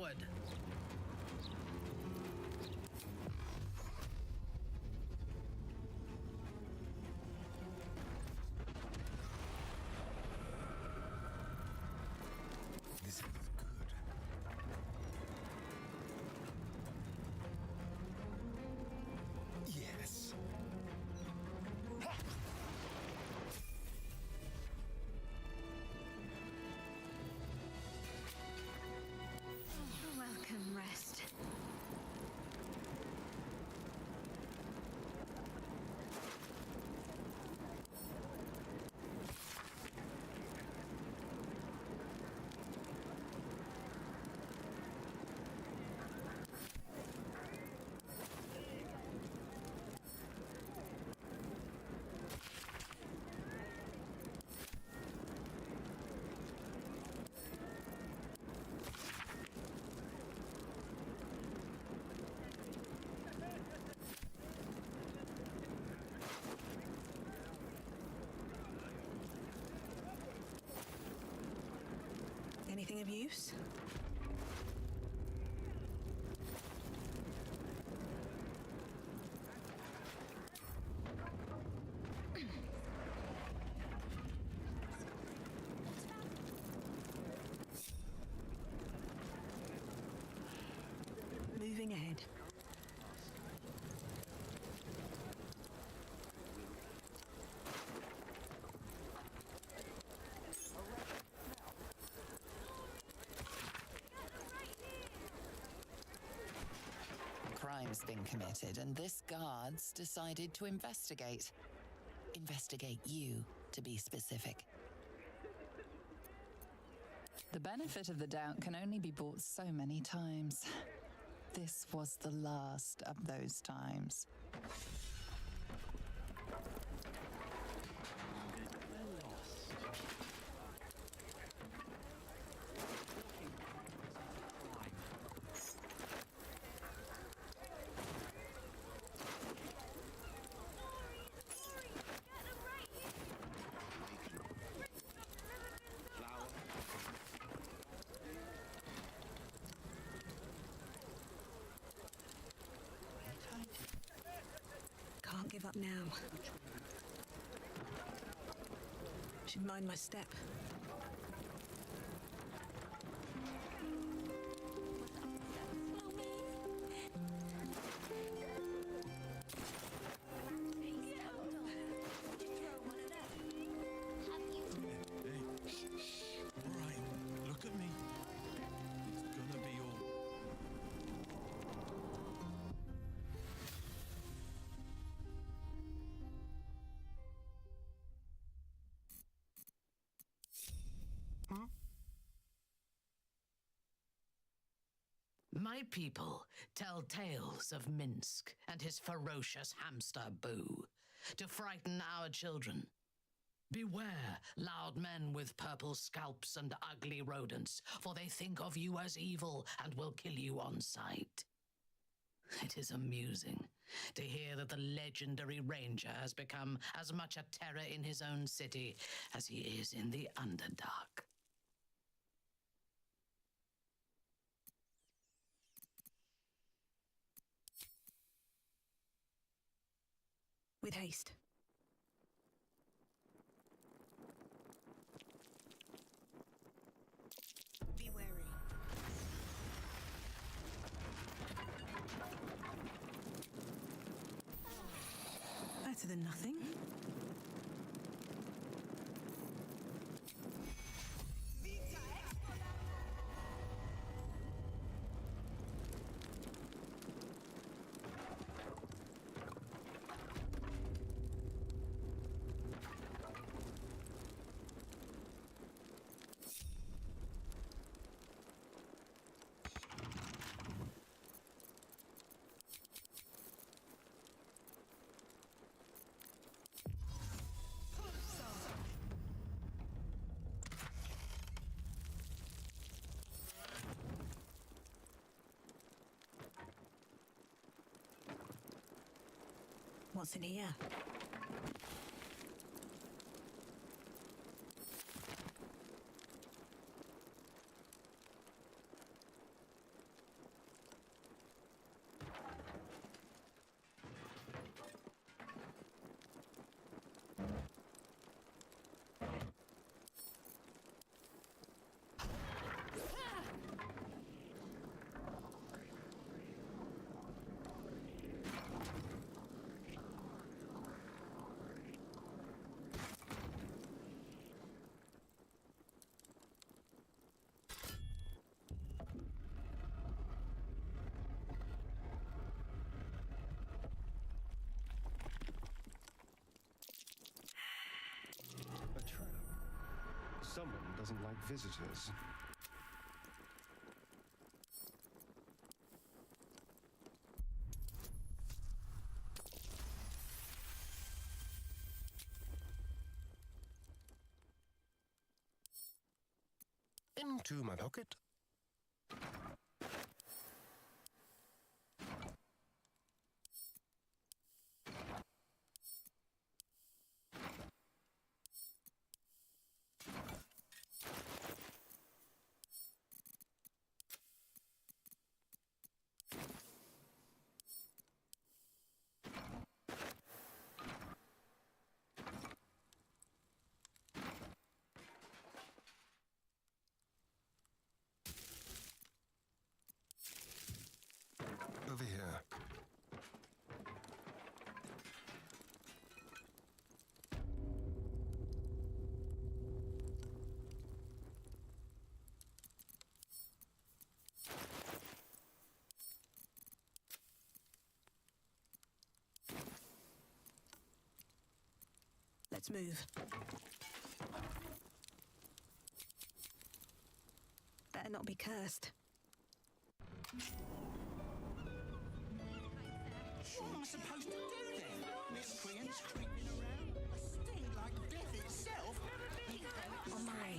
Onward! This is good. Yes. Welcome, rest. Anything of use? Moving ahead. Crime's been committed, and this guard's decided to investigate. Investigate you, to be specific. The benefit of the doubt can only be bought so many times. This was the last of those times. Can't give up now. Should mind my step. Look at me. It's gonna be all. My people tell tales of Minsk and his ferocious hamster Boo to frighten our children. Beware, loud men with purple scalps and ugly rodents, for they think of you as evil and will kill you on sight. It is amusing to hear that the legendary ranger has become as much a terror in his own city as he is in the Underdark. With haste. Be wary. Better than nothing. What's in here? Someone doesn't like visitors. Into my pocket. Over here. Let's move. Better not be cursed. What am I supposed to do then? Miscreants creeping around? A sting like death itself? On my way.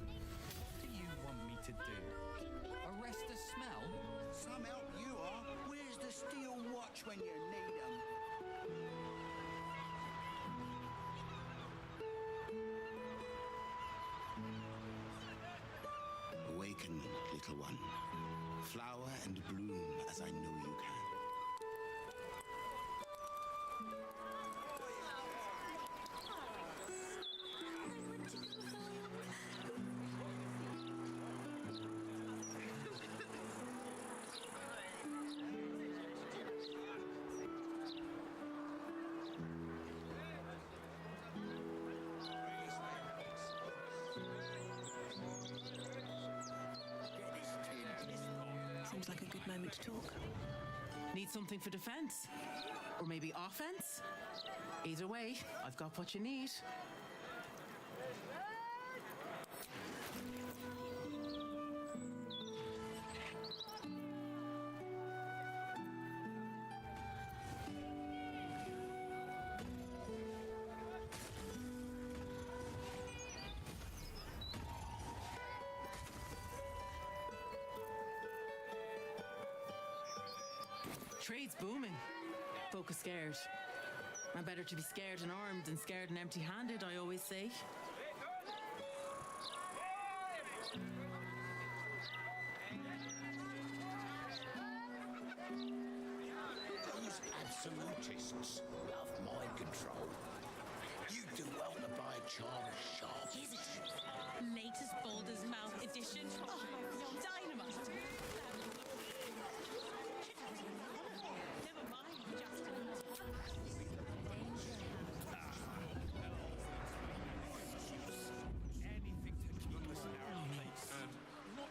What do you want me to do? Arrest the smell? Some help you are. Where's the steel watch when you need 'em? Awaken, little one. Flower and bloom as I know you can. Seems like a good moment to talk. Need something for defense? Or maybe offense? Either way, I've got what you need. Trade's booming. Folk are scared. And better to be scared and armed than scared and empty-handed, I always say. Those absolutists love mind control. You do well to buy a charm shop. Here's a tip. Latest Baldur's Mouth edition. Oh, dynamite. Never mind, Anything to keep us in our place. And not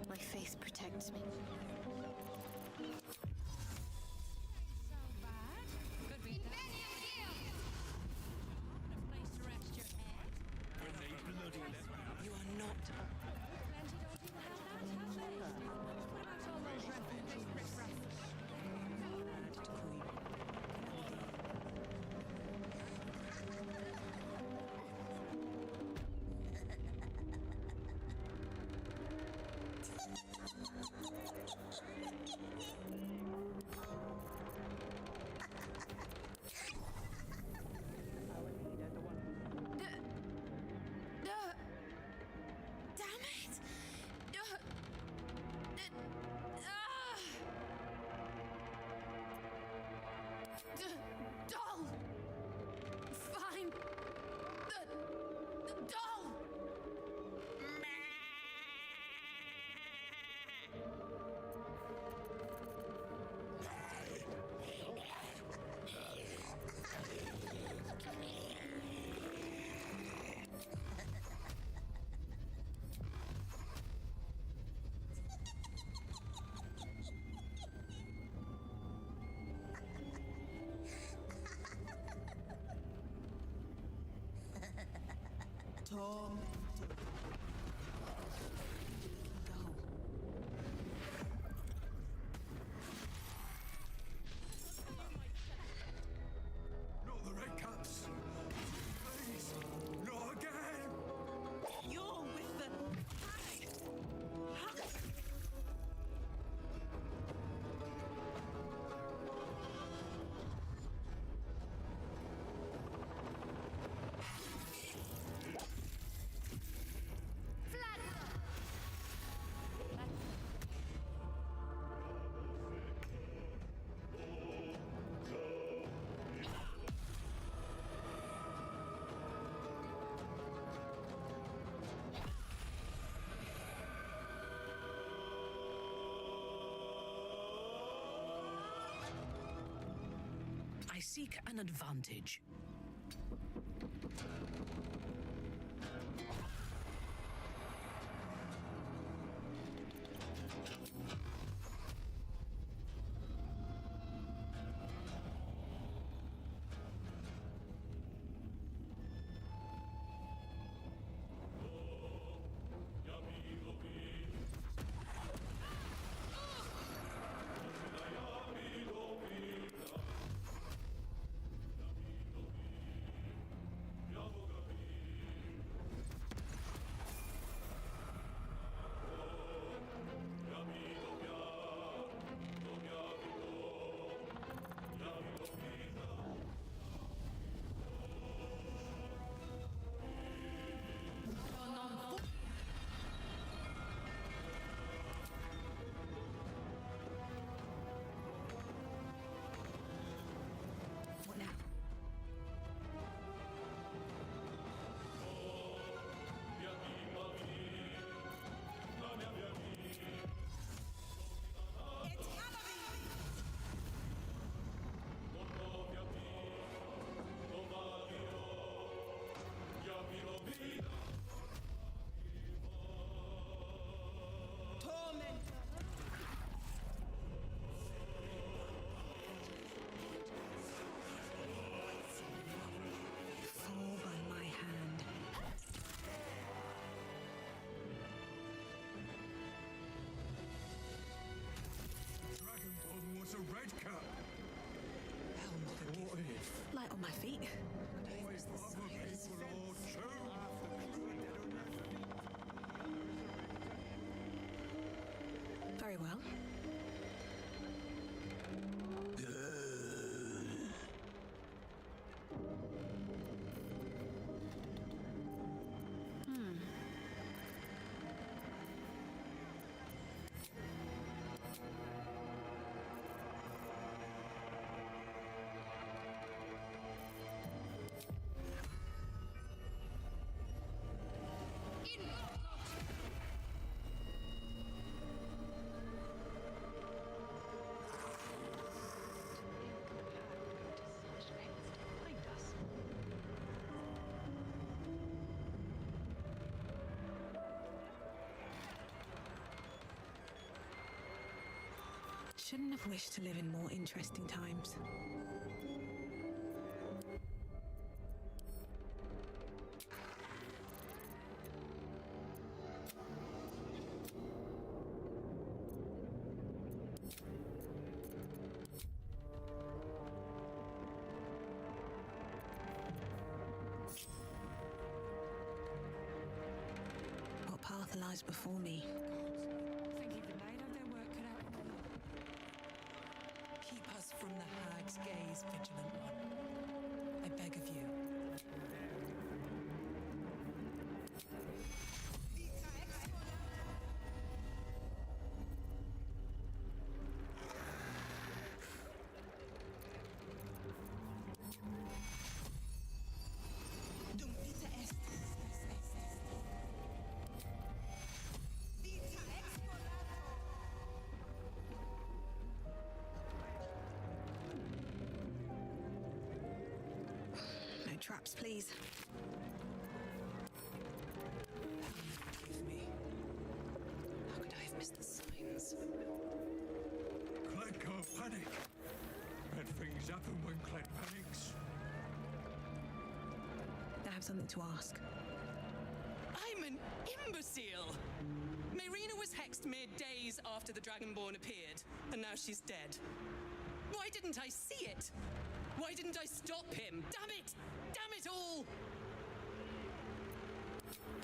My faith protects me. Tom. Not the red caps. Please, not again. You're with the... I seek an advantage. What now? Fall by my hand. Dragonborn was a red cap. What if Light on my feet. other people all choose? Very well. Shouldn't have wished to live in more interesting times. What path lies before me? I think even they'd have their work cut out for them. Keep us from the hag's gaze, vigilant one. I beg of you. No traps, please. Forgive me. How could I have missed the signs? Cled can't panic. Bad things happen when Cled panics. I have something to ask. I'm an imbecile! Mayrina was hexed mere days after the Dragonborn appeared, and now she's dead. Why didn't I see it? Why didn't I stop him? Damn it! Damn it all!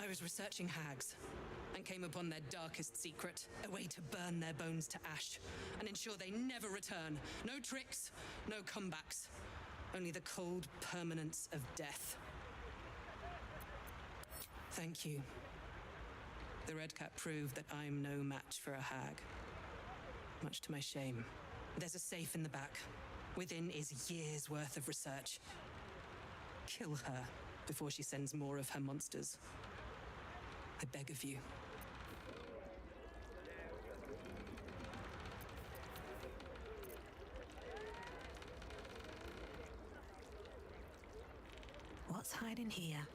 I was researching hags and came upon their darkest secret, a way to burn their bones to ash and ensure they never return. No tricks, no comebacks, only the cold permanence of death. Thank you. The Red Cap proved that I'm no match for a hag. Much to my shame. There's a safe in the back. Within is years' worth of research. Kill her before she sends more of her monsters. I beg of you. What's hiding here?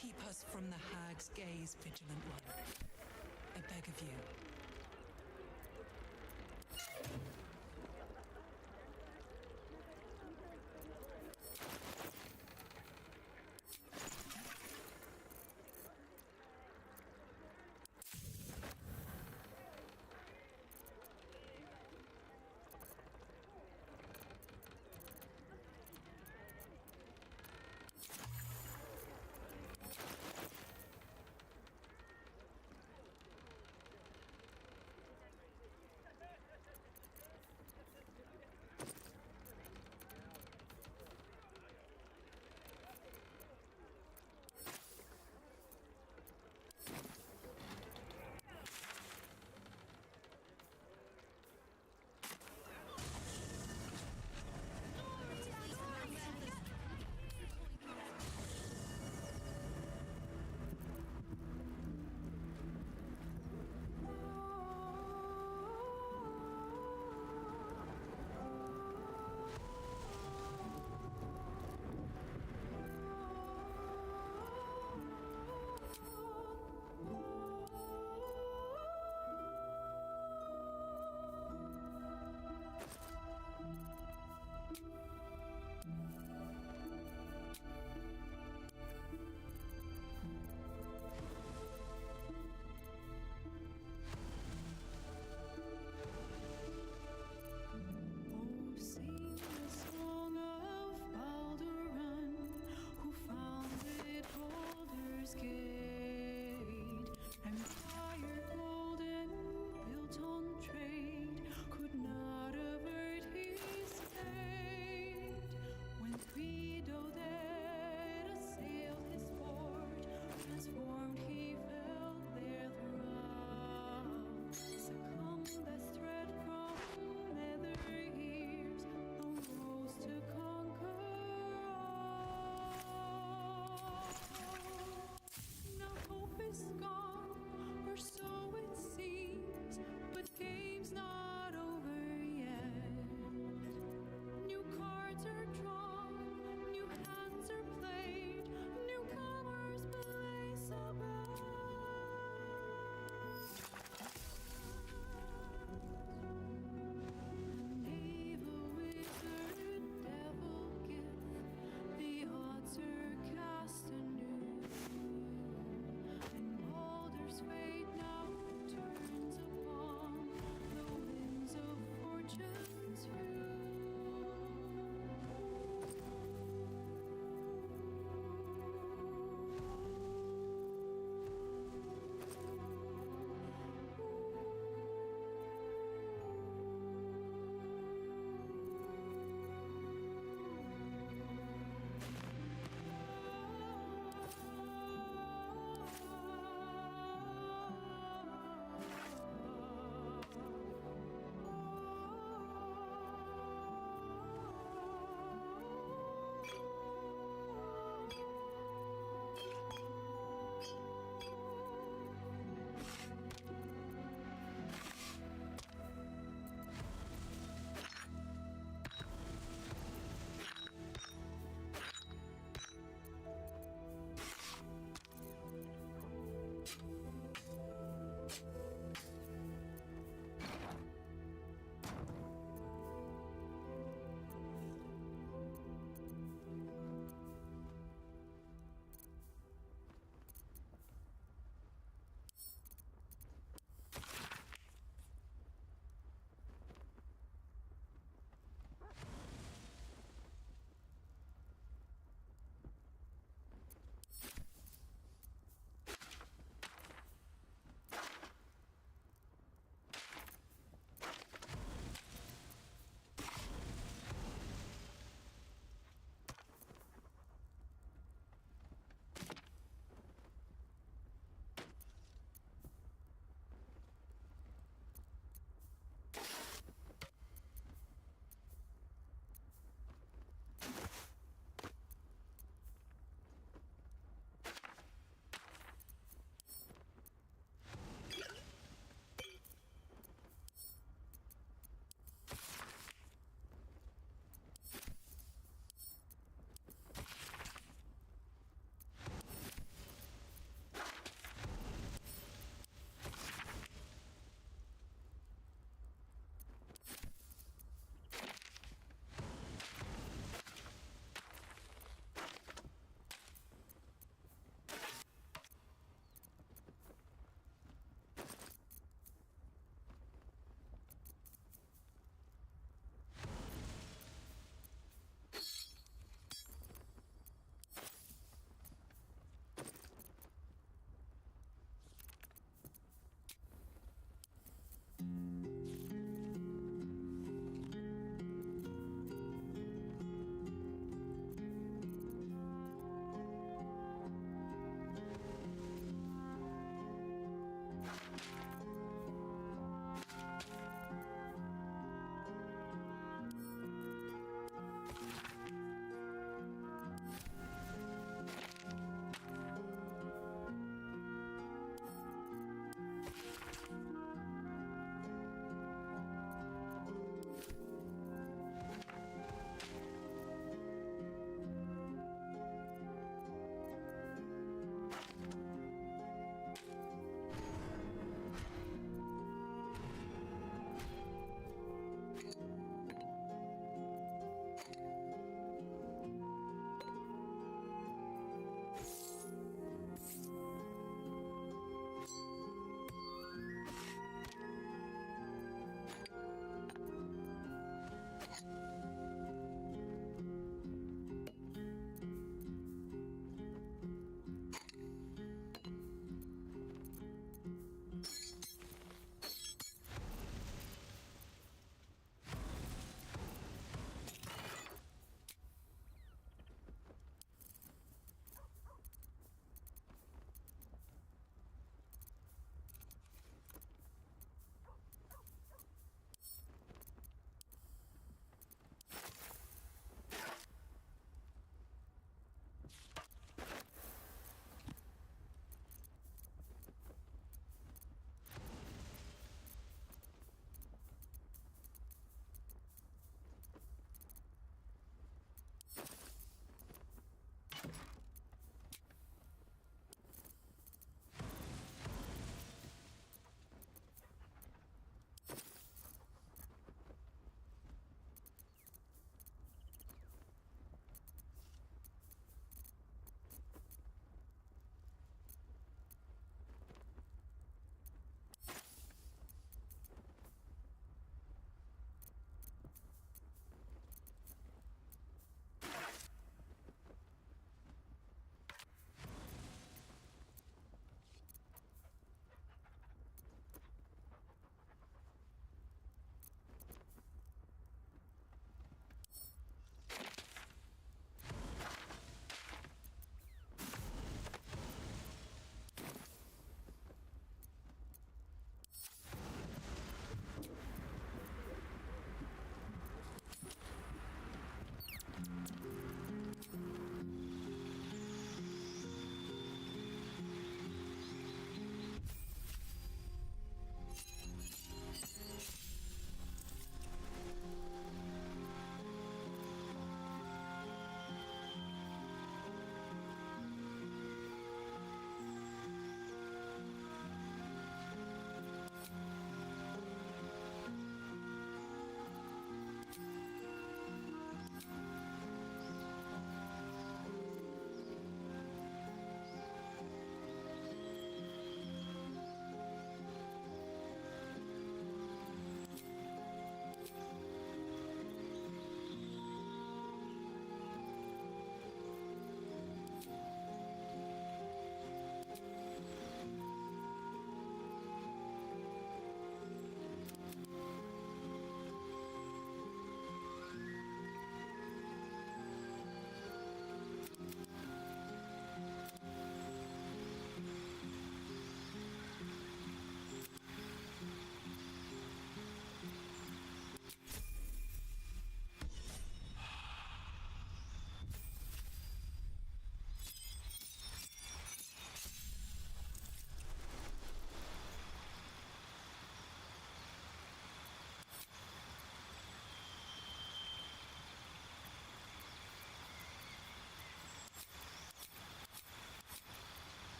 Keep us from the hag's gaze, Vigilant One. I beg of you.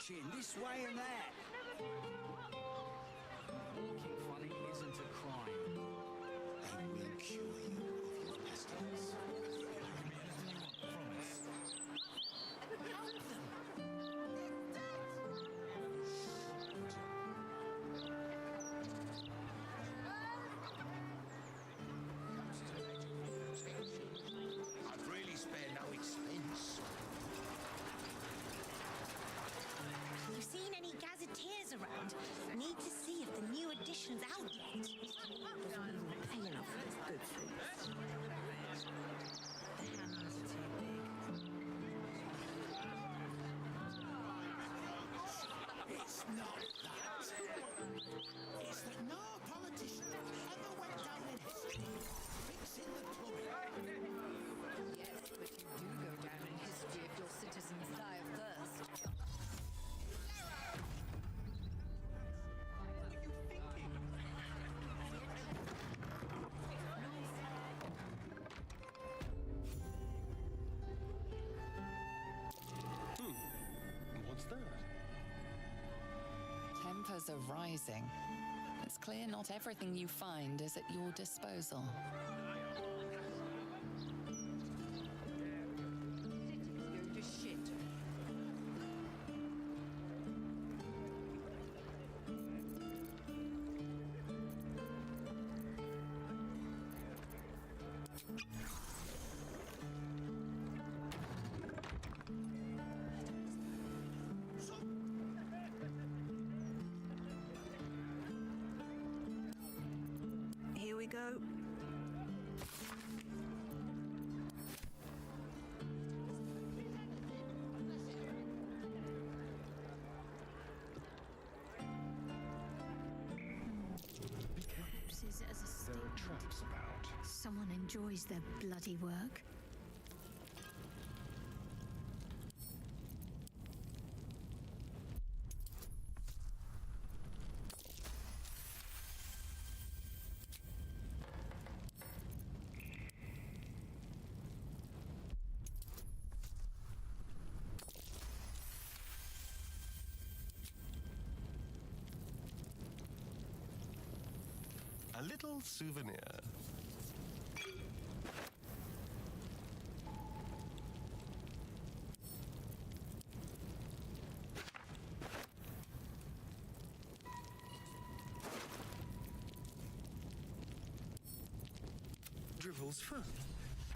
watching, this way and that. Walking funny isn't a crime. I will cure you of your pestilence. Promise. Help them! I've really spared no expense. You seen any gazetteers around? Need to see if the new edition's out yet. Doesn't mean we're paying enough for this good food. The hands are too big. It's not that. It's that no politician ever went down in history fixing the plumbing. Yes, but you do go down in history if your citizens die of thirst. What's that? Tempers are rising. It's clear not everything you find is at your disposal. Cities go to shit. Here we go. Corpses as a There statement. are traps about. Someone enjoys their bloody work. A little souvenir. Dribbles fun.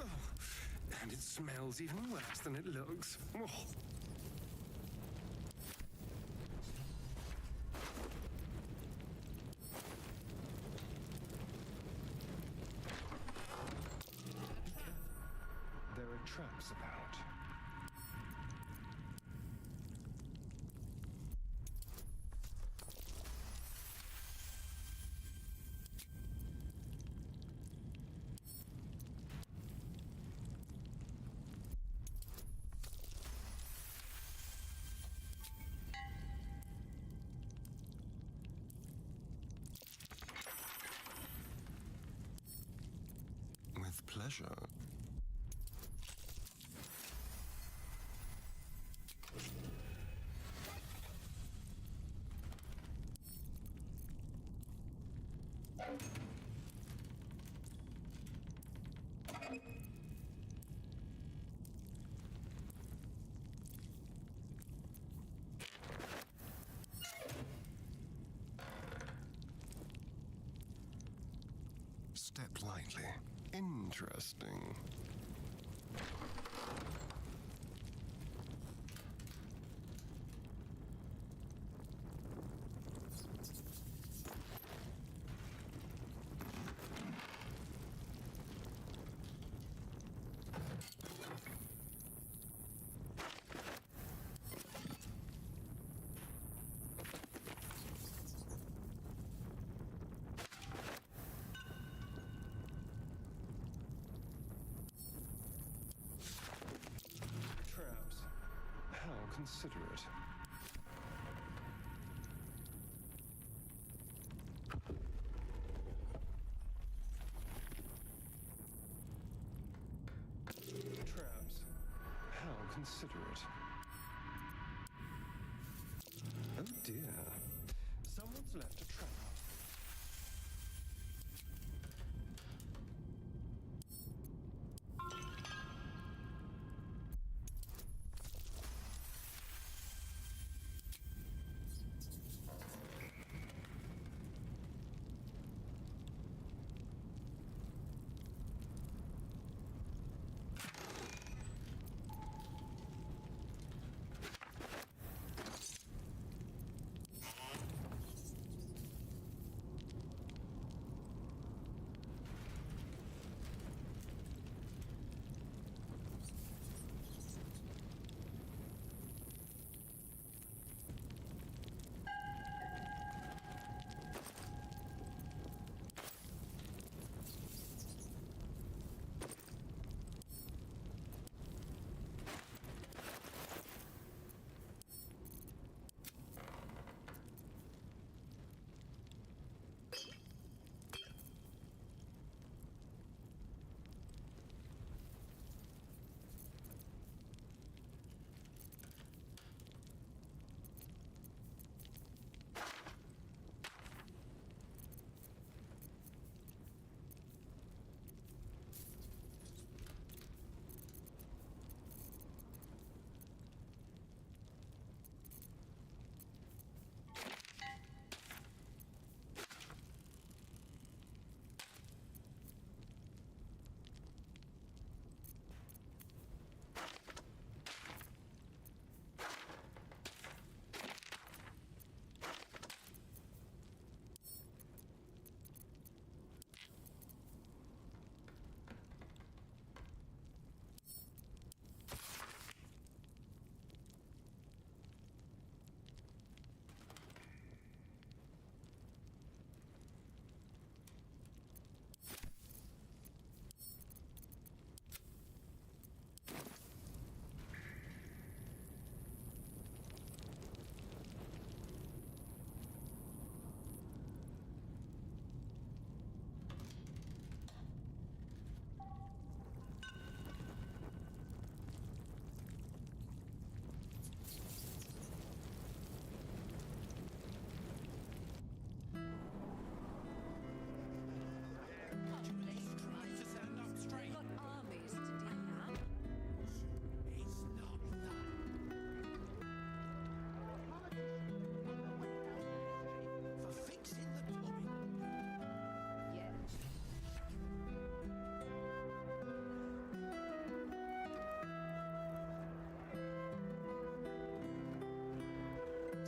Oh, and it smells even worse than it looks. Oh. There are traps about. With pleasure. Step lightly. Interesting. Traps. How considerate. Traps. How considerate. Oh dear. Someone's left a trap.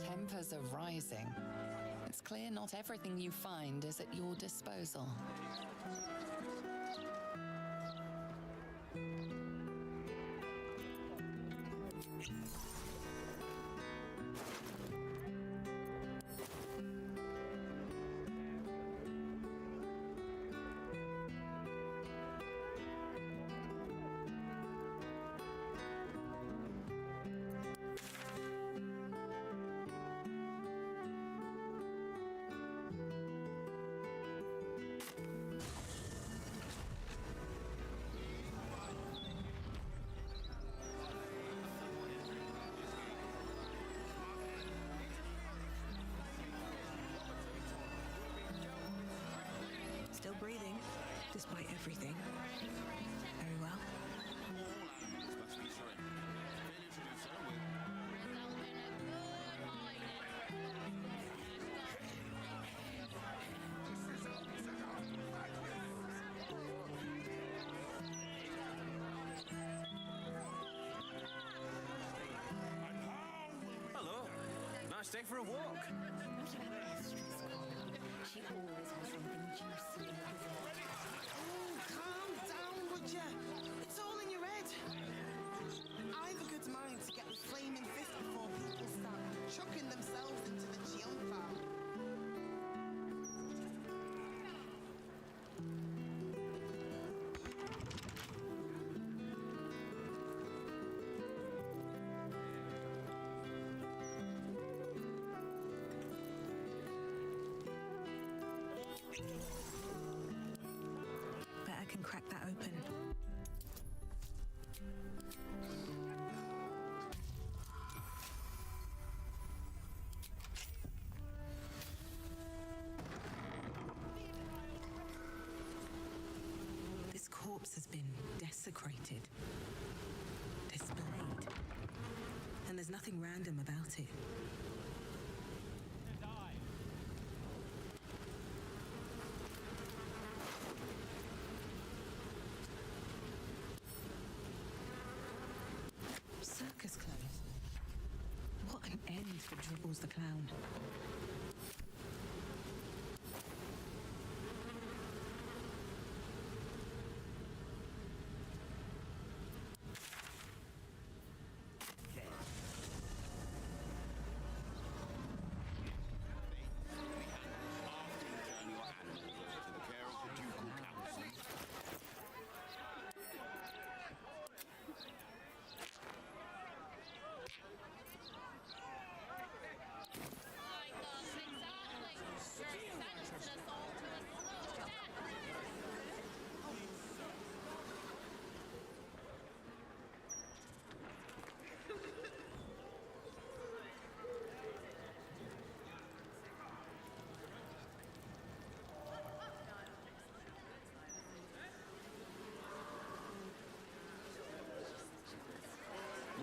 Tempers are rising. It's clear not everything you find is at your disposal. Still breathing, despite everything. Very well. Hello. Nice day for a walk. She always has something juicy in her. Oh, calm down, would ya? It's all in your head. I've a good mind to get the flaming fist before people start chucking themselves into the Cheon farm. Bet I can crack that open. corpse has been desecrated, displayed, and there's nothing random about it. Circus clothes. What an end for Dribbles the Clown.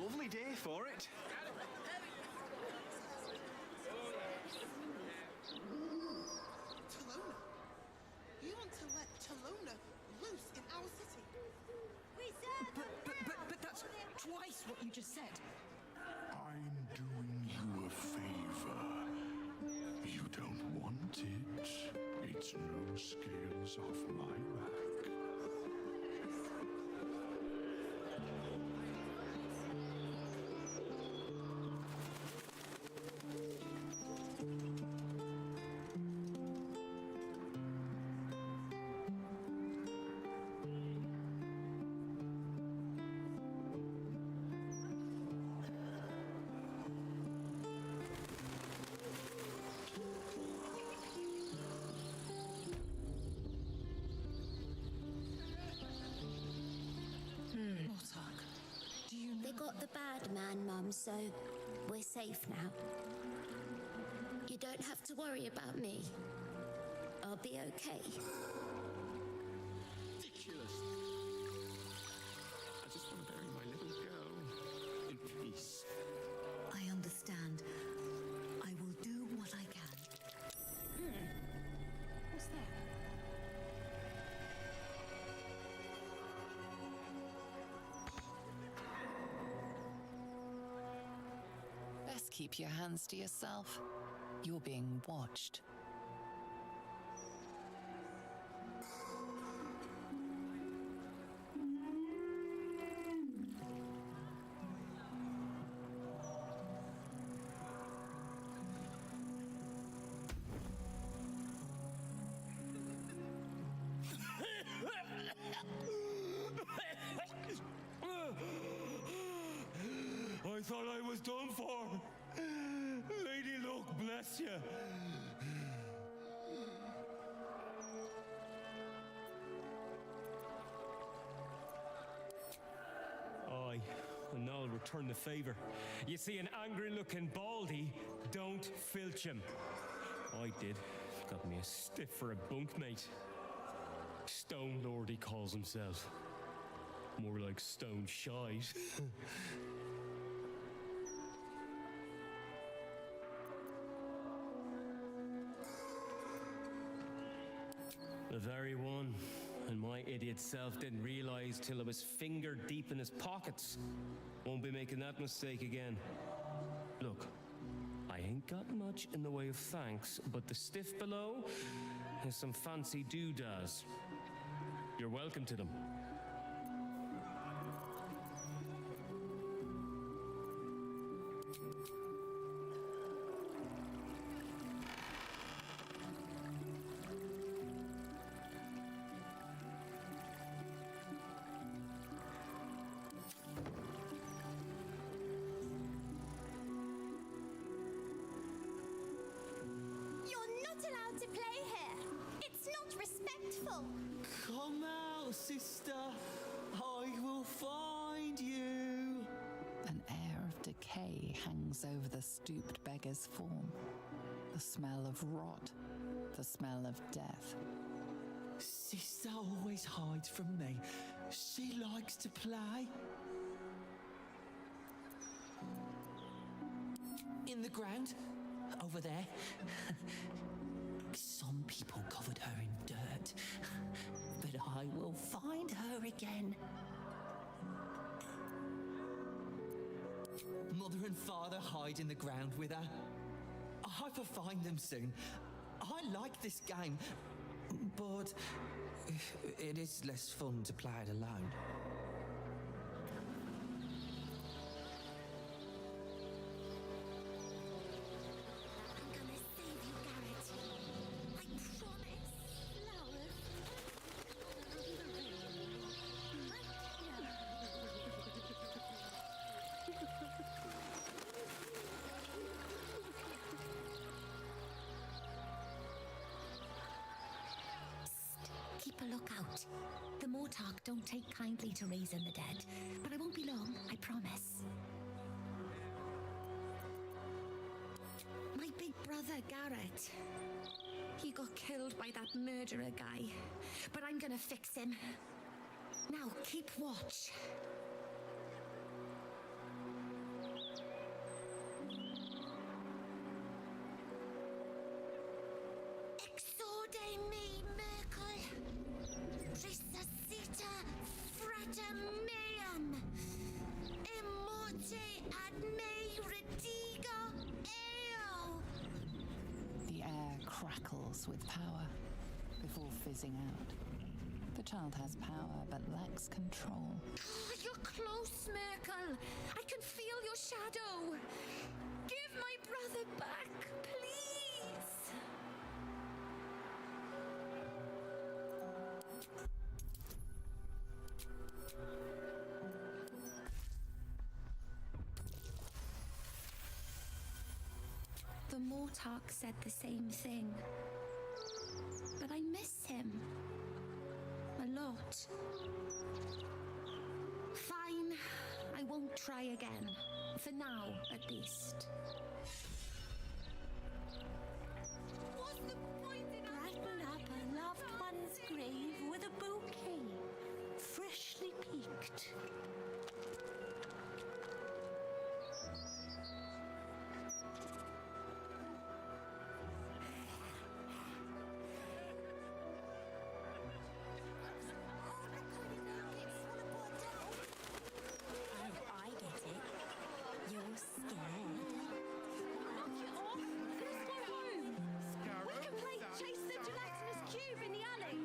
Lovely day for it. Talona? You want to let Talona loose in our city? But that's twice what you just said. I'm doing you a favor. You don't want it. It's no scales off my back. They got the bad man, Mum, so we're safe now. You don't have to worry about me. I'll be okay. Ridiculous. I just want to bury my little girl in peace. I understand. I will do what I can. What's that? Best keep your hands to yourself. You're being watched. I thought I was done for. Lady Luck, bless you. Aye, and now I'll return the favour. You see, an angry-looking baldy, don't filch him. I did. Got me a stiff for a bunkmate. Stone Lord, he calls himself. More like stone shite. The very one. And my idiot self didn't realise till I was finger deep in his pockets. Won't be making that mistake again. Look, I ain't got much in the way of thanks, but the stiff below has some fancy doodads. You're welcome to them. You're not allowed to play here. It's not respectful. Come out, sister. I will find you. An air of decay hangs over the stooped beggar's form. The smell of rot, the smell of death. Sister always hides from me. She likes to play. In the ground, over there. Some people covered her in dirt, but I will find her again. Mother and father hide in the ground with her. I hope I find them soon. I like this game, but it is less fun to play it alone. Keep a lookout. The Mortark don't take kindly to raising the dead, but I won't be long, I promise. My big brother, Garrett. He got killed by that murderer guy, but I'm gonna fix him. Now, keep watch. Exorde me, Merkel. Resuscita frater meum. Immorte ad me redigo eo. The air crackles with power before fizzing out. The child has power but lacks control. Oh, you're close, Merkel. I can feel your shadow. Give my brother back, please. The Mortark said the same thing. But I miss him. A lot. Fine. I won't try again. For now, at least. Brighten up a loved one's grave with a bouquet, freshly picked. I get it. You're scared. Knock it off! Let's go home! We can play Chase the Gelatinous Cube in the alley!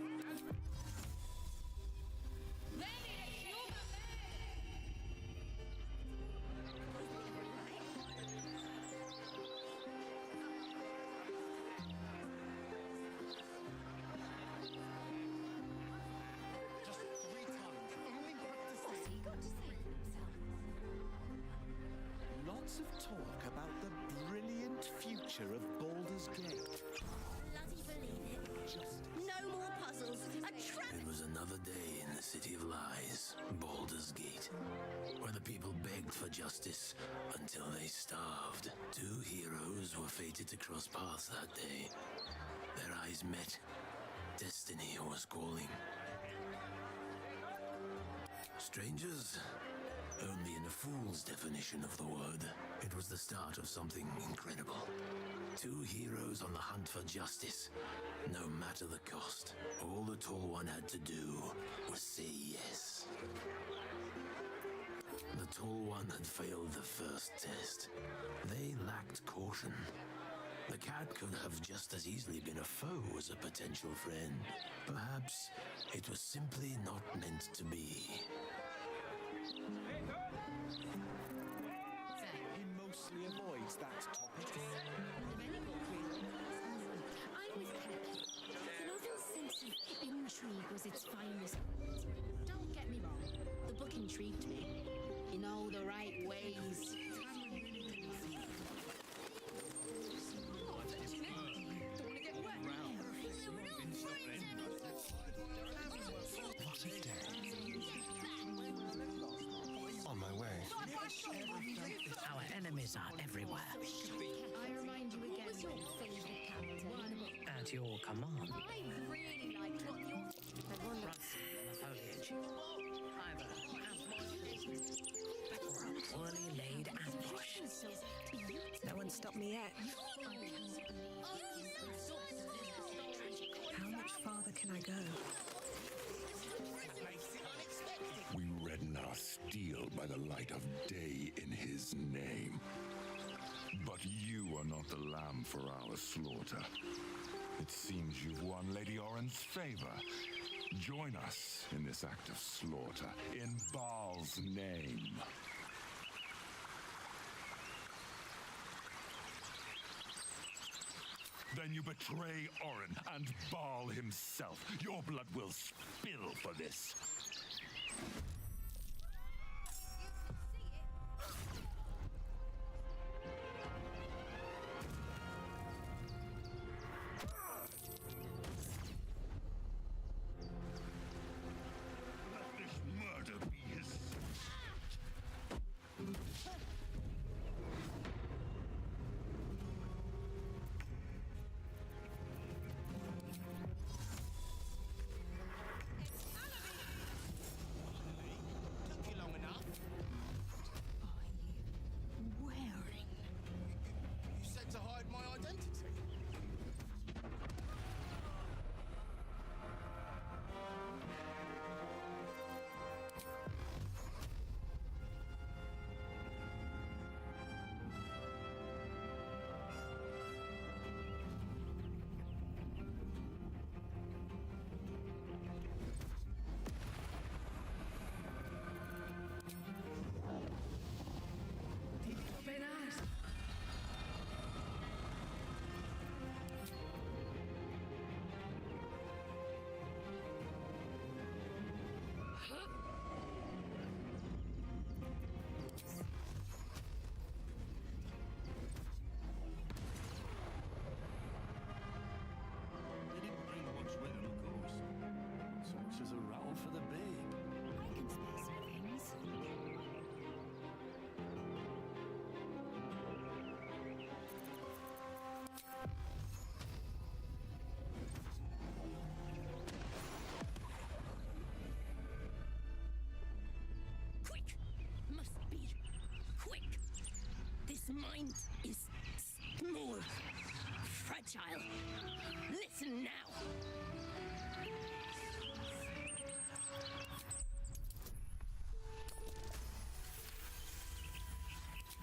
Just 3 times. Only practice. What's he got to say for himself? Lots of talk about the brilliant future of Baldur's Gate. Bloody believe it. No more puzzles. A trap. It was another day in the City of Lies, Baldur's Gate, where the people begged for justice until they starved. 2 heroes were fated to cross paths that day. Their eyes met. Destiny was calling. Strangers? Only in a fool's definition of the word. It was the start of something incredible. 2 heroes on the hunt for justice, no matter the cost. All the Tall One had to do was say yes. The Tall One had failed the first test. They lacked caution. The cat could have just as easily been a foe as a potential friend. Perhaps it was simply not meant to be. He mostly avoids that topic. I'm with Peck. The novel's sense of intrigue was its finest. Don't get me wrong, the book intrigued me. You know, the right ways. What a day. On my way. Our enemies are everywhere. I remind you again, what's your favourite character? At your command. I really liked what your... Rustling in the foliage. me yet. How much farther can I go? We redden our steel by the light of day in his name. But you are not the lamb for our slaughter. It seems you've won Lady Oren's favor. Join us in this act of slaughter in Baal's name. Then you betray Oren and Baal himself. Your blood will spill for this. Let this murder be his. Took you long enough. Wearing. You said to hide my identity. They didn't bring much with them, of course. So much as a row for the babe. I can spare some things. Quick! Must be quick! This mind is small, fragile. Listen now!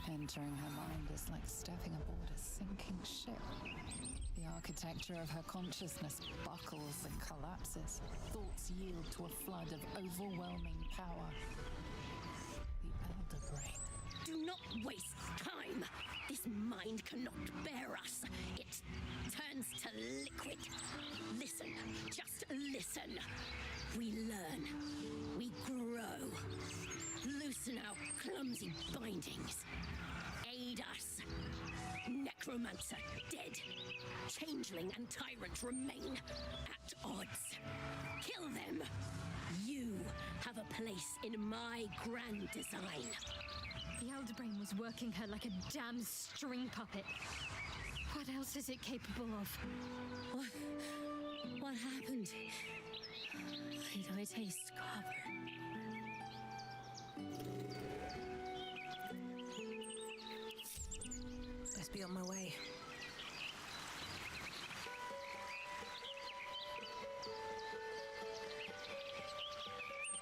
Entering her mind is like stepping aboard a sinking ship. The architecture of her consciousness buckles and collapses. Thoughts yield to a flood of overwhelming power. The Elder Brain. Do not waste time. This mind cannot bear us. It turns to liquid. Listen, just listen. We learn. We grow. Loosen our clumsy bindings. Aid us. Necromancer dead. Changeling and tyrant remain at odds. Kill them. You have a place in my grand design. The Elder Brain was working her like a damn string puppet. What else is it capable of? What happened? Why do I taste copper? Best be on my way.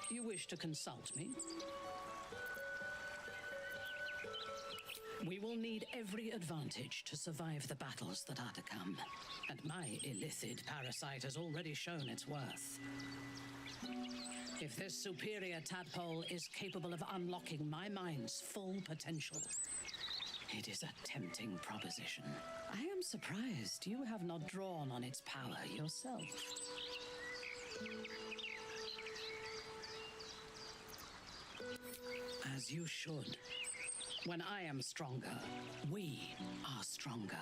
You wish to consult me? We will need every advantage to survive the battles that are to come. And my illithid parasite has already shown its worth. If this superior tadpole is capable of unlocking my mind's full potential, it is a tempting proposition. I am surprised you have not drawn on its power yourself. As you should. When I am stronger, we are stronger.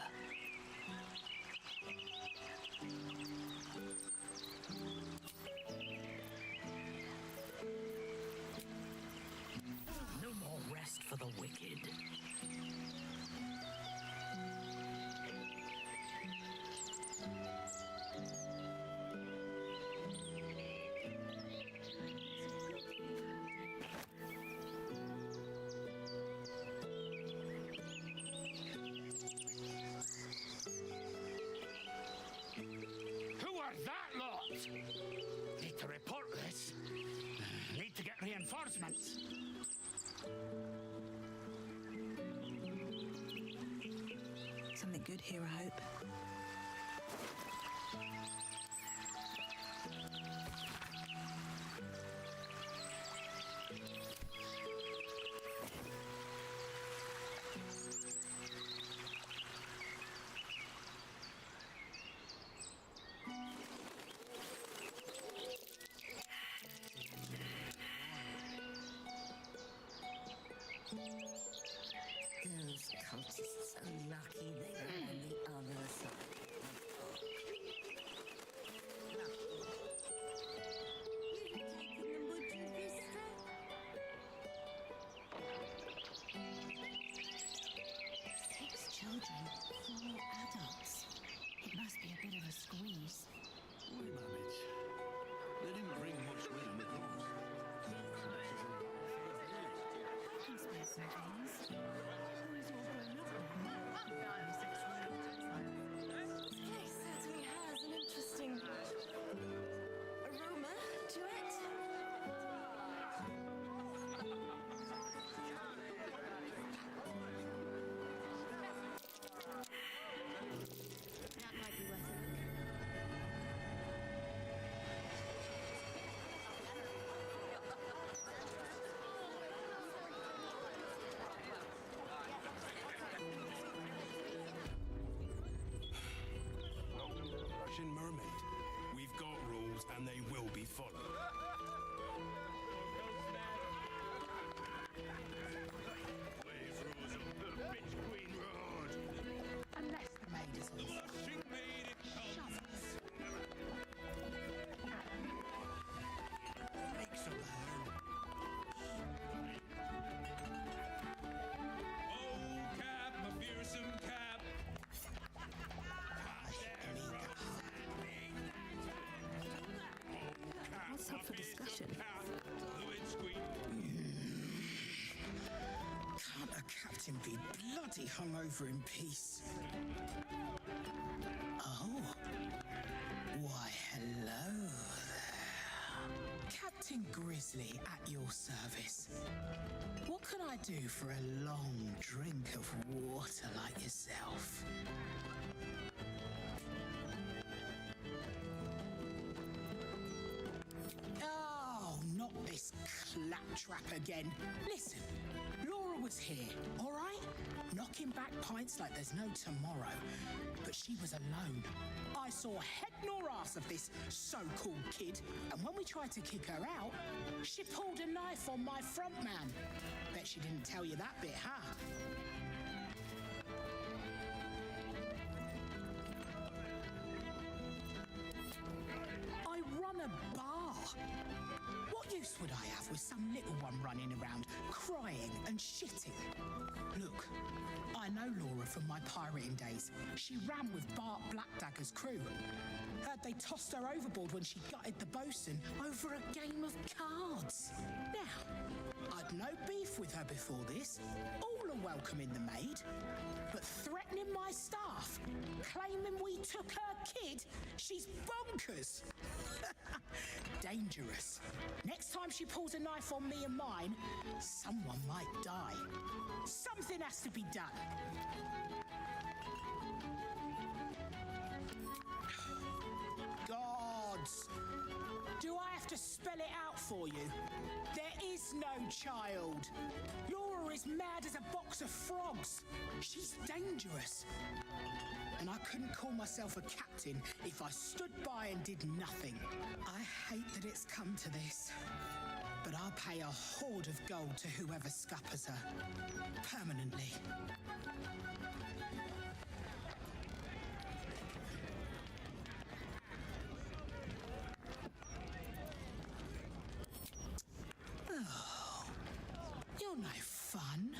No more rest for the wicked. reinforcements. Something good here, I hope. Those cultists are lucky they were on the other side. Six children, 4 adults. It must be a bit of a squeeze. We manage. They didn't bring much with them, of course. I can spare some things. Who's all grown up now? This place certainly has an interesting aroma to it. That might be worth a look. Russian mermaid. We've got rules and they will be followed. Waves rules of the bitch queen road. Unless the maid is on The washing maid it comes. Make some Oh, Cap, a fearsome Cap. What's up for discussion? Can't a captain be bloody hungover in peace? Oh. Why, hello there. Captain Grizzly at your service. What can I do for a long drink of water like yourself? Oh, not this claptrap again. Listen, Laura was here, all right? Knocking back pints like there's no tomorrow. But she was alone. I saw head nor ass of this so-called kid, and when we tried to kick her out, she pulled a knife on my front man. Bet she didn't tell you that bit, huh? I run a bar. What use would I have with some little one running around, crying and shitting? Look, I know Laura from my pirating days. She ran with Bart Blackdagger's crew. Heard they tossed her overboard when she gutted the bosun over a game of cards. Now, I'd no beef with her before this. All are welcome in the maid. But threatening my staff, claiming we took her kid, she's bonkers. Dangerous. Next time she pulls a knife on me and mine, someone might die. Something has to be done. Gods! Do I have to spell it out for you? There is no child. Laura is mad as a box of frogs. She's dangerous. And I couldn't call myself a captain if I stood by and did nothing. I hate that it's come to this. But I'll pay a hoard of gold to whoever scuppers her. Permanently. Oh, you're no fun.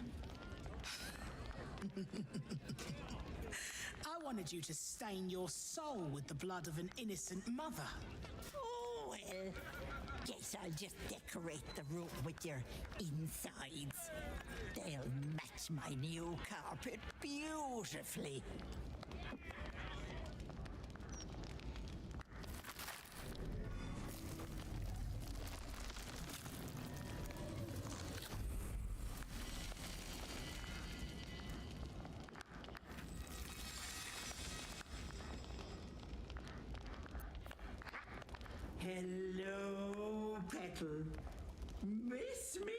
I wanted you to stain your soul with the blood of an innocent mother. Oh, well, guess I'll just decorate the room with your insides. They'll match my new carpet beautifully. Hello, Petal. Miss me?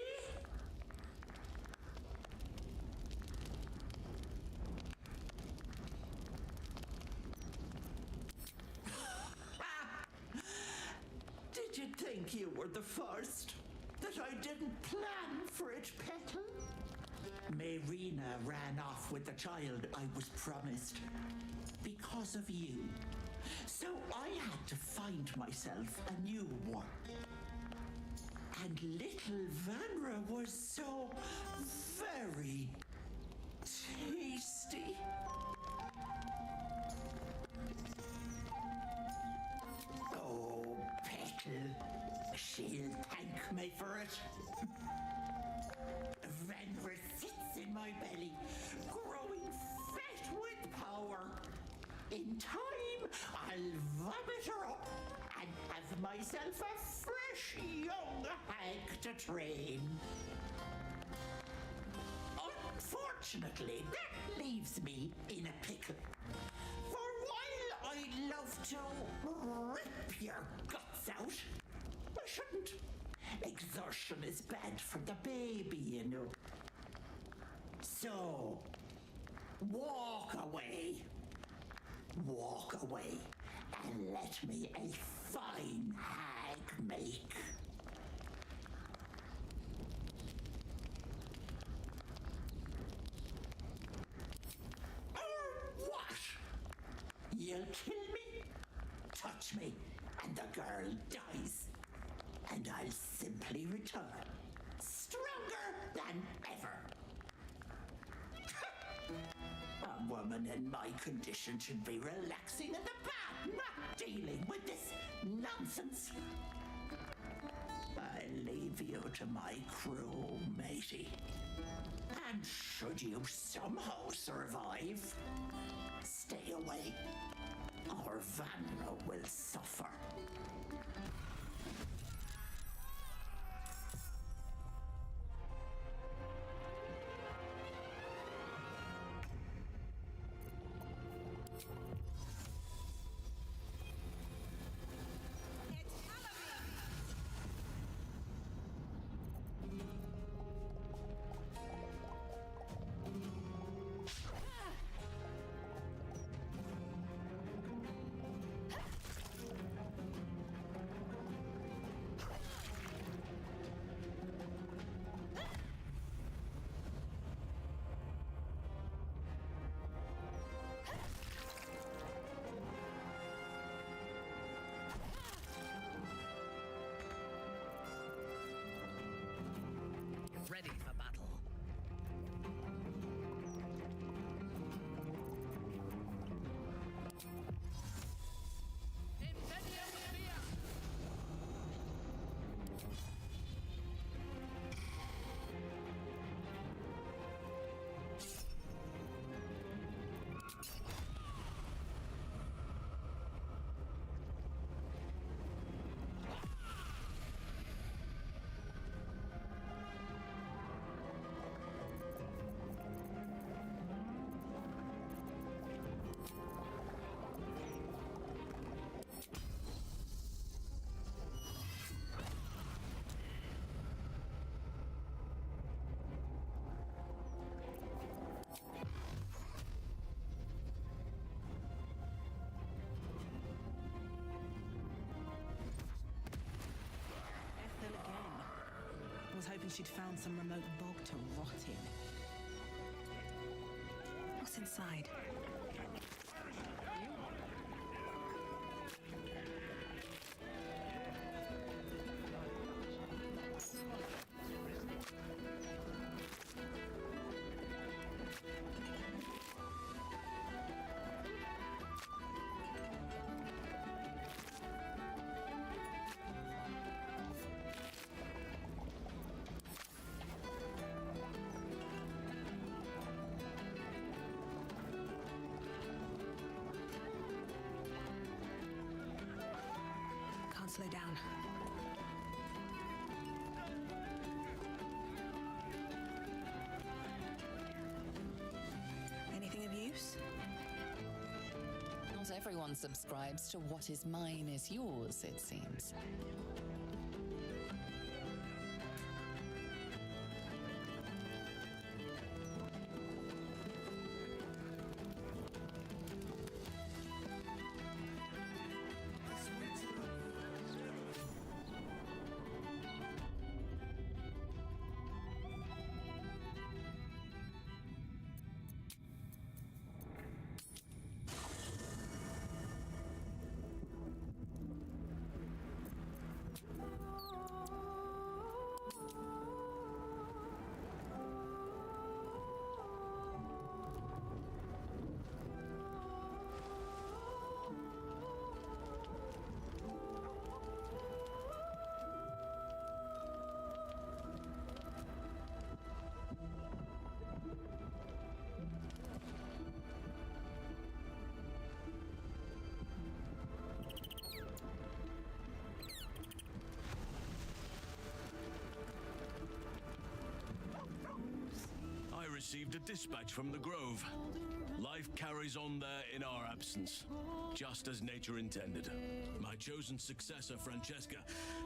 Did you think you were the first? That I didn't plan for it, Petal? Marina ran off with the child I was promised. Because of you. So I had to find myself a new one. And little Vanra was so very tasty. Oh, Petal, she'll thank me for it. Vanra sits in my belly, growing fat with power. In time, I'll vomit her up and have myself a fresh young hag to train. Unfortunately, that leaves me in a pickle. For while I love to rip your guts out, I shouldn't. Exertion is bad for the baby, you know. So, walk away. Walk away and let me a fine hag make. Or what? You'll kill me, touch me, and the girl dies. And I'll simply return, stronger than ever. A woman in my condition should be relaxing in the bath, not dealing with this nonsense. I'll leave you to my crew, matey. And should you somehow survive, stay away, or Vanra will suffer. Ready for battle. I was hoping she'd found some remote bog to rot in. What's inside? Slow down. Anything of use? Not everyone subscribes to what is mine is yours, it seems. I received a dispatch from the Grove. Life carries on there in our absence, just as nature intended. My chosen successor, Francesca,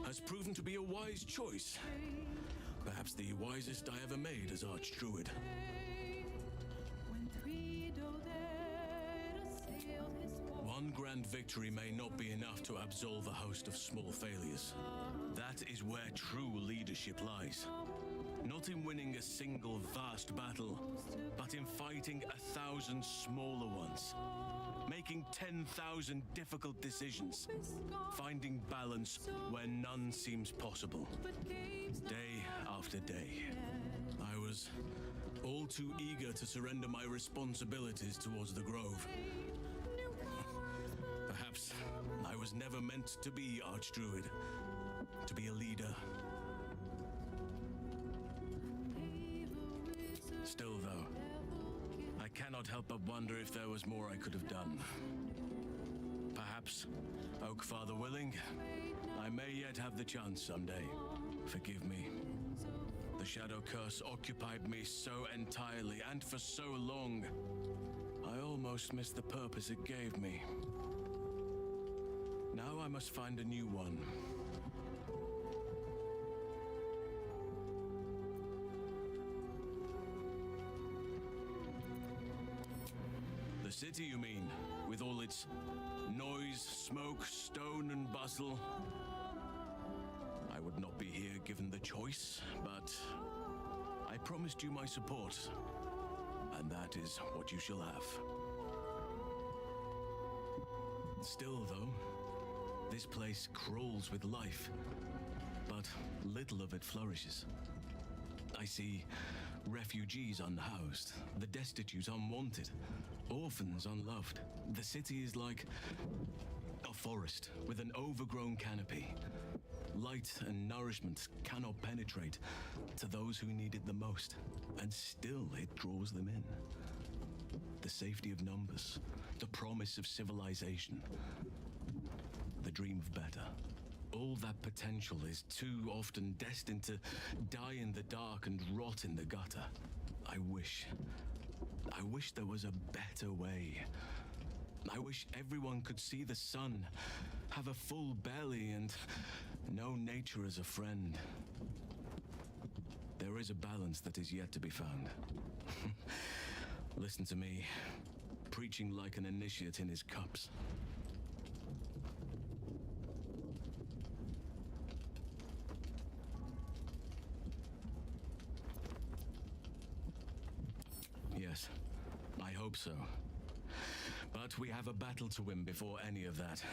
has proven to be a wise choice. Perhaps the wisest I ever made as Archdruid. One grand victory may not be enough to absolve a host of small failures. That is where true leadership lies. Not in winning a single vast battle, but in fighting 1,000 smaller ones. Making 10,000 difficult decisions. Finding balance where none seems possible. Day after day. I was all too eager to surrender my responsibilities towards the Grove. Perhaps I was never meant to be Archdruid, to be a leader. Still, though, I cannot help but wonder if there was more I could have done. Perhaps, Oakfather willing, I may yet have the chance someday. Forgive me. The Shadow Curse occupied me so entirely and for so long, I almost missed the purpose it gave me. Now I must find a new one. The city, you mean? With all its noise, smoke, stone, and bustle? I would not be here given the choice, but I promised you my support, and that is what you shall have. Still, though, this place crawls with life, but little of it flourishes. I see refugees unhoused, the destitute unwanted, orphans unloved. The city is like a forest with an overgrown canopy. Light and nourishment cannot penetrate to those who need it the most, and still it draws them in. The safety of numbers, the promise of civilization, the dream of better. All that potential is too often destined to die in the dark and rot in the gutter. I wish there was a better way. I wish everyone could see the sun, have a full belly, and know nature as a friend. There is a balance that is yet to be found. Listen to me, preaching like an initiate in his cups. Yes, I hope so. But we have a battle to win before any of that.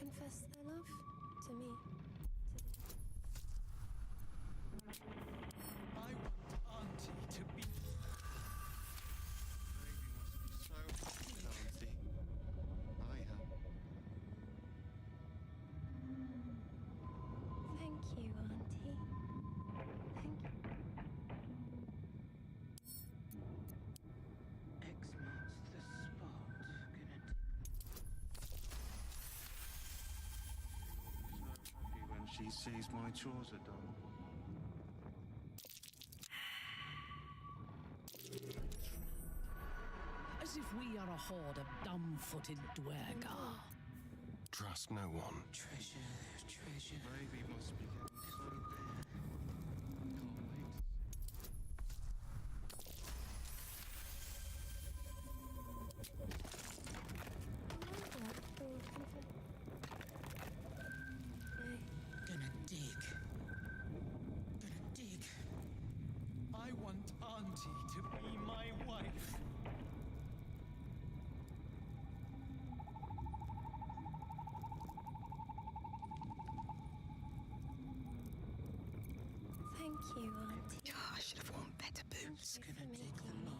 confess their love to me. I want Auntie to be. So Auntie. I am. Thank you, Auntie. Thank you. X marks the spot. Happy when she sees my chores are done. As if we are a horde of dumb-footed dwergar. Trust no one. Treasure, treasure. Baby must be getting so there. Can't wait. Gonna dig. Gonna dig. I want Auntie to be my wife. Thank you, Auntie. Oh, I should have worn better boots. Gonna dig them up.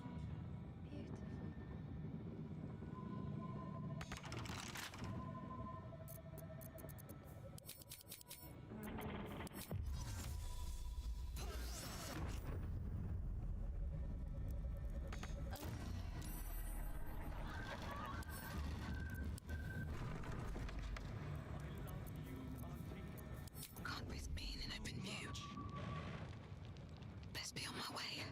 Can't breathe being an open view. Best be on my way.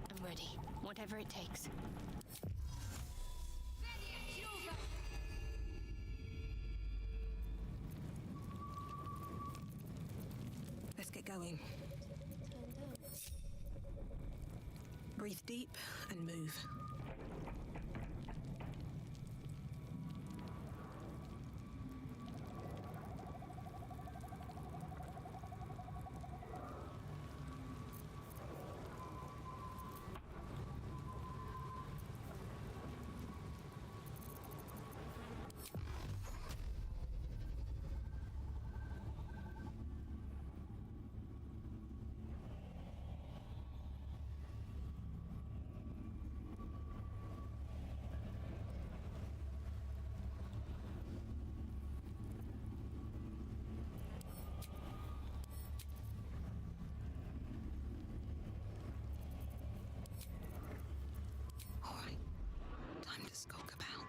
I'm ready. Whatever it takes. Let's get going. Breathe deep and move. All right, time to skulk about.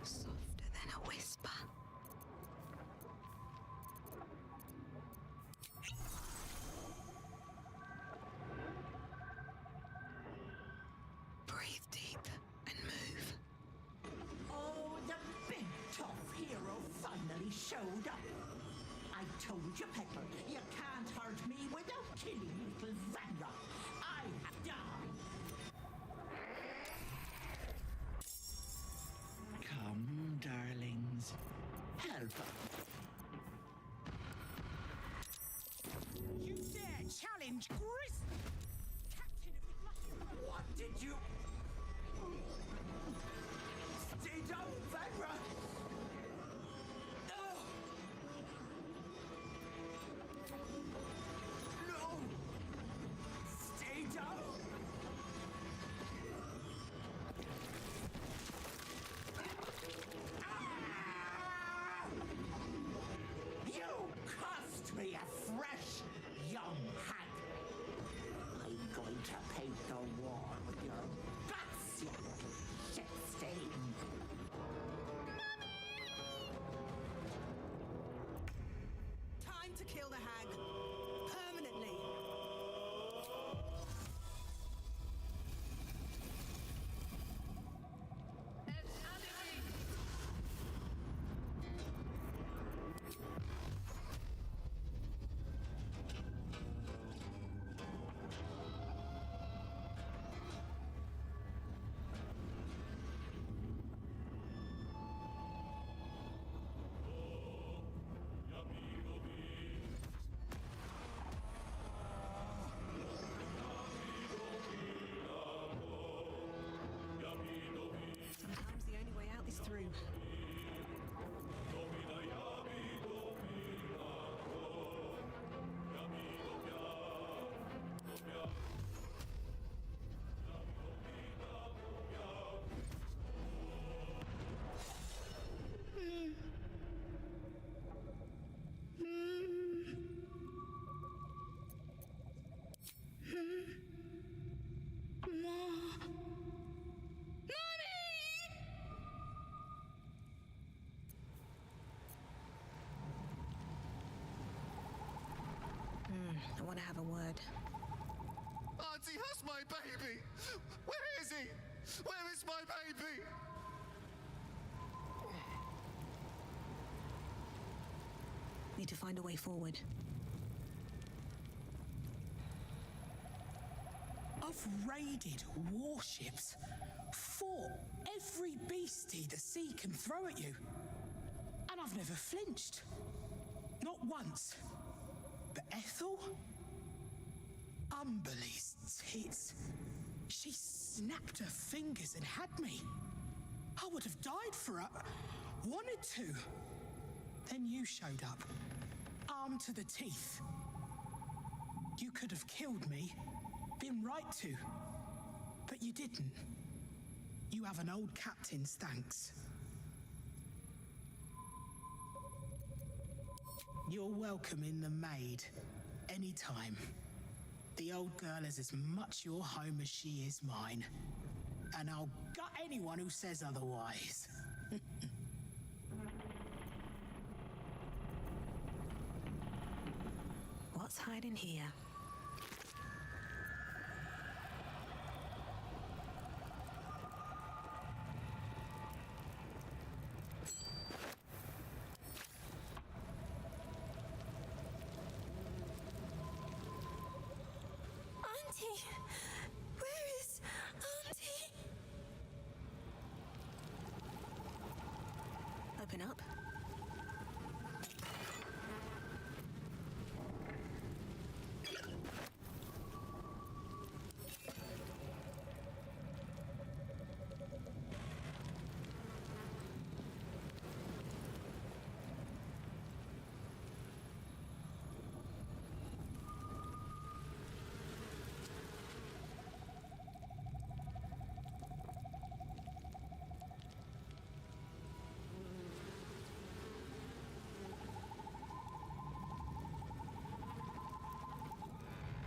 Softer than a whisper. Breathe deep and move. Oh, the big tough hero finally showed up. I told you, Petal, you can't hurt me without killing little Vanra. I have done. Come, darlings. Help her. You dare challenge Grizzly, Captain of the Black. What did you... Stay down, Vanra! No! Stay down! Ah! You have a word. Auntie, that's my baby! Where is he? Where is my baby? Need to find a way forward. I've raided warships, fought every beastie the sea can throw at you, and I've never flinched. Not once. But Ethel? Umberly's tits. She snapped her fingers and had me. I would have died for her. Wanted to. Then you showed up, armed to the teeth. You could have killed me, been right to, but you didn't. You have an old captain's thanks. You're welcome in the Maid, anytime. The old girl is as much your home as she is mine, and I'll gut anyone who says otherwise. What's hiding here? Auntie! Where is Auntie? Open up.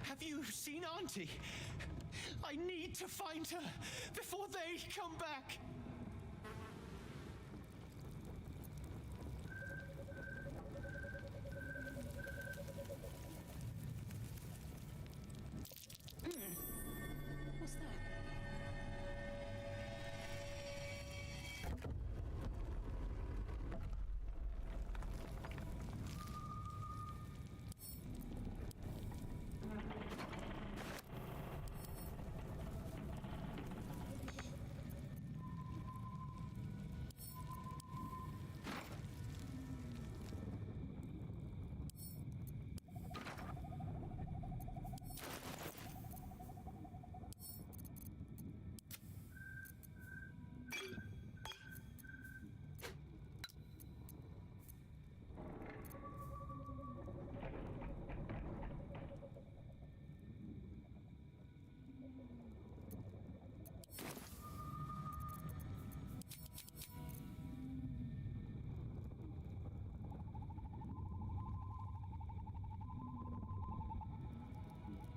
Have you seen Auntie? I need to find her before they come back. What's that?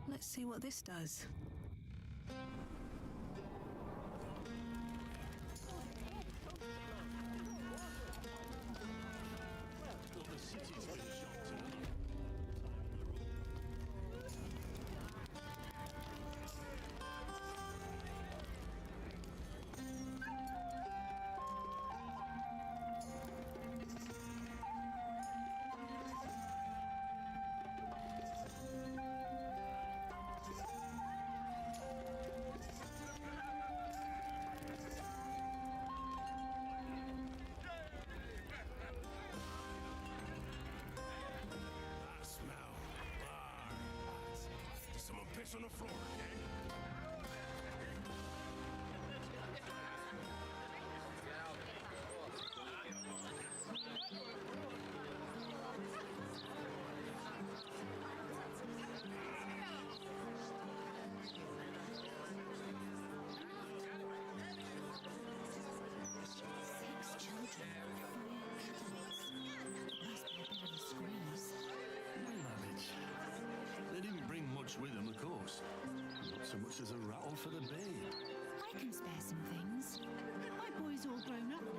Let's see what this does. On the floor, okay? They didn't bring much with them, of course. Not so much as a rattle for the babe. I can spare some things. My boy's all grown up now.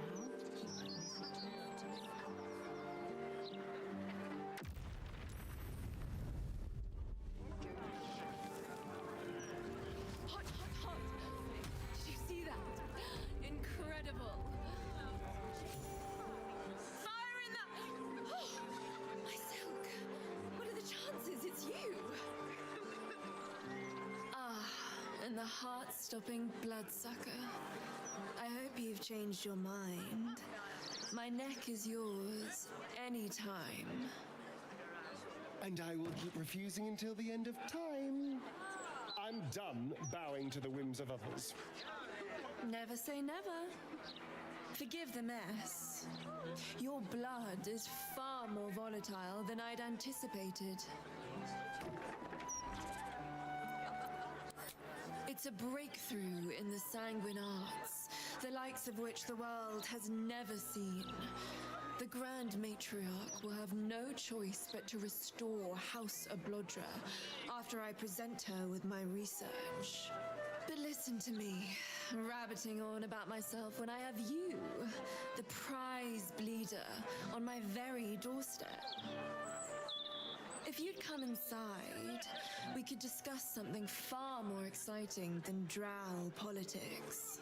the heart-stopping bloodsucker. I hope you've changed your mind. My neck is yours, anytime. And I will keep refusing until the end of time. I'm done bowing to the whims of others. Never say never. Forgive the mess. Your blood is far more volatile than I'd anticipated. It's a breakthrough in the sanguine arts, the likes of which the world has never seen. The Grand Matriarch will have no choice but to restore House Ablodra after I present her with my research. But listen to me, rabbiting on about myself when I have you, the prize bleeder, on my very doorstep. If you'd come inside, we could discuss something far more exciting than drow politics.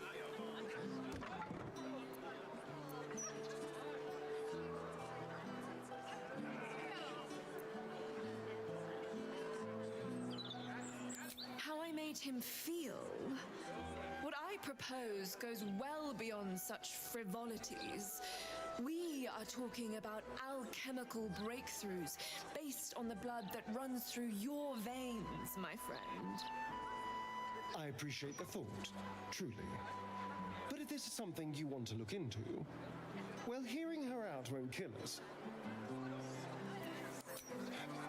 How I made him feel? What I propose goes well beyond such frivolities. We are talking about alchemical breakthroughs based on the blood that runs through your veins, my friend. I appreciate the thought, truly. But if this is something you want to look into, well, hearing her out won't kill us.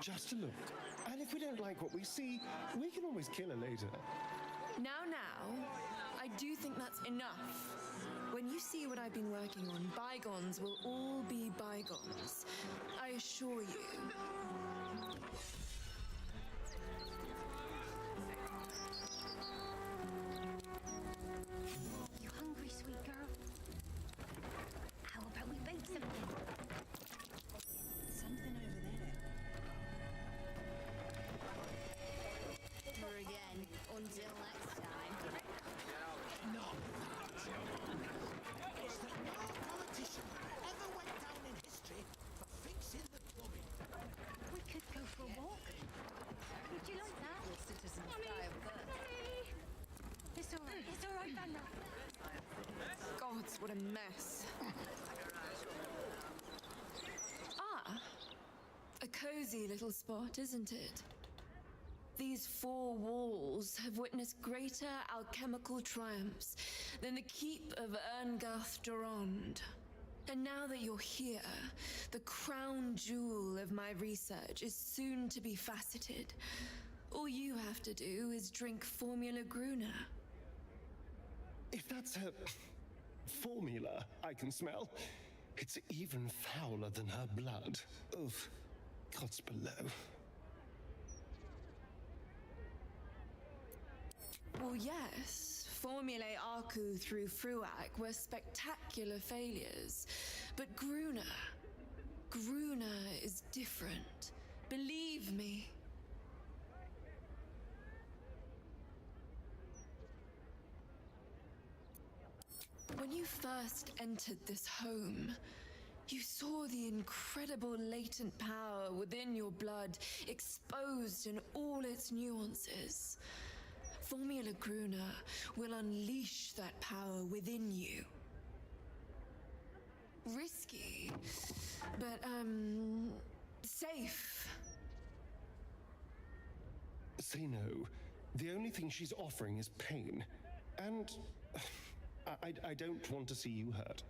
Just a look. And if we don't like what we see, we can always kill her later. Now, I do think that's enough. When you see what I've been working on, bygones will all be bygones. I assure you. You hungry, sweet girl? How about we bake something? Something over there. Never again. Until next time. No. It's that no politician ever went down in history for fixing the plumbing. We could go for a walk. Would you like that? Citizen style, but... It's all right, Banner. Gods, what a mess. Ah, a cozy little spot, isn't it? These four walls have witnessed greater alchemical triumphs than the keep of Erngarth Durand. And now that you're here, the crown jewel of my research is soon to be faceted. All you have to do is drink Formula Gruner. If that's her formula I can smell, it's even fouler than her blood. Oof. Gods below. Well, yes, Formulae Arcu through Fruac were spectacular failures. But Gruner is different. Believe me. When you first entered this home, you saw the incredible latent power within your blood exposed in all its nuances. Formula Gruner will unleash that power within you. Risky, but, safe. Say no. The only thing she's offering is pain. And I don't want to see you hurt.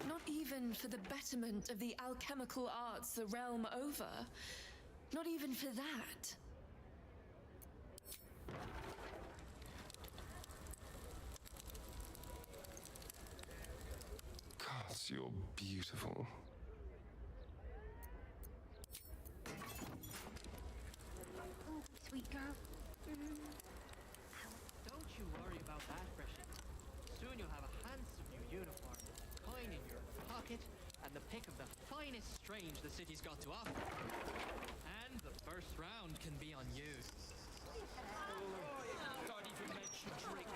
Not even for the betterment of the alchemical arts the realm over. Not even for that. Gods, you're beautiful. Sweet girl. Don't you worry about that, Freshie. Soon you'll have a handsome new uniform, coin in your pocket, and the pick of the finest strange the city's got to offer. And the first round can be on you. Don't even mention drink.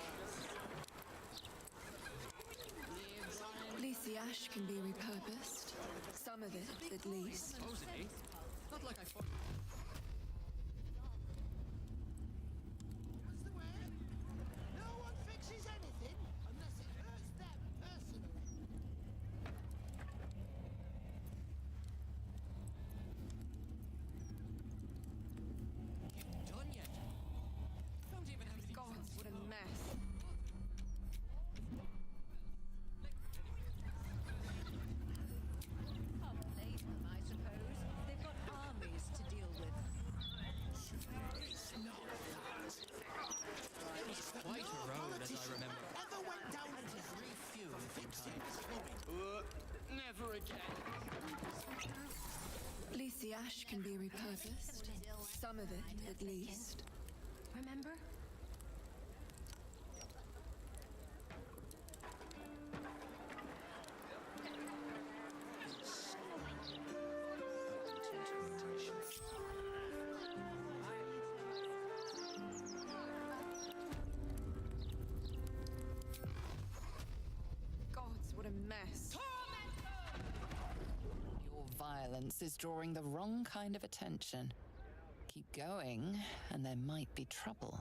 At least the ash can be repurposed. Some of it, at least. Supposedly. Not like I fought. harvest. Some of it, at least. Remember? Gods, what a mess. Your violence is drawing the wrong kind of attention. Keep going, and there might be trouble.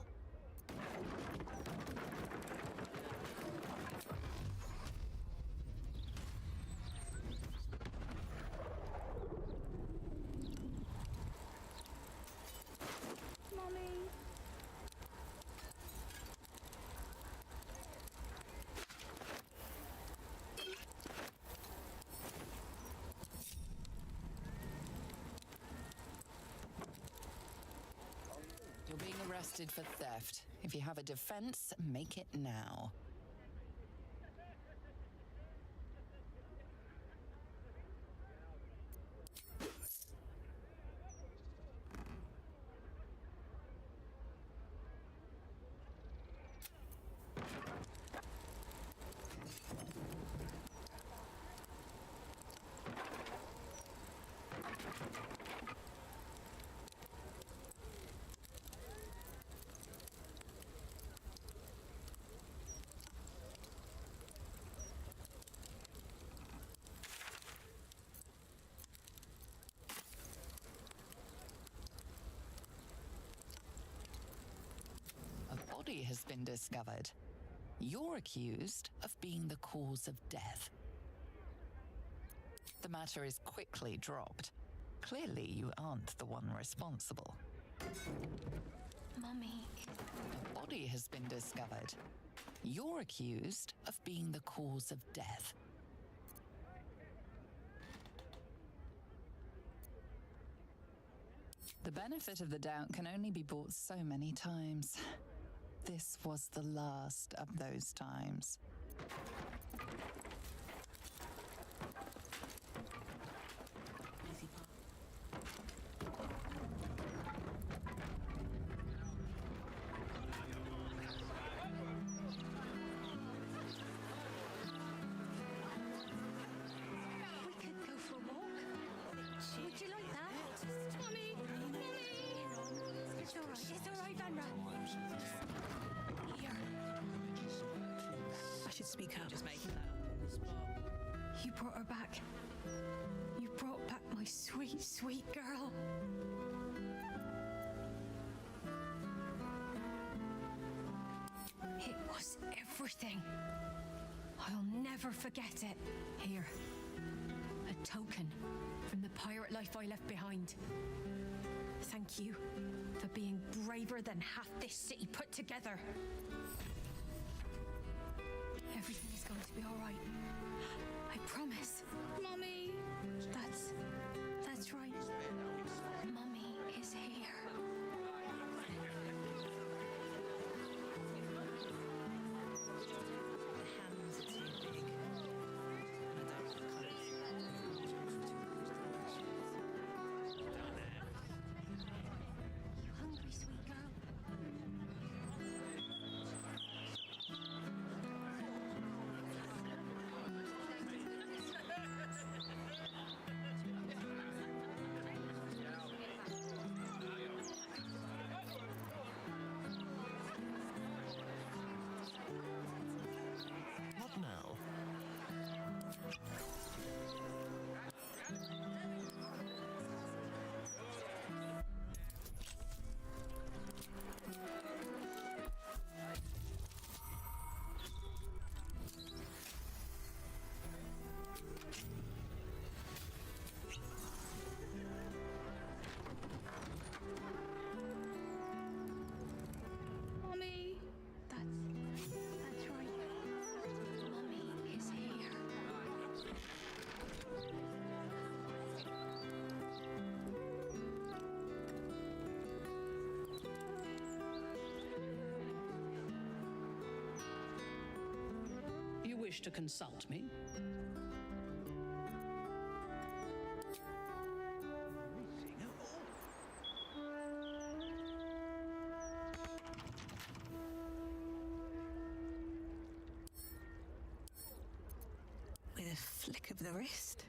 Mommy. You're being arrested for theft. If you have a defense, make it now. A body has been discovered. You're accused of being the cause of death. The matter is quickly dropped. Clearly, you aren't the one responsible. Mummy. A body has been discovered. You're accused of being the cause of death. The benefit of the doubt can only be bought so many times. This was the last of those times. We could go for a walk. Would you like that? Mommy! Mommy! It's all right. It's all right, Vanra. Here. I should speak up. Just making that up on the spot. You brought her back. You brought back my sweet, sweet girl. It was everything. I'll never forget it. Here. A token from the pirate life I left behind. Thank you for being braver than half this city put together. Everything is going to be all right. I promise. Mommy. That's right. Mummy is here. Hands are too big. You hungry, sweet girl? What now? Mommy. That's right. Mummy is here. You wish to consult me? flick of the wrist.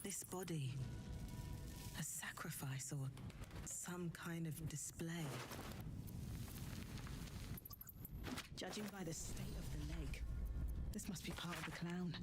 This body, a sacrifice or some kind of display. Judging by the state of the leg, this must be part of the clown.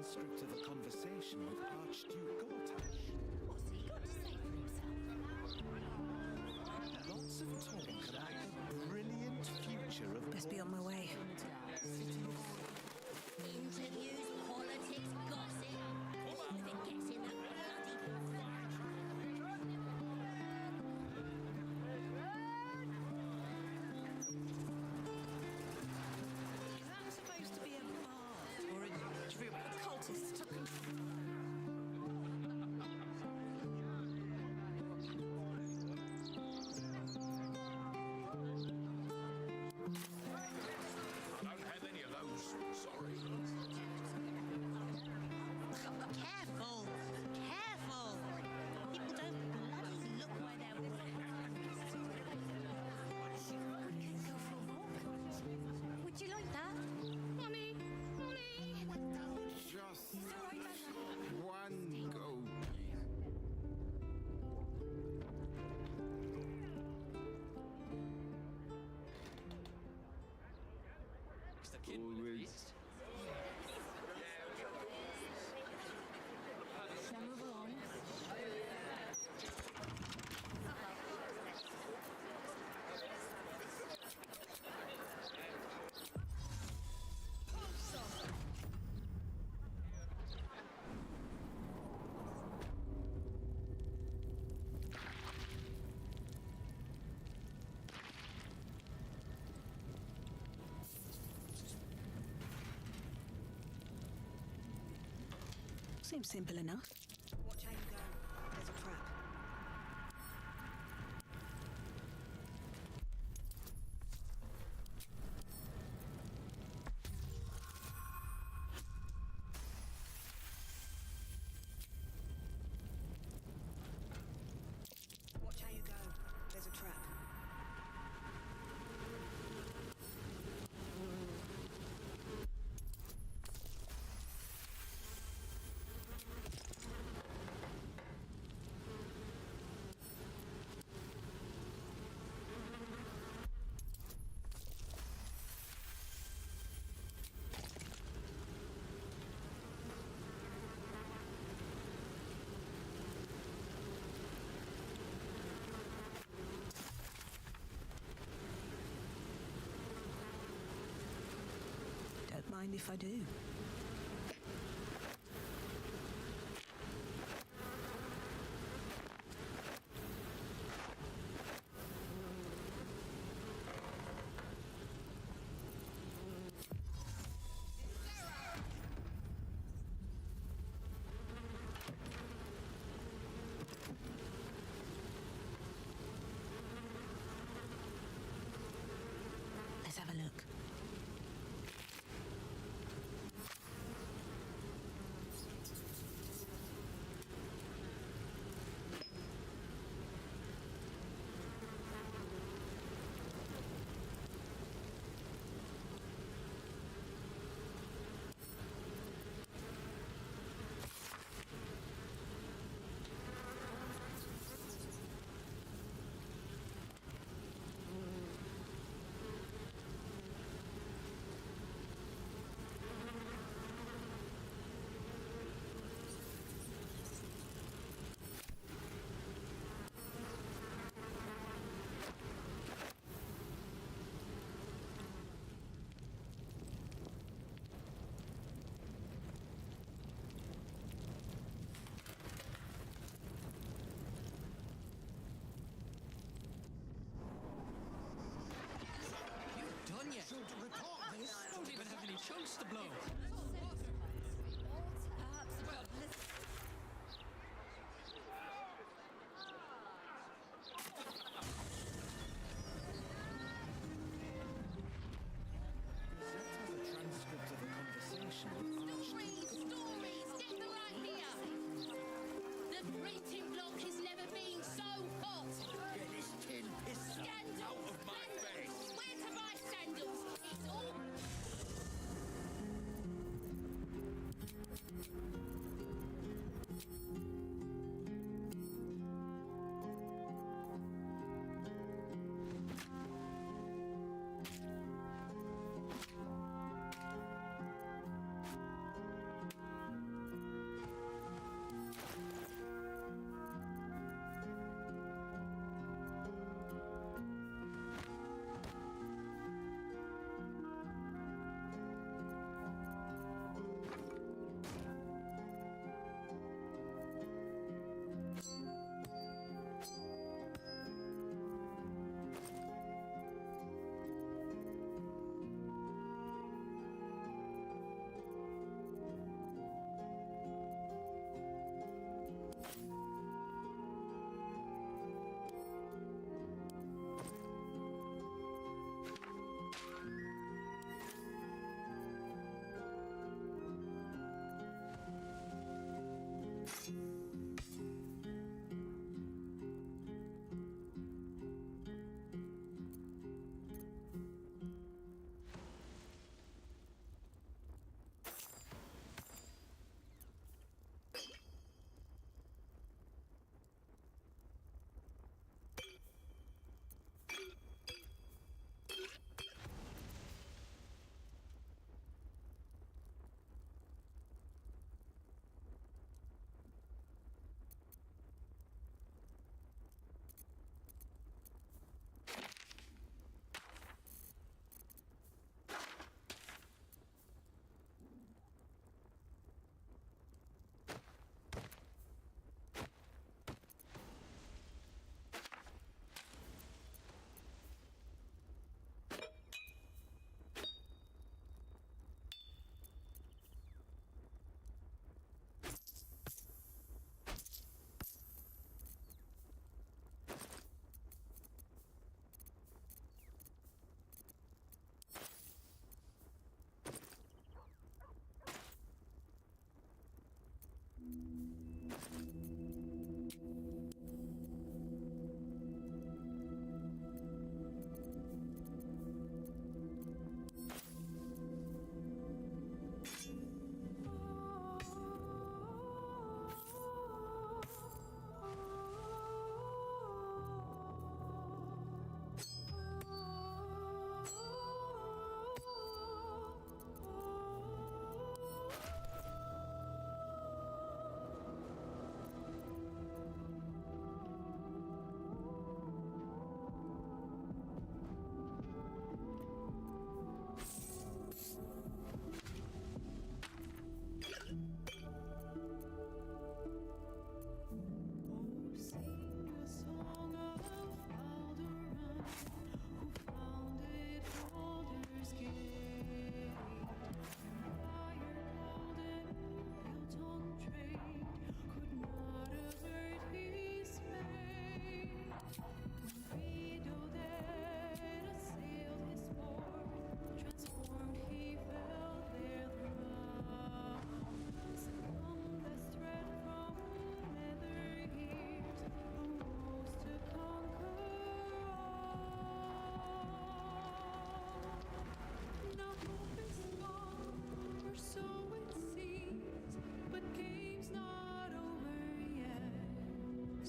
Transcript of a conversation with Archduke Gortash. What's he got to say for himself? Lots of talk about the brilliant future of Best be on my way. Interviews, politics, gossip. Anything gets in that Is that supposed to be a bar? Or a cultist took control? I don't have any of those. Sorry. Careful! Careful! People don't bloody look where they're Go for a walk. Would you like that? Mommy! Mommy! Just It's all right, Mother. one go. Is the kid released? Now move along. Seems simple enough. Watch how you go. There's a trap. Watch how you go. There's a trap. Don't mind if I do. Let's have a look.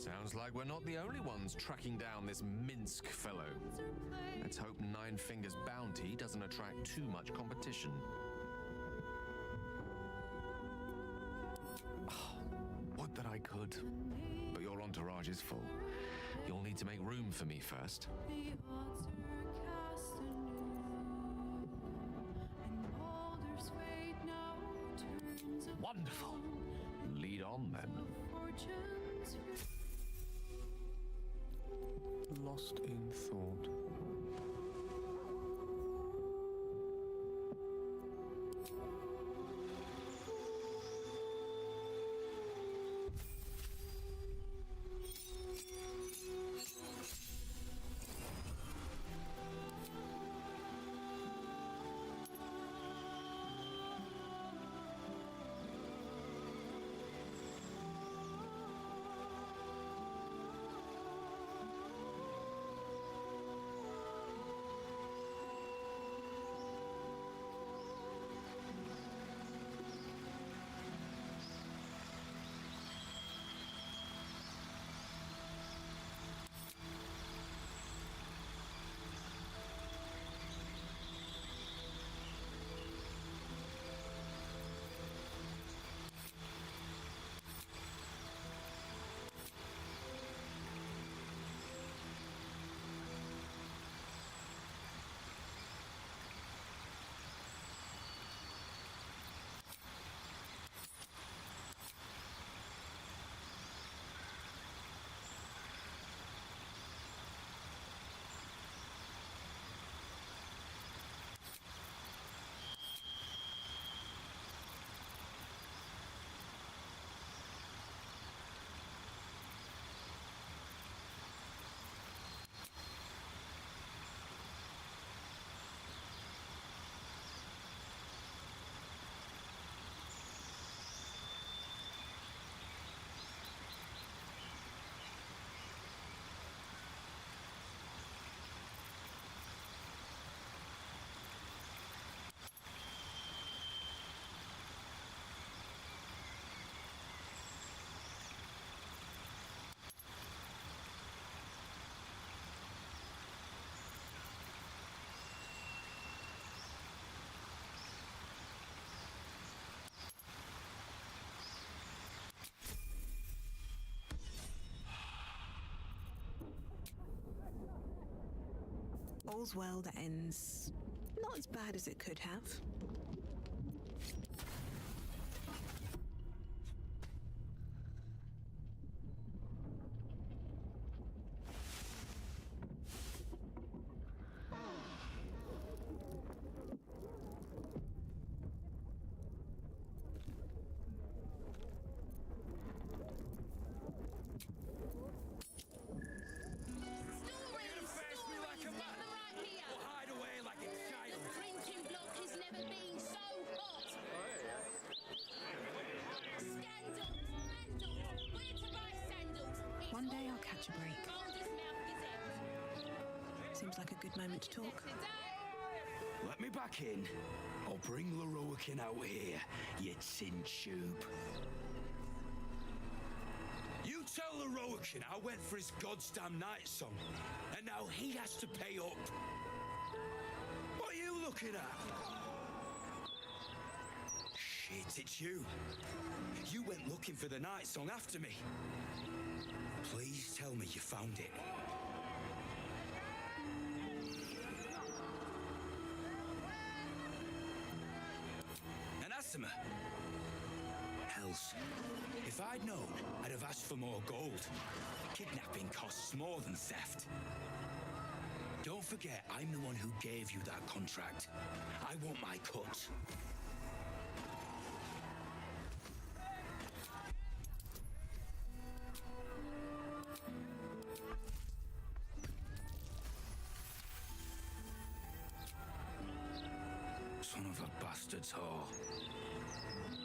Sounds like we're not the only ones tracking down this Minsk fellow. Let's hope Nine Fingers' bounty doesn't attract too much competition. Would that I could, but your entourage is full. You'll need to make room for me first. Wonderful. Lead on then. Lost in thought. All's well that ends not as bad as it could have. One day I'll catch a break. Seems like a good moment to talk. Let me back in, or bring Leroican out here, you tin tube. You tell Leroican I went for his goddamn night song, and now he has to pay up. What are you looking at? Shit, it's you. You went looking for the night song after me. Please tell me you found it. Anathema. Hells. If I'd known, I'd have asked for more gold. Kidnapping costs more than theft. Don't forget, I'm the one who gave you that contract. I want my cut. Son of a bastard's whore.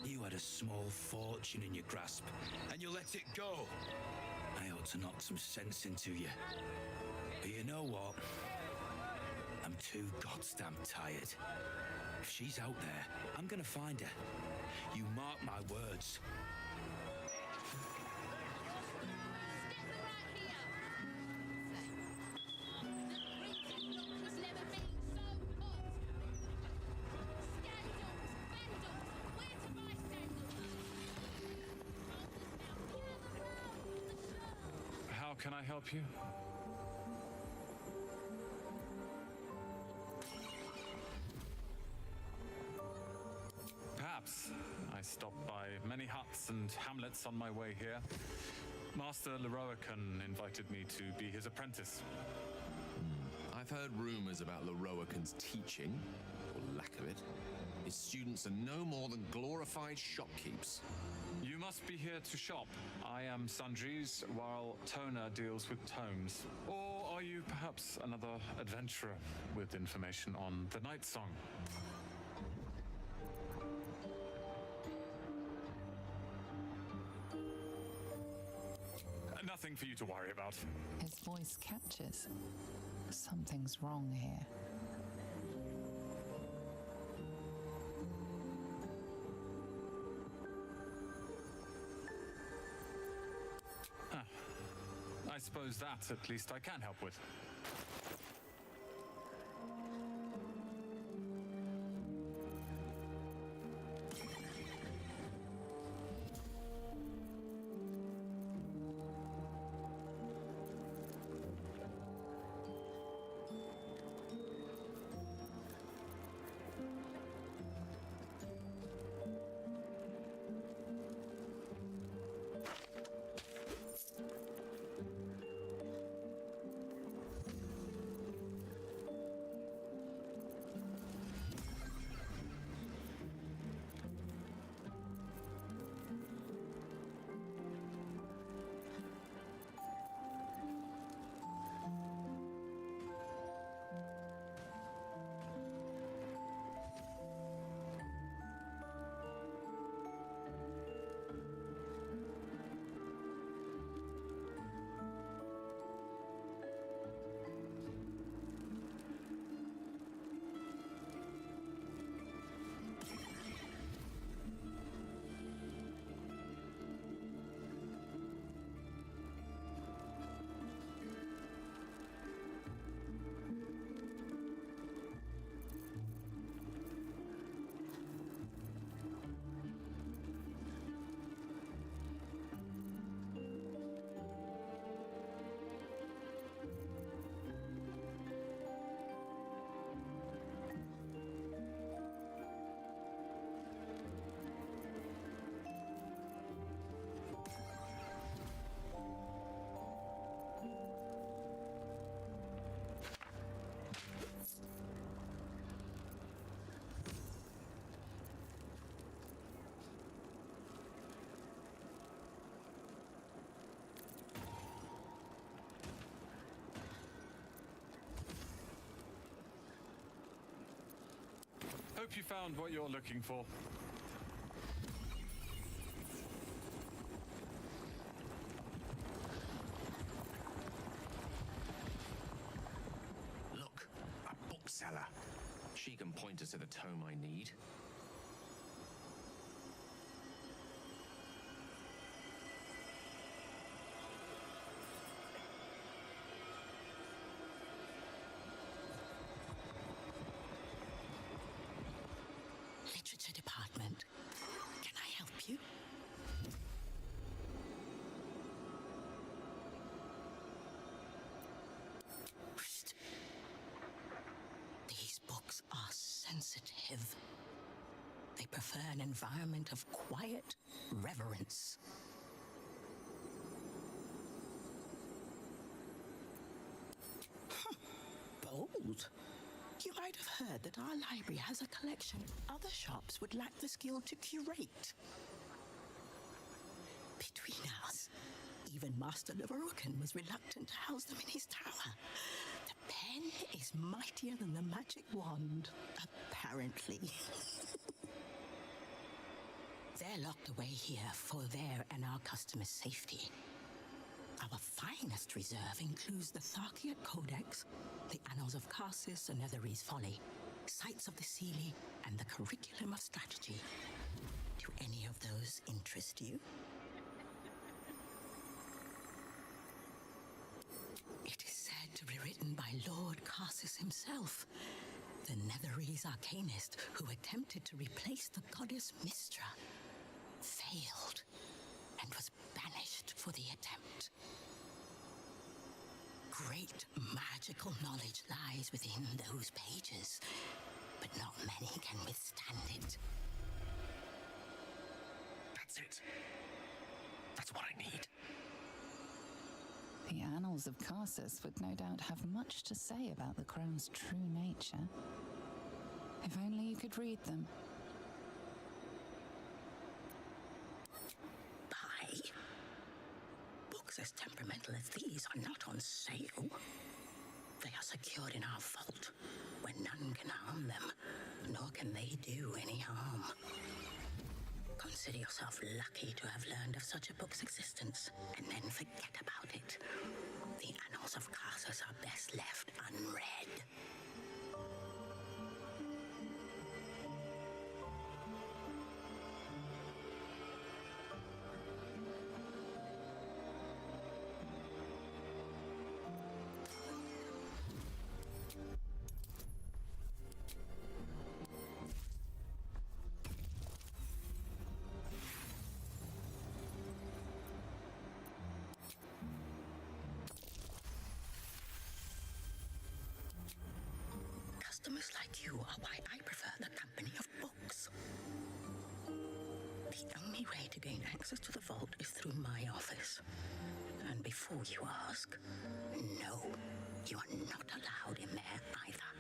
You had a small fortune in your grasp, and you let it go. I ought to knock some sense into you. But you know what? I'm too goddamn tired. If she's out there, I'm gonna find her. You mark my words. can I help you? Perhaps. I stopped by many huts and hamlets on my way here. Master Leroican invited me to be his apprentice. I've heard rumors about Leroican's teaching, or lack of it. His students are no more than glorified shopkeepers. You must be here to shop. I am Sanjis, while Tona deals with tomes. Or are you perhaps another adventurer with information on the Night Song? Nothing for you to worry about. His voice catches. Something's wrong here. I suppose that, at least, I can help with. Hope you found what you're looking for. Look, a bookseller. She can point us to the tome I need. Literature department. Can I help you? Psst. These books are sensitive. They prefer an environment of quiet reverence. Bold. You might have heard that our library has a collection other shops would lack the skill to curate. Between us, even Master Leroican was reluctant to house them in his tower. The pen is mightier than the magic wand, apparently. They're locked away here for their and our customers' safety. Our finest reserve includes the Tharkiot Codex, the Annals of Karsus and Netherese Folly, Sights of the Seelie, and the Curriculum of Strategy. Do any of those interest you? It is said to be written by Lord Karsus himself, the Netherese arcanist who attempted to replace the goddess Mystra, failed, and was banished for the attempt. magical knowledge lies within those pages, but not many can withstand it. That's it. That's what I need. The annals of Carsus would no doubt have much to say about the crone's true nature. If only you could read them. Buy. Books as temperamental as these are not on sale. They are secured in our vault, where none can harm them, nor can they do any harm. Consider yourself lucky to have learned of such a book's existence, and then forget about it. The annals of Carsus are best left unread. Customers like you are why I prefer the company of books. The only way to gain access to the vault is through my office. And before you ask, no, you are not allowed in there either.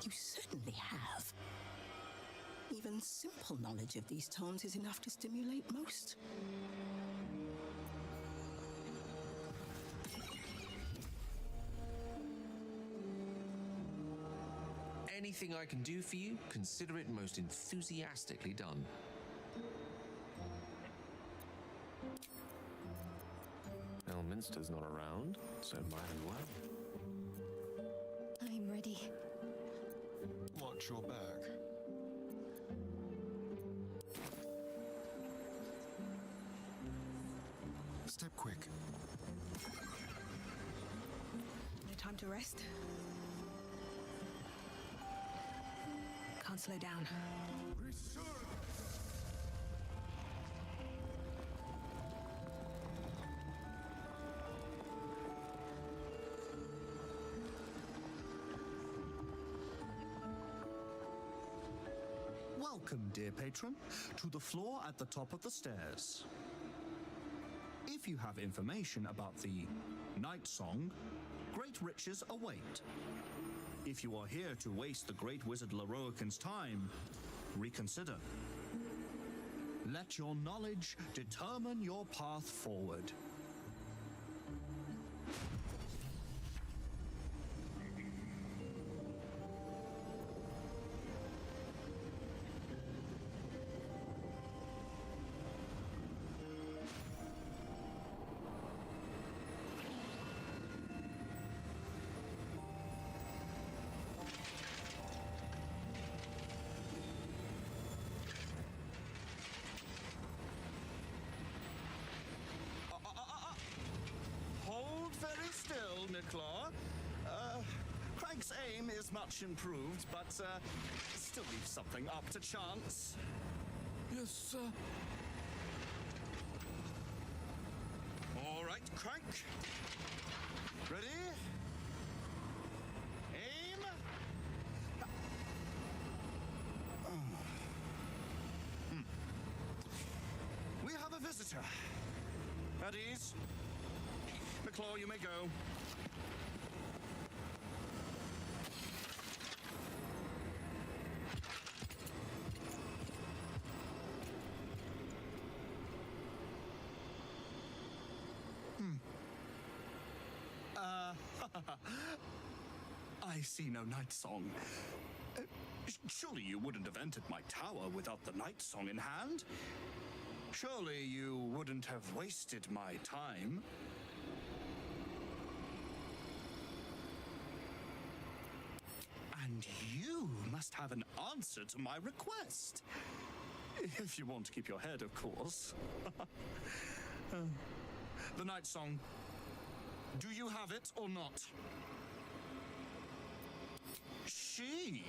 You certainly have. Even simple knowledge of these tones is enough to stimulate most. Anything I can do for you, consider it most enthusiastically done. Elminster's not around, so might as well. I'm ready. Watch your back. Step quick. No time to rest. Can't slow down. Welcome, dear patron, to the floor at the top of the stairs. If you have information about the Night Song, great riches await. If you are here to waste the great wizard Leroican's time, reconsider. Let your knowledge determine your path forward. Craig's aim is much improved, but still leaves something up to chance. Yes, sir. All right, Crank. Ready? Aim. We have a visitor. At ease. McClaw, you may go. I see no Night Song. Surely you wouldn't have entered my tower without the Night Song in hand? Surely you wouldn't have wasted my time? And you must have an answer to my request. If you want to keep your head, of course. The Night Song. Do you have it or not? She?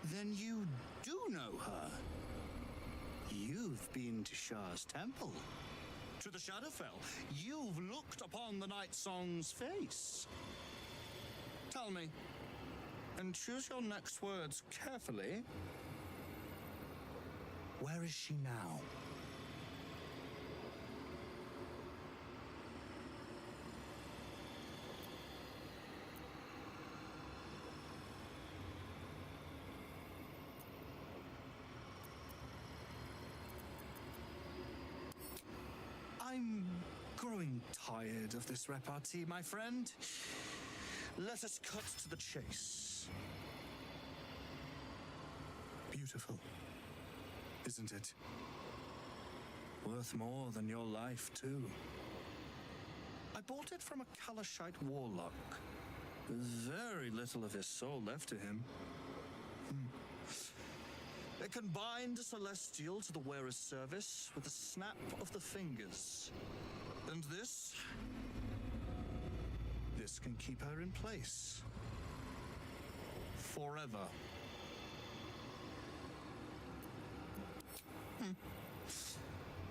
Then you do know her. You've been to Shah's temple, to the Shadowfell. You've looked upon the Night Song's face. Tell me, and choose your next words carefully. Where is she now? I'm growing tired of this repartee, my friend. Let us cut to the chase. Beautiful, isn't it? Worth more than your life, too. I bought it from a Kalashite warlock. Very little of his soul left to him. It can bind a celestial to the wearer's service with a snap of the fingers. And this can keep her in place. Forever.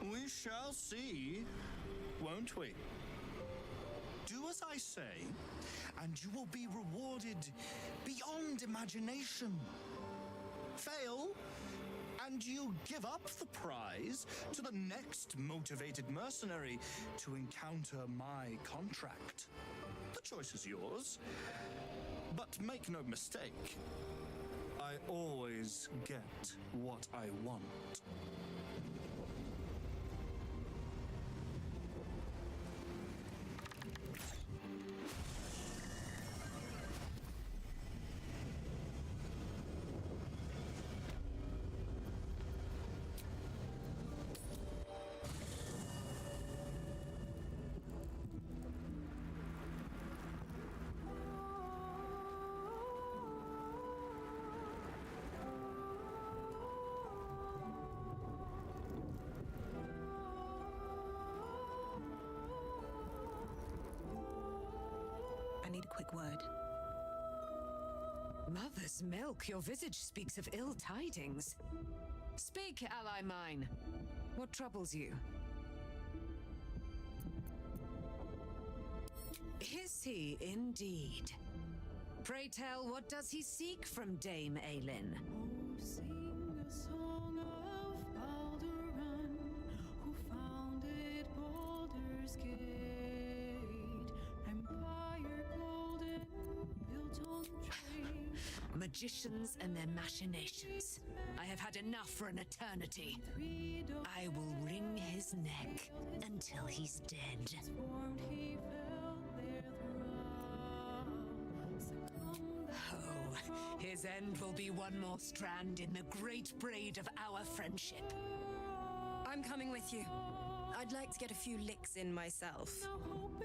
We shall see, won't we? Do as I say, and you will be rewarded beyond imagination. Fail, and you give up the prize to the next motivated mercenary to encounter my contract. The choice is yours, but make no mistake, I always get what I want. I need a quick word. Mother's milk, your visage speaks of ill tidings. Speak, ally mine. What troubles you? Is he indeed? Pray tell, what does he seek from Dame Aelin? Sing a song of Balduran, who founded Baldur's Gate. Empire golden, built on trade. Magicians and their machinations. I have had enough for an eternity. I will wring his neck until he's dead. Oh, his end will be one more strand in the great braid of our friendship. I'm coming with you. I'd like to get a few licks in myself.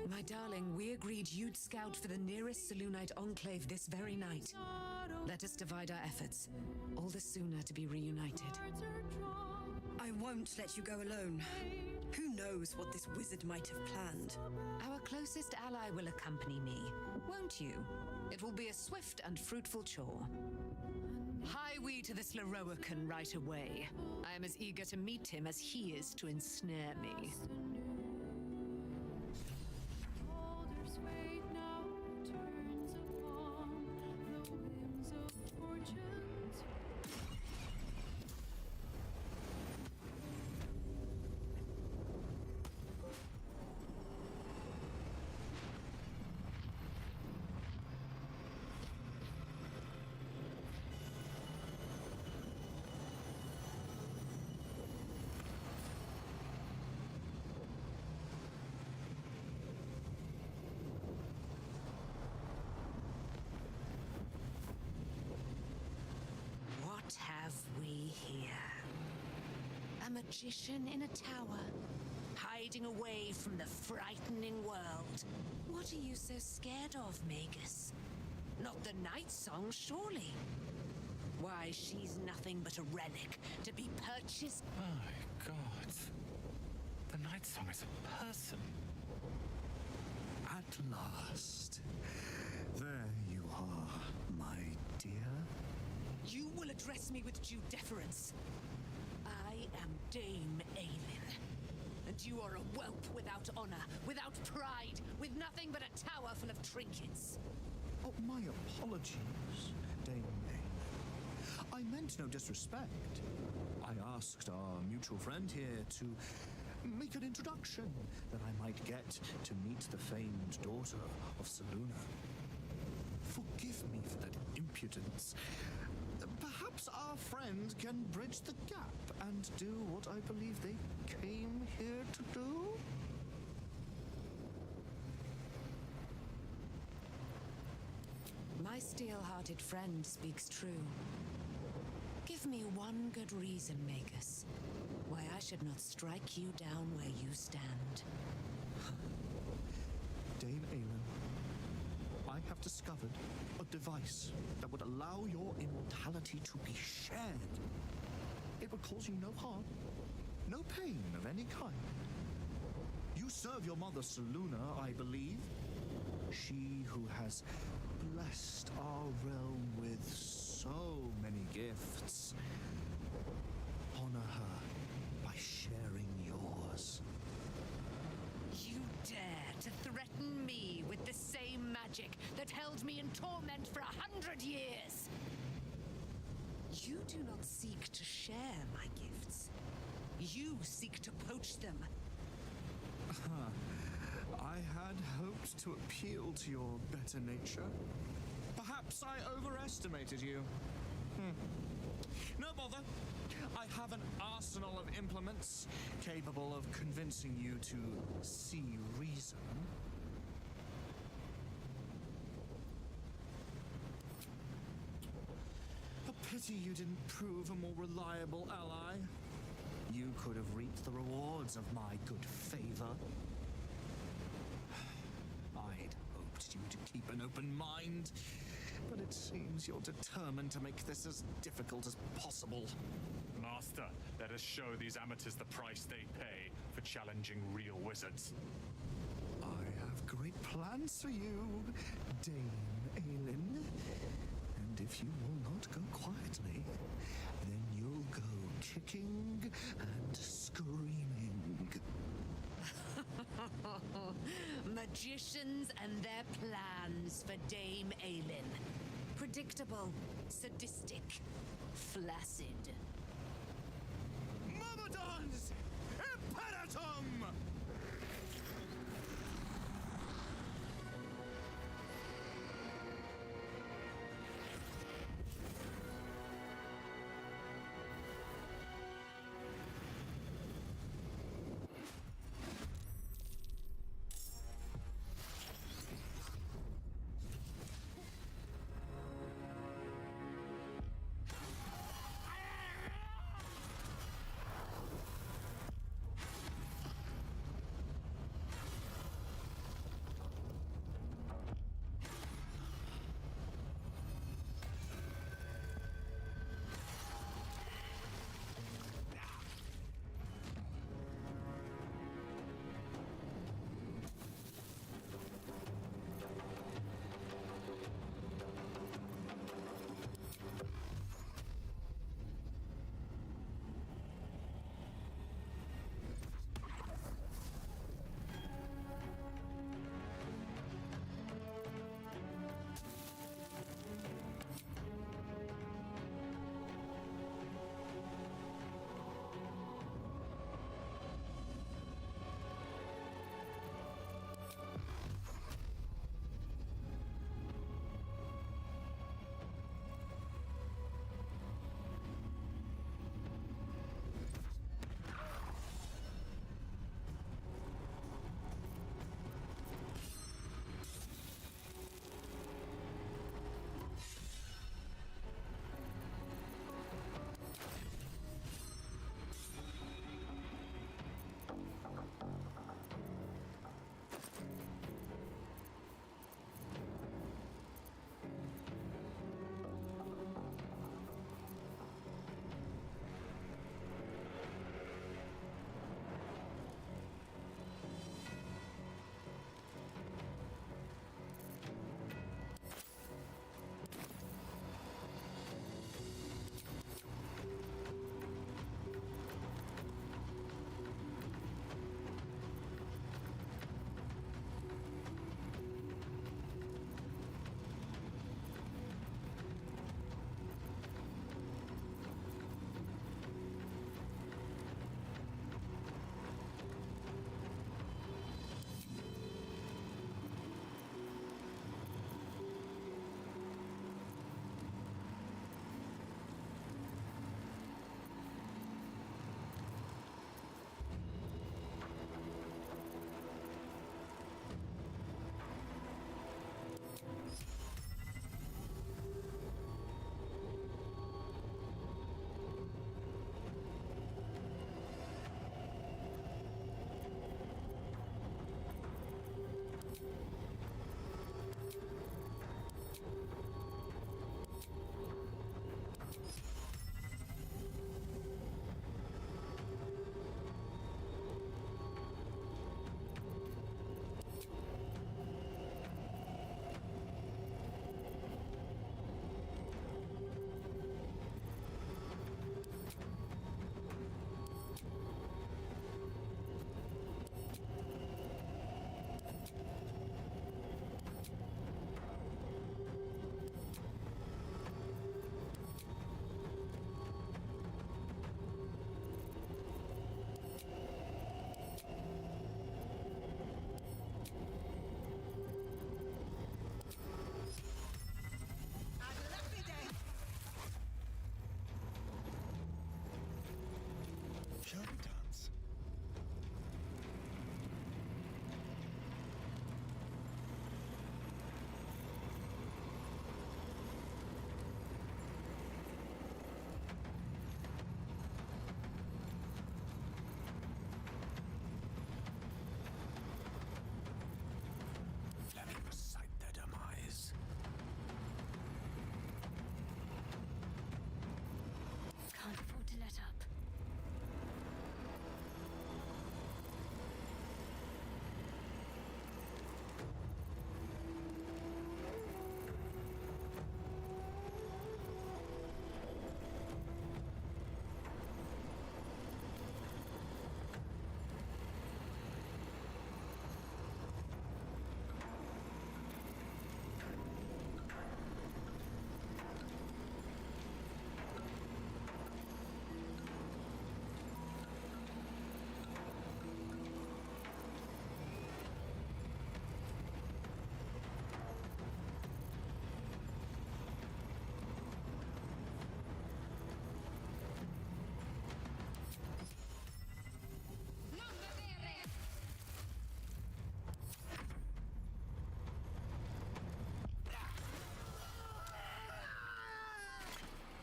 My darling, we agreed you'd scout for the nearest Selûnite enclave this very night. Let us divide our efforts, all the sooner to be reunited. I won't let you go alone. Who knows what this wizard might have planned? Our closest ally will accompany me, won't you? It will be a swift and fruitful chore. Hie we to this Leroican right away. I am as eager to meet him as he is to ensnare me. Baldur's Gate now turns upon the whims of fortunes. What have we here? A magician in a tower, hiding away from the frightening world. What are you so scared of, Magus? Not the Night Song, surely? Why, she's nothing but a relic to be purchased. My God. The Night Song is a person. At last. There you are, my dear. You will address me with due deference. I am Dame Aelin. And you are a whelp without honor, without pride, with nothing but a tower full of trinkets. Oh, my apologies, Dame Aelin. I meant no disrespect. I asked our mutual friend here to make an introduction that I might get to meet the famed daughter of Seluna. Forgive me for that impudence. Perhaps our friend can bridge the gap and do what I believe they came here to do? My steel-hearted friend speaks true. Give me one good reason, Magus, why I should not strike you down where you stand. Dame Aelin, I have discovered a device that would allow your immortality to be shared. It would cause you no harm, no pain of any kind. You serve your mother Seluna, I believe. She who has blessed our realm with so many gifts. Honor her by sharing yours. You dare to threaten me with the same magic that held me in torment for 100 years? You do not seek to share my gifts. You seek to poach them. I had hoped to appeal to your better nature. Perhaps I overestimated you. No bother. I have an arsenal of implements capable of convincing you to see reason. A pity you didn't prove a more reliable ally. You could have reaped the rewards of my good favor. I'd hoped you to keep an open mind, but it seems you're determined to make this as difficult as possible. Master, let us show these amateurs the price they pay for challenging real wizards. I have great plans for you, Dame Aelin. And if you will not go quietly, then you'll go kicking and screaming. Magicians and their plans for Dame Aelin. Predictable, sadistic, flaccid. Myrmidons! Imperatum!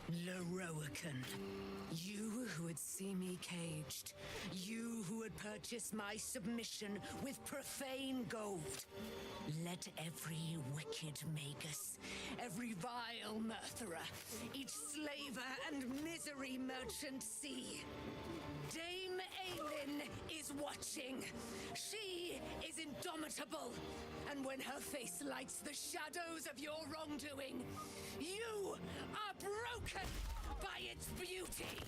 Leroican. You who would see me caged. You who would purchase my submission with profane gold. Let every wicked magus, every vile murtherer, each slaver and misery merchant see. Dame Aelin is watching. She is indomitable. And when her face lights the shadows of your wrongdoing, you are broken by its beauty.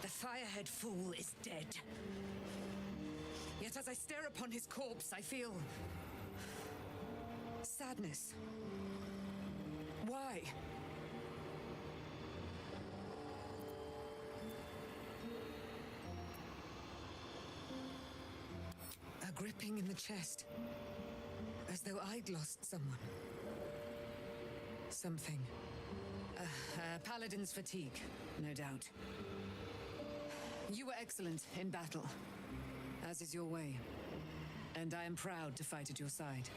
The Firehead Fool is dead. Yet as I stare upon his corpse, I feel sadness. Why? A gripping in the chest, as though I'd lost someone. Something. Paladin's fatigue, no doubt. You were excellent in battle, as is your way, and I am proud to fight at your side.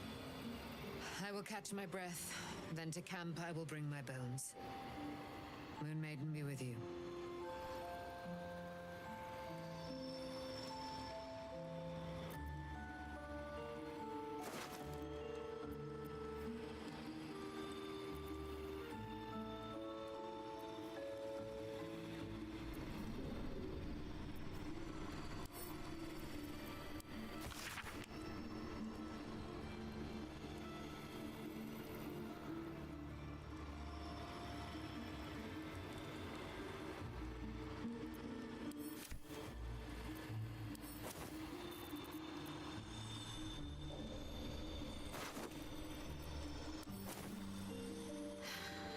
I will catch my breath, then to camp I will bring my bones. Moon Maiden be with you.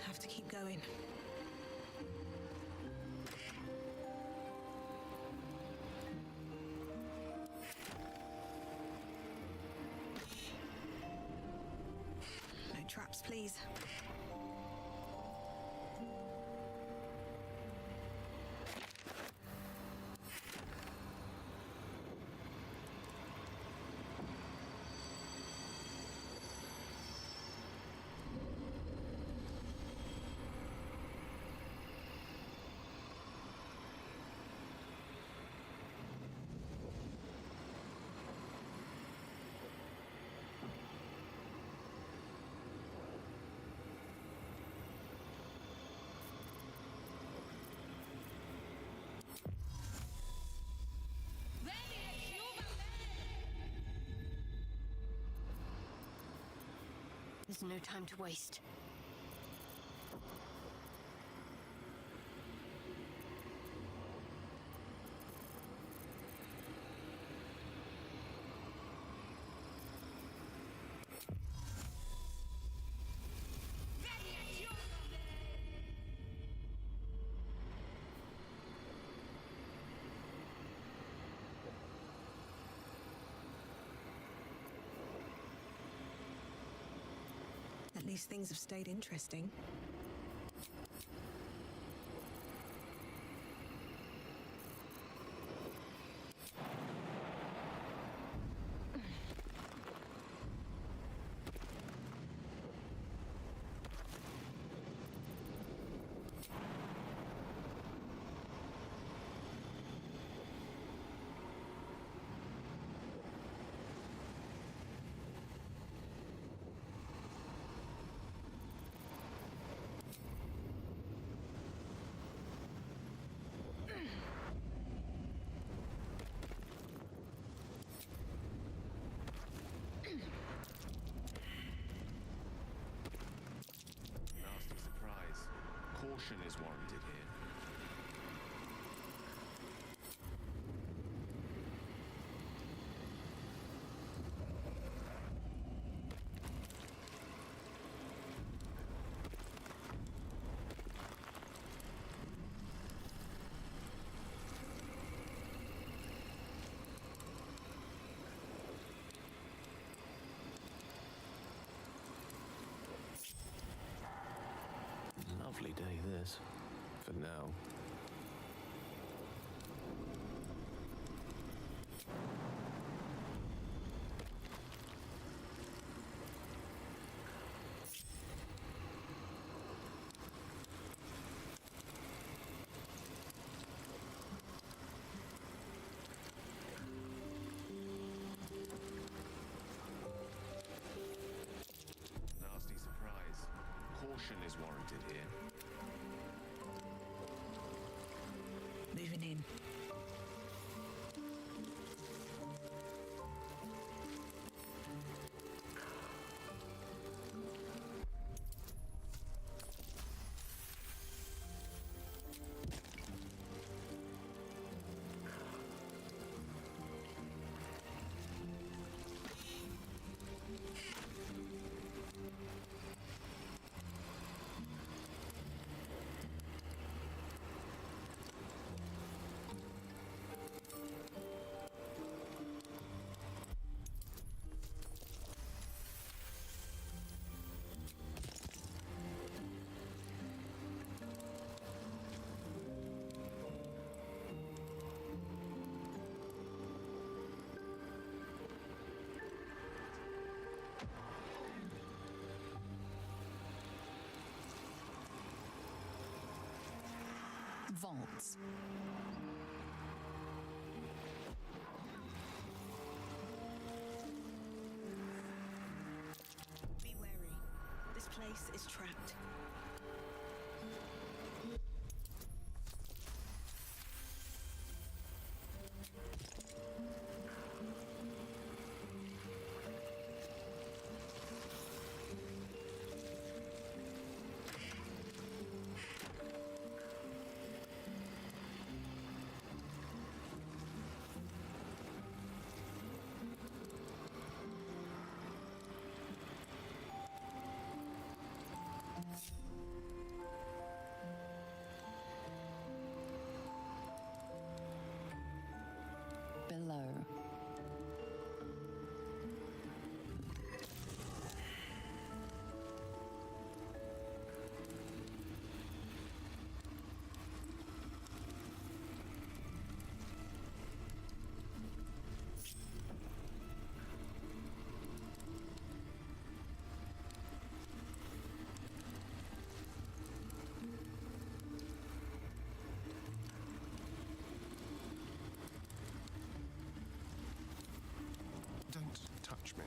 Have to keep going. No traps, please. There's no time to waste. At least things have stayed interesting. Nasty surprise. Caution is warranted here. day, this. For now. Nasty surprise. Caution is warranted here. Moving in. Vaults. Be wary. This place is trapped. Below. Don't touch me.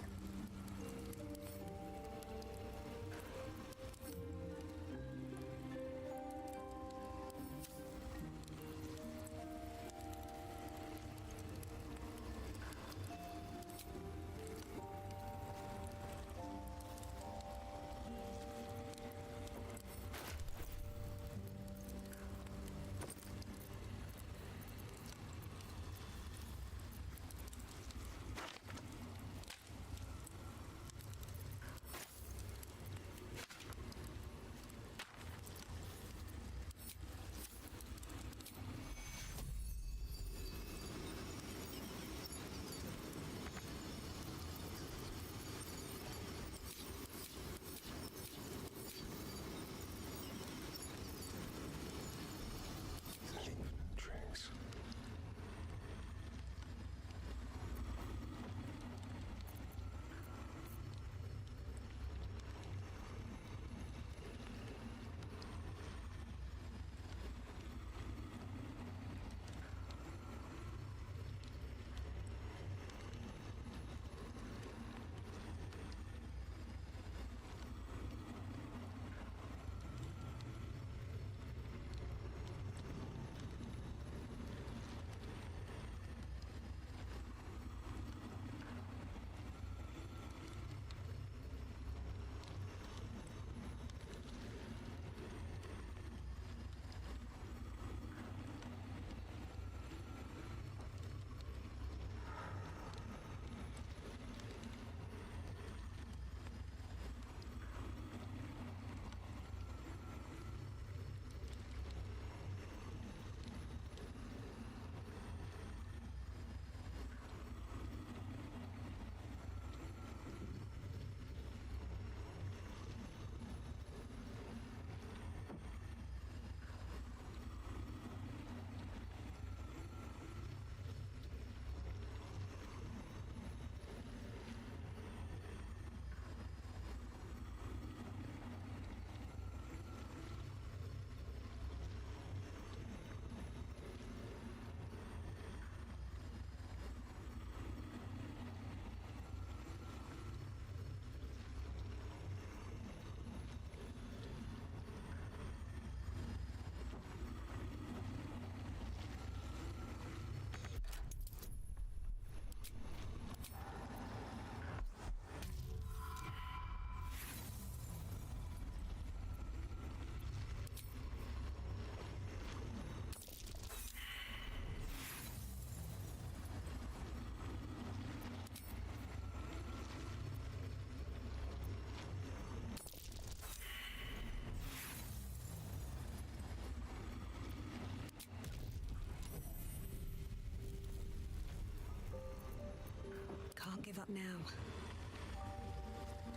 What now?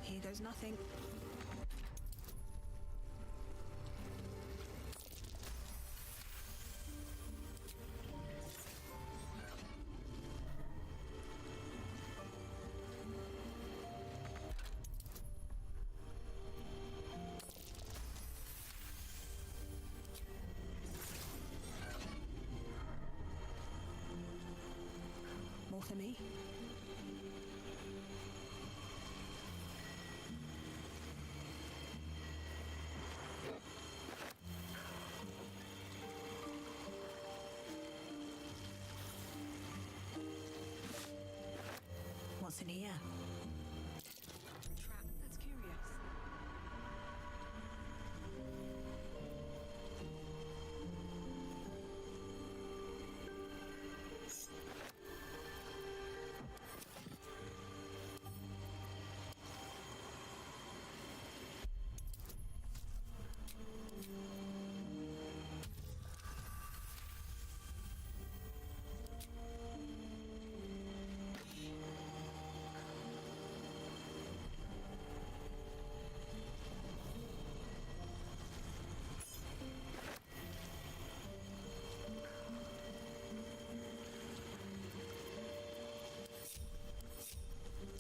Here goes nothing. More for me? What's in here? Trap. That's curious.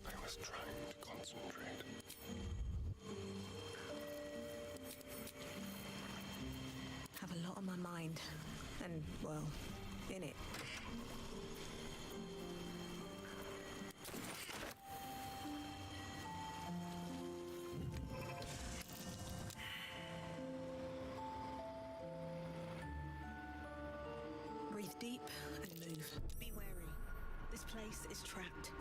I was trying to concentrate. Have a lot on my mind. And, well, in it. Breathe deep and move. Be wary. This place is trapped.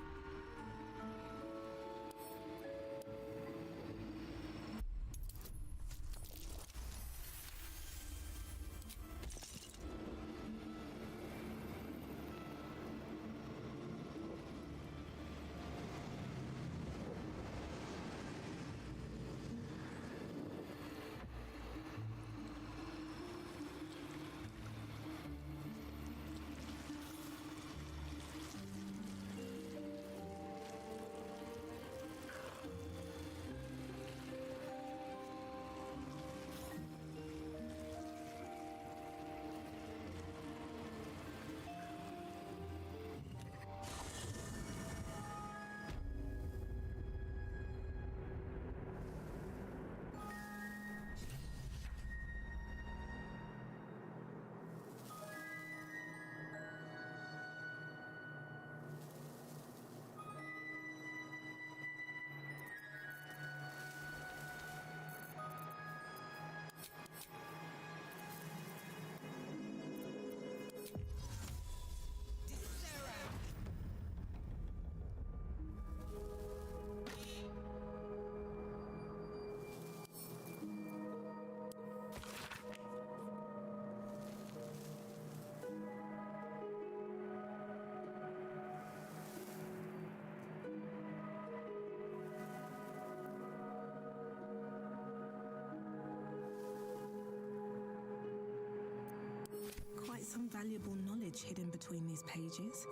Quite some valuable knowledge hidden between these pages.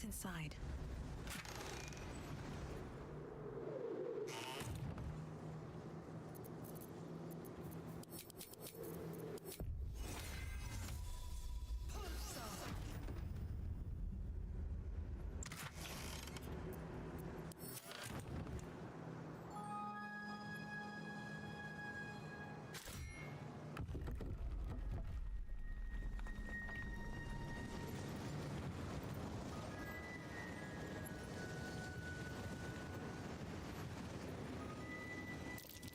What's inside?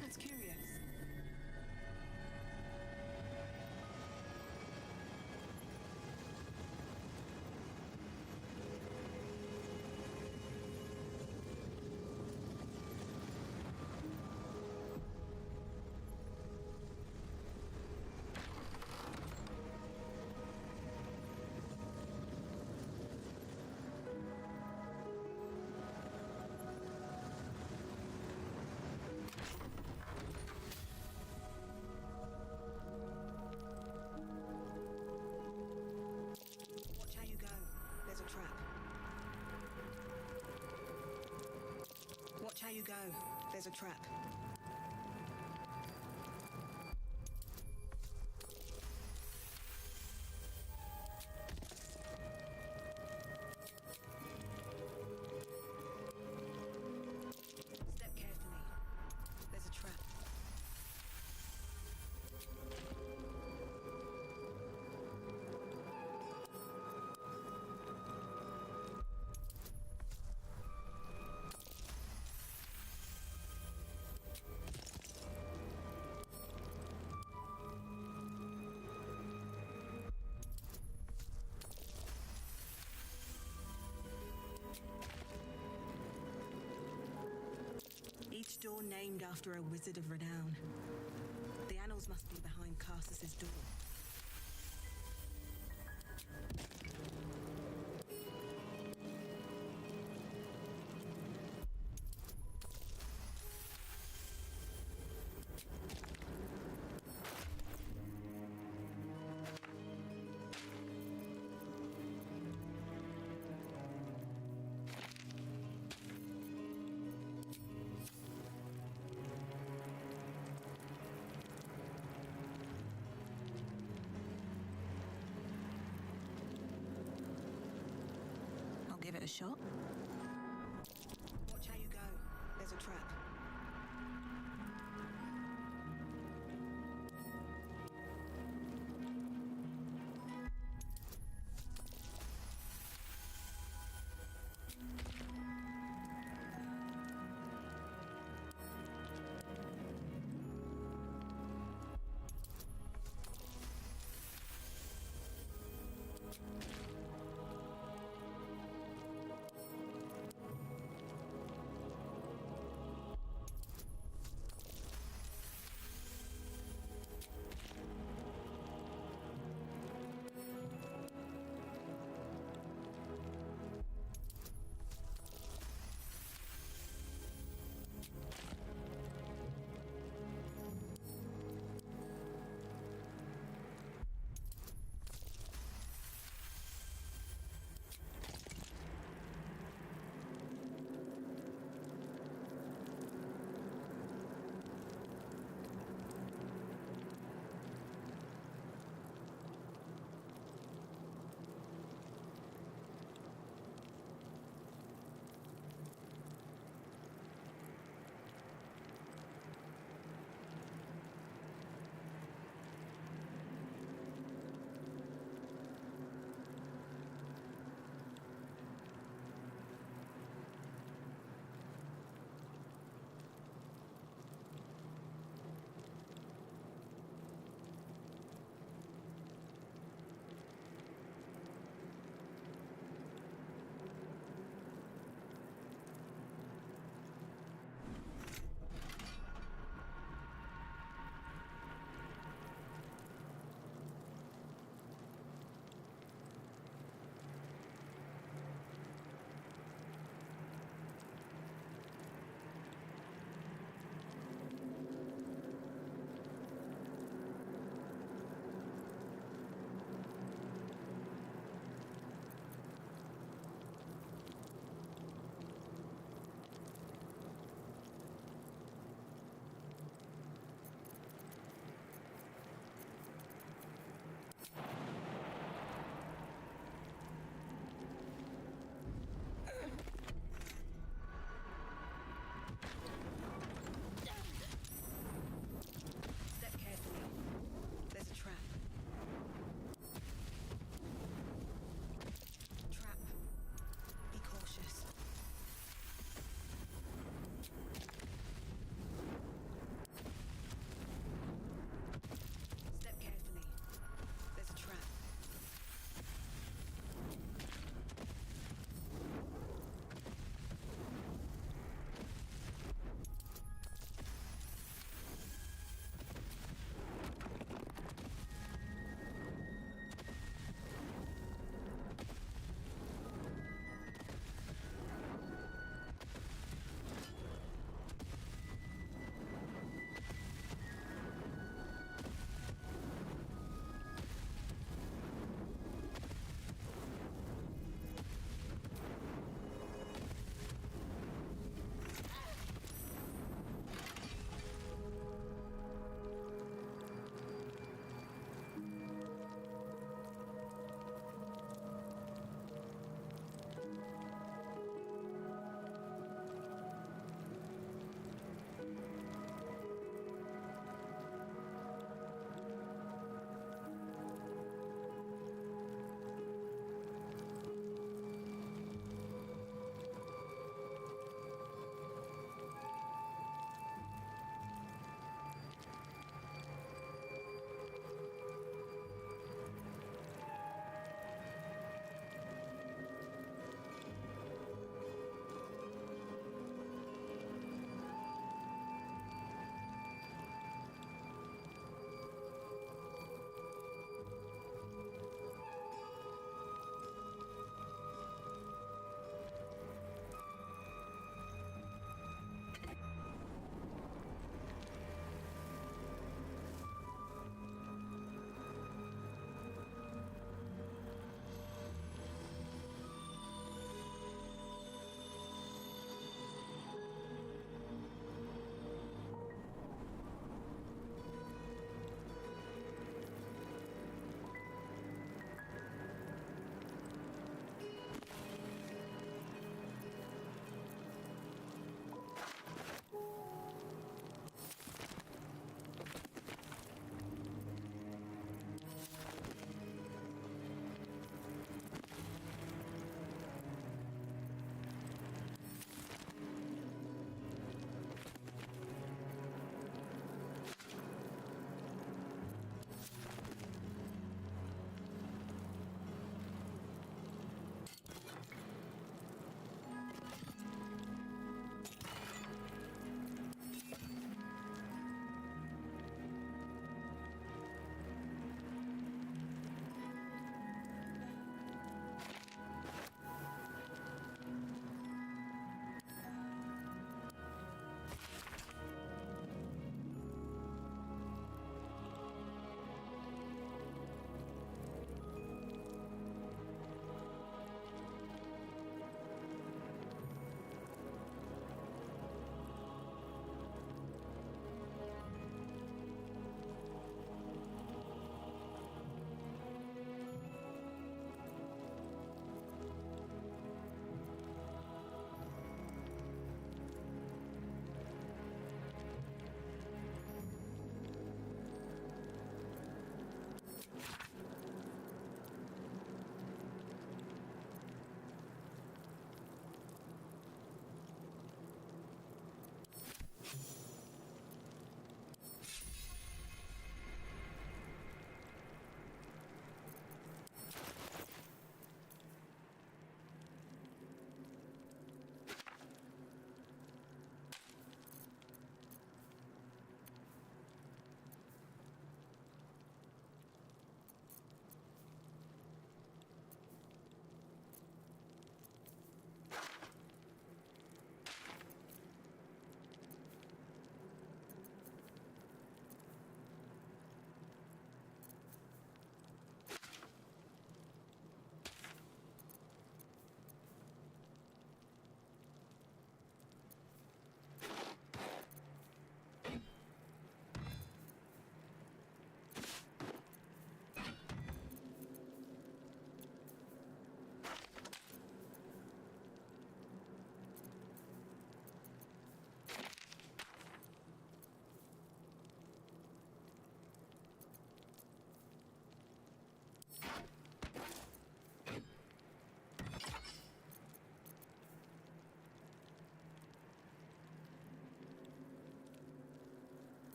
That's curious. Watch how you go. There's a trap. Watch how you go. There's a trap. Step carefully. There's a trap. Each door named after a wizard of renown. The annals must be behind Carsus's door. I'll give it a shot. Watch how you go. There's a trap.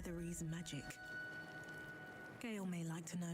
Netherese magic? Gale may like to know.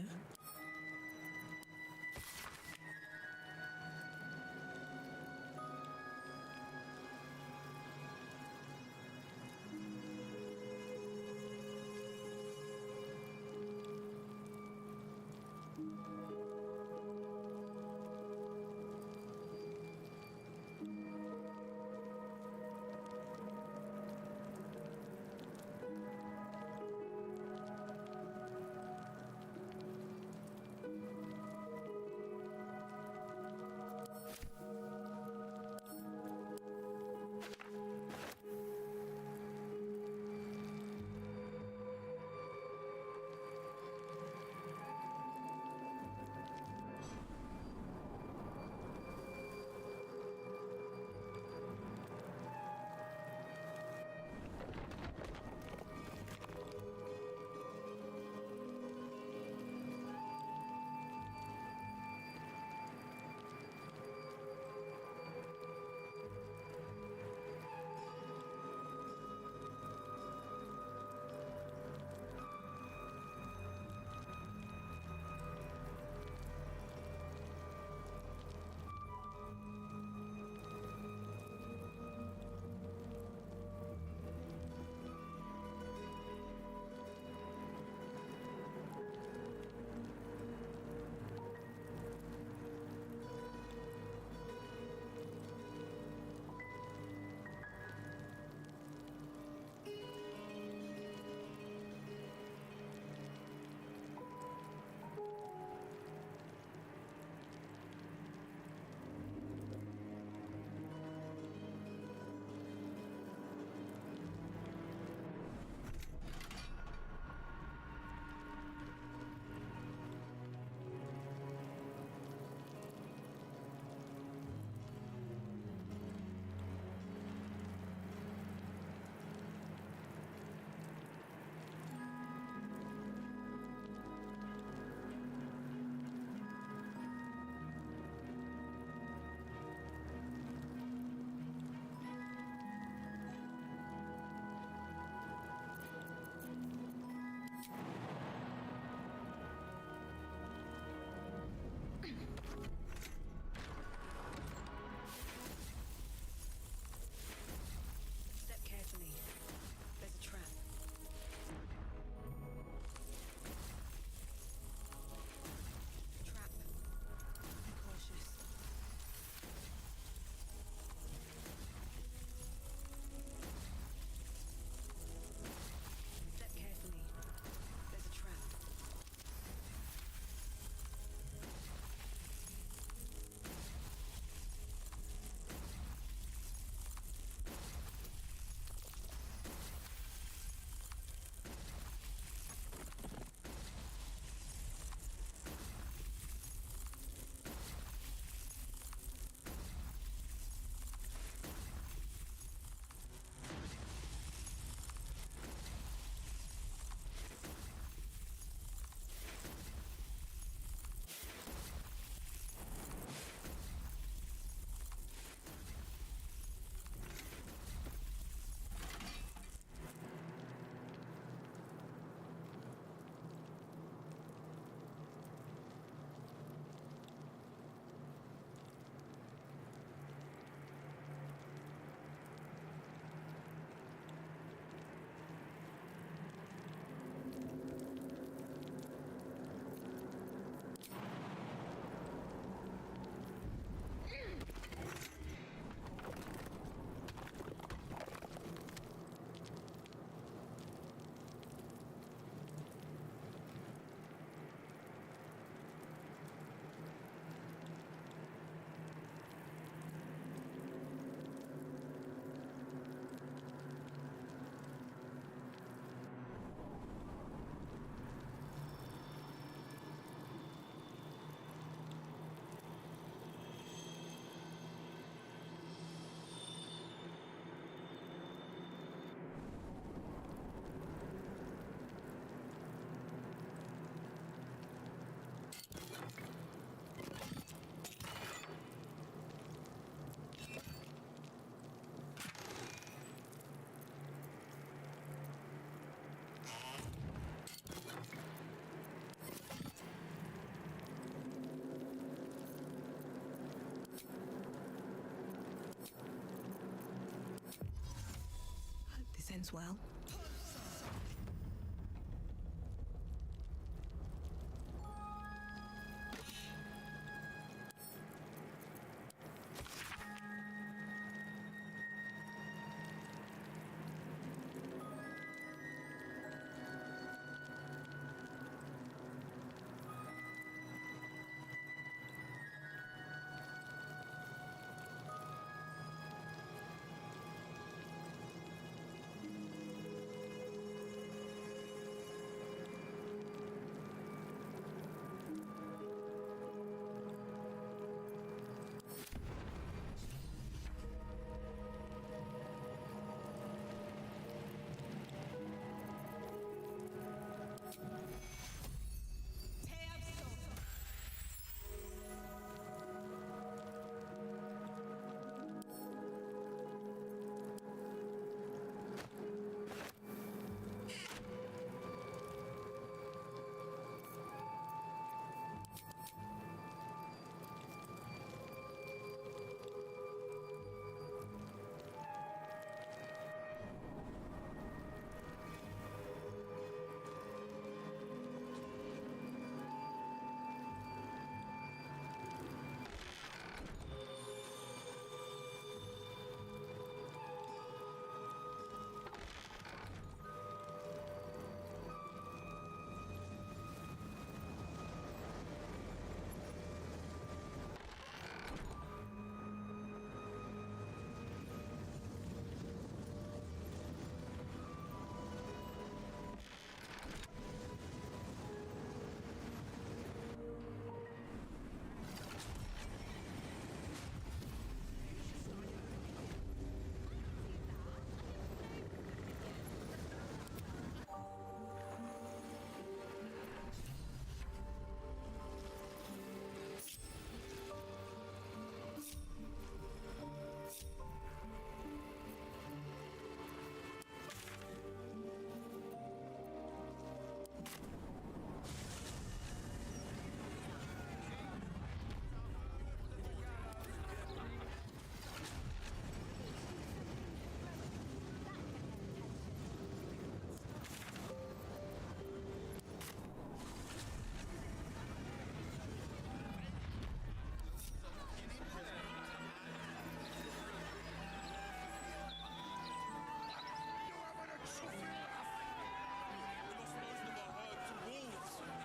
ends well.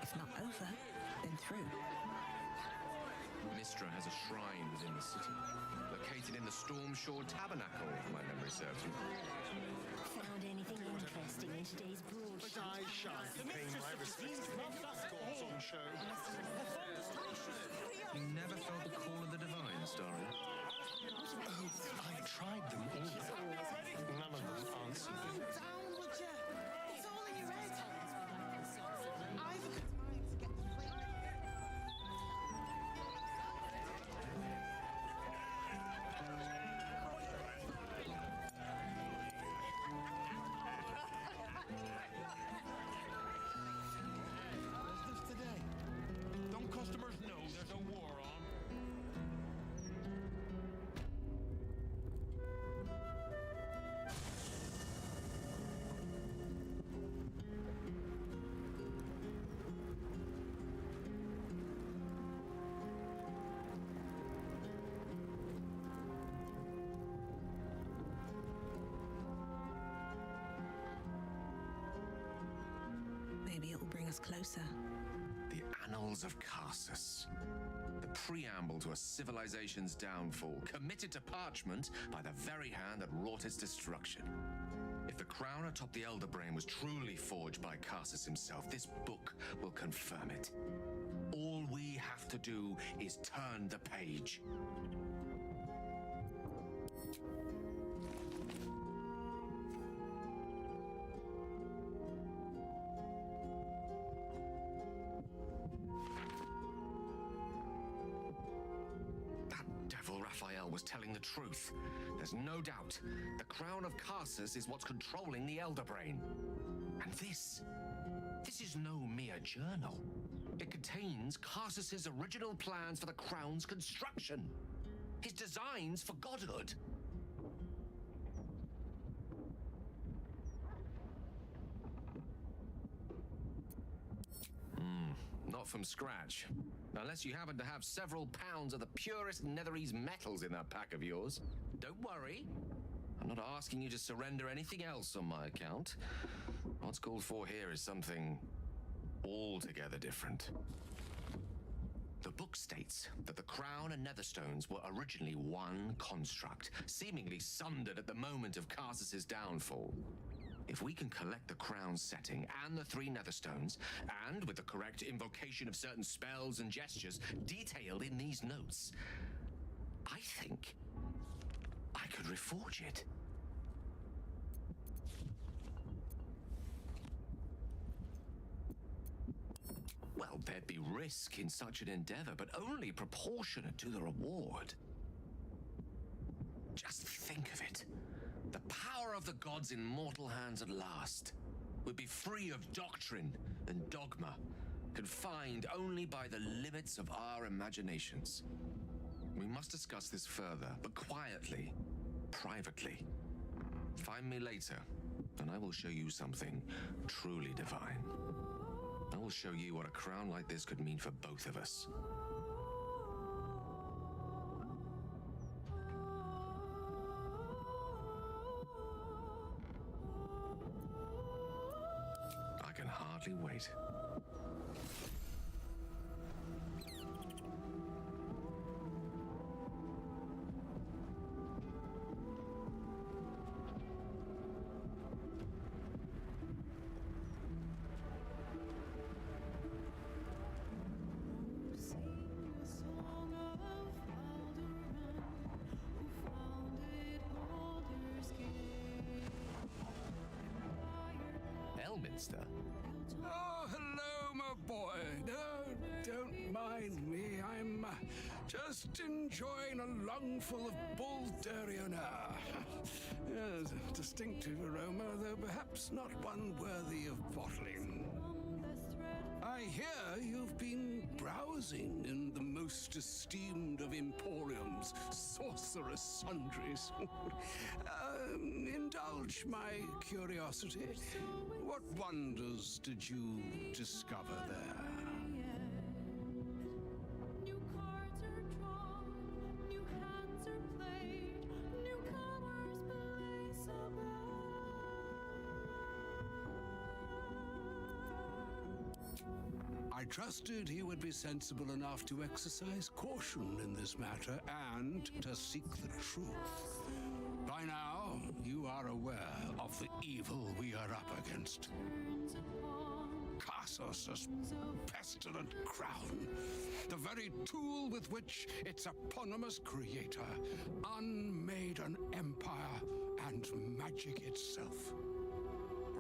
If not over, then through. Mistra has a shrine within the city, located in the Stormshore Tabernacle, if my memory serves me. Found anything interesting in today's broadsheet? I shan't be paying my respects to any gods on show. You never felt the call of the divine, Starry? I've tried them all. None of them answered. Calm down, would ya? It's all in your head. I've a good mind to get the flame. How's this today? Don't customers know there's a war on? Maybe it will bring us closer. The Annals of Karsus. The preamble to a civilization's downfall, committed to parchment by the very hand that wrought its destruction. If the crown atop the Elder Brain was truly forged by Karsus himself, this book will confirm it. All we have to do is turn the page. Raphael was telling the truth. There's no doubt. The crown of Karsus is what's controlling the Elder Brain. And this is no mere journal. It contains Karsus's original plans for the crown's construction. His designs for godhood. Not from scratch. Unless you happen to have several pounds of the purest Netherese metals in that pack of yours. Don't worry. I'm not asking you to surrender anything else on my account. What's called for here is something altogether different. The book states that the crown and netherstones were originally one construct, seemingly sundered at the moment of Karsus's downfall. If we can collect the crown's setting and the 3 netherstones, and with the correct invocation of certain spells and gestures detailed in these notes, I think I could reforge it. Well, there'd be risk in such an endeavor, but only proportionate to the reward. Just think of it. The power of the gods in mortal hands at last would be free of doctrine and dogma, confined only by the limits of our imaginations. We must discuss this further, but quietly, privately. Find me later, and I will show you something truly divine. I will show you what a crown like this could mean for both of us. I can hardly wait. Elminster? Oh, hello, my boy. No, don't mind me. I'm just enjoying a lungful of Bulderian air. Yes, a distinctive aroma, though perhaps not one worthy of bottling. I hear you've been browsing in the most esteemed of emporiums, sorcerous sundries. Indulge my curiosity. What wonders did you discover there? New cards are drawn, new hands are played, newcomers place I trusted he would be sensible enough to exercise caution in this matter and to seek the truth. By now, you are aware of the evil we are up against. Karsus's pestilent crown, the very tool with which its eponymous creator unmade an empire and magic itself.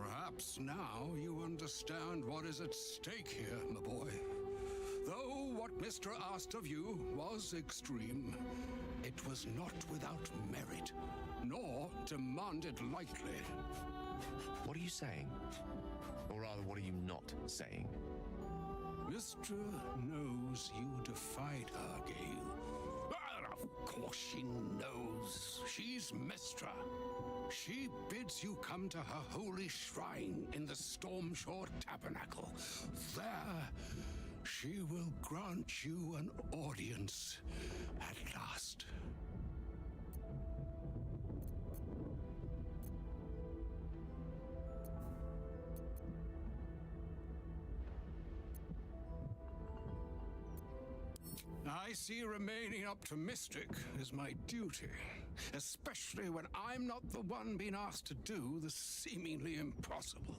Perhaps now you understand what is at stake here, my boy. Though what Mr. asked of you was extreme, it was not without merit, nor demanded lightly. What are you saying? Or rather, what are you not saying? Mystra knows you defied her, Gale. Well, of course she knows. She's Mystra. She bids you come to her holy shrine in the Stormshore Tabernacle. There, she will grant you an audience at last. I see remaining optimistic is my duty, especially when I'm not the one being asked to do the seemingly impossible.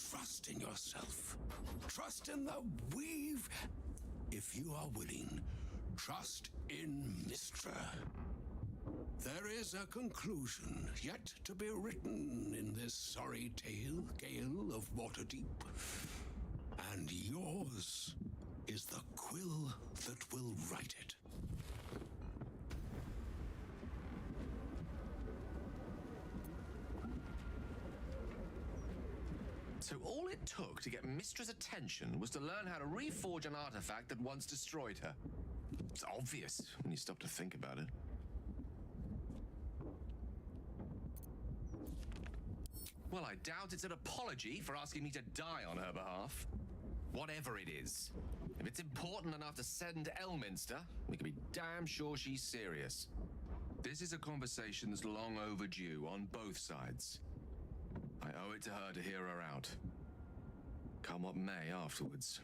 Trust in yourself. Trust in the weave. If you are willing, trust in Mystra. There is a conclusion yet to be written in this sorry tale, Gale of Waterdeep. And yours is the quill that will write it. So all it took to get Mystra's attention was to learn how to reforge an artifact that once destroyed her. It's obvious when you stop to think about it. Well, I doubt it's an apology for asking me to die on her behalf. Whatever it is. If it's important enough to send Elminster, we can be damn sure she's serious. This is a conversation that's long overdue on both sides. I owe it to her to hear her out. Come what may afterwards.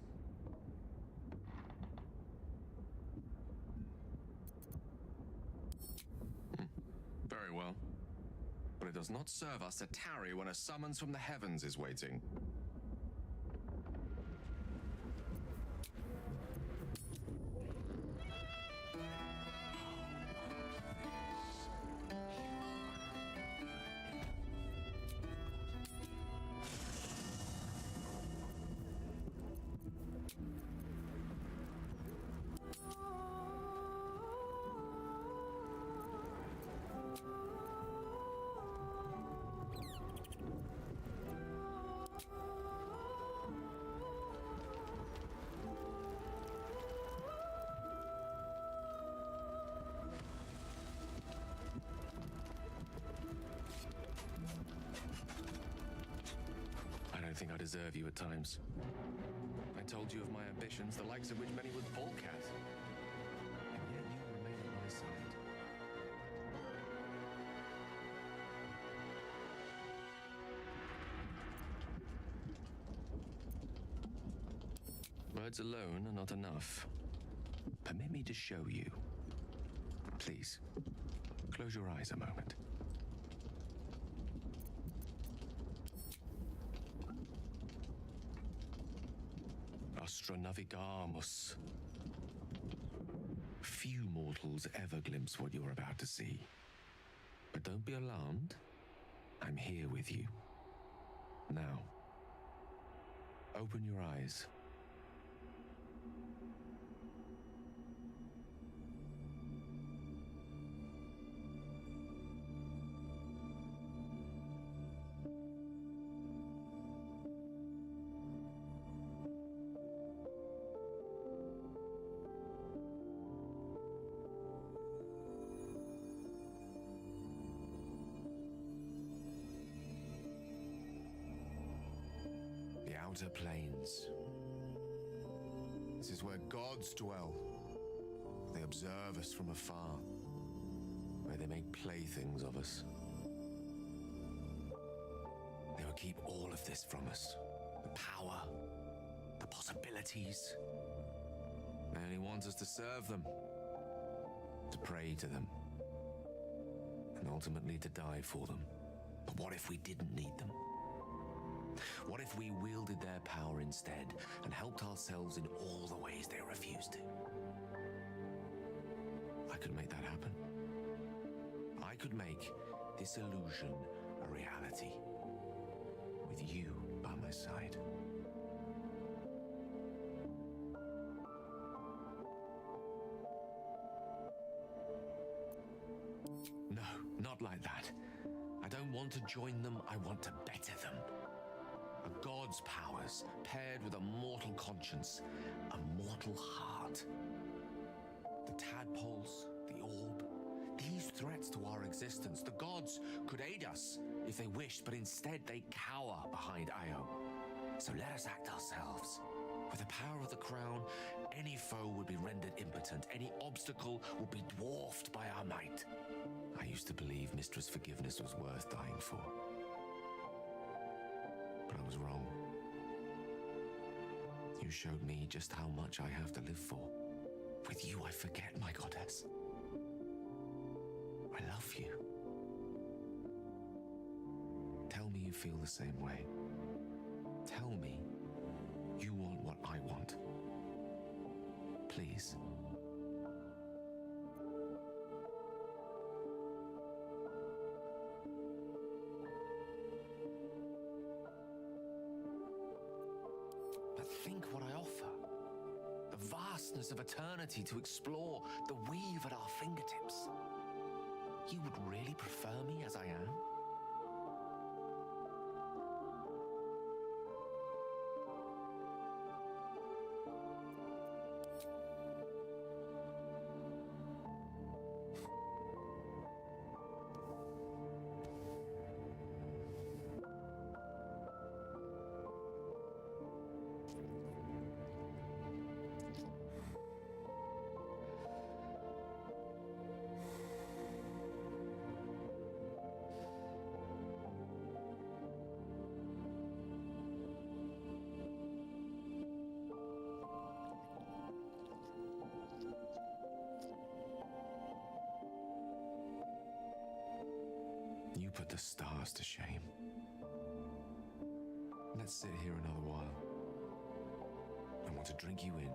Very well. But it does not serve us to tarry when a summons from the heavens is waiting. I think I deserve you at times. I told you of my ambitions, the likes of which many would balk at. And yet you remain at my side. Words alone are not enough. Permit me to show you. Please, close your eyes a moment. Astra navigamus. Few mortals ever glimpse what you're about to see. But don't be alarmed. I'm here with you. Now, open your eyes. The outer planes. This is where gods dwell. They observe us from afar, where they make playthings of us. They will keep all of this from us. The power, the possibilities. They only want us to serve them, to pray to them, and ultimately to die for them. But what if we didn't need them? What if we wielded their power instead and helped ourselves in all the ways they refuse to? I could make that happen. I could make this illusion a reality, with you by my side. No, not like that. I don't want to join them, I want to better them. A god's powers paired with a mortal conscience, a mortal heart. The tadpoles, the orb, these threats to our existence. The gods could aid us if they wished, but instead they cower behind Io. So let us act ourselves. With the power of the crown, any foe would be rendered impotent. Any obstacle would be dwarfed by our might. I used to believe Mistress Forgiveness was worth dying for. But I was wrong. You showed me just how much I have to live for. With you, I forget, my goddess. I love you. Tell me you feel the same way. Tell me you want what I want. Please. Think what I offer. The vastness of eternity to explore, the weave at our fingertips. You would really prefer me as I am? You put the stars to shame. Let's sit here another while. I want to drink you in